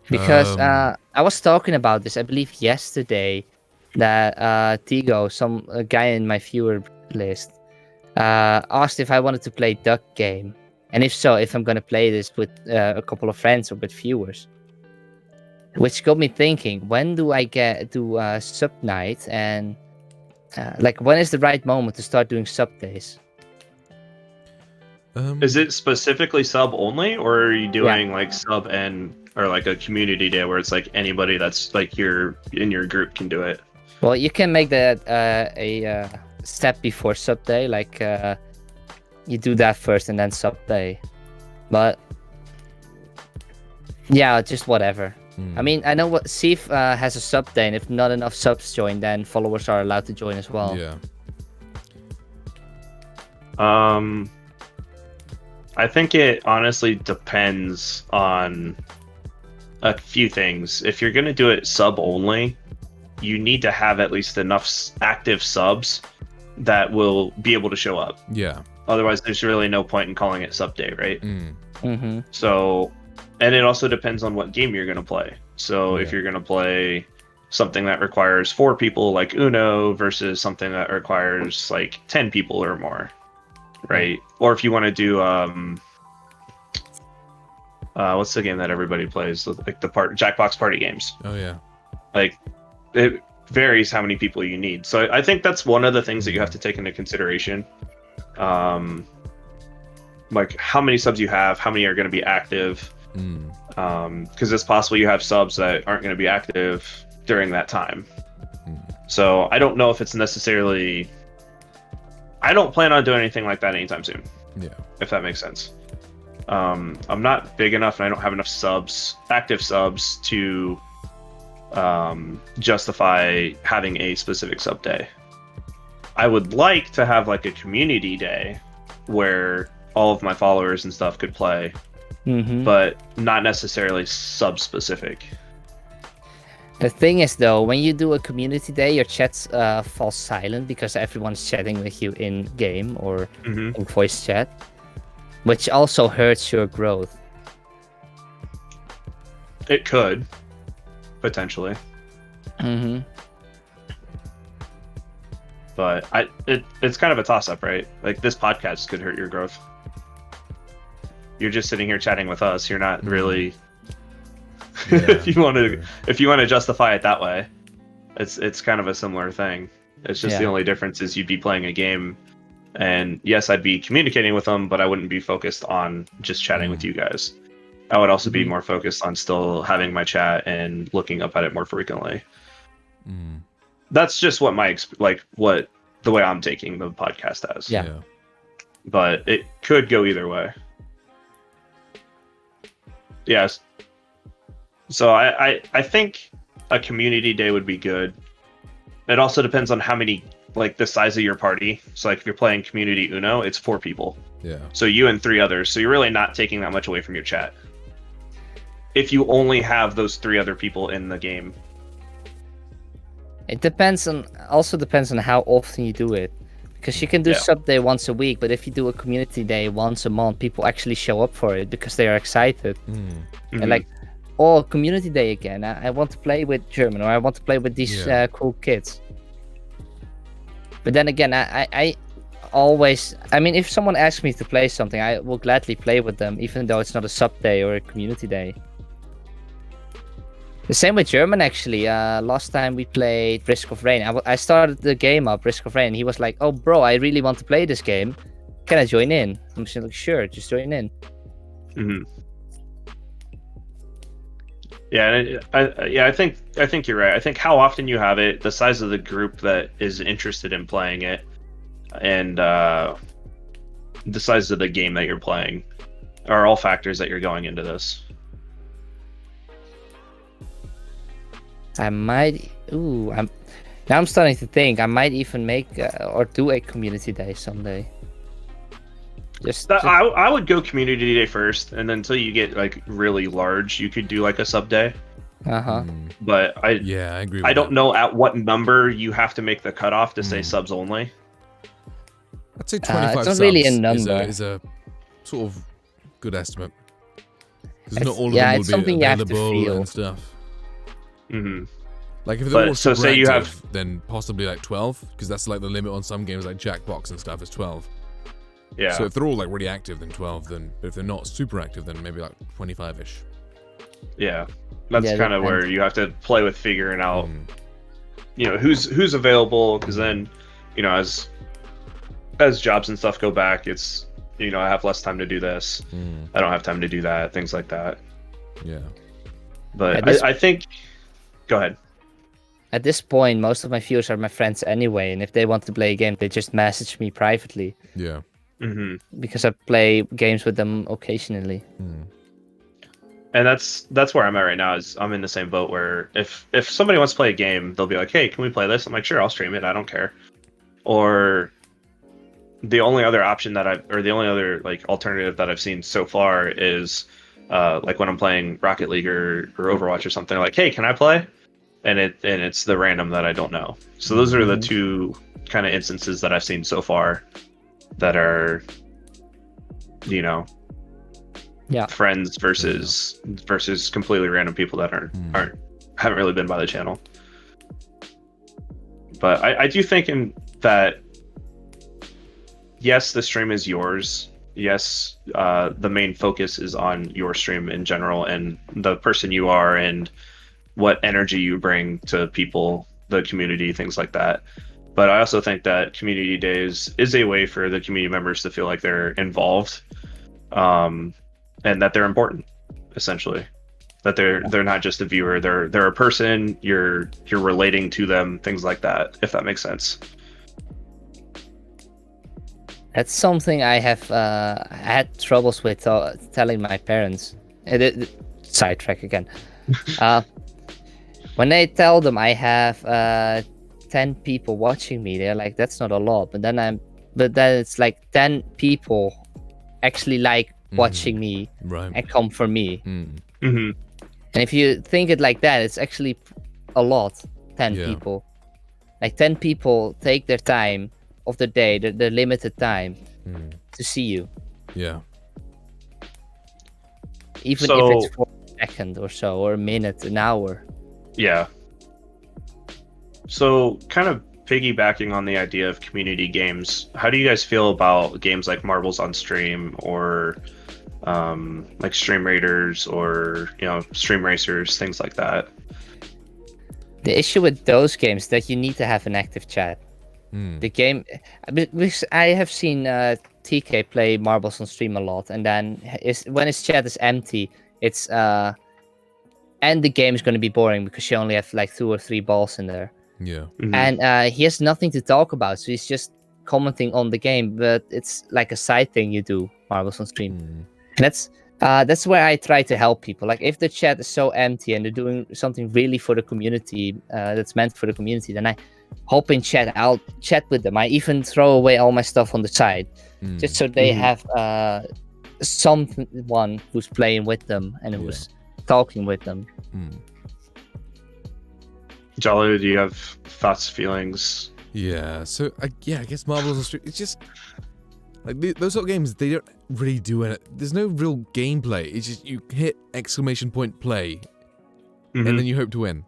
Because I was talking about this, I believe yesterday, that Tigo, a guy in my viewer list, asked if I wanted to play Duck Game, and if so, if I'm gonna play this with a couple of friends or with viewers. Which got me thinking: when do I get to sub night, and like when is the right moment to start doing sub days? Is it specifically sub only, or are you doing like sub and or like a community day where it's like anybody that's like in your group can do it? Well, you can make that a step before sub day, like you do that first and then sub day. But yeah, just whatever. I mean, I know what Seif has a sub day, and if not enough subs join, then followers are allowed to join as well. Yeah. I think it honestly depends on a few things. If you're gonna do it sub only, you need to have at least enough active subs that will be able to show up. Yeah. Otherwise, there's really no point in calling it sub day, right? Mm-hmm. So, and it also depends on what game you're going to play. So if you're going to play something that requires 4 people like Uno versus something that requires like 10 people or more, right? Or if you want to do, what's the game that everybody plays? Like the Jackbox party games. Oh, yeah. Like, varies how many people you need. So I think that's one of the things that you have to take into consideration. Like how many subs you have, how many are going to be active. Because it's possible you have subs that aren't going to be active during that time. So I don't know if it's necessarily... I don't plan on doing anything like that anytime soon. Yeah. If that makes sense. I'm not big enough and I don't have enough subs, active subs, to justify having a specific sub day. I would like to have like a community day where all of my followers and stuff could play, but not necessarily sub specific. The thing is, though, when you do a community day, your chats fall silent because everyone's chatting with you in game or in voice chat, which also hurts your growth. It could, potentially. But it's kind of a toss-up, right? Like, this podcast could hurt your growth. You're just sitting here chatting with us. You're not really... if you want to justify it that way, it's kind of a similar thing. It's just the only difference is you'd be playing a game, and yes, I'd be communicating with them, but I wouldn't be focused on just chatting with you guys. I would also be more focused on still having my chat and looking up at it more frequently. That's just what the way I'm taking the podcast as. Yeah. But it could go either way. Yes. So I think a community day would be good. It also depends on how many, like the size of your party. So like if you're playing community Uno, it's 4 people. Yeah. So you and 3 others. So you're really not taking that much away from your chat. If you only have those 3 other people in the game. It also depends on how often you do it. Because you can do sub day once a week, but if you do a community day once a month, people actually show up for it because they are excited. And like, oh, community day again. I want to play with German, or I want to play with these cool kids. But then again, I always... I mean, if someone asks me to play something, I will gladly play with them, even though it's not a sub day or a community day. The same with German, actually. Last time we played Risk of Rain. I started the game up, Risk of Rain, and he was like, oh, bro, I really want to play this game. Can I join in? I'm just like, sure, just join in. Yeah, I think you're right. I think how often you have it, the size of the group that is interested in playing it, and the size of the game that you're playing are all factors that you're going into this. Now I'm starting to think I might even make or do a community day someday. I would go community day first, and then until you get like really large, you could do like a sub day. But I agree. I don't know at what number you have to make the cutoff to say subs only. I'd say 25 it's not subs really a number. is a sort of good estimate. Because not all of yeah, them it's will be something you have to available feel. and stuff. Like if But- they're all so super say you have- active, then possibly like 12, because that's like the limit on some games like Jackbox and stuff is 12. Yeah. So if they're all like really active, then 12. Then but if they're not super active, then maybe like 25ish. Yeah. That's Yeah, kind of where you have to play with figuring out, you know, who's available, because then, you know, as jobs and stuff go back, it's, you know, I have less time to do this. I don't have time to do that, things like that. Yeah. But I think, go ahead. At this point, most of my viewers are my friends anyway, and if they want to play a game, they just message me privately. Yeah. Because I play games with them occasionally. And that's where I'm at right now. Is I'm in the same boat where if somebody wants to play a game, they'll be like, "Hey, can we play this?" I'm like, "Sure, I'll stream it. I don't care." Or the only other option the only other like alternative that I've seen so far is like when I'm playing Rocket League or Overwatch or something, like, "Hey, can I play?" And it's the random that I don't know. So those are the two kind of instances that I've seen so far that are, you know, friends versus completely random people that haven't really been by the channel. But I do think that yes, the stream is yours. Yes, the main focus is on your stream in general and the person you are and what energy you bring to people the community, things like that. But I also think that community days is a way for the community members to feel like they're involved, and that they're important, essentially. That they're not just a viewer; they're a person. You're relating to them, things like that. If that makes sense. That's something I have had troubles with telling my parents. Sidetrack again. When I tell them I have 10 people watching me, they're like, "That's not a lot." But then it's like 10 people actually like watching me Right. and come for me. Mm-hmm. And if you think it like that, it's actually a lot. 10 Yeah. people, like 10 people take their time of the day, the limited time, to see you, Yeah. even So- if it's for a second or so, or a minute, an hour. Yeah. So, kind of piggybacking on the idea of community games, how do you guys feel about games like Marbles on Stream or like Stream Raiders or Stream Racers, things like that? The issue with those games is that you need to have an active chat. The game, because I have seen TK play Marbles on Stream a lot, and then when his chat is empty, it's and the game is going to be boring because you only have like 2 or 3 balls in there. Yeah. Mhm. And he has nothing to talk about, so he's just commenting on the game, but it's like a side thing you do, Marbles on Stream. And that's where I try to help people. Like, if the chat is so empty and they're doing something really for the community, that's meant for the community, then I hop in chat. I'll chat with them. I even throw away all my stuff on the side, just so they have someone who's playing with them and who's talking with them. Jolly, do you have thoughts, feelings? Yeah. So I guess Marbles on Street. It's just like those sort of games. They don't really do it. There's no real gameplay. It's just you hit exclamation point play, and then you hope to win.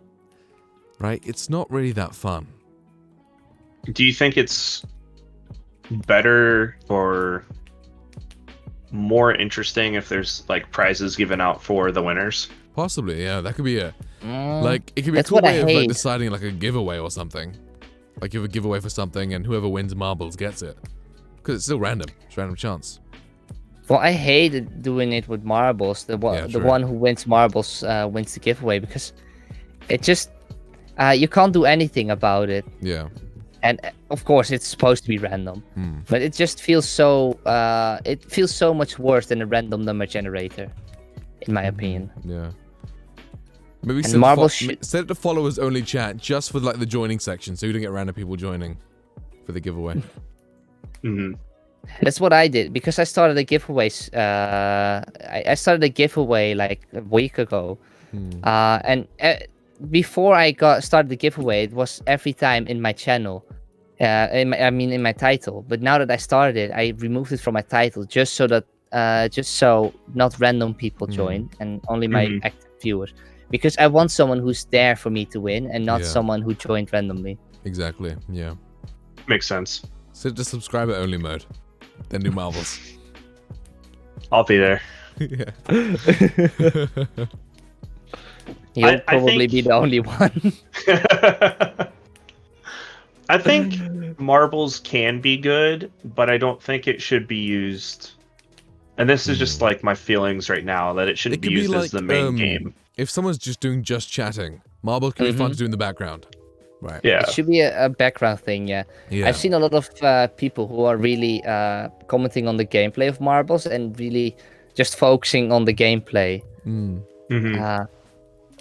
Right? It's not really that fun. Do you think it's better or more interesting if there's like prizes given out for the winners? Possibly, yeah. That could be a like it could be a That's cool what I way of like hate. deciding like a giveaway or something. Like you have a giveaway for something, and whoever wins marbles gets it. Because it's still random. It's random chance. Well, I hated doing it with marbles. The true. one who wins marbles wins the giveaway, because it just you can't do anything about it. Yeah. And of course, it's supposed to be random, but it just feels so. It feels so much worse than a random number generator, in my opinion. Yeah. Maybe And set, marbles set it to followers only chat just for like the joining section, so you don't get random people joining for the giveaway. That's what I did, because I started a giveaways. I started a giveaway like a week ago, and before I started the giveaway, it was every time in my channel. In my title. But now that I started it, I removed it from my title just so that just so not random people join and only my active viewers, because I want someone who's there for me to win and not someone who joined randomly. Exactly. Yeah. Makes sense. Set to subscriber only mode, then do marbles. I'll be there. Yeah. You'll probably be the only one. I think marbles can be good, but I don't think it should be used. And this is just like my feelings right now, that it shouldn't be used as the main game. If someone's just doing just chatting, marbles can be fun to do in the background. Right. Yeah. It should be a background thing, yeah. I've seen a lot of people who are really commenting on the gameplay of marbles and really just focusing on the gameplay.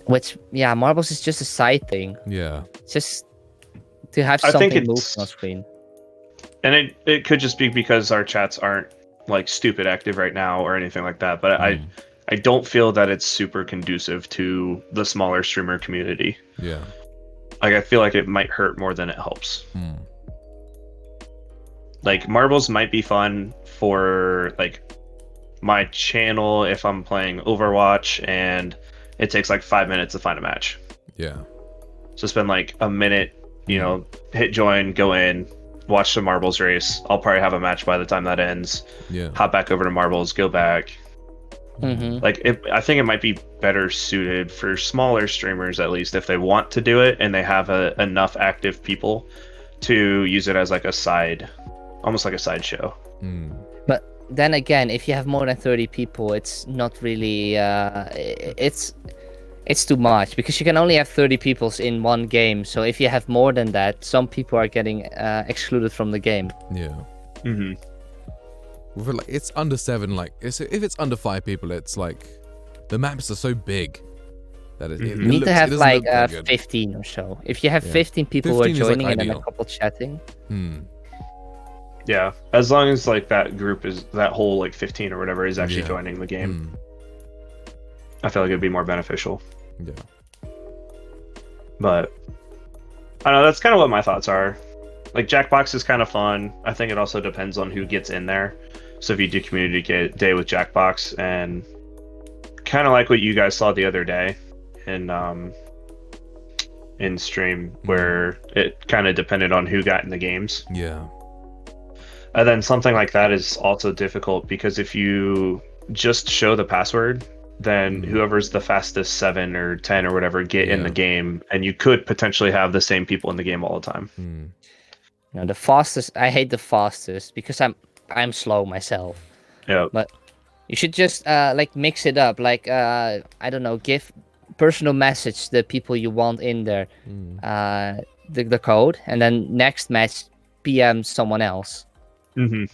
Which, marbles is just a side thing. Yeah. Just to have I think something moving it's- on screen. And it could just be because our chats aren't like stupid active right now or anything like that, but I don't feel that it's super conducive to the smaller streamer community. Yeah. Like, I feel like it might hurt more than it helps. Like, marbles might be fun for like my channel if I'm playing Overwatch and it takes like 5 minutes to find a match. Yeah. So spend like a minute, hit join, go in, watch the marbles race. I'll probably have a match by the time that ends. Yeah. Hop back over to marbles, go back, Like, I think it might be better suited for smaller streamers, at least if they want to do it and they have enough active people to use it as like a side, almost like a sideshow. But then again, if you have more than 30 people, it's not really. It's too much because you can only have 30 people in one game. So if you have more than that, some people are getting excluded from the game. Yeah. Like, it's under 7. Like, if it's under 5 people, it's like the maps are so big that you need to have like 15 or so. If you have 15 people who are joining and then a couple chatting. Yeah, as long as like that group is that whole like 15 or whatever is actually joining the game, I feel like it'd be more beneficial. Yeah. But I don't know, that's kind of what my thoughts are. Like, Jackbox is kind of fun. I think it also depends on who gets in there. So if you do community day with Jackbox, and kind of like what you guys saw the other day in stream, where it kind of depended on who got in the games. Yeah. And then something like that is also difficult because if you just show the password, then whoever's the fastest 7 or 10 or whatever get in the game, and you could potentially have the same people in the game all the time. You know, the fastest. I hate the fastest because I'm slow myself. Yeah. But you should just like mix it up. Like I don't know, give personal message the people you want in there, the code, and then next match PM someone else. And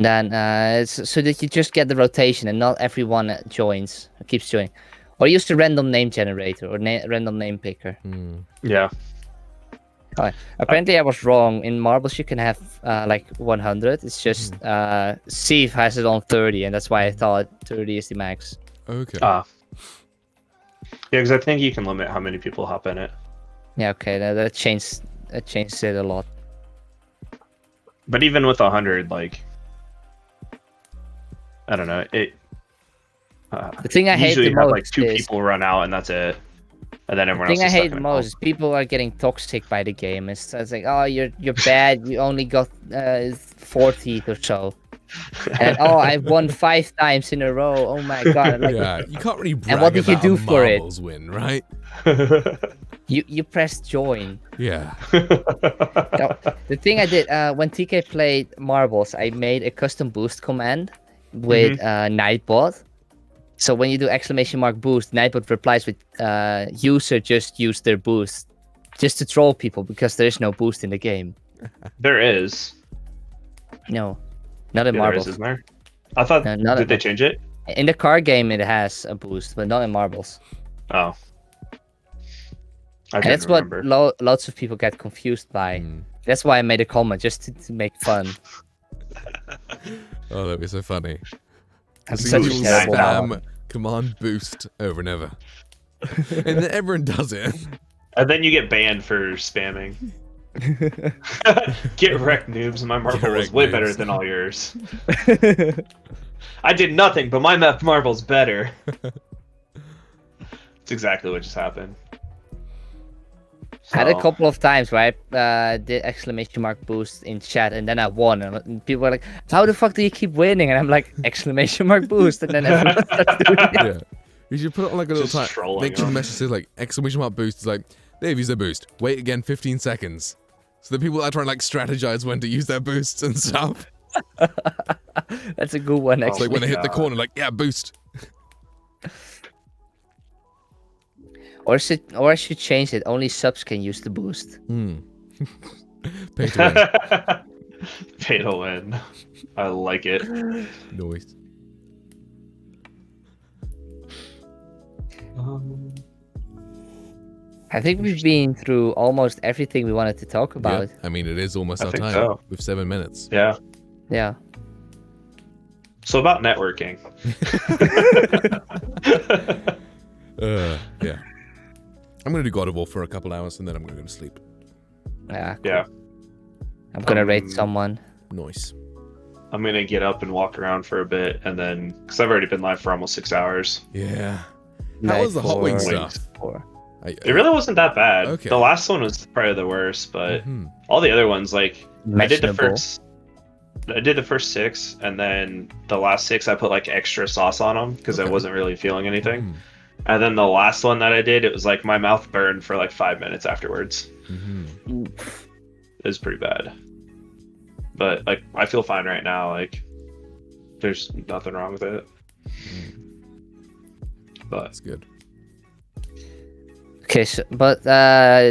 then so that you just get the rotation and not everyone joins or keeps joining. Or use the random name generator or random name picker. Yeah. Apparently I was wrong. In marbles you can have like 100. It's just Steve has it on 30, and that's why I thought 30 is the max. Okay. Yeah, because I think you can limit how many people hop in it. Yeah, okay, that changed it a lot. But even with 100, like, I don't know, it. The thing I hate the usually most have like 2 is people run out and that's it, and then everyone the else. thing I is hate stuck the in most is people are getting toxic by the game. It's like, oh, you're bad. You only got 40th or so. And I won 5 times in a row. Oh my god! Like, yeah, you can't really brag and what did you about do a for it? marbles win, right? You pressed join. Yeah. No, the thing I did when TK played marbles, I made a custom boost command with Nightbot. So when you do !boost, Nightbot replies with user just used their boost, just to troll people because there is no boost in the game. There is. No, not in Yeah, marbles. there is, isn't there? I thought. No, did they change it? In the car game, it has a boost, but not in marbles. Oh. And that's what lots of people get confused by. That's why I made a comment, just to make fun. Oh, that'd be so funny. I'm So such you a will terrible spam command boost over and over. And then everyone does it. And then you get banned for spamming. Get wrecked, noobs. My marble was way better than all yours. I did nothing, but my marble's better. It's exactly what just happened. I had a couple of times where I did !boost in chat, and then I won, and people were like, "How the fuck do you keep winning?" And I'm like, !boost, and then everyone starts doing it. Yeah. You should put it on like a little time. Make sure the message says like !boost. It's like, they've used their boost. Wait again 15 seconds. So the people are trying to like strategize when to use their boosts and stuff. That's a good one, It's actually. like when they hit the corner, like, yeah, boost. Or I should change it. Only subs can use the boost. Pay to win. Pay to win. I like it. Noise. I think we've been through almost everything we wanted to talk about. Yeah. I mean, it is almost our time. So. With 7 minutes. Yeah. Yeah. So about networking. Yeah. I'm gonna do God of War for a couple hours and then I'm gonna go to sleep. Yeah. Cool. Yeah. I'm gonna rate someone. Nice. I'm gonna get up and walk around for a bit, and then because I've already been live for almost 6 hours. Yeah. How was the hot wing stuff? It really wasn't that bad. Okay. The last one was probably the worst, but all the other ones, like I did the I did the first 6, and then the last 6 I put like extra sauce on them because I wasn't really feeling anything. And then the last one that I did, it was like my mouth burned for like 5 minutes afterwards. It was pretty bad. But like I feel fine right now. Like there's nothing wrong with it. But That's good. Okay, so, but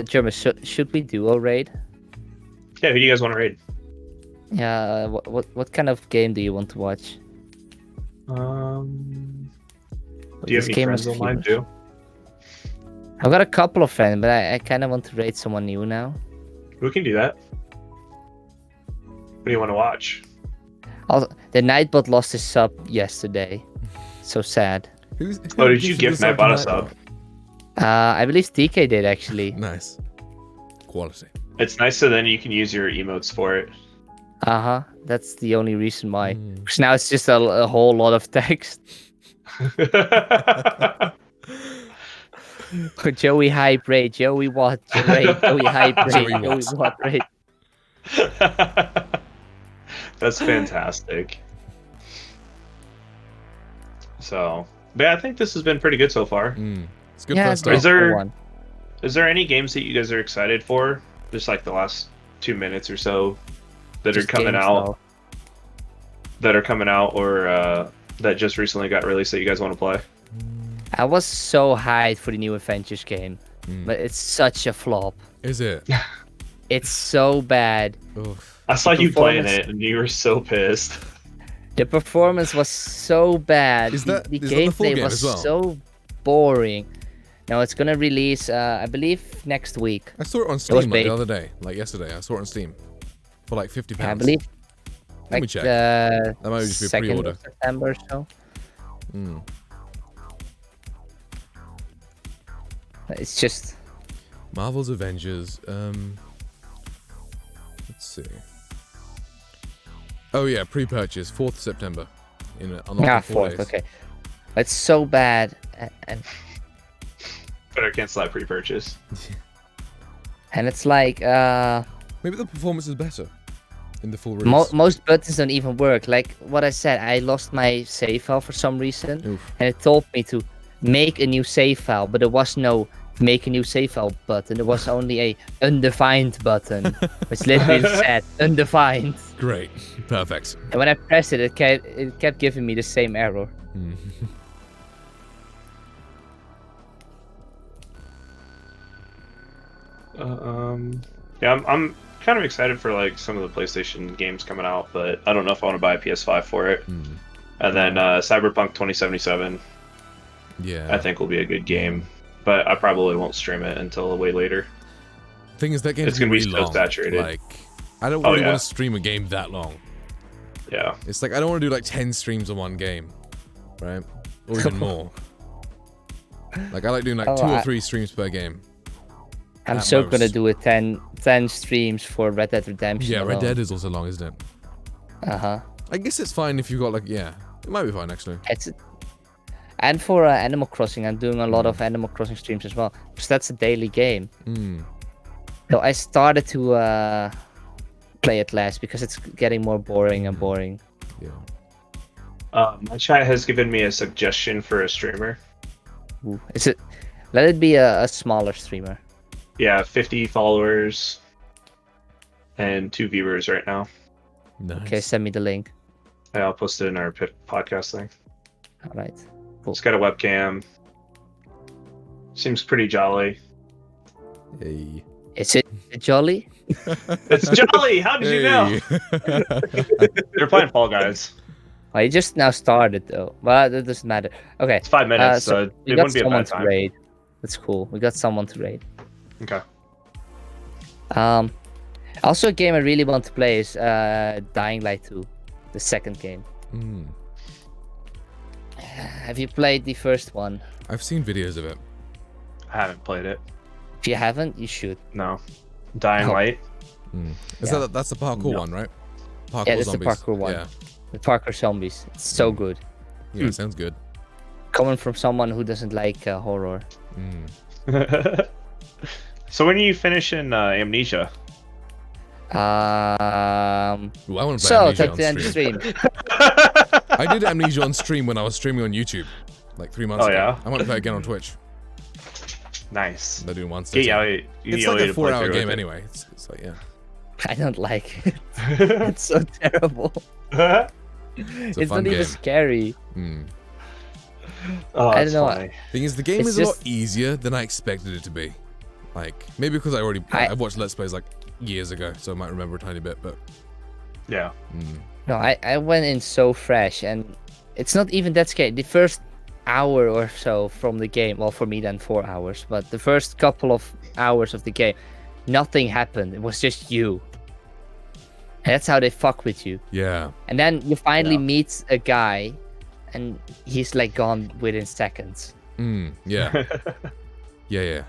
German, should we do a raid? yeah, who do you guys want to raid? Yeah. What kind of game do you want to watch? Do you have any friends online too? I've got a couple of friends, but I kind of want to raid someone new now. We can do that. What do you want to watch? The Nightbot lost his sub yesterday. So sad. Who Did you gift Nightbot a sub? I believe DK did actually. Nice. Quality. It's nice, so then you can use your emotes for it. That's the only reason why. Because now it's just a whole lot of text. Joey hype raid, Joey what raid, Joey hype raid, Joey what raid. That's fantastic. So, but yeah, I think this has been pretty good so far. It's good first start. Is there any games that you guys are excited for? Just like the last 2 minutes or so that are coming out, or that just recently got released that you guys want to play? I was so hyped for the new Avengers game, but it's such a flop. Is it? It's so bad. Oof. I saw you playing it and you were so pissed. The performance was so bad. The gameplay was so boring. No, it's gonna release, I believe, next week. I saw it on Steam like the other day, like yesterday. I saw it on Steam for like £50. Yeah, I believe. Let me check. That might just be a pre-order. September or so. It's just Marvel's Avengers. Let's see. Oh yeah, pre-purchase 4th September. On 4 days. Okay. It's so bad, and Better cancel that pre-purchase. and it's like maybe the performance is better in the full release. most buttons don't even work. Like what I said, I lost my save file for some reason, and it told me to make a new save file, but there was no make a new save file button. There was only a undefined button, which literally said undefined. Great, perfect. And when I pressed it, it kept giving me the same error. Yeah, I'm kind of excited for like some of the PlayStation games coming out, but I don't know if I want to buy a PS5 for it. And then Cyberpunk 2077, I think will be a good game, but I probably won't stream it until way later. Thing is, that game it's gonna be really so long. saturated. Like, I don't really want to stream a game that long. Yeah, it's like I don't want to do like 10 streams on one game, right? Or even more. Like I like doing like 2 or 3 streams per game. I'm so gonna do a 10 streams for Red Dead Redemption. Yeah, alone. Red Dead is also long, isn't it? I guess it's fine if you've got like, it might be fine actually. And for Animal Crossing, I'm doing a lot of Animal Crossing streams as well, because that's a daily game. So I started to play it less because it's getting more boring and boring. Yeah. My chat has given me a suggestion for a streamer. Ooh. Let it be a smaller streamer. Yeah, 50 followers and 2 viewers right now. Nice. Okay, send me the link. Yeah, I'll post it in our podcast thing. All right. Cool. It's got a webcam. Seems pretty jolly. Hey. Is it jolly? It's jolly! How did you know? They're playing Fall Guys. Well, you just now started though. Well, that doesn't matter. Okay. It's 5 minutes, so it wouldn't be a bad time. To raid. That's cool. We got someone to raid. Okay. Also a game I really want to play is Dying Light 2, the second game. Have you played the first one? I've seen videos of it. I haven't played it. If you haven't, you should. No. Dying Light? That's the parkour one, right? Parkour yeah, that's zombies. the parkour one. Yeah. The parkour zombies. It's so good. Yeah, sounds good. Coming from someone who doesn't like horror. So when are you finishing Amnesia? Ooh, I want to play So, Amnesia take on the end stream. stream. I did Amnesia on stream when I was streaming on YouTube, like 3 months Oh, ago. yeah? I might play again on Twitch. Nice. They're doing one Get sitting. Yali, It's like a 4-hour game anyway. It's like, yeah. I don't like it. It's so terrible. It's a It's fun not even game. scary. Oh, I that's don't know. funny. Thing is, the game It's is a lot just- easier than I expected it to be. Like, maybe because I've watched Let's Plays like years ago, so I might remember a tiny bit, but... Yeah. No, I went in so fresh, and it's not even that scary. The first hour or so from the game, well, for me then 4 hours, but the first couple of hours of the game, nothing happened. It was just you. And that's how they fuck with you. Yeah. And then you finally Yeah. meet a guy, and he's like gone within seconds. Yeah. Yeah.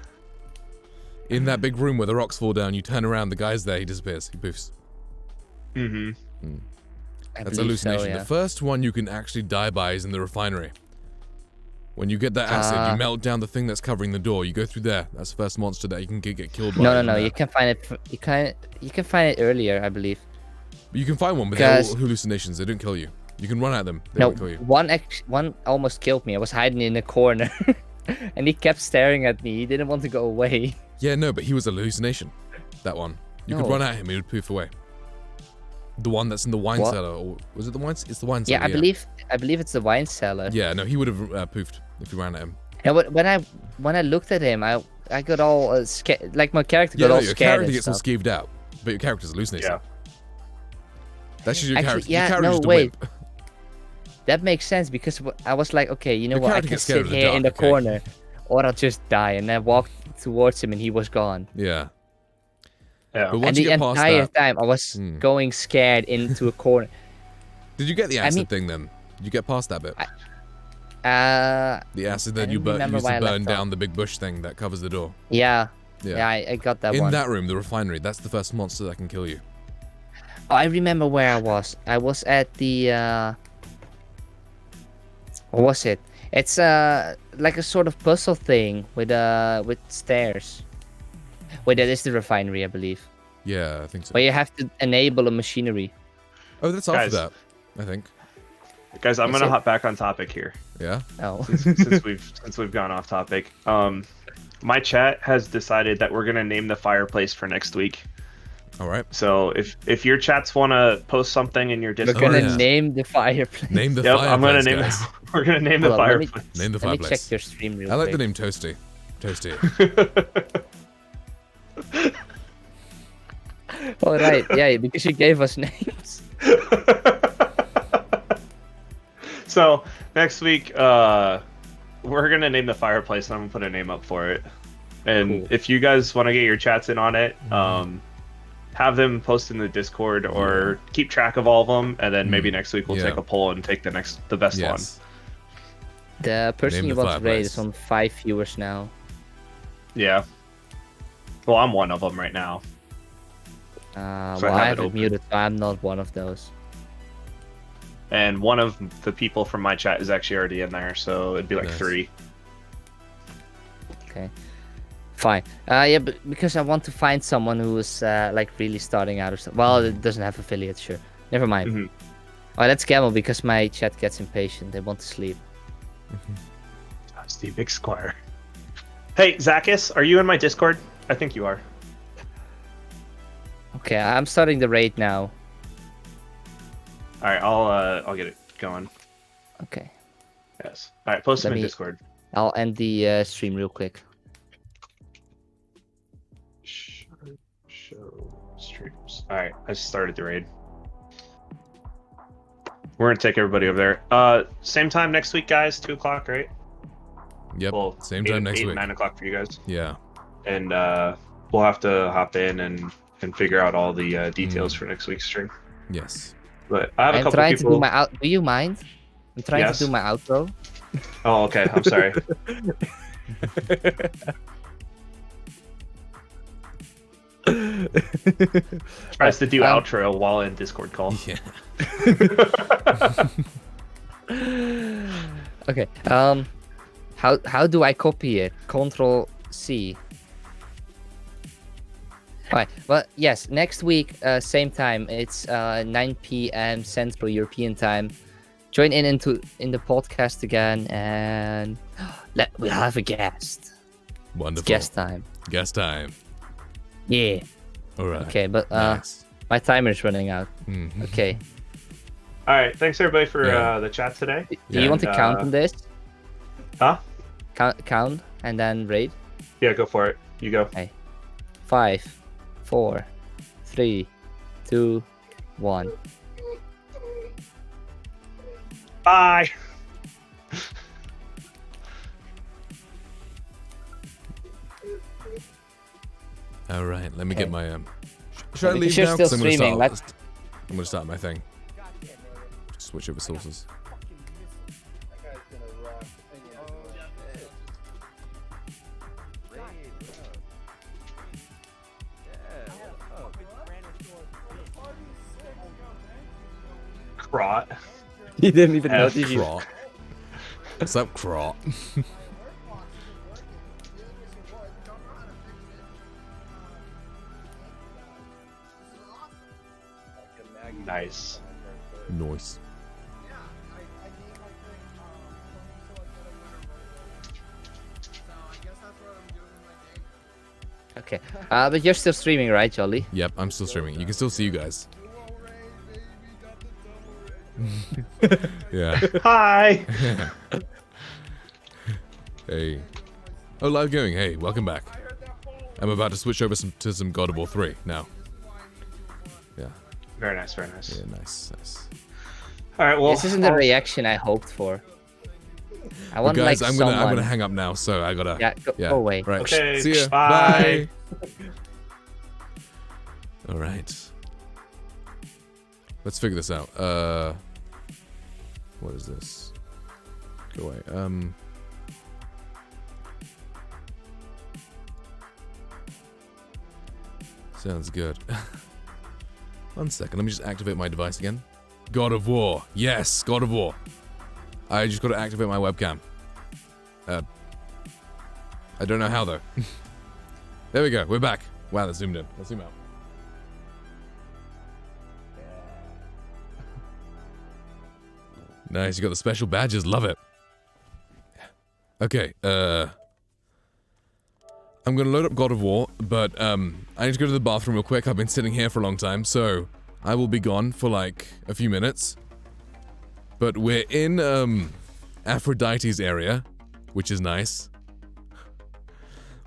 In that big room where the rocks fall down, you turn around, the guy's there, he disappears, he poofs. Mm-hmm. I That's believe so, hallucination. yeah. The first one you can actually die by is in the refinery. When you get that acid, you melt down the thing that's covering the door. You go through there. That's the first monster that you can get killed by. No. You can find it. You can find it earlier, I believe. But you can find one, but they're all Because- hallucinations. They don't kill you. You can run at them. They No, won't kill you. one almost killed me. I was hiding in a corner, and he kept staring at me. He didn't want to go away. Yeah, no, but he was a hallucination. That one. You could No. run at him. He would poof away. The one that's in the wine What? cellar, or was it the wine? It's the wine cellar. Yeah, I believe it's the wine cellar. Yeah, no, he would have poofed if you ran at him. And when I looked at him, I got all scared. Like my character Yeah, got no, all your scared character and gets all stuff. skeeved out, but your character's hallucinating. Yeah. That's just your Actually, character. yeah, your character's no, just a wait. wimp. That makes sense because I was like, okay, you know Your what? I character can gets scared sit of the here in the dark, okay. corner, or I'll just die. And I walked towards him, and he was gone. Yeah. Yeah. But And once you the get past entire that, time, I was going scared into a corner. did you get the acid mean- thing then? Did you get past that bit? Uh, The acid I that you don't remember used to why I burn left down the big bush thing that covers the door. yeah, Yeah. I got that In one. that room, the refinery, that's the first monster that can kill you. Oh, I remember where I was. I was at the what was it? It's like a sort of puzzle thing with stairs. Wait, that is the refinery, I believe. Yeah, I think so. Where you have to enable a machinery. Oh, that's after Guys. that, I think. Guys, I'm Is gonna it? hop back on topic here Yeah? Oh, since we've gone off topic. My chat has decided that we're gonna name the fireplace for next week. All right. So if your chats want to post something in your we're Discord, gonna yeah. name the fireplace. Name the yep, fireplace, I'm gonna name guys. we're gonna name the Hold on, let me- fireplace. Name the Let me fireplace. check your stream real I like quick. the name Toasty. Toasty. All right, yeah, because you gave us names. So next week, we're gonna name the fireplace, and I'm gonna put a name up for it. And Cool. if you guys want to get your chats in on it, have them post in the Discord or keep track of all of them, and then maybe next week we'll Yeah. take a poll and take the best one. Yes. The person Name you the want to rate is fireplace. on 5 viewers now. Yeah. Well, I'm one of them right now. So I Well, have I it have it open. muted, so I'm not one of those. And one of the people from my chat is actually already in there, so it'd be like Nice. 3. Okay, fine. Yeah, but because I want to find someone who is like really starting out or something. Well, it doesn't have affiliates, sure. Never mind. Mhm. Oh, let's gamble because my chat gets impatient. They want to sleep. Steve Big Squire. Hey, Zacchus, are you in my Discord? I think you are. Okay, I'm starting the raid now. All right, I'll get it going. Okay, Yes. All right, post Let them in me- Discord. I'll end the stream real quick. Show streams. All right, I started the raid. We're gonna take everybody over there. Same time next week, guys. 2 o'clock, right? Yep. Well, Same 8 time next 8, week. 9 o'clock for you guys. Yeah. And we'll have to hop in and figure out all the details for next week's stream. Yes. But I have a I'm couple trying people. to do my out. Do you mind? I'm trying Yes. to do my outro. Oh, okay. I'm sorry. Tries to do outro while in Discord call. Yeah. Okay. How do I copy it? Control C. All right. Well, yes. Next week, same time. It's 9 p.m. Central European time. Join in the podcast again, and we'll have a guest. Wonderful. It's guest time. Guest time. Yeah. All right. Okay, but Nice. my timer's running out. Mhm. Okay. All right. Thanks everybody for Yeah. the chat today. Do you want to count on this? Huh? Count and then raid. Yeah, go for it. You go. 5, 4, 3, 2, 1. Bye. All right. Let me get Okay. my Should I If leave you're now? 'Cause still I'm gonna streaming, start. I'm gonna start my thing. Switch over sources. Crot. He didn't even F. notice you. Crot. What's up, Crot? Nice. Nice. Okay. But you're still streaming, right, Jolly? Yep, I'm still streaming. You can still see you guys. Yeah. Hi. Hey. Oh, live going. Hey, welcome back. I'm about to switch over to some God of War 3 now. Yeah. Very nice. Very nice. Yeah, nice, nice. All right. Well, This isn't the reaction I hoped for. I want Well, guys, like I'm someone. gonna hang up now, so I gotta. Yeah, go away. Right. Okay, See ya. bye. All right. Let's figure this out. What is this? Go away. Sounds good. 1 second. Let me just activate my device again. God of War. Yes, God of War. I just got to activate my webcam. I don't know how though. There we go. We're back. Wow, that's zoomed in. Let's zoom out. Nice. You got the special badges. Love it. Okay. I'm gonna load up God of War, but I need to go to the bathroom real quick. I've been sitting here for a long time, so I will be gone for like a few minutes. But we're in Aphrodite's area, which is nice.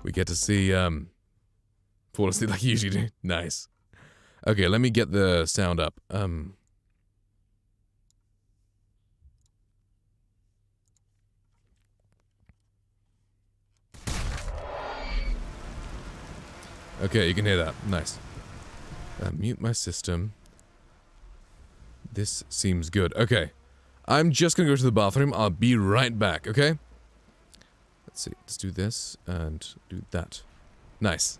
We get to see fall asleep like you usually do. Nice. Okay, let me get the sound up. Okay, you can hear that. Nice. Mute my system. This seems good. Okay. I'm just gonna go to the bathroom. I'll be right back, okay? Let's see. Let's do this and do that. Nice.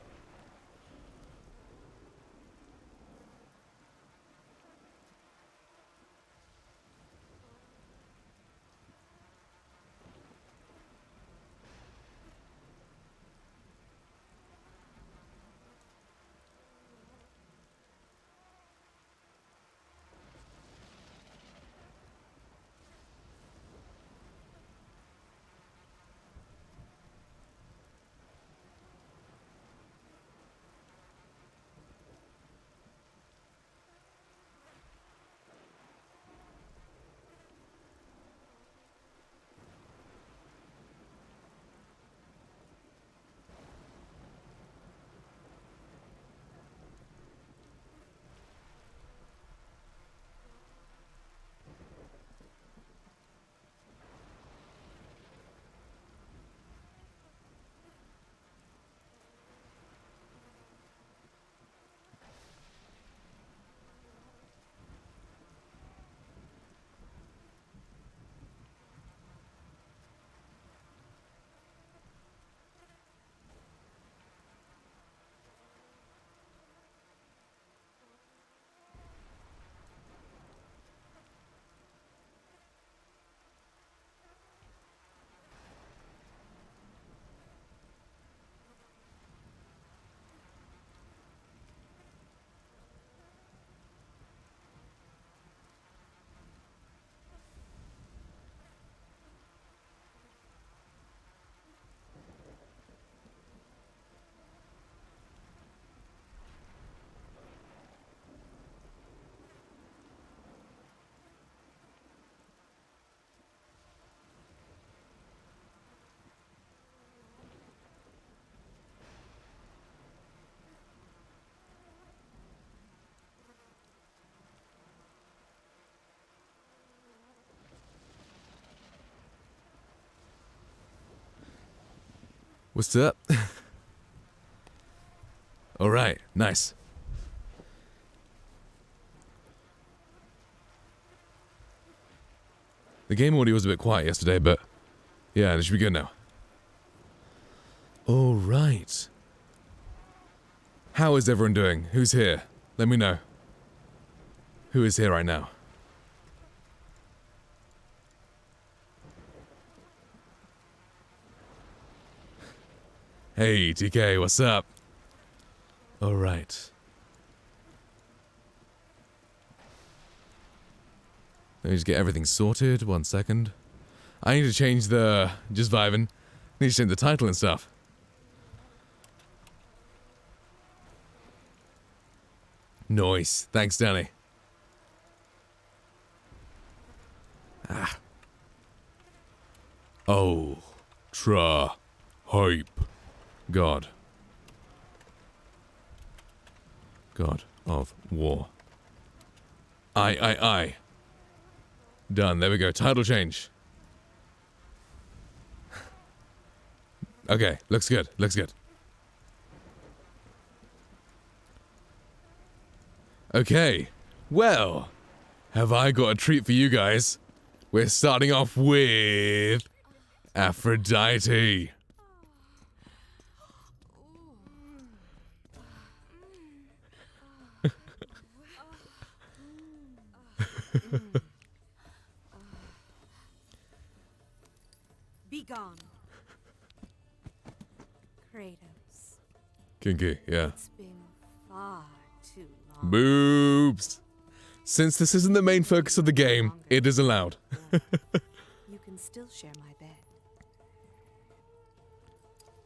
What's up? Alright, nice. The game audio was a bit quiet yesterday, but yeah, it should be good now. Alright. How is everyone doing? Who's here? Let me know. Who is here right now? Hey, TK, what's up? Alright. Let me just get everything sorted. 1 second. I need to change the... Just vibing. Need to change the title and stuff. Nice. Thanks, Danny. Ah. Oh. Hype. God. God of War. I. Done. There we go. Title change. Okay. Looks good. Looks good. Okay. Well, have I got a treat for you guys? We're starting off with Aphrodite. Be gone. Kratos. Kinky, yeah. It's been far too long. Boobs. Since this isn't the main focus of the game, it is allowed. You can still share my bed.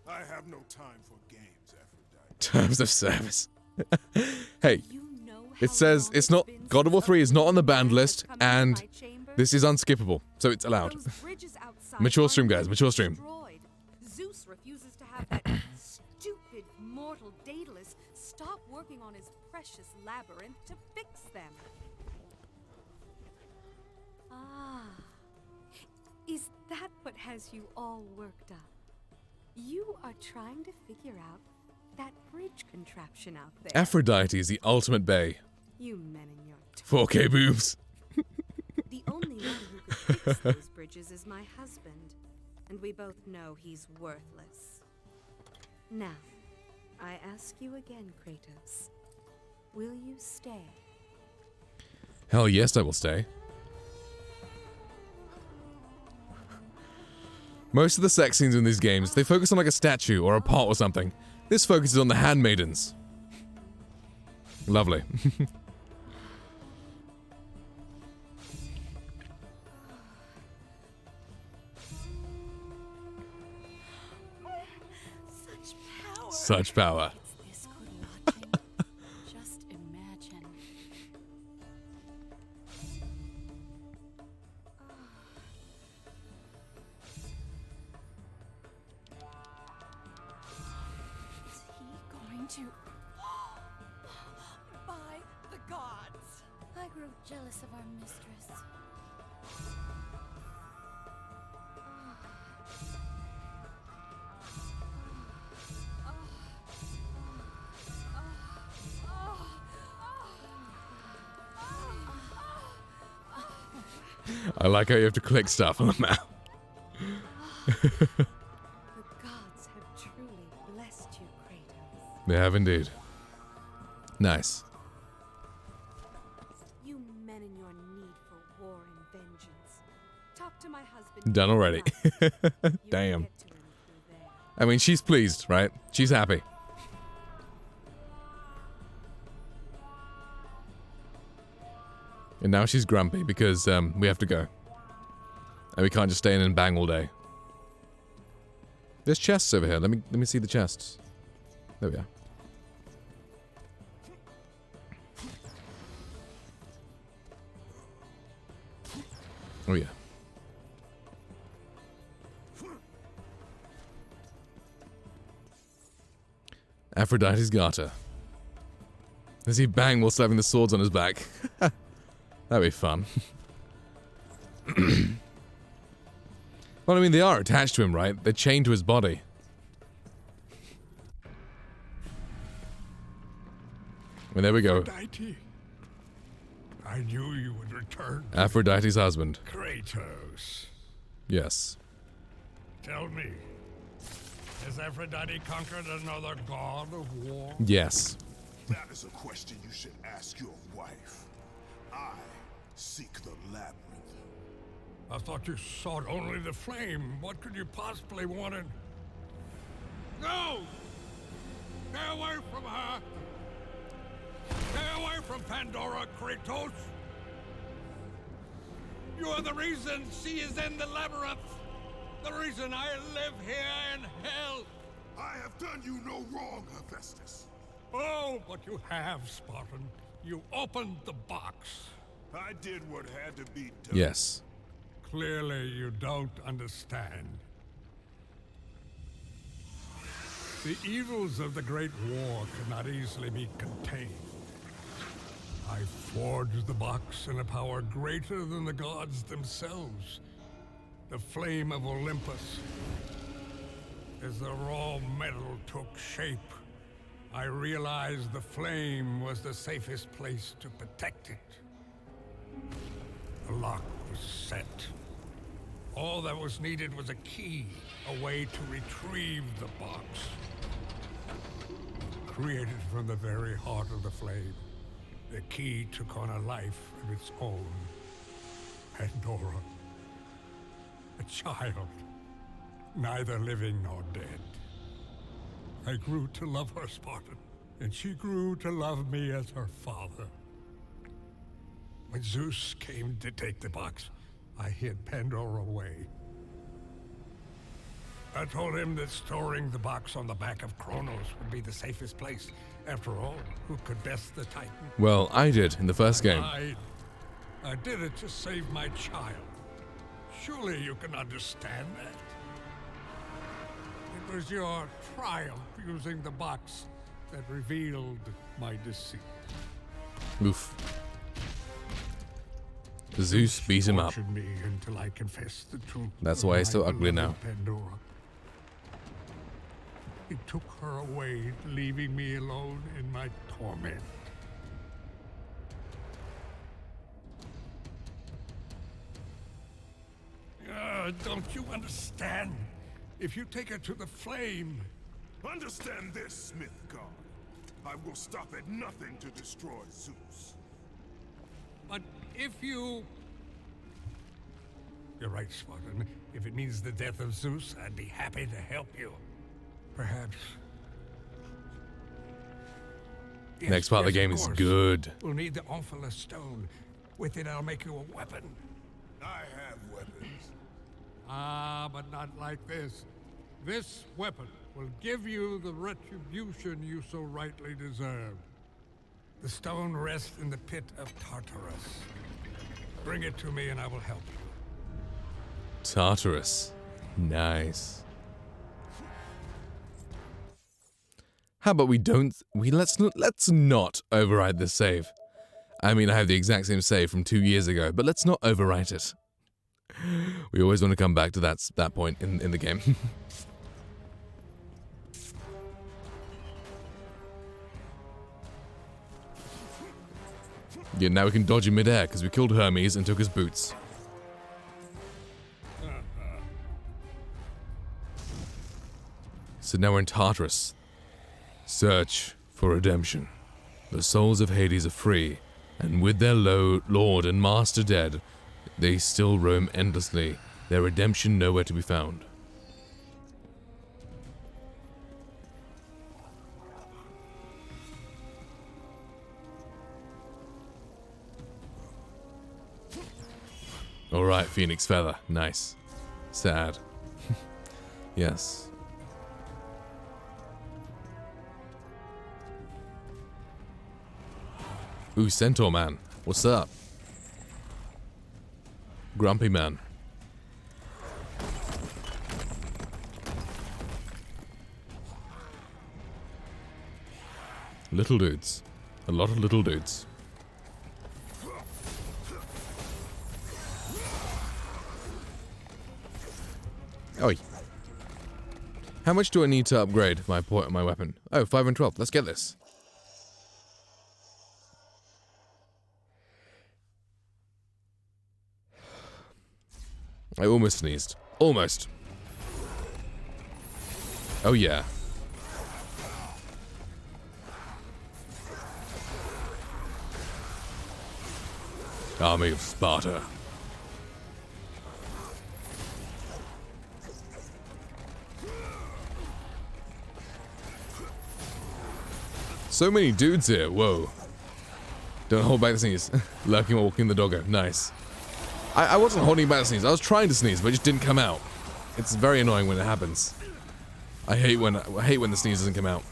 I have no time for games, Aphrodite. Terms of service. Hey, You know how it says long it's not... been God of War since 3 is not on the a banned man list, has come into and my chamber? this is unskippable, so it's allowed. Those bridges outside Mature aren't stream, guys, even mature stream. destroyed. Zeus refuses to have that stupid mortal Daedalus stop working on his precious labyrinth to fix them. Ah, is that what has you all worked up? You are trying to figure out that bridge contraption out there. Aphrodite is the ultimate bae. You men in your 4K boobs. The only one who could fix those bridges is my husband, and we both know he's worthless. Now, I ask you again, Kratos. Will you stay? Hell yes, I will stay. Most of the sex scenes in these games, they focus on like a statue or a pot or something. This focuses on the handmaidens. Lovely. Such power! Such power. This could watching. Just imagine. Is he going to... By the gods! I grew jealous of our mistress. I like how you have to click stuff on the map. The gods have truly blessed you, Kratos. They have indeed. Nice. You men in your need for war and vengeance. Talk to my husband. Done already. You can Damn. get to him through there. I mean, she's pleased, right? She's happy. And now she's grumpy because we have to go. And we can't just stay in and bang all day. There's chests over here. Let me see the chests. There we are. Oh yeah. Aphrodite's garter. As he bang while slapping the swords on his back. That'd be fun. Well, I mean, they are attached to him, right? They're chained to his body. And there we go. Aphrodite. I knew you would return. Aphrodite's husband. Kratos. Yes. Tell me, has Aphrodite conquered another god of war? Yes. That is a question you should ask your wife. I seek the labyrinth. I thought you sought only the flame. What could you possibly want in... No! Stay away from her! Stay away from Pandora, Kratos! You are the reason she is in the labyrinth! The reason I live here in hell! I have done you no wrong, Hephaestus. Oh, but you have, Spartan. You opened the box. I did what had to be done. Yes. Clearly, you don't understand. The evils of the Great War could not easily be contained. I forged the box in a power greater than the gods themselves. The flame of Olympus. As the raw metal took shape, I realized the flame was the safest place to protect it. The lock was set. All that was needed was a key, a way to retrieve the box. Created from the very heart of the flame, the key took on a life of its own. Pandora. A child, neither living nor dead. I grew to love her, Spartan, and she grew to love me as her father. When Zeus came to take the box, I hid Pandora away. I told him that storing the box on the back of Kronos would be the safest place. After all, who could best the Titan? Well, I did in the first game. I did it to save my child. Surely you can understand that. It was your triumph using the box that revealed my deceit. Oof. Zeus beat him up. Tortured me until I confessed the truth. That's why he's so ugly now. Pandora. He took her away, leaving me alone in my torment. Don't you understand? If you take her to the flame... Understand this, Smith God. I will stop at nothing to destroy Zeus. But if you... You're right, Spartan. If it means the death of Zeus, I'd be happy to help you. Perhaps. Next part of the game is good. We'll need the Omphalos stone. With it, I'll make you a weapon. I have weapons. Ah, but not like this. This weapon will give you the retribution you so rightly deserve. The stone rests in the pit of Tartarus. Bring it to me and I will help you. Tartarus. Nice. How about let's not overwrite this save. I mean, I have the exact same save from 2 years ago, but let's not overwrite it. We always want to come back to that point in the game. Yeah, now we can dodge in midair because we killed Hermes and took his boots. So now we're in Tartarus. Search for redemption. The souls of Hades are free, and with their lord and master dead, they still roam endlessly, their redemption nowhere to be found. Alright, Phoenix Feather. Nice. Sad. Yes. Ooh, Centaur Man. What's up? Grumpy Man. Little dudes. A lot of little dudes. Oi. How much do I need to upgrade my weapon? Oh, 5 and 12. Let's get this. I almost sneezed. Almost. Oh yeah. Army of Sparta. So many dudes here. Whoa. Don't hold back the sneeze. Lurking while walking the doggo. Nice. I wasn't holding back the sneeze. I was trying to sneeze, but it just didn't come out. It's very annoying when it happens. I hate when the sneeze doesn't come out.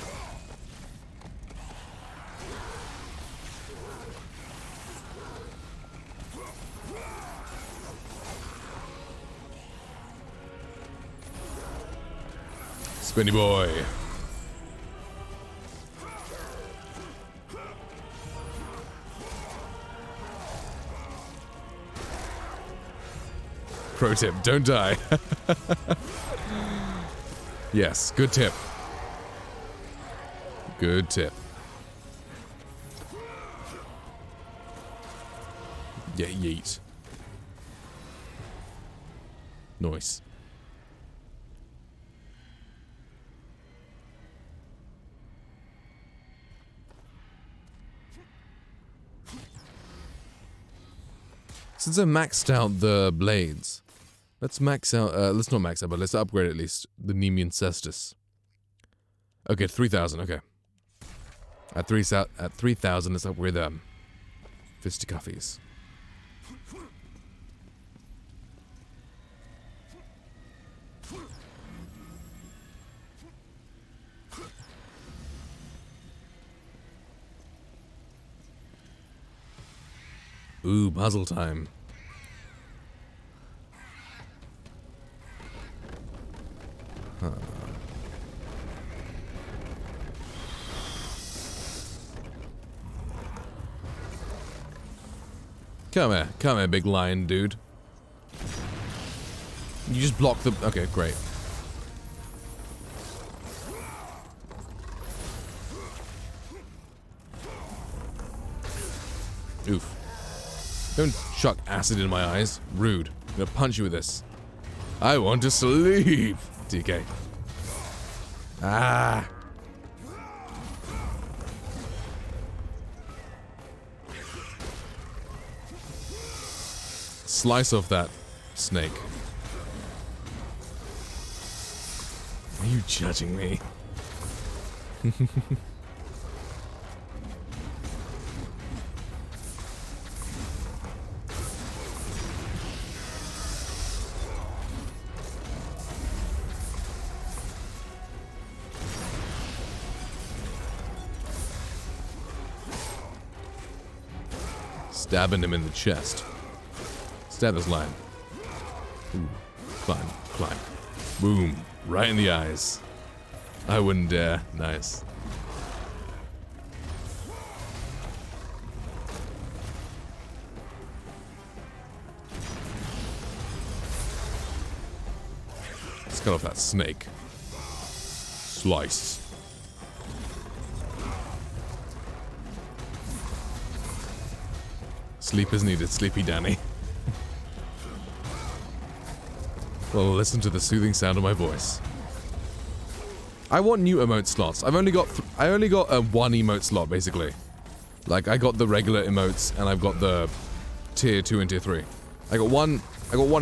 Spinny boy. Pro tip, don't die. Yes, good tip. Good tip. Yeah, yeet. Nice. Since I maxed out the blades, let's max out, let's not max out, but let's upgrade at least the Nemean Cestus. Okay, 3,000, okay. At 3,000, let's upgrade them. Fisticuffies. Ooh, puzzle time. Huh. Come here, big lion dude. You just block the... Okay, great. Oof. Don't chuck acid in my eyes. Rude. I'm gonna punch you with this. I want to sleep. DK. Ah. Slice off that snake. Are you judging me? Stabbing him in the chest. Stab his line. Ooh. Climb, climb. Boom. Right in the eyes. I wouldn't dare. Nice. Let's cut off that snake. Slice. Sleep is needed, Sleepy Danny. Well, listen to the soothing sound of my voice. I want new emote slots. I've only got one emote slot basically. Like I got the regular emotes and I've got the tier 2 and tier 3. I got one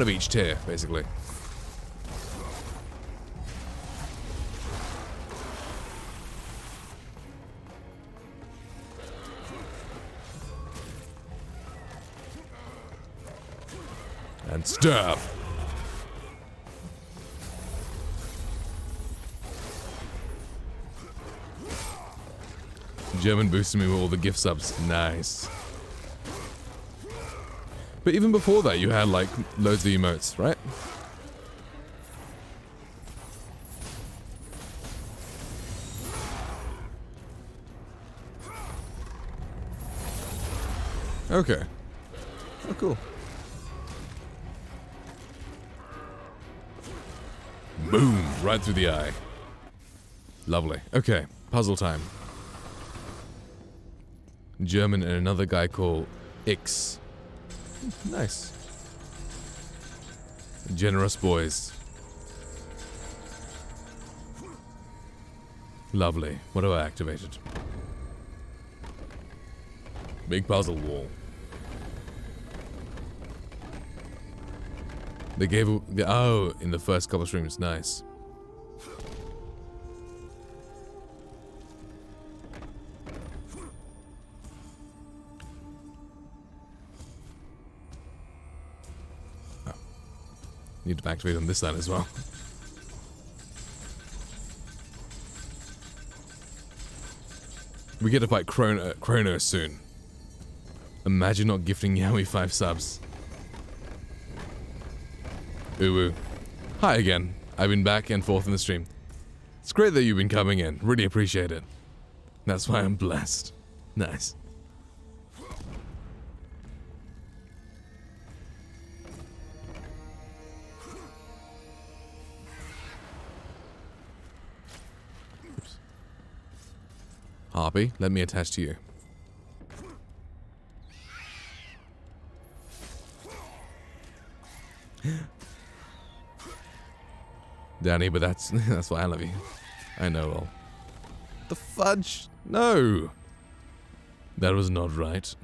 of each tier basically. And stab. German boosted me with all the gift subs. Nice. But even before that, you had like loads of emotes, right? Okay. Oh, cool. Boom! Right through the eye. Lovely. Okay, puzzle time. German and another guy called X. Nice. Generous boys. Lovely. What have I activated? Big puzzle wall. They gave... Oh, in the first couple of streams. Nice. Oh. Need to activate on this side as well. We get to fight Chrono soon. Imagine not gifting Yowie 5 subs. Ooh. Hi again. I've been back and forth in the stream. It's great that you've been coming in. Really appreciate it. That's why I'm blessed. Nice. Oops. Harpy, let me attach to you. Danny, but that's why I love you. I know all. The fudge? No! That was not right.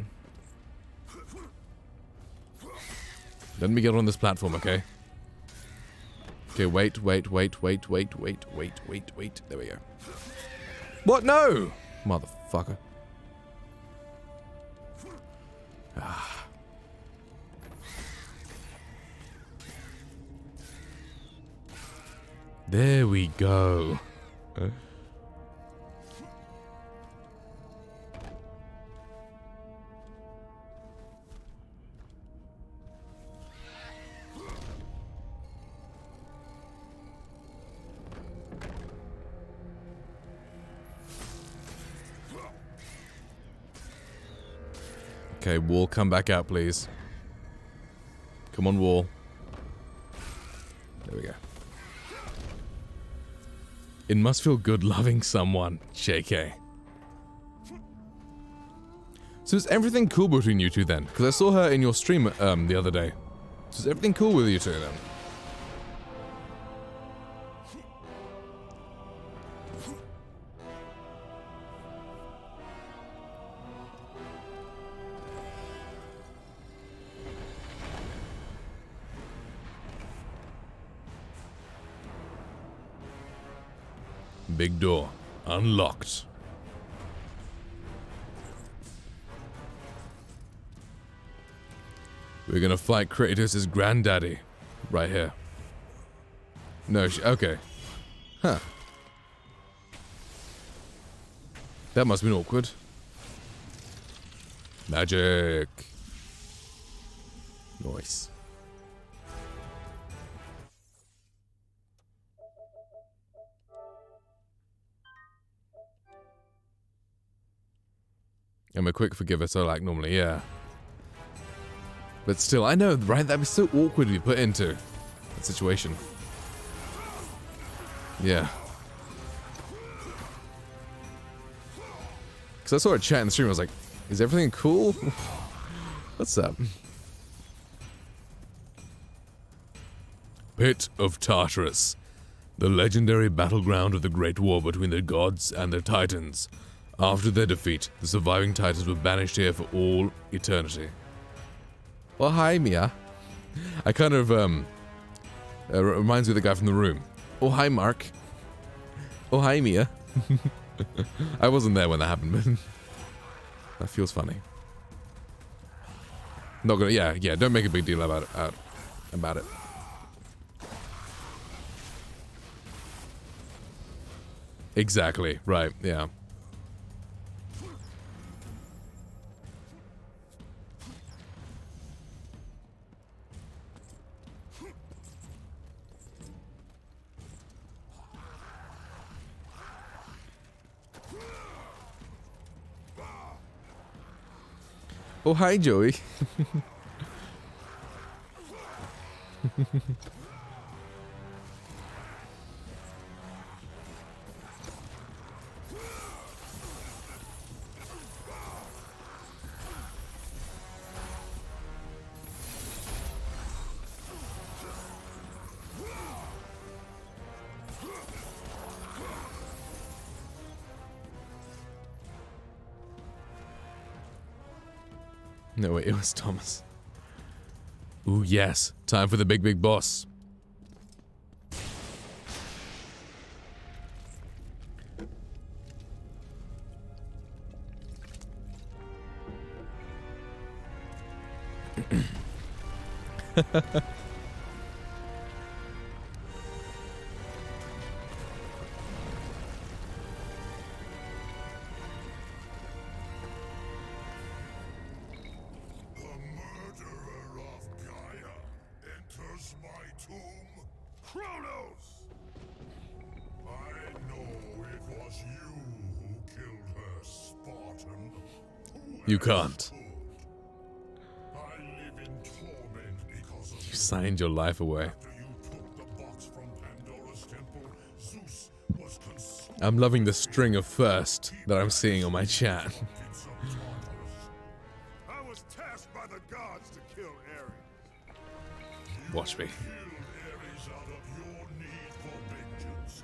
Let me get on this platform, okay? Okay, wait. There we go. What? No! Motherfucker. Ah. There we go. Okay, wall, come back out, please. Come on, wall. There we go. It must feel good loving someone, JK. So is everything cool between you two then? Because I saw her in your stream the other day. So is everything cool with you two then? Big door. Unlocked. We're gonna fight Kratos' granddaddy. Right here. No, okay. Huh. That must have been awkward. Magic. Nice. I'm a quick forgiver, so like normally, yeah. But still, I know, right? That'd be so awkward to be put into that situation. Yeah. Because I saw a chat in the stream, I was like, is everything cool? What's up? Pit of Tartarus. The legendary battleground of the Great War between the gods and the Titans. After their defeat, the surviving Titans were banished here for all eternity. Well, hi, Mia. I kind of, reminds me of the guy from The Room. Oh, hi, Mark. Oh, hi, Mia. I wasn't there when that happened, but that feels funny. Not gonna, yeah, don't make a big deal about it. Exactly, right, yeah. Oh, hi, Joey. No, wait, it was Thomas. Ooh, yes. Time for the big, big boss. Kronos! I know it was you who killed her, Spartan. You can't. I live in torment because of You signed your life away. after you took the box from Pandora's temple. Zeus was consumed I'm loving the string of first that I'm seeing on my chat. in some Tartarus. I was tasked by the gods to kill Ares. Watch me. Killed Ares out of your need for vengeance.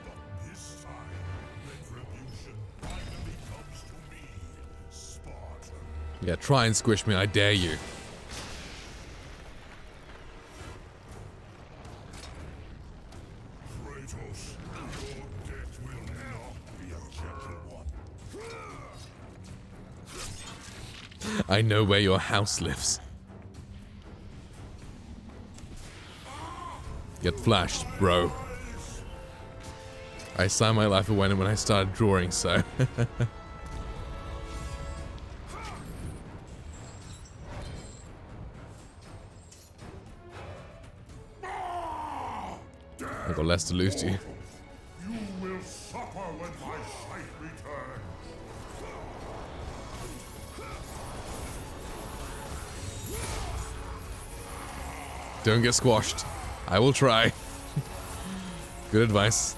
But this time, retribution finally comes to me, Spartan. Yeah, try and squish me, I dare you. Kratos, your death will not be a gentle one. I know where your house lives. Get flashed, bro. I signed my life away when I started drawing, so. I've got less to lose to you. You will suffer when my sight returns. Don't get squashed. I will try. Good advice.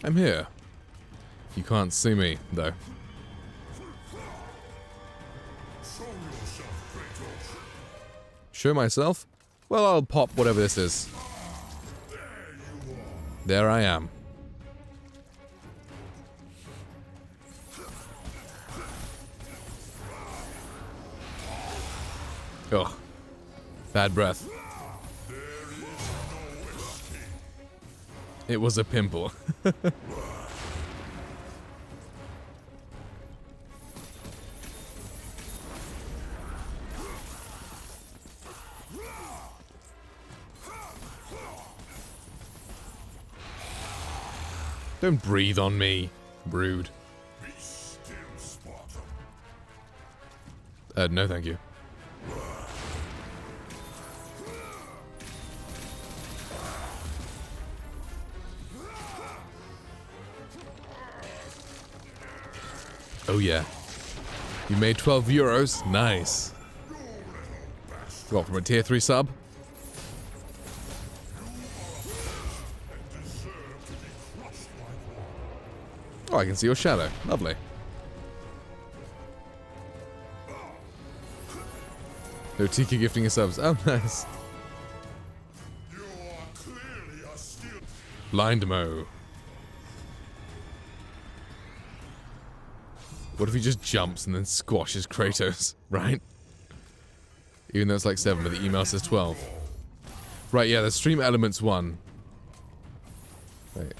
I'm here. You can't see me, though. Show yourself, Kratos. Show myself? Well, I'll pop whatever this is. There I am. Oh. Bad breath. It was a pimple. Don't breathe on me, rude. Be still, Spartan. No thank you. Oh yeah. You made 12 euros. Nice. What, from a tier 3 sub? Oh, I can see your shadow. Lovely. No Tiki gifting your subs. Oh, nice. You are clearly a steel. Blind Mo. What if he just jumps and then squashes Kratos, right? Even though it's like 7, but the email says 12. Right, yeah, the stream elements one. Wait.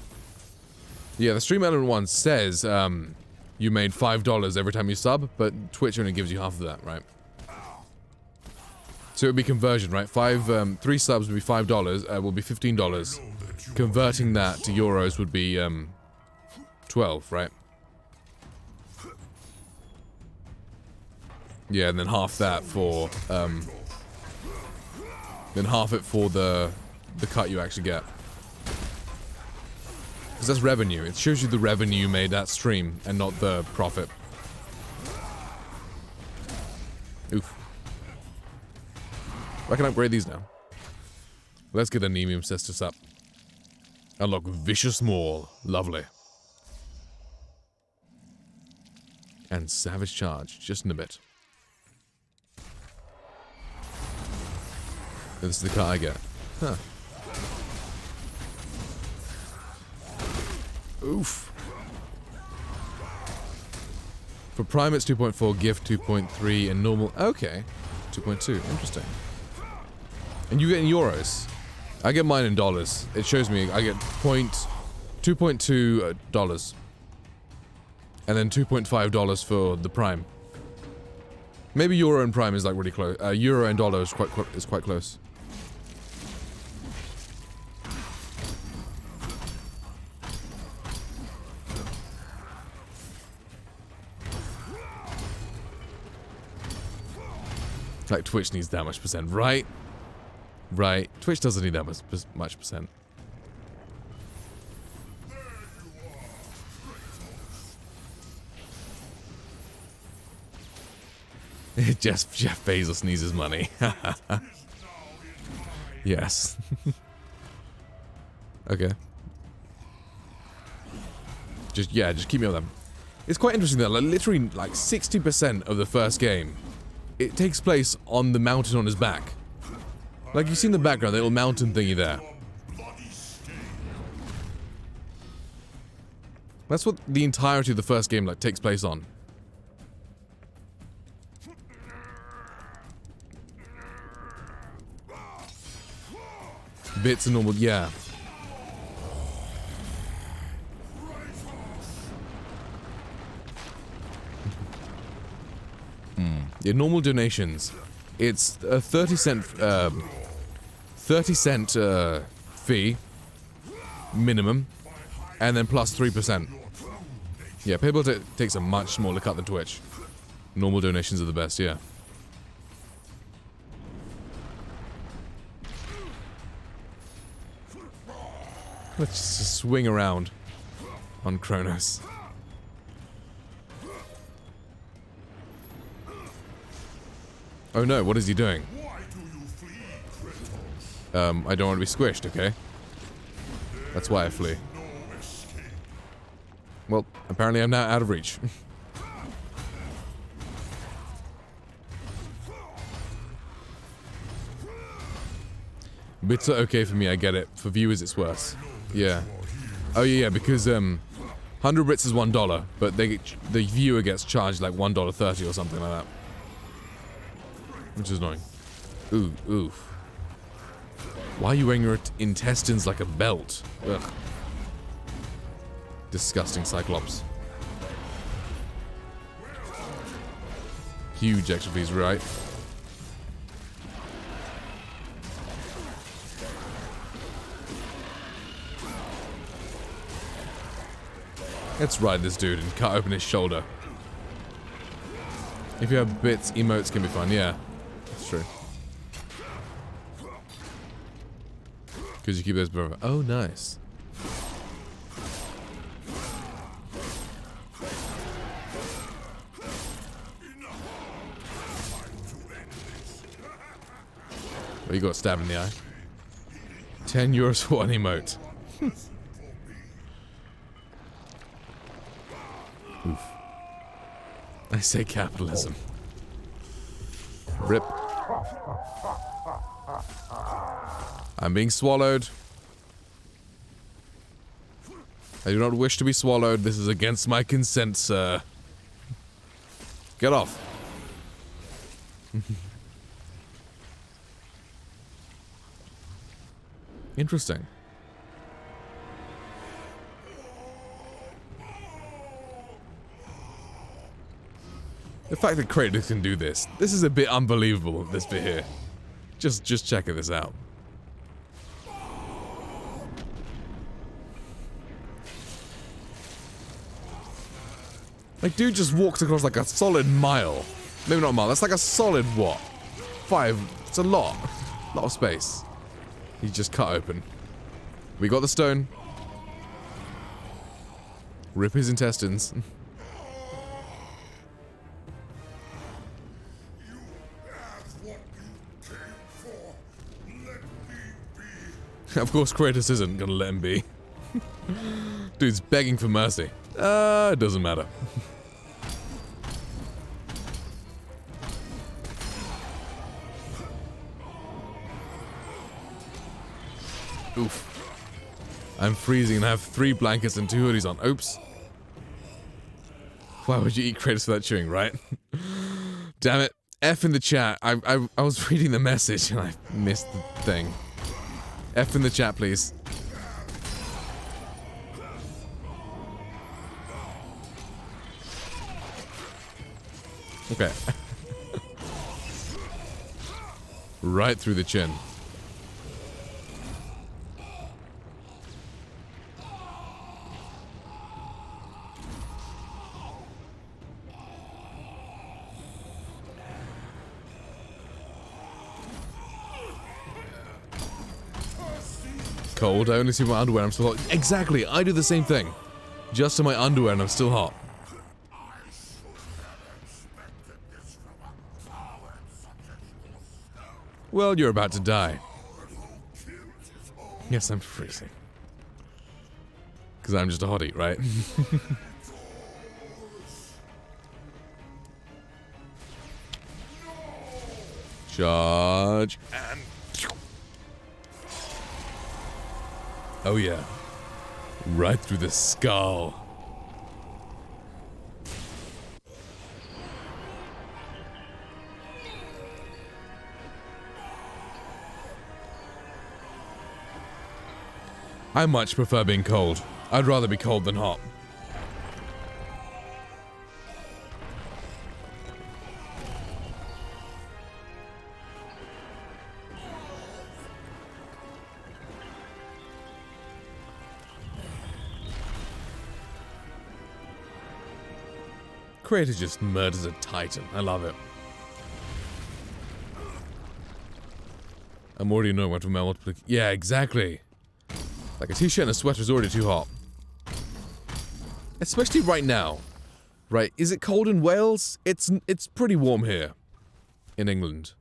Yeah, the stream element one says you made $5 every time you sub, but Twitch only gives you half of that, right? So it would be conversion, right? 3 subs would be $5, will be $15. Converting that to euros would be 12, right? Yeah, and then half that for then half it for the cut you actually get. Because that's revenue. It shows you the revenue you made that stream and not the profit. Oof. I can upgrade these now. Let's get Anemium Cestus up. Unlock Vicious Maul. Lovely. And Savage Charge, just in a bit. This is the car I get. Huh. Oof. For Prime it's 2.4, Gift 2.3, and normal... Okay. 2.2. Interesting. And you get in euros. I get mine in dollars. It shows me I get $2.2 dollars. And then $2.5 for the Prime. Maybe Euro and Prime is like really close. Euro and dollar is quite close. Like Twitch needs that much percent, right? Right. Twitch doesn't need that much percent. Jeff Bezos needs his money. Yes. Okay. Just keep me on them. It's quite interesting that like, literally like 60% of the first game, it takes place on the mountain on his back. Like you see in the background, the little mountain thingy there. That's what the entirety of the first game like takes place on. Bits are normal, yeah. Yeah, normal donations. It's a 30 cent fee minimum, and then plus 3%. Yeah, PayPal takes a much smaller cut than Twitch. Normal donations are the best, yeah. Let's just swing around on Kronos. Oh no, what is he doing? I don't want to be squished, okay? That's why I flee. Well, apparently I'm now out of reach. Bits are okay for me, I get it. For viewers, it's worse. Yeah. Oh yeah, because 100 bits is $1, but the viewer gets charged like $1.30 or something like that. Which is annoying. Ooh, oof. Why are you wearing your intestines like a belt? Ugh. Disgusting Cyclops. Huge extra fees, right? Let's ride this dude and cut open his shoulder. If you have bits, emotes can be fun, yeah. That's true. Because you keep those forever. Oh, nice. Well, you got stabbed in the eye. 10 euros for one emote. Oof. I say capitalism. Rip. I'm being swallowed. I do not wish to be swallowed. This is against my consent, sir. Get off. Interesting. The fact that Kratos can do this is a bit unbelievable, this bit here. Just checking this out. Like, dude just walks across like a solid mile. Maybe not a mile, that's like a solid, what? 5, it's a lot. A lot of space. He just cut open. We got the stone. Rip his intestines. Of course Kratos isn't gonna let him be. Dude's begging for mercy. It doesn't matter. Oof. I'm freezing and I have 3 blankets and 2 hoodies on. Oops. Why would you eat Kratos without chewing, right? Damn it. F in the chat. I was reading the message and I missed the thing. F in the chat, please. Okay. Right through the chin. Cold, I only see my underwear, I'm still hot. Exactly, I do the same thing. Just in my underwear and I'm still hot. Well, you're about to die. Yes, I'm freezing. Because I'm just a hottie, right? Charge and... Oh yeah. Right through the skull. I much prefer being cold. I'd rather be cold than hot. Kratos just murders a titan. I love it. I'm already knowing what to multiple. Yeah, exactly. Like a t-shirt and a sweater is already too hot. Especially right now. Right, is it cold in Wales? It's pretty warm here. In England.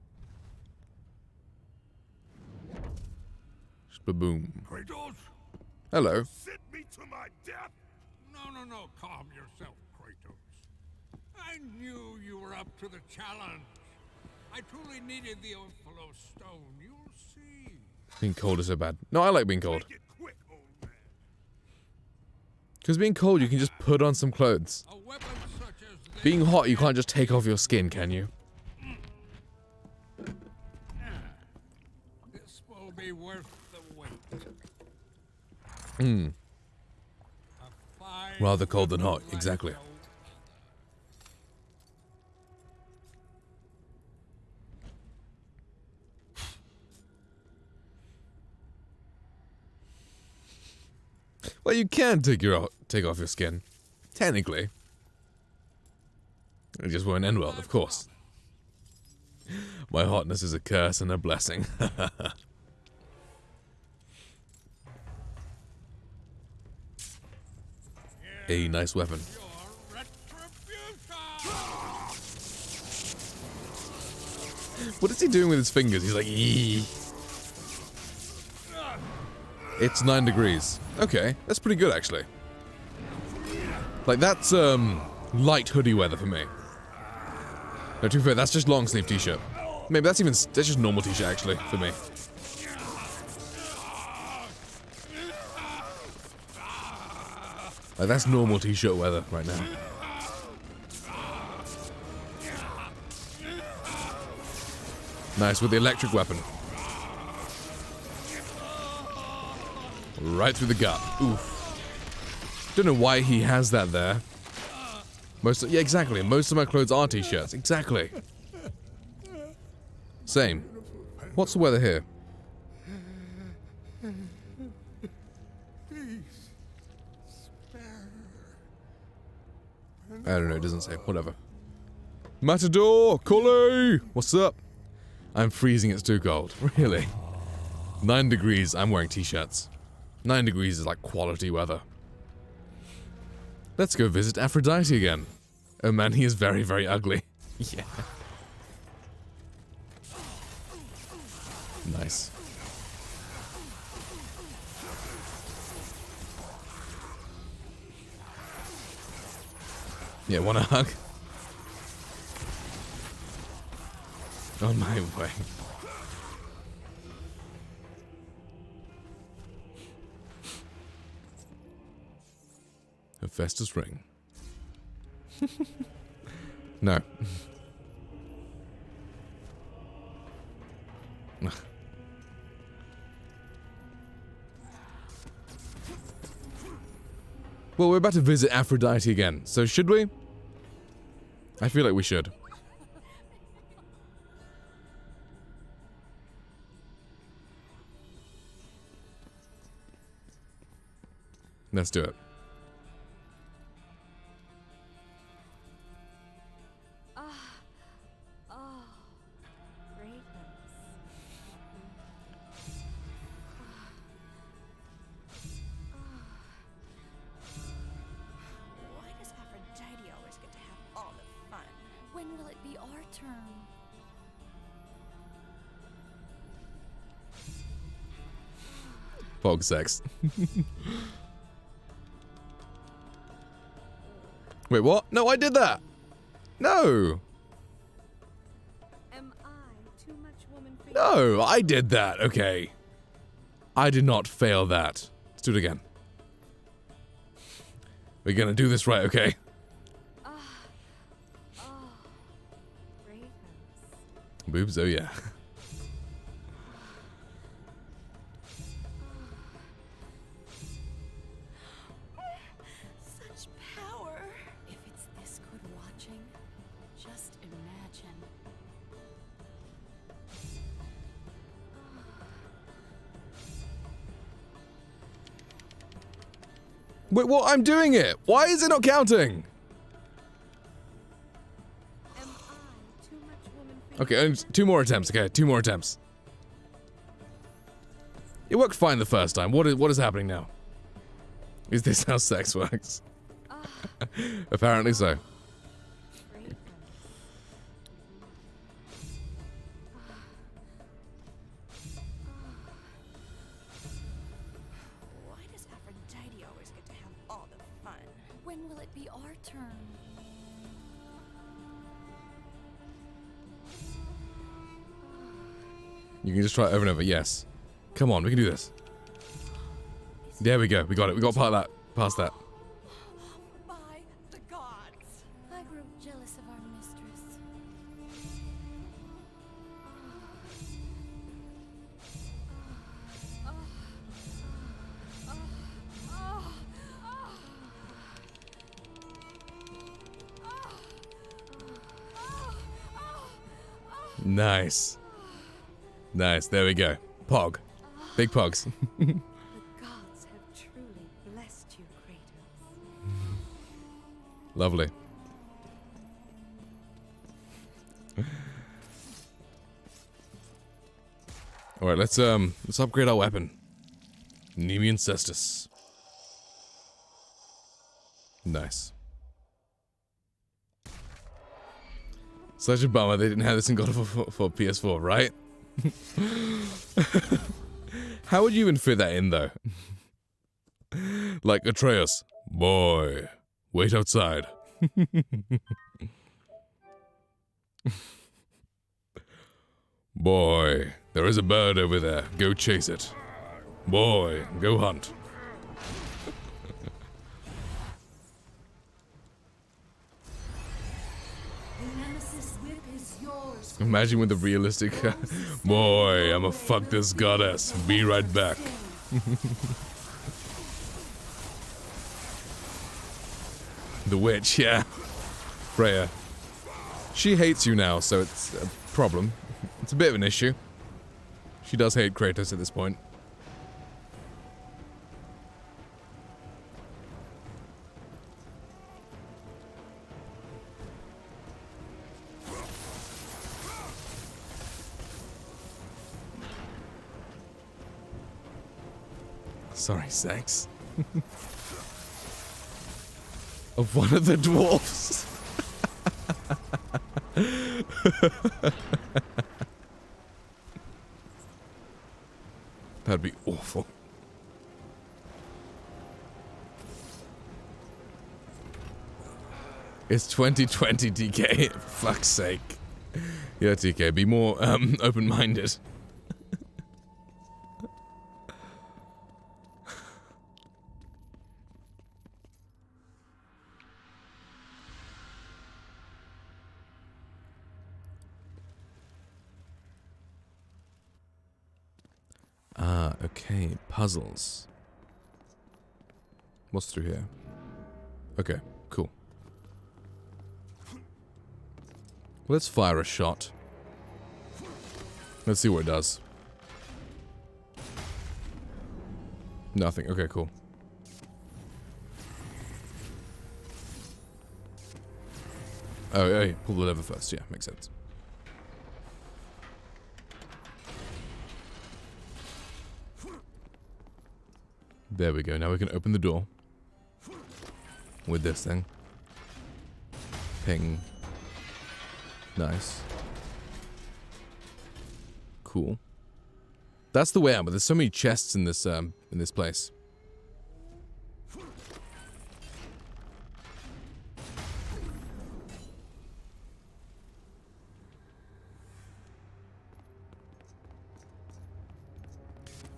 Boom. Kratos, Hello. sent me to my death. No, calm yourself, Kratos. I knew you were up to the challenge. I truly needed the Overflow Stone. You'll see. Being cold is so bad. No, I like being cold. Make it quick, old man. Because being cold, you can just put on some clothes. A weapon such as this Being hot, you can't just take off your skin, can you? This will be worth the wait. Hmm. A fine Rather cold than hot, weapon like exactly. yours. Well, you can take off your skin. Technically. It just won't end well, of course. My hotness is a curse and a blessing. A nice weapon. Your retribution! What is he doing with his fingers? He's like, eee. It's 9 degrees. Okay, that's pretty good actually. Like that's light hoodie weather for me. No, to be fair, that's just long sleeve t-shirt. Maybe that's just normal t-shirt actually for me. Like that's normal t-shirt weather right now. Nice with the electric weapon. Right through the gut. Oof. Don't know why he has that there. Yeah, exactly. Most of my clothes are t-shirts. Exactly. Same. What's the weather here? I don't know, it doesn't say. Whatever. Matador! Cully! What's up? I'm freezing, it's too cold. Really? 9 degrees, I'm wearing t-shirts. 9 degrees is like quality weather. Let's go visit Aphrodite again. Oh man, he is very, very ugly. Yeah. Nice. Yeah, want a hug? On my way. Festus ring. No. Well, we're about to visit Aphrodite again, so should we? I feel like we should. Let's do it. Why does Aphrodite always get to have all the fun? When will it be our turn? Fog sex. Wait, what? No, I did that! No! Am I too much woman for you? No, I did that, okay. I did not fail that. Let's do it again. We're gonna do this right, okay? Kratos. Boobs, oh yeah. Such power. If it's this good watching, just imagine. Wait, what? I'm doing it! Why is it not counting? Am I too much woman for you? Okay, and 2 more attempts, okay? 2 more attempts. It worked fine the first time. What is happening now? Is this how sex works? Apparently so. Kratos. Why does Aphrodite always get to have all the fun? When will it be our turn? You can just try it over and over, yes. Come on, we can do this. There we go, we got it. We got past that. By the gods! I grew jealous of our mistress. Nice. Nice, there we go. Pog. Big pogs. The gods have truly blessed you, Kratos. Lovely. Alright, let's upgrade our weapon. Nemean Cestus. Nice. Such a bummer they didn't have this in God of War for PS4, right? How would you even fit that in, though? Like Atreus. Boy, wait outside. Boy, there is a bird over there. Go chase it. Boy, go hunt. Imagine with the realistic boy, I'ma fuck this goddess. Be right back. The witch, yeah. Freya. She hates you now, so it's a problem. It's a bit of an issue. She does hate Kratos at this point. Sorry, sex. Of one of the dwarfs. That'd be awful. It's 2020, TK. For fuck's sake. Yeah, TK, be more open-minded. Okay, puzzles. What's through here? Okay, cool. Let's fire a shot. Let's see what it does. Nothing. Okay, cool. Oh, hey, pull the lever first. Yeah, makes sense. There we go. Now we can open the door. With this thing. Ping. Nice. Cool. That's the way out, but there's so many chests in this place.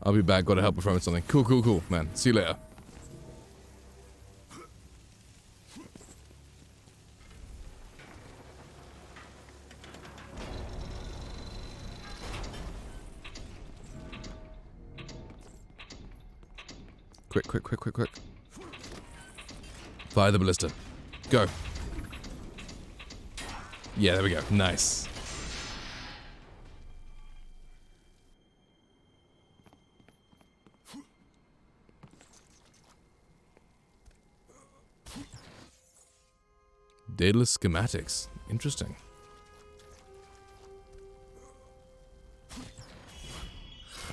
I'll be back. Gotta help her find something. Cool, cool, cool, man. See you later. Quick, quick, quick, quick, quick. Fire the ballista. Go. Yeah, there we go. Nice. Daedalus schematics. Interesting.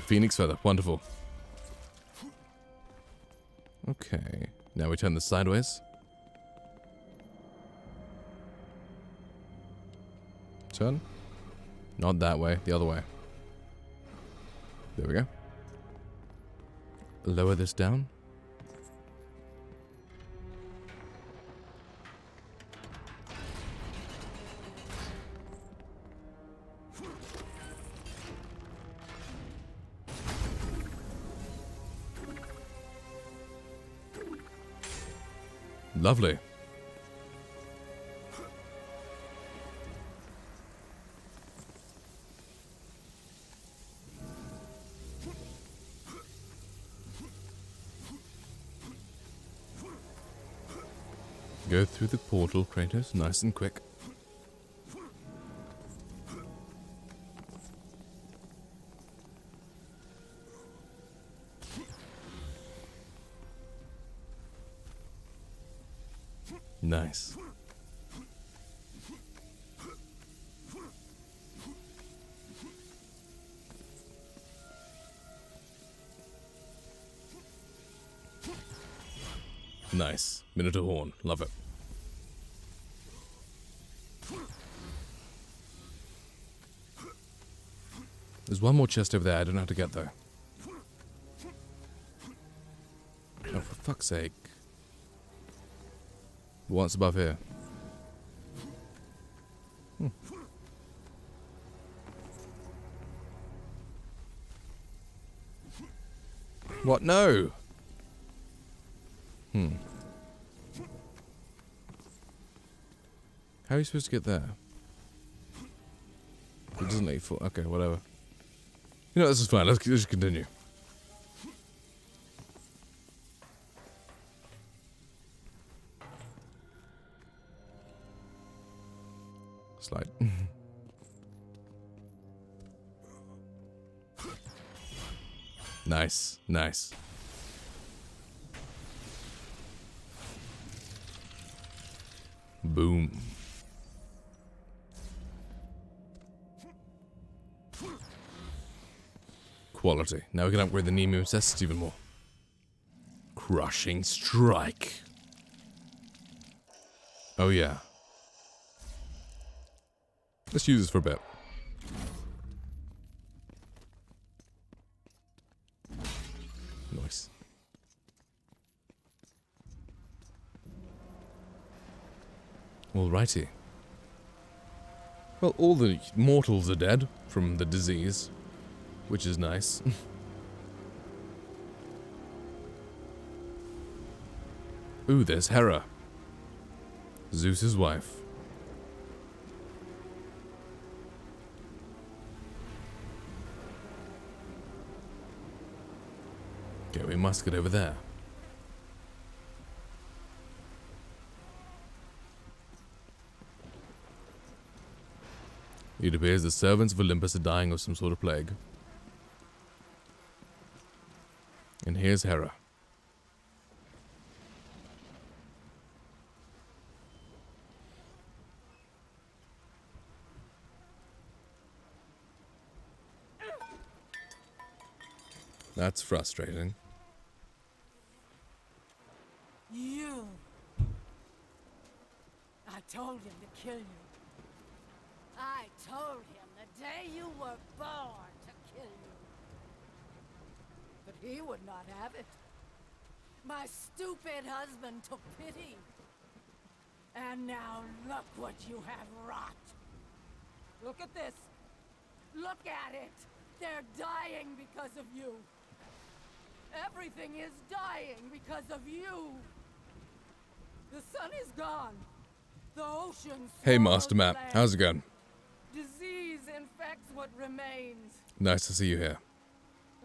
Phoenix feather. Wonderful. Okay. Now we turn this sideways. Turn. Not that way. The other way. There we go. Lower this down. Lovely. Go through the portal, Kratos, nice and quick. Nice. Nice. Minotaur horn. Love it. There's one more chest over there. I don't know how to get there. Oh, for fuck's sake. What's above here? What? No! How are you supposed to get there? It doesn't let you fall. Okay, whatever. You know, this is fine. Let's just continue. Slide. Nice, nice. Boom. Quality. Now we can upgrade the Nemu assets even more. Crushing strike. Oh yeah. Let's use this for a bit. Nice. Alrighty. Well, all the mortals are dead from the disease, which is nice. Ooh, there's Hera, Zeus's wife. Okay, we must get over there. It appears the servants of Olympus are dying of some sort of plague. And here's Hera. That's frustrating. You! I told him to kill you. I told him the day you were born to kill you. But he would not have it. My stupid husband took pity. And now look what you have wrought. Look at this. Look at it. They're dying because of you. Everything is dying because of you. The sun is gone. The ocean. Hey, Master Matt. How's it going? Disease infects what remains. Nice to see you here.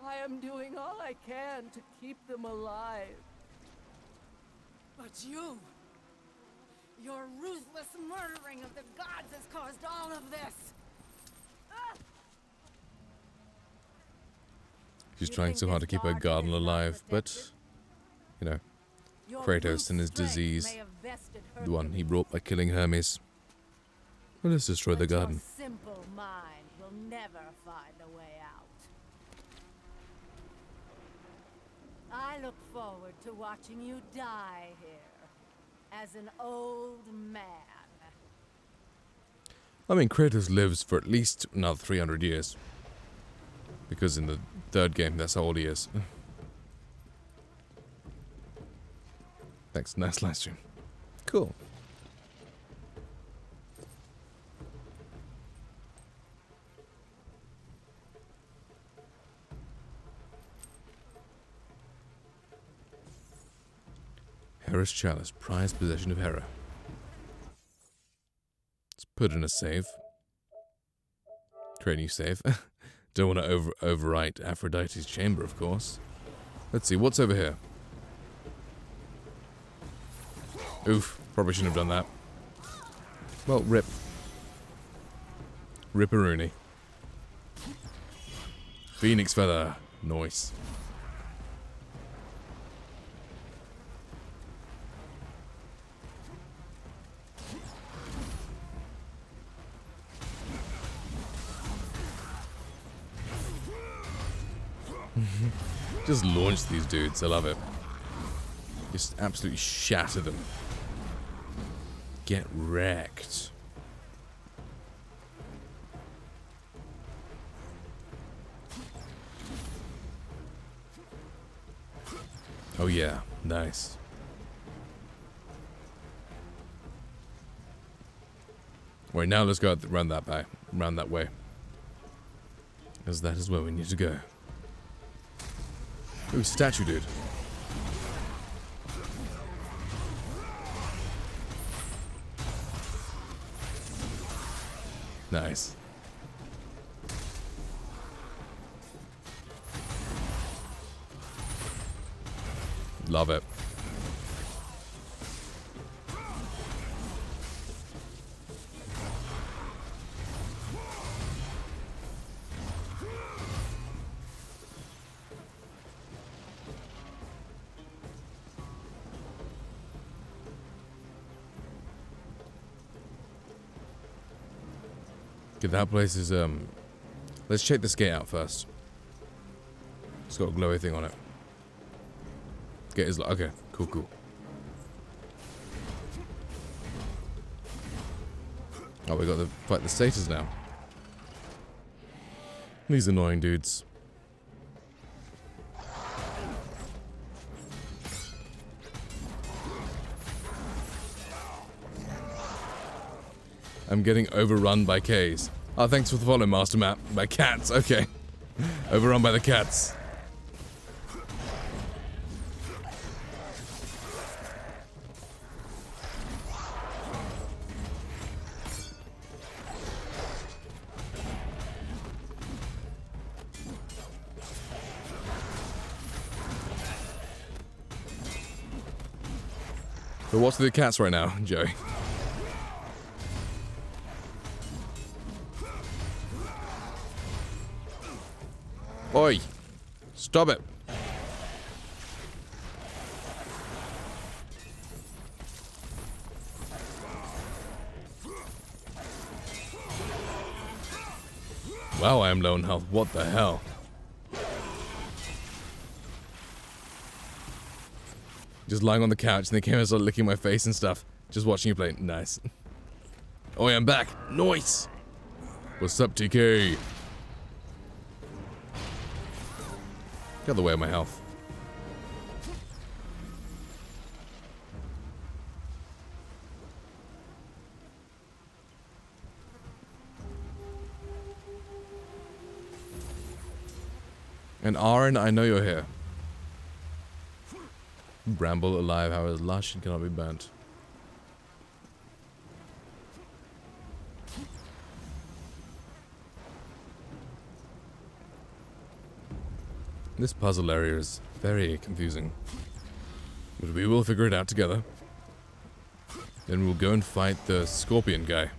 I am doing all I can to keep them alive. But you, your ruthless murdering of the gods has caused all of this. She's trying so hard to keep her garden alive, but, you know, Kratos and his disease, the one he brought by killing Hermes. Well, let's destroy the garden. Your simple mind will never find a way out. I look forward to watching you die here, as an old man. I mean, Kratos lives for at least another 300 years. Because in the third game, that's how old he is. Thanks, nice live stream. Cool. Hera's chalice, prized possession of Hera. Let's put in a save. Create a new save. Don't want to overwrite Aphrodite's chamber, of course. Let's see, what's over here? Oof, probably shouldn't have done that. Well, rip. Ripperoonie. Phoenix feather. Nice. Just launch these dudes, I love it. Just absolutely shatter them. Get wrecked. Oh yeah, nice. Right, now let's go around that way. Because that is where we need to go. Ooh, statue dude. Nice. Love it. Okay, that place is, let's check this gate out first. It's got a glowy thing on it. Gate is like, okay, cool. Oh, we got to fight the satyrs now. These annoying dudes. I'm getting overrun by K's. Oh, thanks for the follow, Master Map. By cats, okay. Overrun by the cats. So what's with the cats right now, Joey? Oi! Stop it! Wow, I am low on health. What the hell? Just lying on the couch and they came and started licking my face and stuff. Just watching you play. Nice. Oh, yeah, I'm back. Nice! What's up, TK? Get out of the way of my health. And Aaron, I know you're here. Bramble alive, however, is lush and cannot be burnt. This puzzle area is very confusing. But we will figure it out together. Then we'll go and fight the scorpion guy.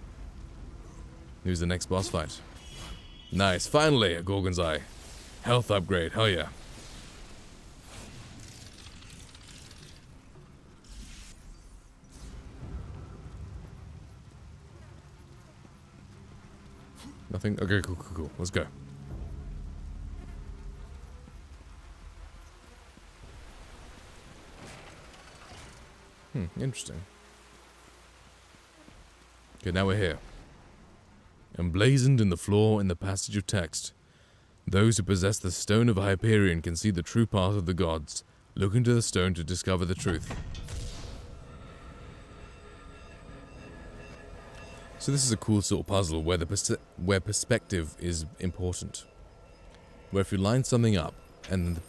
Who's the next boss fight. Nice, finally, a Gorgon's Eye. Health upgrade, hell yeah. Nothing? Okay, cool. Let's go. Interesting. Okay, now we're here. Emblazoned in the floor in the passage of text. Those who possess the stone of Hyperion can see the true path of the gods. Look into the stone to discover the truth. So this is a cool sort of puzzle where where perspective is important. Where if you line something up and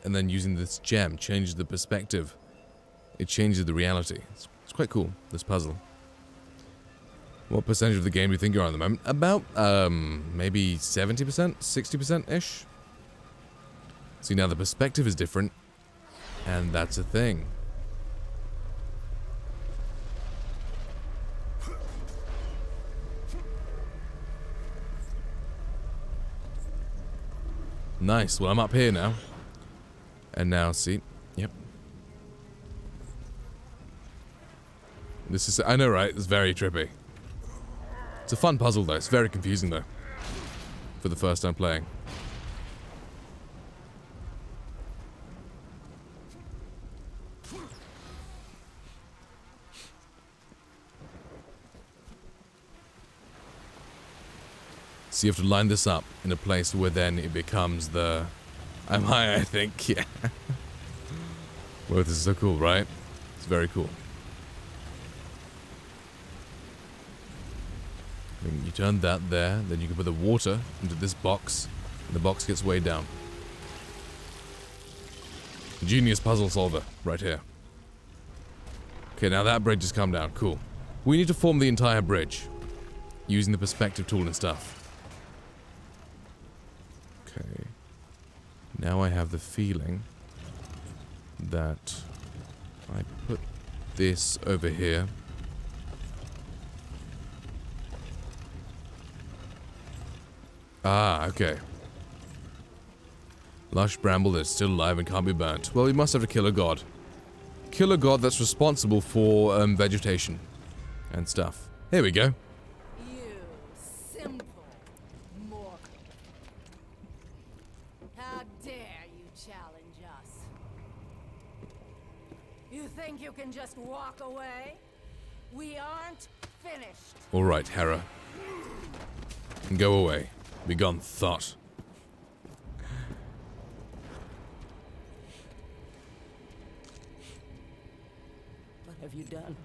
then using this gem changes the perspective, it changes the reality. It's quite cool, this puzzle. What percentage of the game do you think you're on at the moment? About, maybe 70%? 60%-ish? See, now the perspective is different, and that's a thing. Nice, well I'm up here now. And now, see, yep. This is, I know right, it's very trippy. It's a fun puzzle though, it's very confusing though. For the first time playing. So you have to line this up in a place where then it becomes the... I'm high, I think, yeah. Well, this is so cool, right? It's very cool. Then you turn that there, then you can put the water into this box, and the box gets weighed down. Genius puzzle solver, right here. Okay, now that bridge has come down, cool. We need to form the entire bridge, using the perspective tool and stuff. Okay. Now I have the feeling that I put this over here. Ah, okay. Lush bramble that's still alive and can't be burnt. Well, we must have to kill a god. Kill a god that's responsible for vegetation and stuff. Here we go. You simple mortal. How dare you challenge us? You think you can just walk away? We aren't finished. All right, Hera. Go away. Be gone, thought. What have you done?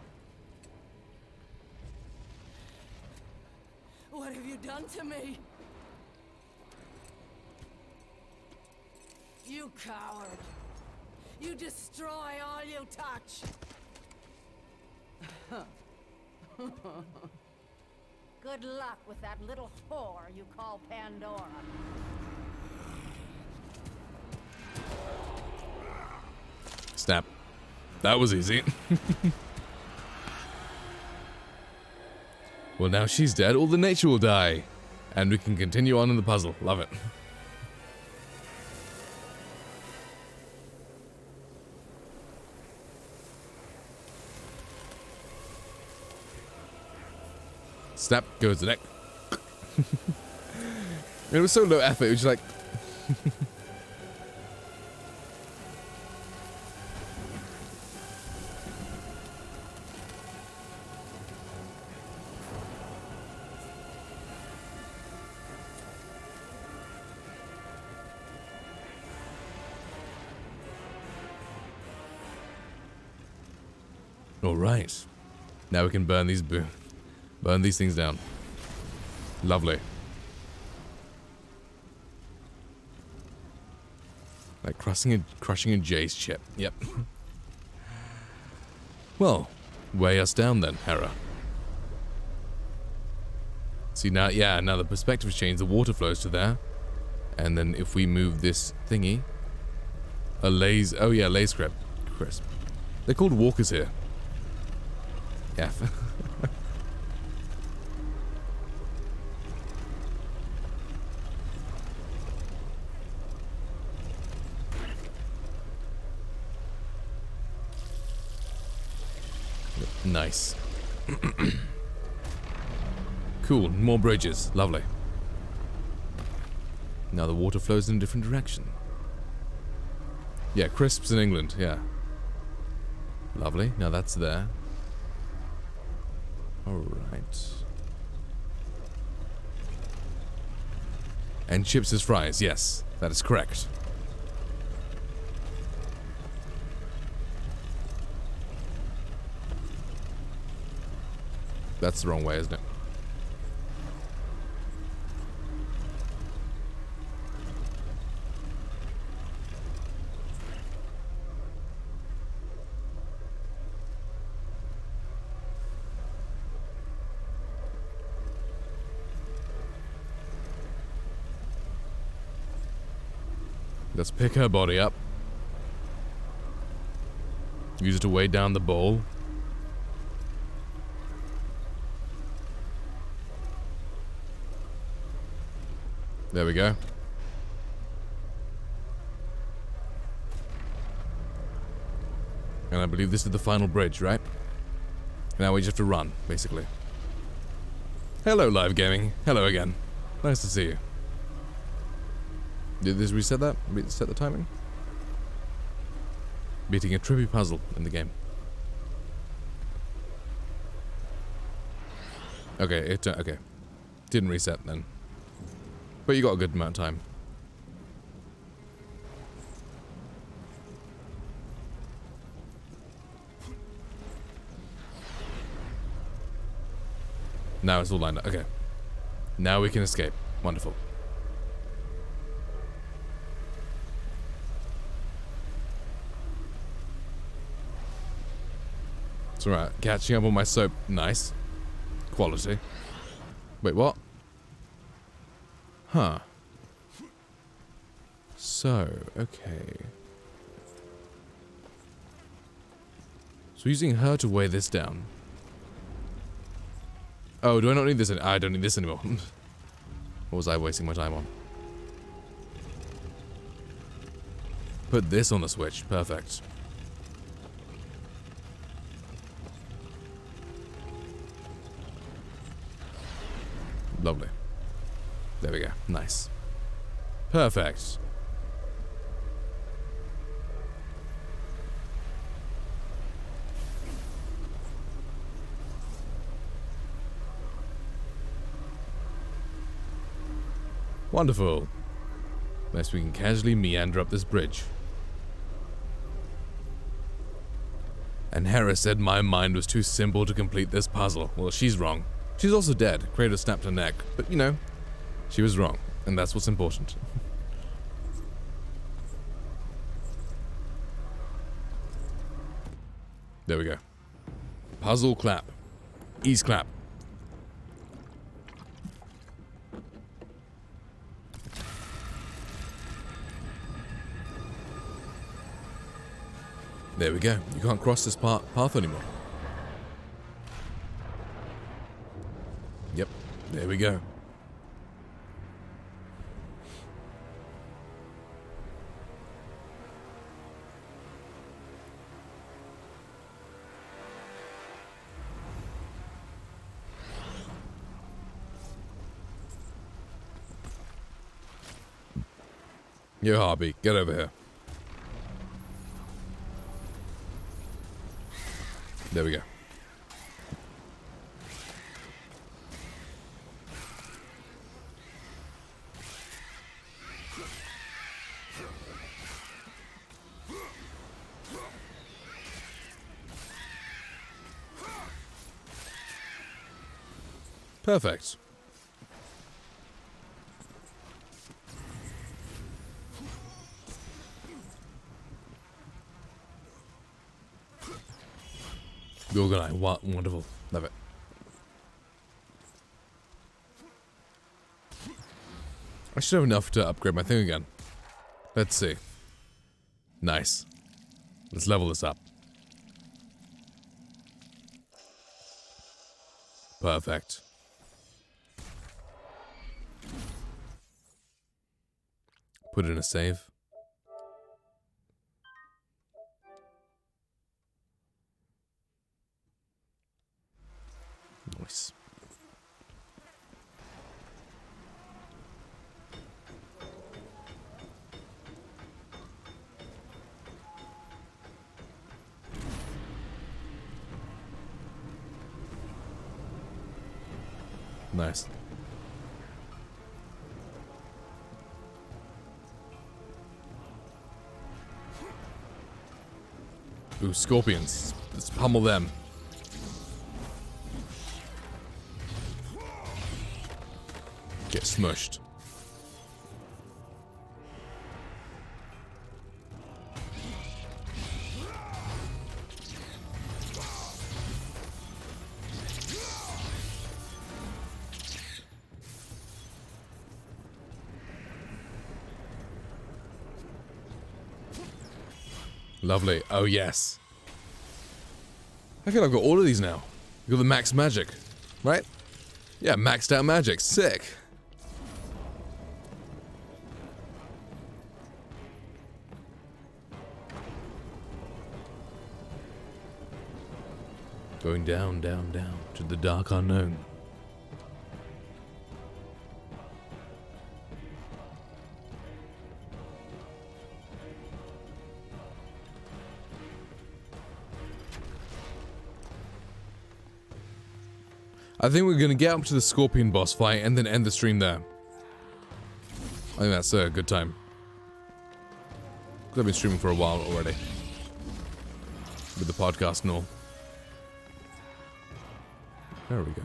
What have you done to me? You coward! You destroy all you touch! Good luck with that little whore you call Pandora. Snap. That was easy. Well, now she's dead, all the nature will die. And we can continue on in the puzzle. Love it. Snap goes the neck. It was so low effort, it was just like... Alright. Now we can burn these things down. Lovely. Like crushing a J's chip. Yep. Well, weigh us down then, Hera. See now, yeah, now the perspective's changed. The water flows to there. And then if we move this thingy... A lays... Oh yeah, lays crisp. They're called walkers here. Yeah. Nice. Cool, more bridges. Lovely. Now the water flows in a different direction. Yeah, crisps in England, yeah. Lovely, now that's there. Alright. And chips as fries, yes, that is correct. That's the wrong way, isn't it? Let's pick her body up. Use it to weigh down the bowl. There we go. And I believe this is the final bridge, right? Now we just have to run, basically. Hello, live gaming. Hello again. Nice to see you. Did this reset that? Reset the timing? Beating a trippy puzzle in the game. Okay, okay. Didn't reset then. But you got a good amount of time. Now it's all lined up. Okay. Now we can escape. Wonderful. It's alright. Catching up on my soap. Nice. Quality. Wait, what? Huh. So, okay. So using her to weigh this down. Oh, do I not need this? I don't need this anymore. What was I wasting my time on? Put this on the switch. Perfect. Lovely. There we go. Nice. Perfect. Wonderful. Next we can casually meander up this bridge. And Hera said my mind was too simple to complete this puzzle. Well, she's wrong. She's also dead. Kratos snapped her neck. But, you know, she was wrong. And that's what's important. There we go. Puzzle clap. Ease clap. There we go. You can't cross this path anymore. Yep, there we go. Yo, Harvey, get over here. There we go. Perfect. Organize. Wonderful. Love it. I should have enough to upgrade my thing again. Let's see. Nice. Let's level this up. Perfect. Put in a save. Nice. Nice. Ooh, scorpions. Let's pummel them. Get smushed. Lovely. Oh, yes. I feel I've got all of these now. You've got the max magic, right? Yeah, maxed out magic. Sick. Going down, down, down to the dark unknown. I think we're gonna get up to the Scorpion boss fight and then end the stream there. I think that's a good time. I've been streaming for a while already. With the podcast and all. There we go.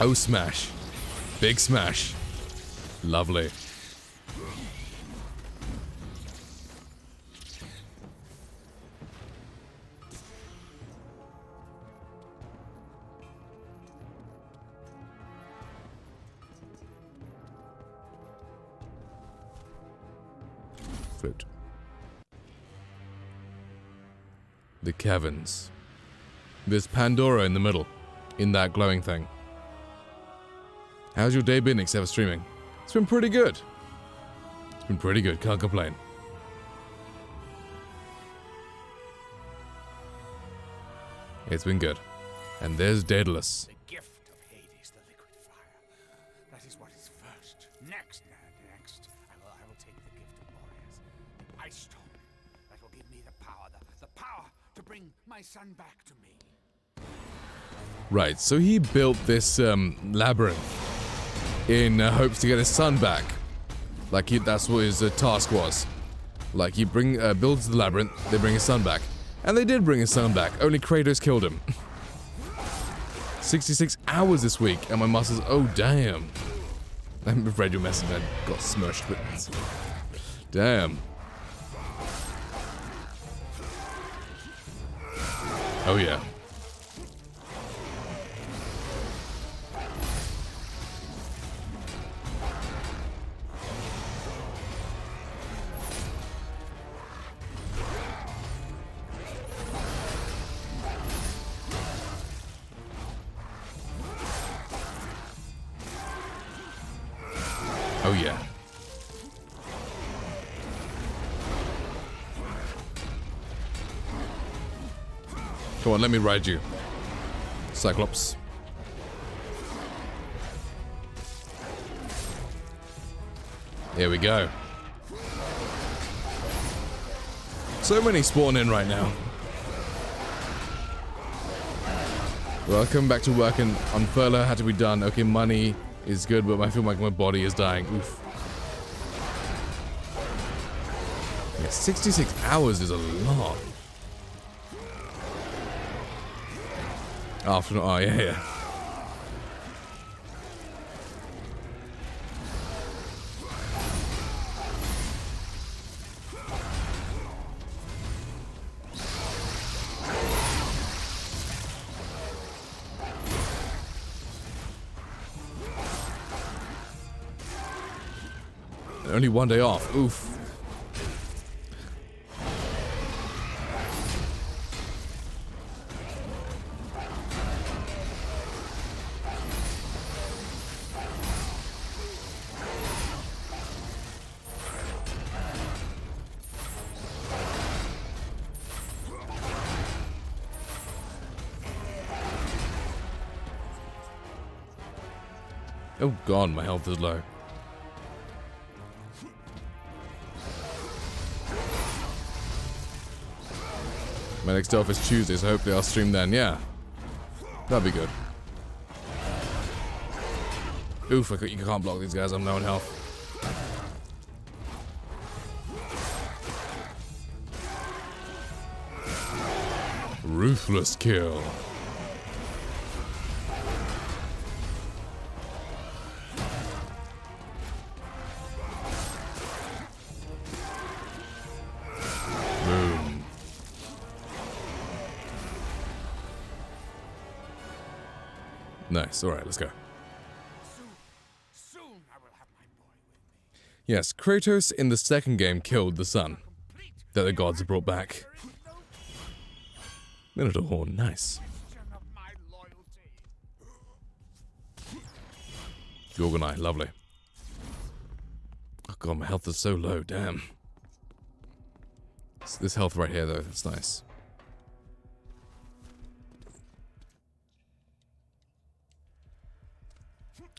Oh, smash. Big smash. Lovely. Flute. The caverns. There's Pandora in the middle, in that glowing thing. How's your day been except for streaming? It's been pretty good. It's been pretty good, can't complain. It's been good. And there's Daedalus. The gift of Hades, the liquid fire. That is what is first. Next, I will take the gift of Boreas, the ice stone. That will give me the power to bring my son back to me. Right, so he built this labyrinth in hopes to get his son back. Like that's what his task was. Like he builds the labyrinth, they bring his son back. And they did bring his son back, only Kratos killed him. 66 hours this week, and my muscles, oh damn. I haven't read your message, I got smushed, but damn. Oh yeah. Oh, yeah. Come on, let me ride you. Cyclops. Here we go. So many spawn in right now. Welcome back to work and on furlough had to be done. Okay, money is good, but I feel like my body is dying. Oof. Yeah, 66 hours is a lot. After, oh yeah. Only one day off. Oof. Oh god, my health is low. My next day off is Tuesday, so hopefully I'll stream then. Yeah. That'd be good. Oof, you can't block these guys. I'm low in health. Ruthless kill. Boom. Nice. All right, let's go. Soon I will have my boy with me. Yes, Kratos in the second game killed the sun that the gods brought back. Minotaur horn, nice. Of my loyalty. Gorgonite, lovely. Oh god, my health is so low, damn. This health right here, though, that's nice.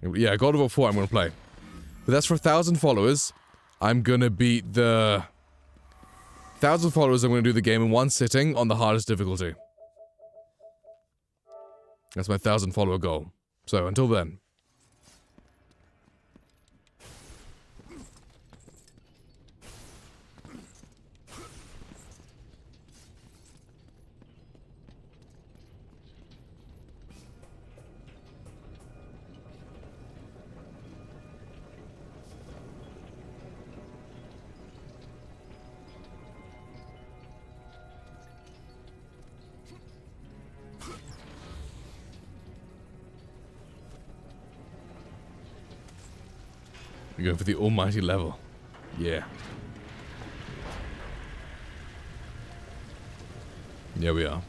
Yeah, God of War 4 I'm gonna play. But that's for 1,000 followers. I'm gonna beat the... 1,000 followers, I'm gonna do the game in one sitting on the hardest difficulty. That's my 1,000 follower goal. So, until then. We're going for the almighty level. Yeah. Yeah, we are.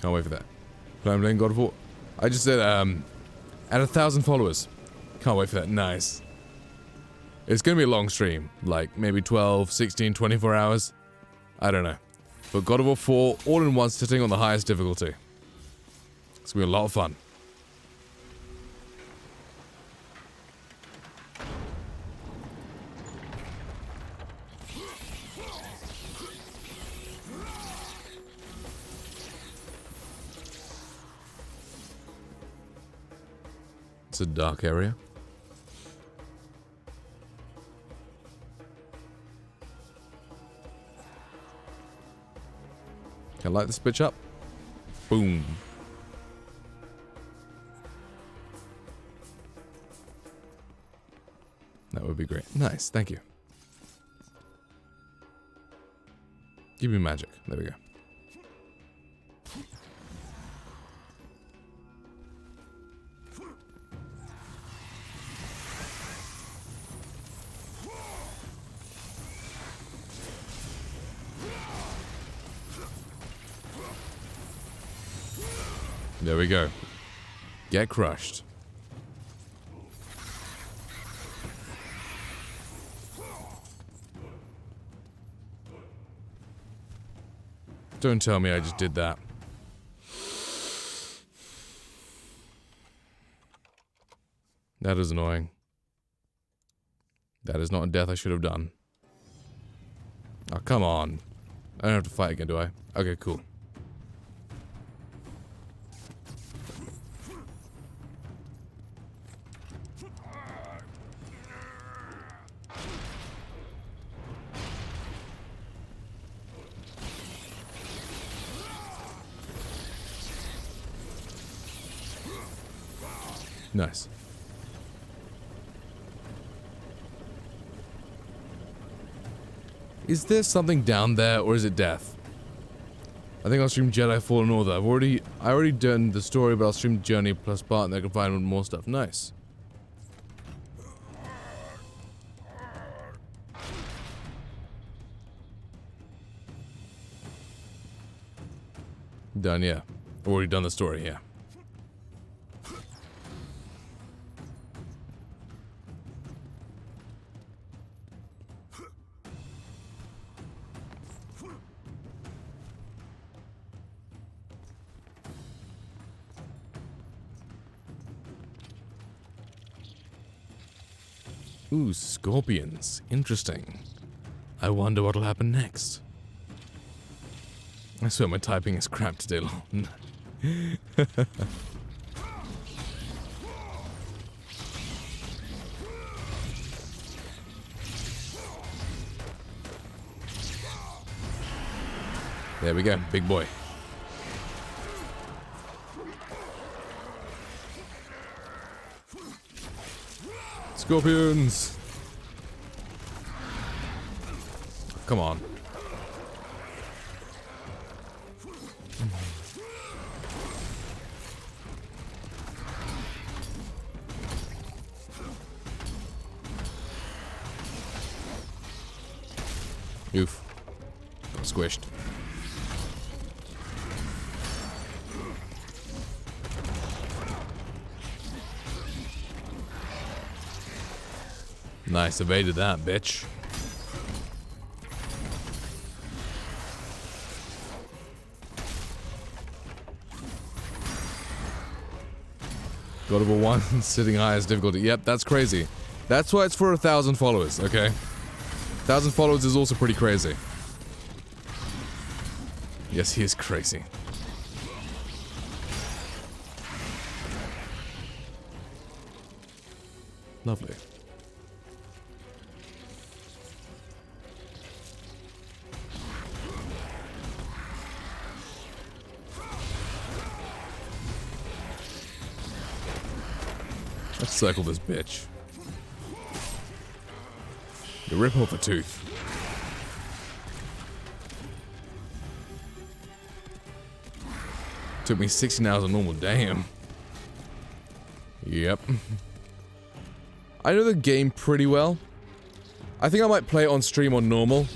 Can't wait for that. I'm playing God of War. I just said, at 1,000 followers. Can't wait for that. Nice. It's gonna be a long stream. Like, maybe 12, 16, 24 hours. I don't know. But God of War 4, all in one sitting on the highest difficulty. It's gonna be a lot of fun. It's a dark area. Can I light this bitch up? Boom. That would be great. Nice, thank you. Give me magic. There we go. There we go. Get crushed. Don't tell me I just did that. That is annoying. That is not a death I should have done. Oh, come on. I don't have to fight again, do I? Okay, cool. Nice. Is there something down there, or is it death? I think I'll stream Jedi Fallen Order. I already done the story, but I'll stream Journey plus part, and I can find more stuff. Nice. Done, yeah. Already done the story, yeah. Ooh, scorpions. Interesting. I wonder what'll happen next. I swear my typing is crap today, Lon. There we go, big boy. Scorpions! Come on. Oof. Got squished. Nice, evaded that, bitch. God of War 1 sitting highest difficulty. Yep, that's crazy. That's why it's for 1,000 followers, okay? 1,000 followers is also pretty crazy. Yes, he is crazy. Lovely. Let's circle this bitch. You rip off a tooth. Took me 16 hours on normal, damn. Yep. I know the game pretty well. I think I might play it on stream on normal.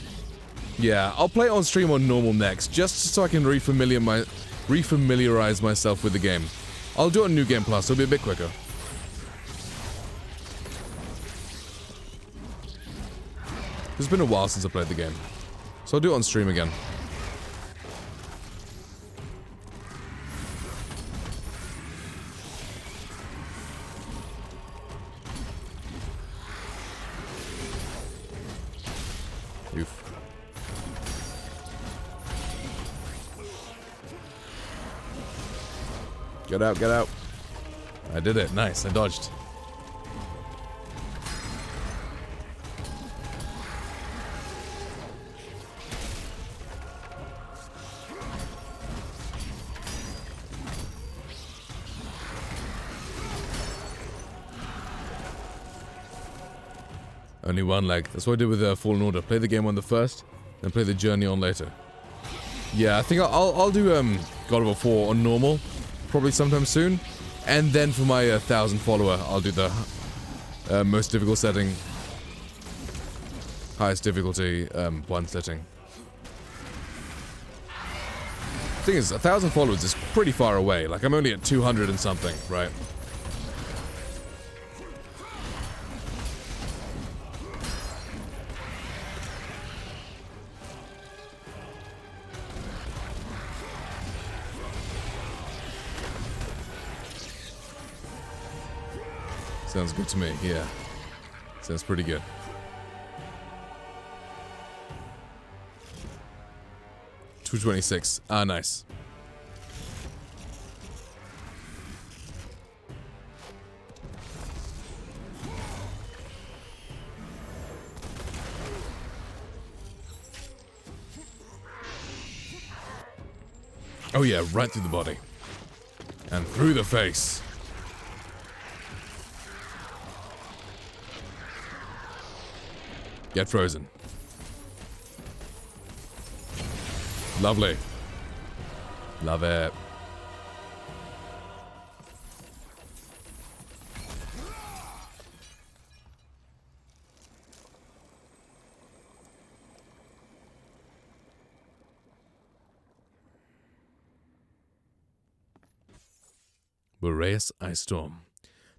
Yeah, I'll play it on stream on normal next, just so I can refamiliarize myself with the game. I'll do it on New Game Plus, it'll be a bit quicker. It's been a while since I played the game, so I'll do it on stream again. Oof. Get out, get out. I did it, nice, I dodged. Only one leg. That's what I did with Fallen Order. Play the game on the first, then play the journey on later. Yeah, I think I'll do God of War 4 on normal, probably sometime soon, and then for my 1,000 follower, I'll do the most difficult setting, highest difficulty one setting. The thing is, 1,000 followers is pretty far away. Like, I'm only at 200 and something, right? Sounds good to me, yeah. Sounds pretty good. $226. Ah, nice. Oh yeah, right through the body. And through the face. Get frozen. Lovely. Love it. Boreas Ice Storm.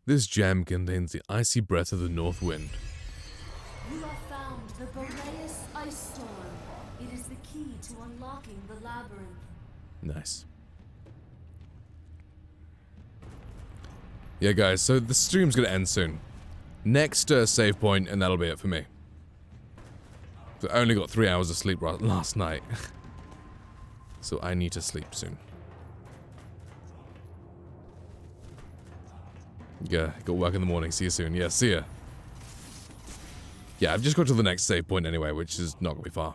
This gem contains the icy breath of the north wind. You have found the Boreas Ice Storm. It is the key to unlocking the labyrinth. Nice. Yeah, guys, so the stream's gonna end soon. Next save point, and that'll be it for me. So I only got 3 hours of sleep last night. So I need to sleep soon. Yeah, got work in the morning. See you soon. Yeah, see ya. Yeah, I've just got to the next save point anyway, which is not gonna be far.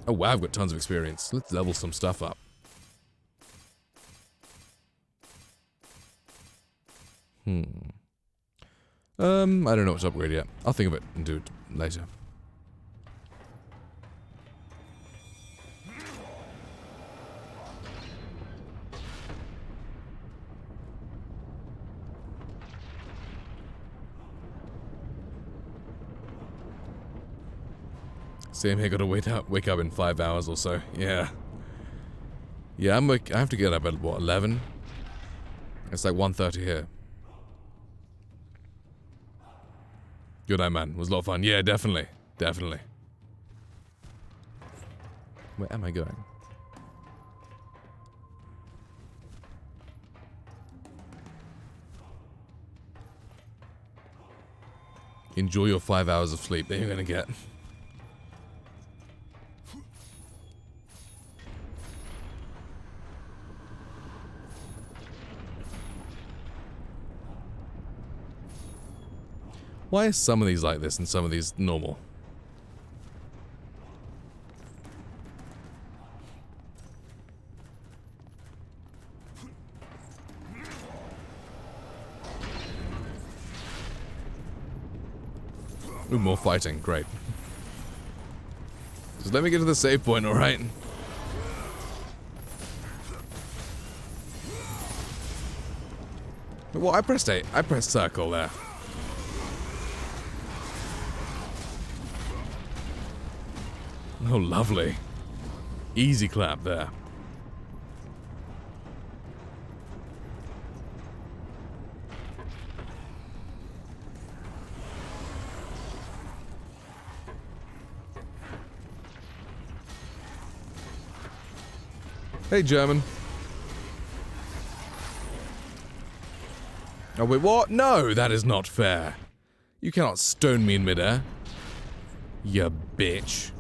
Oh wow, I've got tons of experience. Let's level some stuff up. I don't know what to upgrade yet. I'll think of it and do it later. Same here, gotta wake up in 5 hours or so. Yeah. Yeah, I have to get up at what, 11? It's like 1:30 here. Good night, man. It was a lot of fun. Yeah, definitely. Definitely. Where am I going? Enjoy your 5 hours of sleep that you're gonna get. Why are some of these like this and some of these normal? Ooh, more fighting. Great. Just let me get to the save point, alright? Well, I pressed A. I pressed circle there. Oh, lovely. Easy clap there. Hey, German. Oh, wait, what? No, that is not fair. You cannot stone me in midair. You bitch.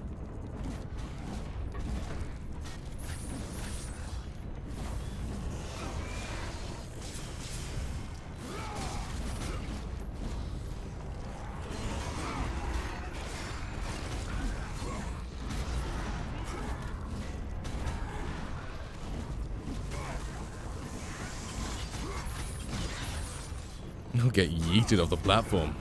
I'll get yeeted off the platform.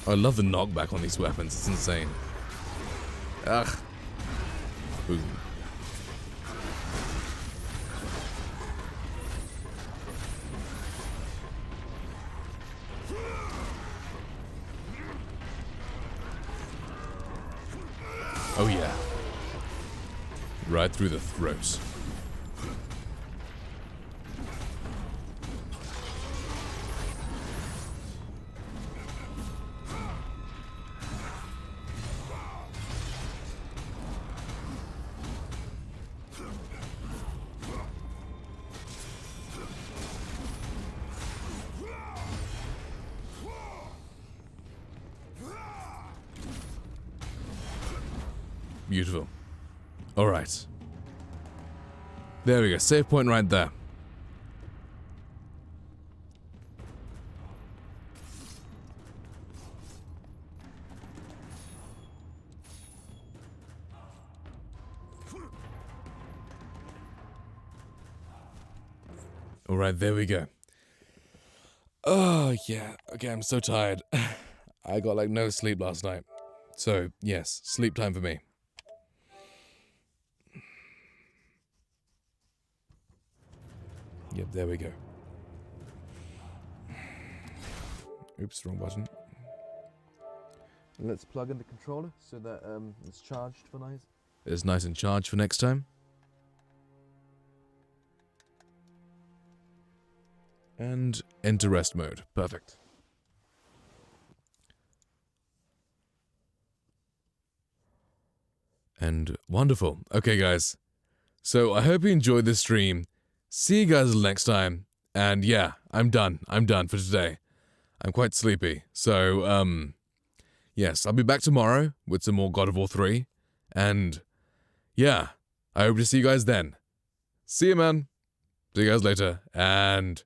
I love the knockback on these weapons, it's insane. Ugh. Boom. Oh yeah. Right through the throat. Beautiful. Alright. There we go. Save point right there. Alright, there we go. Oh, yeah. Okay, I'm so tired. I got like no sleep last night. So, yes, sleep time for me. Yep, there we go. Oops, wrong button. Let's plug in the controller so that it's charged for nice. It's nice and charged for next time. And enter rest mode. Perfect. And wonderful. Okay, guys. So I hope you enjoyed this stream. See you guys next time. And yeah, I'm done. I'm done for today. I'm quite sleepy. So, yes, I'll be back tomorrow with some more God of War 3. And yeah, I hope to see you guys then. See you, man. See you guys later. And